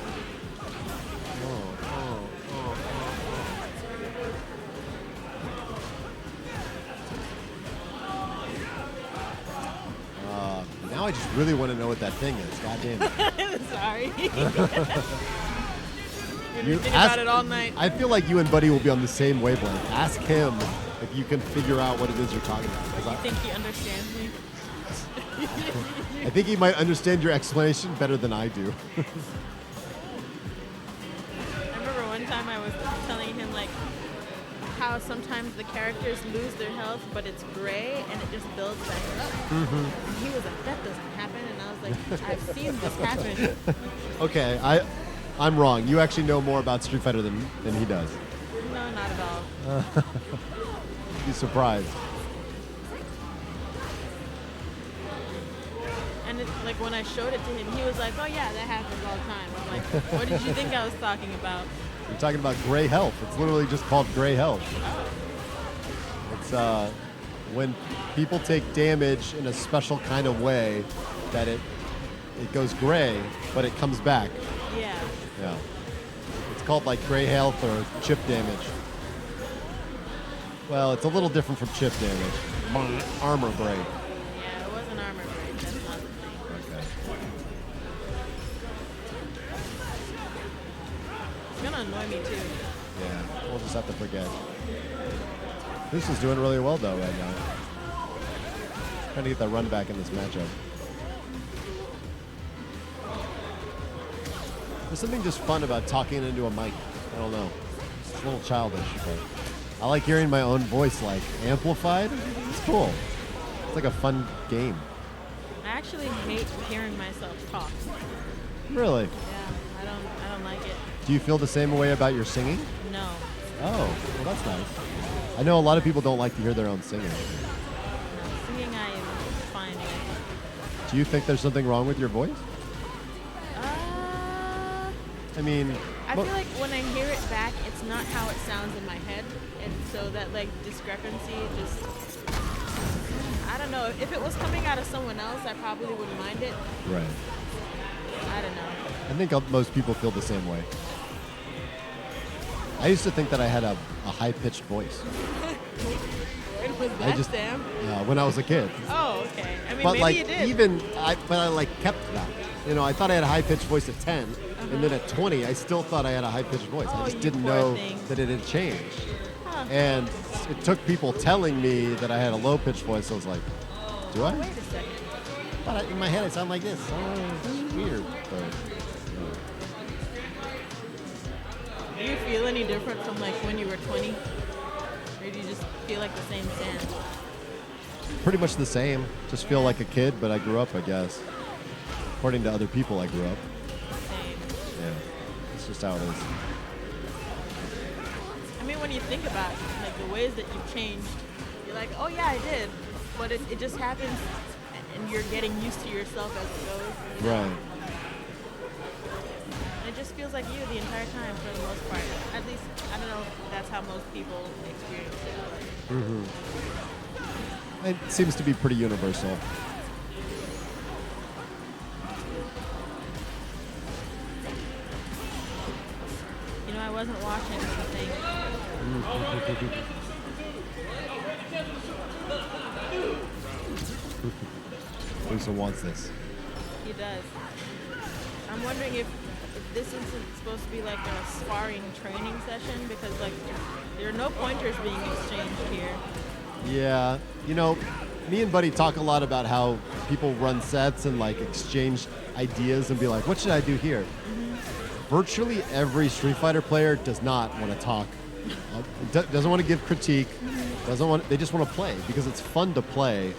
Now I just really want to know what that thing is. God damn it. Sorry. You're You thinking ask- about it all night. I feel like you and Buddy will be on the same wavelength. Ask him if you can figure out what it is you're talking about. 'cause I think he understands me. I think he might understand your explanation better than I do. I remember one time I was telling him like how sometimes the characters lose their health, but it's gray and it just builds back up. And he was like, "That doesn't happen," and I was like, "I've seen this happen." Okay, I'm wrong. You actually know more about Street Fighter than he does. No, not at all. Be surprised. then when I showed it to him, he was like, "Oh yeah, that happens all the time." I'm like, "What did you think I was talking about?" You're talking about gray health. It's literally just called gray health. It's when people take damage in a special kind of way that it goes gray, but it comes back. Yeah. Yeah. It's called like gray health or chip damage. Well, it's a little different from chip damage. Armor break. Yeah, it wasn't armor break. That's not the thing. Okay. It's gonna annoy me too. Yeah, we'll just have to forget. This is doing really well though right now. Trying to get that run back in this matchup. There's something just fun about talking into a mic. I don't know. It's a little childish, but I like hearing my own voice like amplified. It's cool. It's like a fun game. I actually hate hearing myself talk. Really? Yeah, I don't like it. Do you feel the same way about your singing? No. Oh, well that's nice. I know a lot of people don't like to hear their own singing. Singing I am fine with. Do you think there's something wrong with your voice? I mean, I feel like when I hear it back, it's not how it sounds in my head, and so that like discrepancy just, I don't know. If it was coming out of someone else, I probably wouldn't mind it. right. I don't know. I think most people feel the same way. I used to think that I had a high-pitched voice. When was that, Sam? When I was a kid. Oh, okay. I mean, But maybe like you did. but I like kept that. You know, I thought I had a high-pitched voice at 10, and then at 20, I still thought I had a high-pitched voice. Oh, I just you didn't poor know thing. that it had changed. Huh. And it took people telling me that I had a low-pitched voice. I was like, do I? Wait a second. But in my head, I sound like this. Oh, this is weird. But, Do you feel any different from like when you were 20? Or do you just feel like the same Sam? pretty much the same. Just feel like a kid, but I grew up, I guess. According to other people, I grew up. Same. Yeah, it's just how it is. I mean, when you think about like the ways that you've changed, you're like, oh yeah, I did. But it just happens, and you're getting used to yourself as it goes. You know? Right. And it just feels like you the entire time for the most part. At least, I don't know if that's how most people experience it. Mm-hmm. It seems to be pretty universal. You know, I wasn't watching the thing. Lisa wants this. He does. I'm wondering if this isn't supposed to be like a sparring training session, because like there are no pointers being exchanged here. Yeah, you know, me and Buddy talk a lot about how people run sets and like exchange ideas and be like, what should I do here? Virtually every Street Fighter player does not want to talk, doesn't want to give critique, they just want to play because it's fun to play.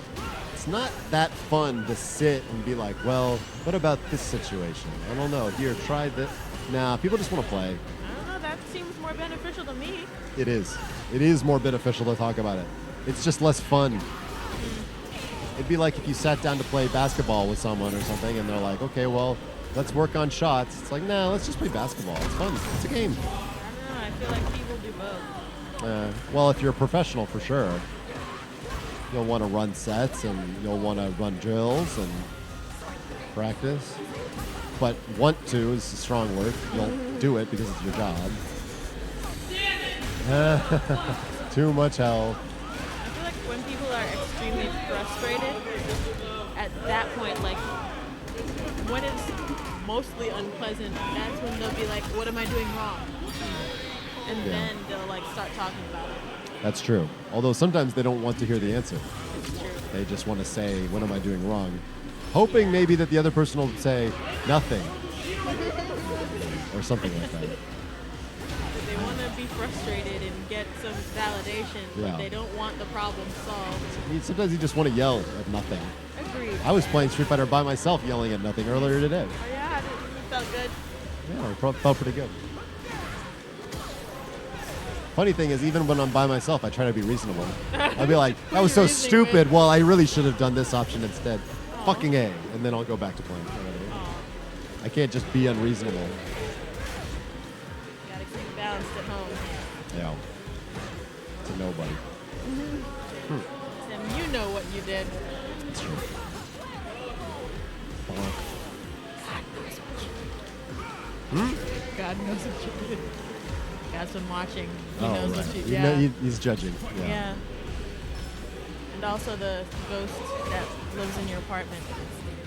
It's not that fun to sit and be like, well, what about this situation? I don't know, here, try this. Nah, people just want to play. I don't know, that seems more beneficial to me. It is. It is more beneficial to talk about it. It's just less fun. It'd be like if you sat down to play basketball with someone or something and they're like, okay, well, let's work on shots. It's like, nah, let's just play basketball. It's fun. It's a game. I don't know, I feel like people do both. Well, if you're a professional, for sure. You'll want to run sets and you'll want to run drills and practice. But want to is a strong word. You'll do it because it's your job. Too much hell. I feel like when people are extremely frustrated, at that point, like, when it's mostly unpleasant, that's when they'll be like, what am I doing wrong? And then they'll like start talking about it. That's true. Although sometimes they don't want to hear the answer. It's true. They just want to say, what am I doing wrong? Hoping maybe that the other person will say, nothing. Or something like that. They want to be frustrated and get some validation, Yeah. but they don't want the problem solved. Sometimes you just want to yell at nothing. Agreed. I was playing Street Fighter by myself yelling at nothing earlier today. Oh yeah, it felt good. Yeah, it felt pretty good. Funny thing is, even when I'm by myself, I try to be reasonable. I'll be like, that was so Reasoning, stupid. right? Well, I really should have done this option instead. fucking A, and then I'll go back to playing. You know what I mean? I can't just be unreasonable. Gotta keep it balanced at home. Yeah. To nobody. Tim, you know what you did. That's true. Bonk. God knows what you did. God's been watching. He Oh, knows right. what you You yeah. know, he's judging. Yeah. Yeah. And also the ghost that lives in your apartment.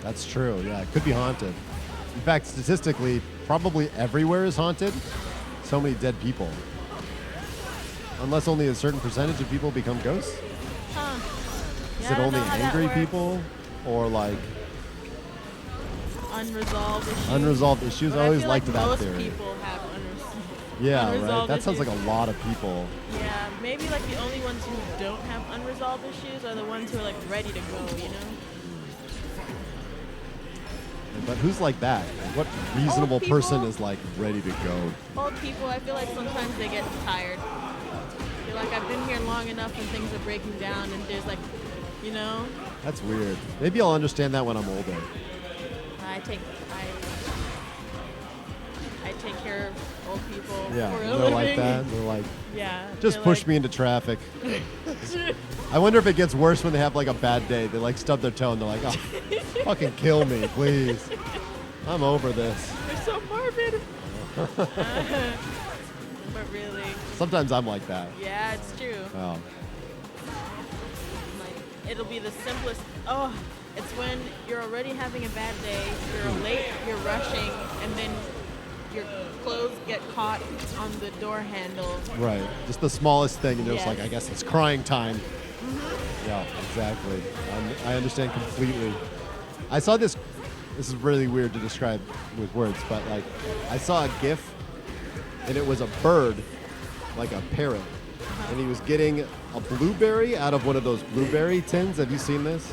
That's true. Yeah, it could be haunted. In fact, statistically, probably everywhere is haunted. So many dead people. Unless only a certain percentage of people become ghosts. Huh. Is Yeah, it I don't only know how that angry works. people? Or like Unresolved issues. unresolved issues? But I always feel liked like that most theory. people have Yeah, right. unresolved That sounds like issues. a lot of people. Yeah, maybe like the only ones who don't have unresolved issues are the ones who are like ready to go, you know? But who's like that? What reasonable people. person is like ready to go? Old people, I feel like sometimes they get tired. I feel like I've been here long enough and things are breaking down and there's like, you know, That's weird. Maybe I'll understand that when I'm older. I take care of old people Yeah, for a they're living. like that. They're like, Yeah. just they're push like- me into traffic. I wonder if it gets worse when they have like a bad day. They like stub their toe and they're like, oh, fucking kill me, please. I'm over this. They're so morbid. But really, Sometimes I'm like that. yeah, it's true. Oh. Like, it'll be the simplest. Oh, it's when you're already having a bad day, you're late, you're rushing, and then your clothes get caught on the door handle. Right. Just the smallest thing, and you're just Yes. like, I guess it's crying time. Yeah, exactly. I understand completely. I saw this. This is really weird to describe with words, but like, I saw a GIF, and it was a bird, like a parrot, and he was getting a blueberry out of one of those blueberry tins. Have you seen this?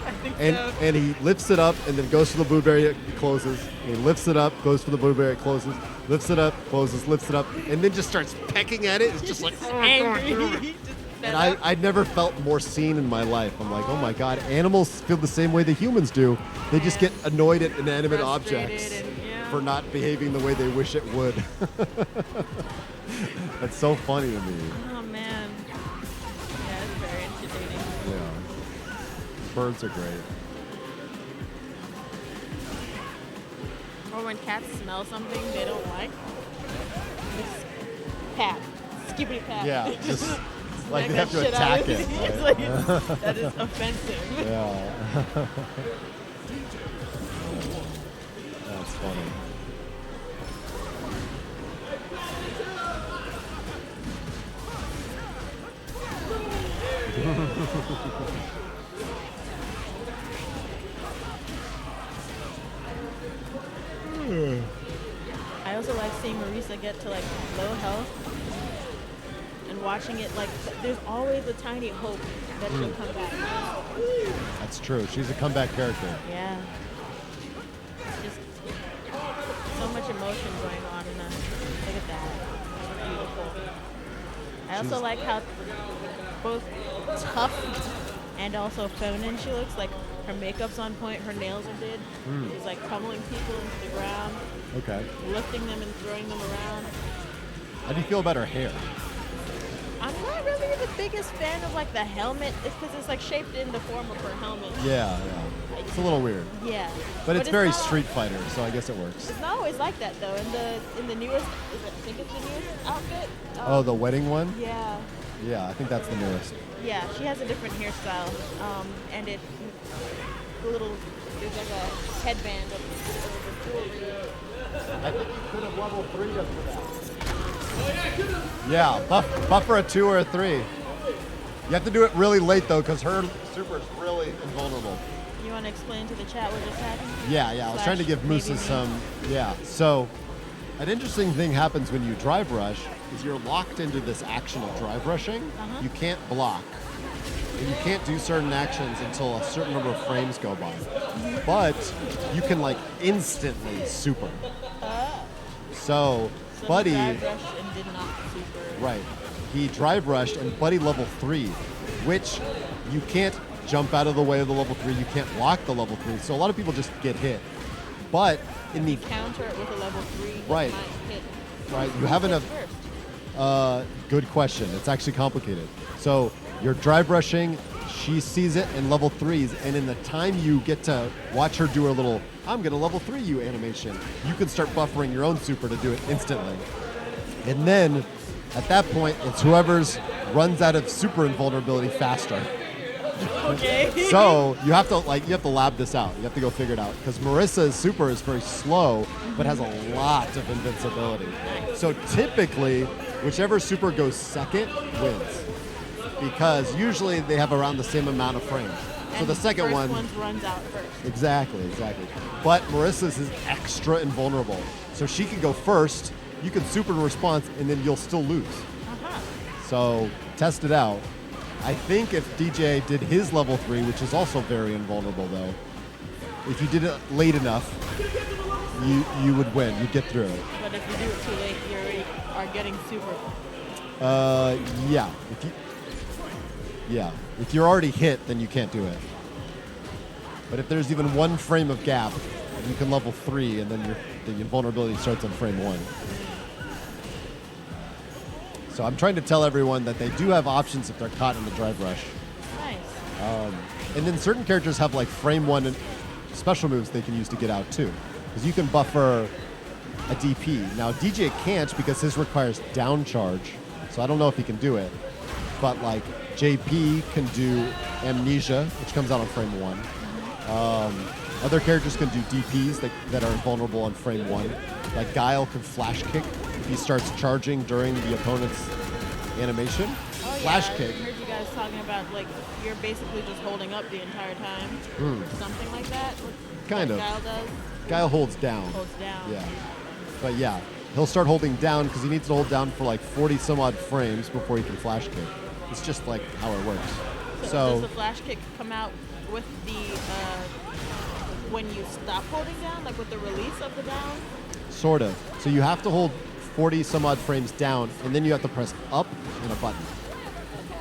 I think And so. and he lifts it up and then goes for the blueberry, it closes. And he lifts it up, goes for the blueberry, it closes. Lifts it up, closes, lifts it up, and then just starts pecking at it. It's just like, Angry. and I'd never felt more seen in my life. I'm like, oh my God, animals feel the same way that humans do. They just get annoyed at inanimate Frustrated objects and, yeah. for not behaving the way they wish it would. That's so funny to me. Oh man. Yeah, it's very entertaining. Yeah. Birds are great. Or when cats smell something they don't like. Just pat. Skippity pat. Yeah, just like they Smack have to that shit out attack of it. It's right? like, that is offensive. Yeah. That's funny. I also like seeing Marisa get to like low health and watching it like there's always a tiny hope that she'll come back. That's true. She's a comeback character. Yeah. Just so much emotion going on in us. Look at that. Beautiful. I also She's- like how both tough and also feminine she looks. Like her makeup's on point, her nails are did. She's like pummeling people into the ground, Okay. lifting them and throwing them around. How do you feel about her hair? I'm not really the biggest fan of like the helmet. It's because it's like shaped in the form of her helmet. Yeah. It's a little weird. Yeah. But it's very not- Street Fighter, so I guess it works. It's not always like that though. In the newest, I think it's the newest outfit. Oh, the wedding one? Yeah. Yeah, I think that's the newest. Yeah, she has a different hairstyle, and there's like a headband of jewelry. I think you could have level 3'd us for that. Yeah, buff for a 2 or a 3. You have to do it really late though, because her super is really invulnerable. You want to explain to the chat what just happened? Yeah, I was trying to give Maybe Musa me. some. Yeah, so an interesting thing happens when you drive rush is you're locked into this action of drive rushing. You can't block. And you can't do certain actions until a certain number of frames go by. But you can like instantly super. So So Buddy, he drive rushed and did not super. right, he drive rushed and Buddy level 3, which you can't jump out of the way of the level 3. You can't block the level 3. So a lot of people just get hit. But in the Counter it with a level 3. Right. Right. You have enough. Good question. It's actually complicated. So you're drive rushing. She sees it in level 3s, and in the time you get to watch her do her little "I'm gonna level 3 you" animation, you can start buffering your own super to do it instantly. And then at that point, it's whoever's runs out of super invulnerability faster. Okay. So you have to lab this out. You have to go figure it out because Marissa's super is very slow, but has a lot of invincibility. So typically, whichever super goes second wins, because usually they have around the same amount of frames. So the second first one runs out first. Exactly. But Marissa's is extra invulnerable, so she can go first. You can super in response, and then you'll still lose. So test it out. I think if DJ did his level 3, which is also very invulnerable though, if you did it late enough, you would win. You'd get through it. But if you do it too late, you already are getting super. Yeah. If you're already hit, then you can't do it. But if there's even 1 frame of gap, you can level 3, and then the invulnerability starts on frame 1. So I'm trying to tell everyone that they do have options if they're caught in the drive rush. Nice. And then certain characters have like frame 1 and special moves they can use to get out too. Because you can buffer a DP. Now DJ can't because his requires down charge. So I don't know if he can do it. But like JP can do Amnesia, which comes out on frame 1. Other characters can do DPs that are invulnerable on frame 1. Like Guile can flash kick if he starts charging during the opponent's animation. Oh, Flash yeah. kick. I heard you guys talking about like you're basically just holding up the entire time. Something like that. Kind of. Guile does. Guile holds down. Holds down. Yeah. But yeah, he'll start holding down because he needs to hold down for like 40 some odd frames before he can flash kick. It's just like how it works. So does the flash kick come out with the when you stop holding down, like with the release of the down? Sort of. So you have to hold 40 some odd frames down, and then you have to press up and a button.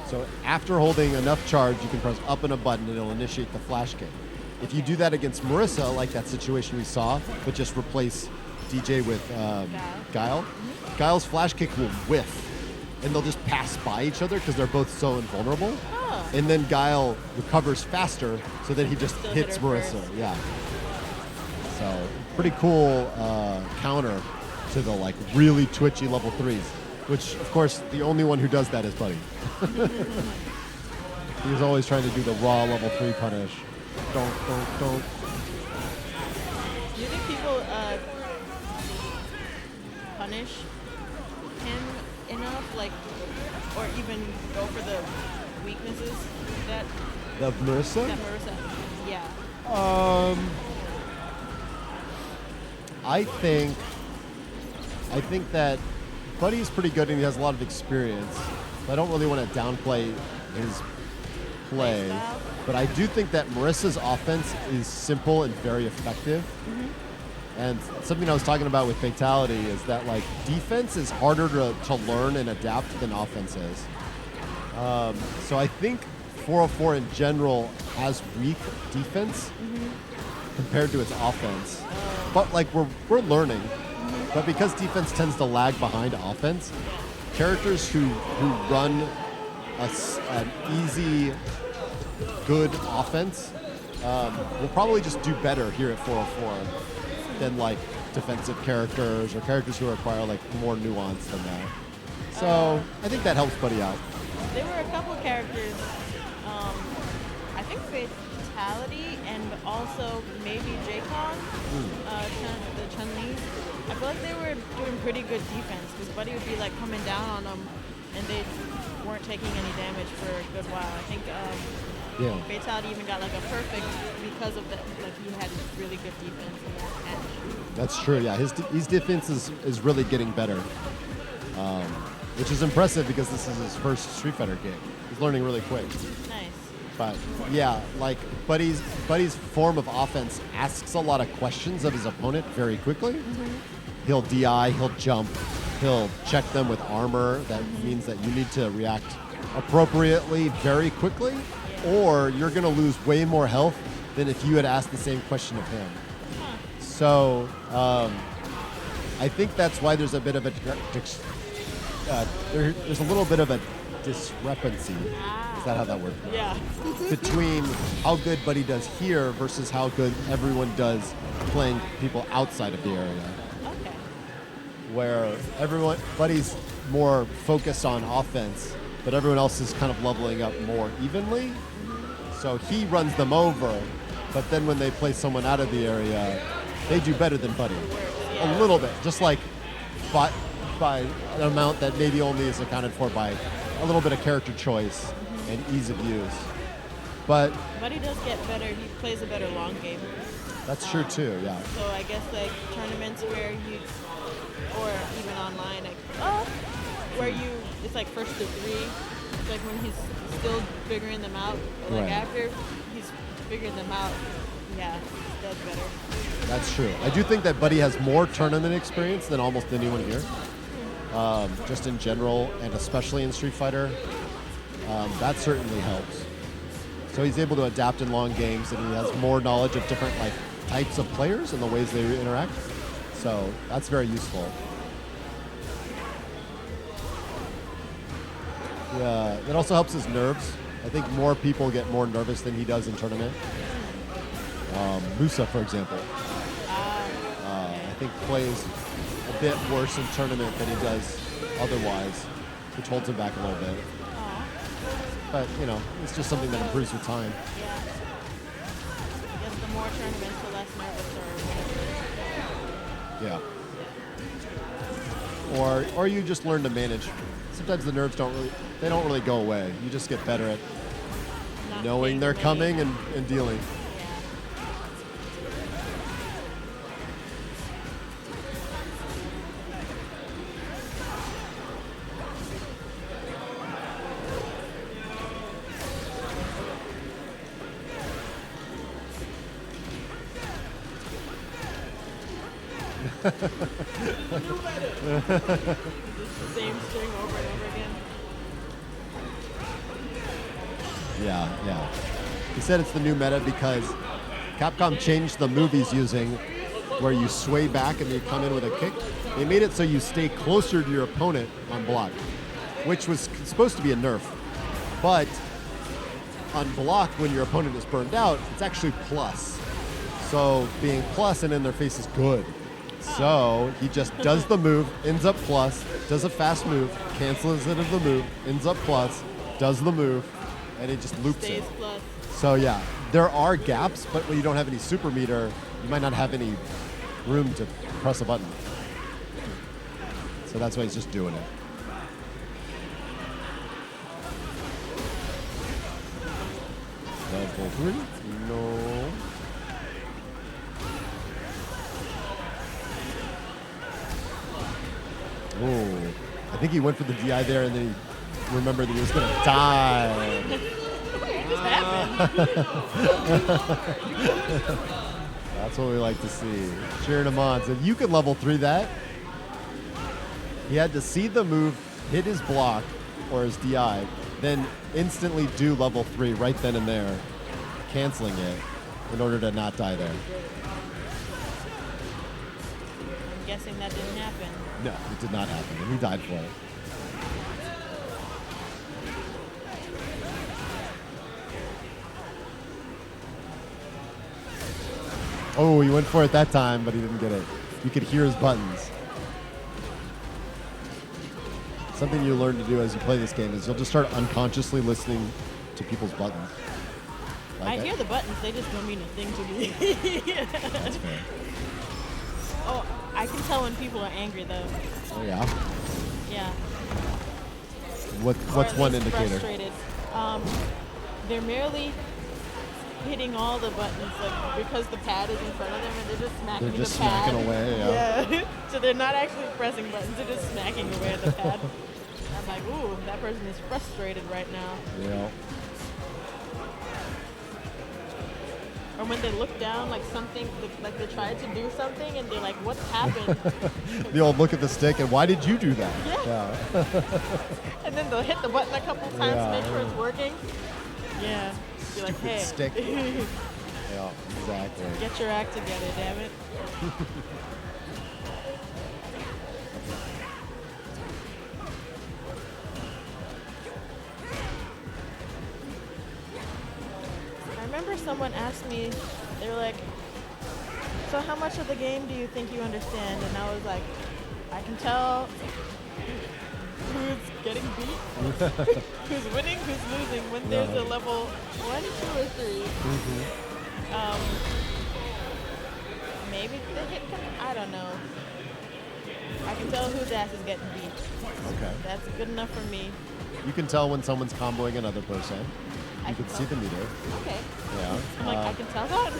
So after holding enough charge, you can press up and a button, and it'll initiate the flash kick. If you do that against Marissa, like that situation we saw, but just replace DJ with Guile, Guile's flash kick will whiff, and they'll just pass by each other because they're both so invulnerable. And then Guile recovers faster, so that he just hits Marissa. First. Yeah. So pretty cool counter to the like really twitchy level 3s, which of course the only one who does that is Buddy. He's always trying to do the raw level 3 punish. Don't. Do you think people punish him enough, like, or even go for the weaknesses that Marissa? That Marissa, yeah. I think that Buddy's pretty good and he has a lot of experience. So I don't really want to downplay his play. But I do think that Marissa's offense is simple and very effective. And something I was talking about with Fatality is that like defense is harder to learn and adapt than offense is. So I think 404 in general has weak defense compared to its offense. But like we're learning. But because defense tends to lag behind offense, characters who run an easy, good offense will probably just do better here at 404 than like defensive characters or characters who require like more nuance than that. So I think that helps Buddy out. There were a couple characters, I think Fatality and also maybe J-Kong, the Chun-Li. I feel like they were doing pretty good defense because Buddy would be like coming down on them and they weren't taking any damage for a good while. I think Fatality even got like a perfect because of that. Like he had really good defense in that match. That's true. Yeah, his defense is really getting better, which is impressive because this is his first Street Fighter game. He's learning really quick. Nice. But yeah, like Buddy's form of offense asks a lot of questions of his opponent very quickly. He'll DI, he'll jump, he'll check them with armor. That means that you need to react appropriately very quickly. or you're going to lose way more health than if you had asked the same question of him. So I think that's why there's a bit of a there's a little bit of a discrepancy. Is that how that works? Yeah. Between how good Buddy does here versus how good everyone does playing people outside of the area. Okay. Where Buddy's more focused on offense, but everyone else is kind of leveling up more evenly. So he runs them over, but then when they play someone out of the area, they do better than Buddy. A little bit, just like by an amount that maybe only is accounted for by a little bit of character choice and ease of use. But Buddy does get better. He plays a better long game. that's true too, yeah. So I guess like tournaments where you, or even online, it's like first to three. It's like when he's still figuring them out. Or like Right. after he's figured them out, yeah, he does better. That's true. I do think that Buddy has more tournament experience than almost anyone here. Just in general, and especially in Street Fighter. That certainly helps. So he's able to adapt in long games, and he has more knowledge of different types of players and the ways they interact. So that's very useful. Yeah, it also helps his nerves. I think more people get more nervous than he does in tournament. Musa, for example, I think plays a bit worse in tournament than he does otherwise, which holds him back a little bit. But, it's just something that improves with time. Yeah. I guess the more tournaments, the less nervous or whatever. Yeah. Or you just learn to manage. Sometimes the nerves don't really go away. You just get better at knowing they're coming and dealing. Same string over and over again. Yeah. He said it's the new meta because Capcom changed the move he's using where you sway back and you come in with a kick. They made it so you stay closer to your opponent on block, which was supposed to be a nerf. But on block, when your opponent is burned out, it's actually plus. So being plus and in their face is good. So he just does the move, ends up plus, does a fast move, cancels it of the move, ends up plus, does the move, and he just loops Stays it. plus. So yeah, there are gaps, but when you don't have any super meter, you might not have any room to press a button. So that's why he's just doing it. Level 3? No. Oh, I think he went for the DI there and then he remembered that he was going to die. That's what we like to see. Cheering him on. So you can level 3 that. He had to see the move, hit his block or his DI, then instantly do level 3 right then and there, canceling it in order to not die there. I'm guessing that didn't happen. No, it did not happen, and he died for it. Oh, he went for it that time, but he didn't get it. You could hear his buttons. Something you learn to do as you play this game is you'll just start unconsciously listening to people's buttons. I hear the buttons, they just don't mean a thing to me. That's fair. Oh, I can tell when people are angry though. Oh yeah? Yeah. What's Or at one least indicator? Frustrated. They're merely hitting all the buttons, like because the pad is in front of them, and they're just smacking They're just the pad. smacking away, Yeah. So they're not actually pressing buttons; they're just smacking away at the pad. I'm like, ooh, that person is frustrated right now. Yeah. Or when they look down, like something, like they tried to do something, and they're like, "What's happened?" The old look at the stick and why did you do that? Yeah. And then they'll hit the button a couple times to make sure it's working. Yeah. Be like, Stupid hey. stick. Yeah, exactly. Get your act together, damn it. I remember someone asked me, they were like, so how much of the game do you think you understand? And I was like, I can tell who's getting beat, who's winning, who's losing when there's a level 1, 2, or 3. Maybe the hit I don't know. I can tell whose ass is getting beat. Okay. That's good enough for me. You can tell when someone's comboing another person. You can see the meter. Okay. Yeah. I'm like, I can tell that.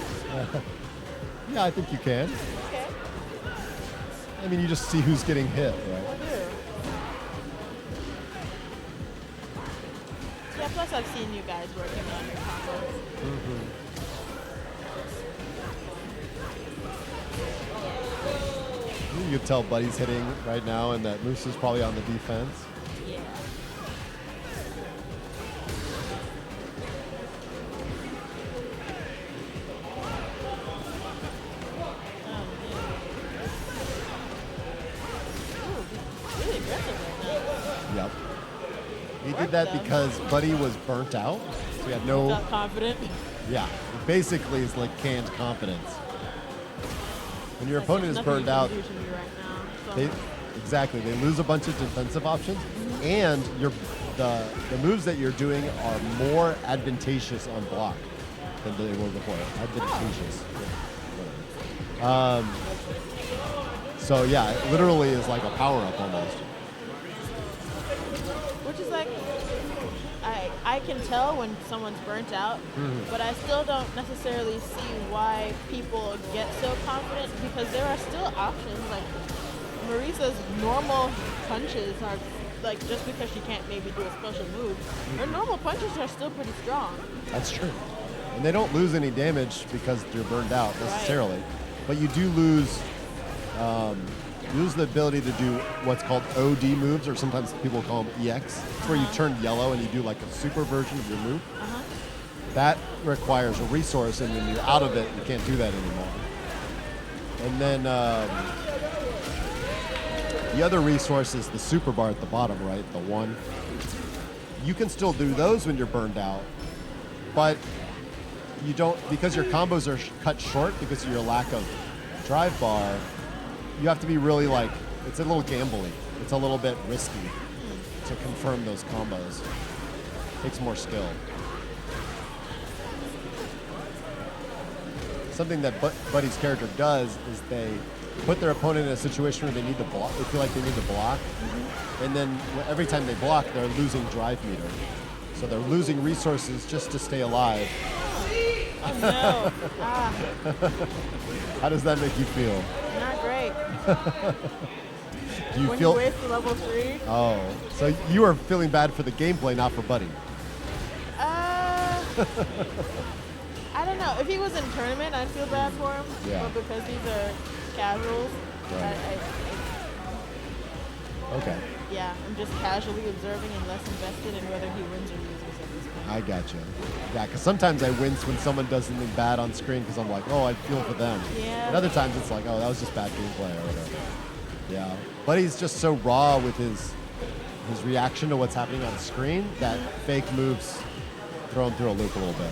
Yeah, I think you can. Okay. I mean, you just see who's getting hit, right? I do. Yeah, plus I've seen you guys working on your combos. You can tell Buddy's hitting right now and that Moose is probably on the defense. Yeah. Really aggressive right now. Yep. He did that because Buddy was burnt out. So he had no. Not confident. Yeah. It basically is like canned confidence. When your Like, opponent there's is nothing burned you can out, do to me right now, so. they lose a bunch of defensive options, and the moves that you're doing are more advantageous on block than they were before. Advantageous. So yeah, it literally is like a power up almost. Which is like, I can tell when someone's burnt out, but I still don't necessarily see why people get so confident because there are still options. Like Marisa's normal punches are like just because she can't maybe do a special move, her normal punches are still pretty strong. That's true. And they don't lose any damage because you're burned out necessarily, but you do lose the ability to do what's called OD moves, or sometimes people call them EX. It's where you turn yellow and you do like a super version of your move. That requires a resource, and when you're out of it, you can't do that anymore. And then the other resource is the super bar at the bottom, right? The one. You can still do those when you're burned out, but you don't, because your combos are cut short because of your lack of drive bar. You have to be really like, it's a little gambling. It's a little bit risky to confirm those combos. Takes more skill. Something that Buddy's character does is they put their opponent in a situation where they need to block. They feel like they need to block, and then every time they block, they're losing drive meter. So they're losing resources just to stay alive. Oh no! How does that make you feel? Not great. Do you when feel? you waste level 3? Oh, so you are feeling bad for the gameplay, not for Buddy. I don't know. If he was in tournament, I'd feel bad for him. Yeah. But because these are casuals, Right. Okay. Yeah, I'm just casually observing and less invested in whether he wins or loses at this point. I gotcha. Yeah, because sometimes I wince when someone does something bad on screen because I'm like, oh, I feel for them. Yeah. And other times it's like, oh, that was just bad gameplay or whatever. Yeah. But he's just so raw with his reaction to what's happening on screen that fake moves throw him through a loop a little bit.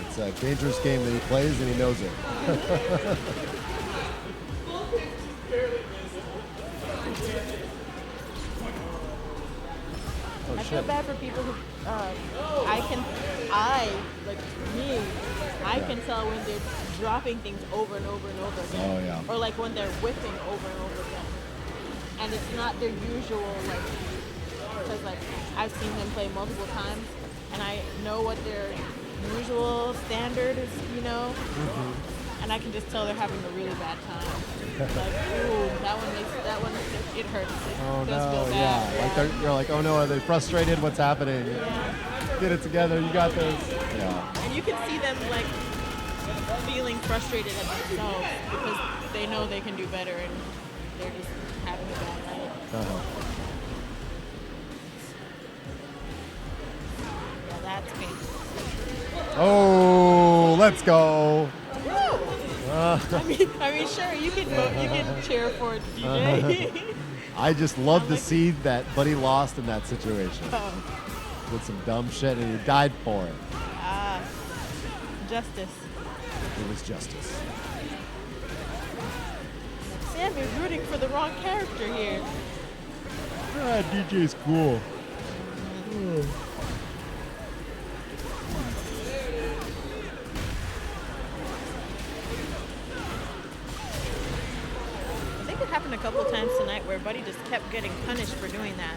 It's a dangerous game that he plays and he knows it. I feel bad for people who, I can tell when they're dropping things over and over and over again. Oh, yeah. Or like when they're whipping over and over again. And it's not their usual, like, because like, I've seen them play multiple times, and I know what their usual standard is, you know? And I can just tell they're having a really bad time. Like, ooh, that one, it hurts. Oh It does no, feel yeah. bad. Like you're like, oh no, are they frustrated? What's happening? Get it together, you got this. Yeah. And you can see them like feeling frustrated at themselves because they know they can do better, and they're just having a bad night. Yeah, that's painful. Oh, let's go. I mean, sure, you can vote, you can cheer for DJ. I just love to see that Buddy lost in that situation. Oh. Did some dumb shit and he died for it. Justice. It was justice. Sam, you're rooting for the wrong character here. Ah, DJ's cool. I think it happened a couple of times tonight where Buddy just kept getting punished for doing that.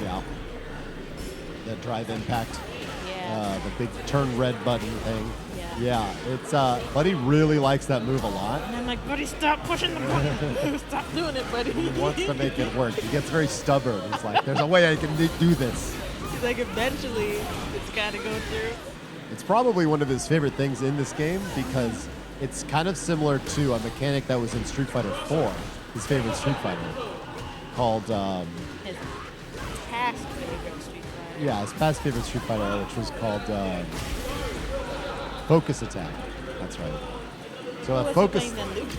Yeah. That drive impact. Yeah. The big turn red button thing. Yeah. Yeah, it's Buddy really likes that move a lot. And I'm like, Buddy, stop pushing the button. Stop doing it, Buddy. He wants to make it work. He gets very stubborn. He's like, there's a way I can do this. He's like, eventually, it's got to go through. It's probably one of his favorite things in this game because it's kind of similar to a mechanic that was in Street Fighter 4, his favorite Street Fighter, called... His past favorite Street Fighter. Yeah, his past favorite Street Fighter, which was called Focus Attack. That's right. So Who a was focus. he playing then, Luke?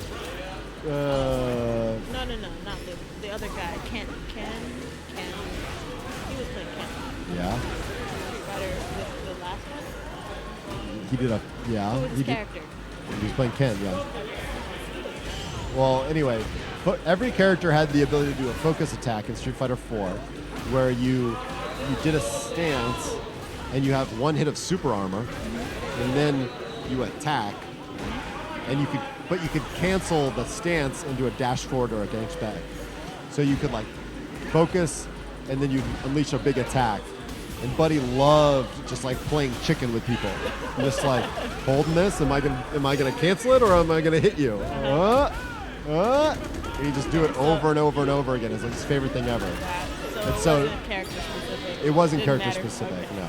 No, not Luke. The other guy, Ken. He was playing Ken. Yeah. Street Fighter with the last one? He did a yeah. Who was his character? He was playing Ken. Yeah. Well, anyway, every character had the ability to do a focus attack in Street Fighter 4, where you did a stance and you have one hit of super armor, and then you attack, and you could cancel the stance and do a dash forward or a dash back. So you could like focus, and then you unleash a big attack. And Buddy loved just like playing chicken with people, just like holding this. Am I gonna cancel it or am I gonna hit you? And he just do it over and over and over again. It's like his favorite thing ever. So it wasn't character specific. It wasn't Didn't character matter. specific, Okay. no.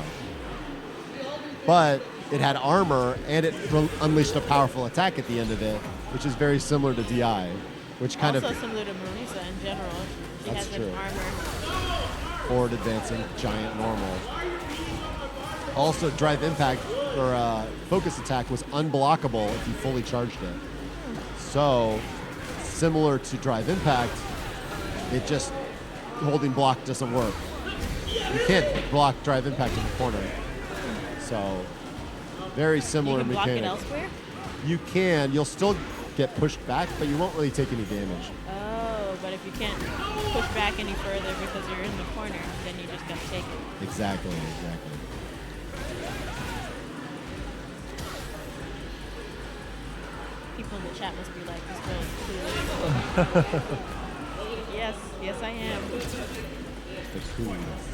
But it had armor and it unleashed a powerful attack at the end of it, which is very similar to DI, which kind Also of similar to Marisa in general. She That's has true. an armor. forward advancing giant normal. Also, drive impact or focus attack was unblockable if you fully charged it. So, similar to drive impact, it just holding block doesn't work. You can't block drive impact in the corner. So, very similar You can block it mechanic. elsewhere? You can. You'll still get pushed back, but you won't really take any damage. Oh, but if you can't push back any further because you're in the corner, then you just gotta take it. Exactly. People in the chat must be like, this girl is cool. Yes, I am. The coolest.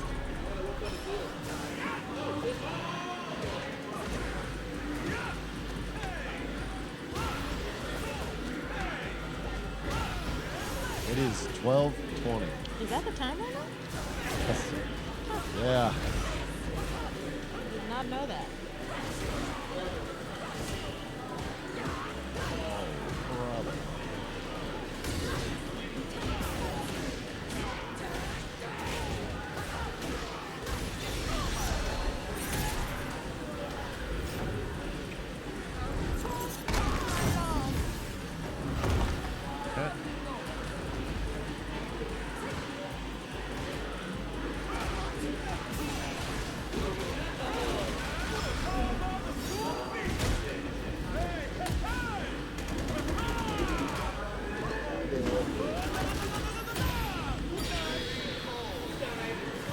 It is 12:20. Is that the time right now? Yes. Yeah. I did not know that.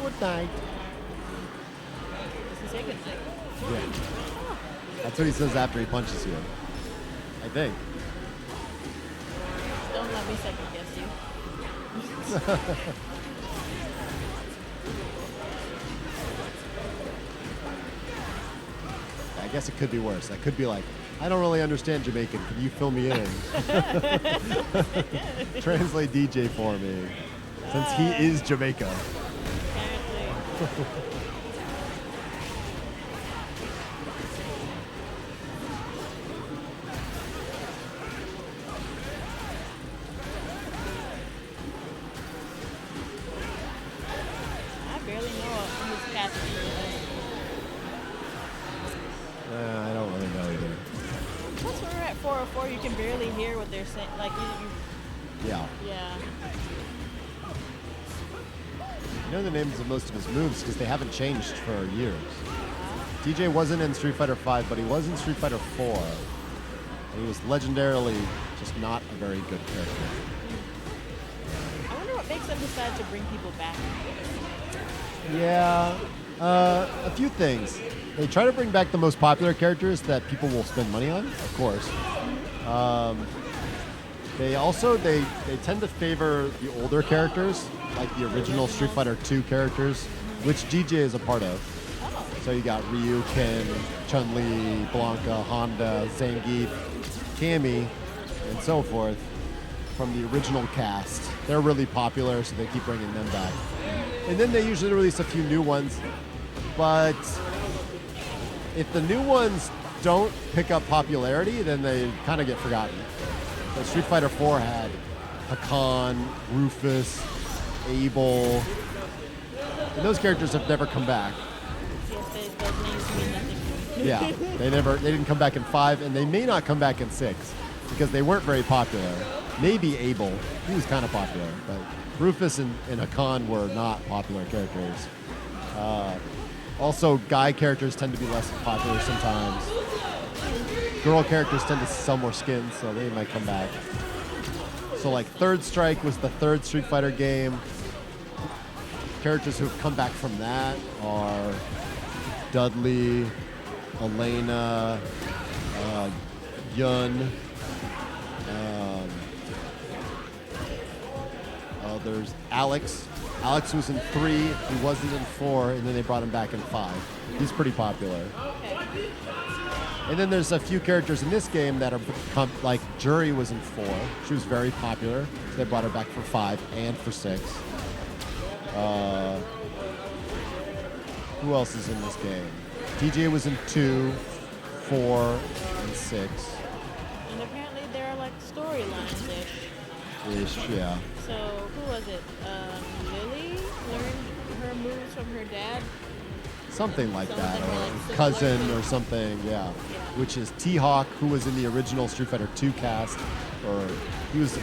Good night. Does he say good night? Yeah. That's what he says after he punches you. I think. Don't let me second guess you. I guess it could be worse. I could be like, I don't really understand Jamaican. Can you fill me in? Translate DJ for me. Since he is Jamaica. 404, you can barely hear what they're saying. Like Yeah. yeah. You know the names of most of his moves because they haven't changed for years. DJ wasn't in Street Fighter V, but he was in Street Fighter 4. And he was legendarily just not a very good character. I wonder what makes them decide to bring people back. Yeah, a few things. They try to bring back the most popular characters that people will spend money on, of course. They tend to favor the older characters, like the original Street Fighter 2 characters, which DJ is a part of. So you got Ryu, Ken, Chun-Li, Blanca, Honda, Zangief, Cammy, and so forth from the original cast. They're really popular, so they keep bringing them back. And then they usually release a few new ones, but if the new ones don't pick up popularity, then they kind of get forgotten. So Street Fighter 4 had Hakan, Rufus, Abel, and those characters have never come back. Yes, those names mean nothing to me. Yeah, they didn't come back in 5, and they may not come back in 6 because they weren't very popular. Maybe Abel, he was kind of popular, but Rufus and Hakan were not popular characters. Also, guy characters tend to be less popular sometimes. Girl characters tend to sell more skins, so they might come back. So like Third Strike was the third Street Fighter game. Characters who've come back from that are Dudley, Elena, Yun. There's Alex. Alex was in 3, he wasn't in 4, and then they brought him back in 5. He's pretty popular. Okay. And then there's a few characters in this game that are like Jury was in 4. She was very popular. So they brought her back for 5 and for 6. Who else is in this game? DJ was in 2, 4, and 6. And apparently there are like storylines-ish. Yeah. So who was it? Lily learned her moves from her dad. Something like Some of that, them were, or like, similar. cousin or something, yeah. Which is T-Hawk, who was in the original Street Fighter 2 cast, or he was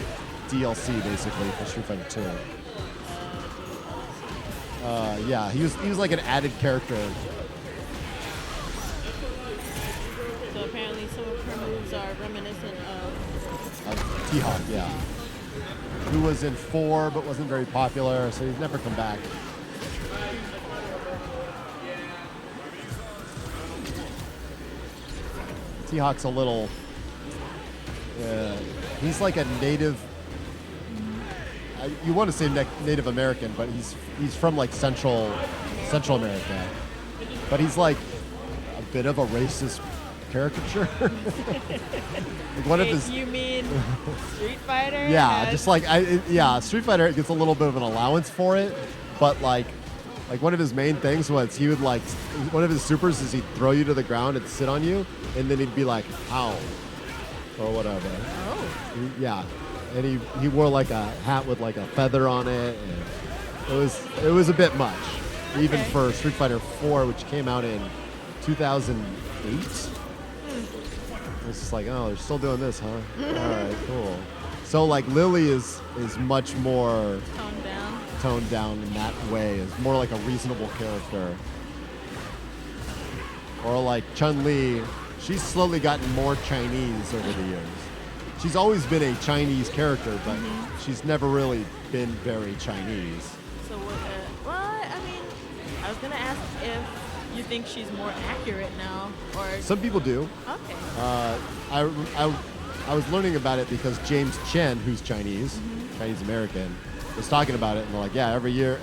DLC basically for Street Fighter 2. Yeah, he was like an added character. So apparently some of her moves are reminiscent of T-Hawk, yeah. Who was in 4 but wasn't very popular, so he's never come back. T-Hawk's a little... he's like a native... you want to say Native American, but he's from like Central America. But he's like a bit of a racist caricature. Like one of his... You mean Street Fighter? Yeah, just like Street Fighter gets a little bit of an allowance for it, but like one of his main things was he would like one of his supers is he'd throw you to the ground and sit on you, and then he'd be like "Ow," or whatever. Oh. Yeah, and he wore like a hat with like a feather on it, and it was a bit much, even for Street Fighter 4, which came out in 2008. It's just like, oh, they're still doing this, huh? All right, cool. So like Lily is much more toned down in that way. Is more like a reasonable character. Or like Chun-Li, she's slowly gotten more Chinese over the years. She's always been a Chinese character, but she's never really been very Chinese. So what? I mean, I was gonna ask if you think she's more accurate now, or Some people do. Okay. I was learning about it because James Chen, who's Chinese, Chinese American, was talking about it, and they're like, yeah,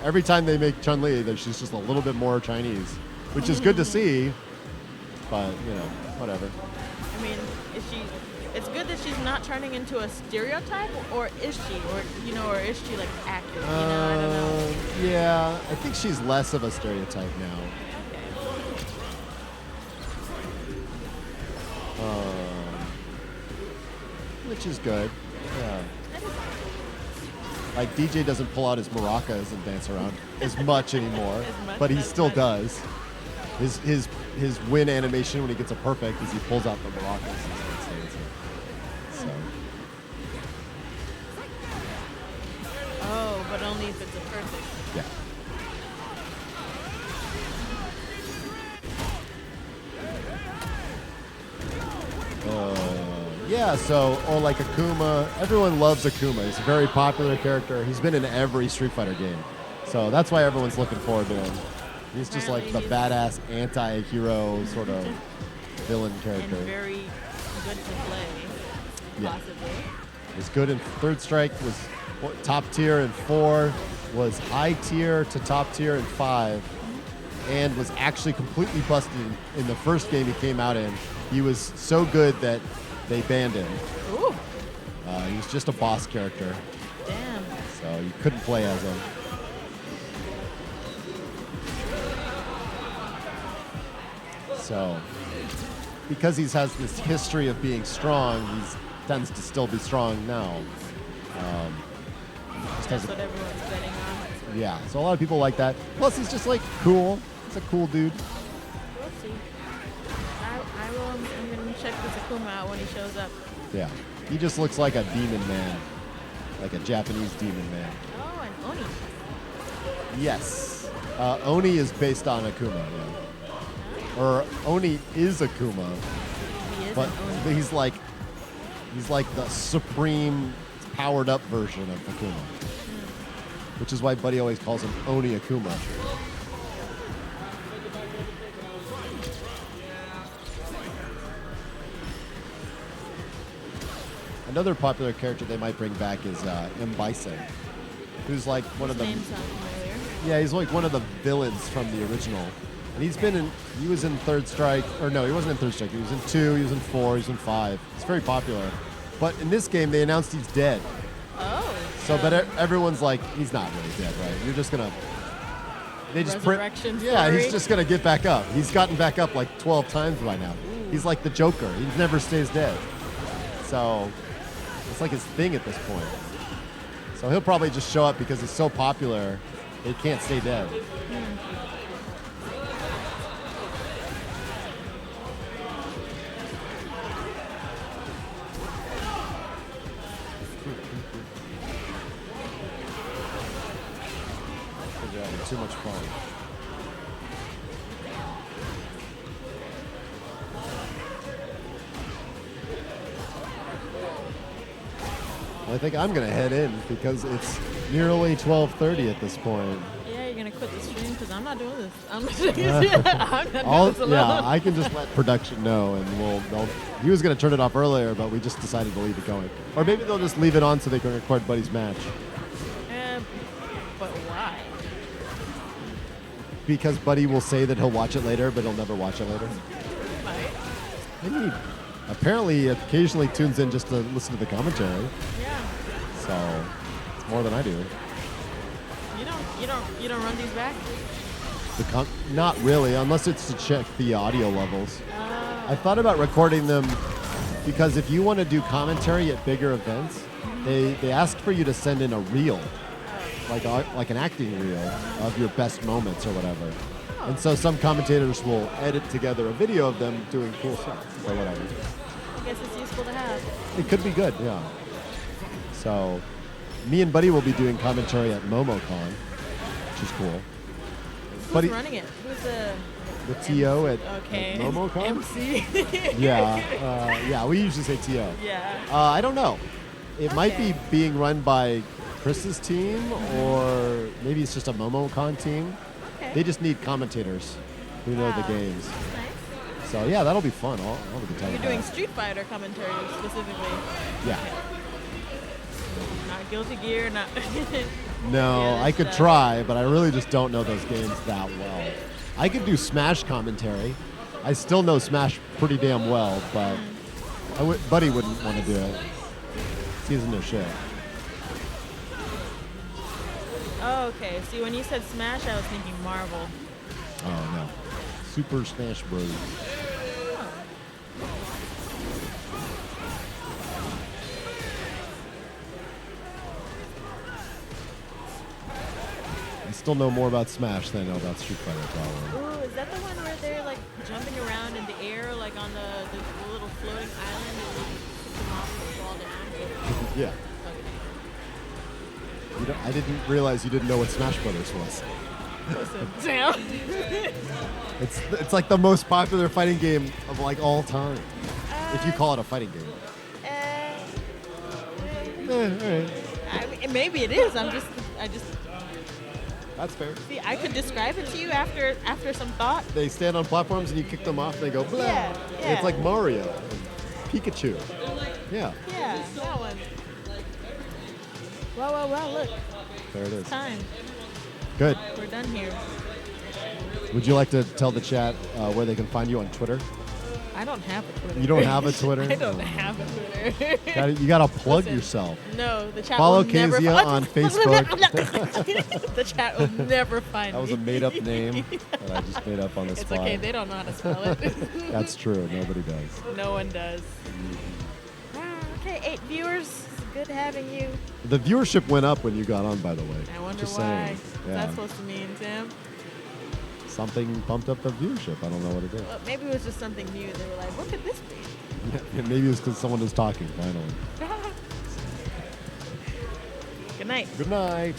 every time they make Chun-Li, she's just a little bit more Chinese, which is good to see, but whatever. I mean, it's good that she's not turning into a stereotype, or is she, or is she like accurate? I don't know. Yeah, I think she's less of a stereotype now. Which is good. Yeah. Like DJ doesn't pull out his maracas and dance around as much anymore, but he still does. His win animation when he gets a perfect is he pulls out the maracas and starts dancing. Oh, but only if it's a perfect. Yeah. Yeah, so, or like Akuma. Everyone loves Akuma. He's a very popular character. He's been in every Street Fighter game. So that's why everyone's looking forward to him. He's just like the badass anti-hero sort of villain character. And very good to play, possibly. Was good in Third Strike, was top tier in 4, was high tier to top tier in 5, and was actually completely busted in the first game he came out in. He was so good that they banned him. Ooh. He was just a boss character. Damn. So you couldn't play as him. So, because he has this history of being strong, he tends to still be strong now. That's what everyone's betting on. Yeah, so a lot of people like that. Plus, he's just like cool. He's a cool dude. We'll see. I'm going to check this Akuma out when he shows up. Yeah, he just looks like a demon man, like a Japanese demon man. Oh, and Oni. Yes, Oni is based on Akuma. Yeah. Or Oni is Akuma, He is but an Oni. he's like the supreme powered up version of Akuma, which is why Buddy always calls him Oni Akuma. Another popular character they might bring back is M. Bison, who's like one of the Name sounds familiar. yeah, he's like one of the villains from the original. And he was in Third Strike, or no, he wasn't in Third Strike. He was in 2, he was in 4, he was in 5. He's very popular. But in this game, they announced he's dead. Oh. So, but everyone's like, he's not really dead, right? You're just gonna. They just Resurrection yeah, story. he's just gonna get back up. He's gotten back up like 12 times by now. He's like the Joker. He never stays dead. So, it's like his thing at this point. So he'll probably just show up because he's so popular, he can't stay dead. They're having too much fun. I think I'm going to head in because it's nearly 12:30 at this point. Yeah, you're going to quit the stream because I'm not doing this. I'm not doing this. I'm not doing this alone. Yeah, I can just let production know, and he was going to turn it off earlier, but we just decided to leave it going. Or maybe they'll just leave it on so they can record Buddy's match. But why? Because Buddy will say that he'll watch it later, but he'll never watch it later. Right? Maybe apparently occasionally tunes in just to listen to the commentary. Yeah. So it's more than I do. You don't run these back? Not really, unless it's to check the audio levels. I thought about recording them because if you want to do commentary at bigger events, they ask for you to send in a reel, like an acting reel of your best moments or whatever. And so some commentators will edit together a video of them doing cool stuff or whatever. I guess it's useful to have. It could be good, yeah. So me and Buddy will be doing commentary at MomoCon, which is cool. Who's running it? Who's the TO at MomoCon? MC. Yeah, we usually say TO. Yeah. I don't know. It might be being run by Chris's team, or maybe it's just a MomoCon team. Okay. They just need commentators who know the games. Nice. So yeah, that'll be fun. I'll have a good time. You're with doing that. Street Fighter commentary specifically. Yeah. Not Guilty Gear, not. No, I could try, but I really just don't know those games that well. I could do Smash commentary. I still know Smash pretty damn well, but Buddy wouldn't want to do it. He doesn't know shit. Oh, okay. See, when you said Smash, I was thinking Marvel. Oh no, Super Smash Bros. I still know more about Smash than I know about Street Fighter, probably. Ooh, is that the one where they're like jumping around in the air, like on the little floating island, and you kick them off and fall down? Yeah. I didn't realize you didn't know what Smash Brothers was. Listen, Sam. It's like the most popular fighting game of like all time. If you call it a fighting game. All right. I mean, maybe it is. I just. That's fair. See, I could describe it to you after some thought. They stand on platforms and you kick them off and they go blah. Yeah, yeah. It's like Mario and Pikachu. Yeah. Yeah, that one. Well, look. There it is. It's time. Good. We're done here. Would you like to tell the chat where they can find you on Twitter? I don't have a Twitter. You don't have a Twitter? I don't have a Twitter. You gotta plug Listen, yourself. No, the chat Follow will never Kezia on Facebook. The chat will never find That was me. a made-up name that I just made up on the It's spot. okay. They don't know how to spell it. That's true. Nobody does. No one does. Okay, 8 viewers. Good having you. The viewership went up when you got on, by the way. I wonder Just why. saying. What's Yeah. that supposed to mean, Tim? Something bumped up the viewership. I don't know what it is. Well, maybe it was just something new. They were like, what could this be? Maybe it's because someone was talking, finally. Good night. Good night.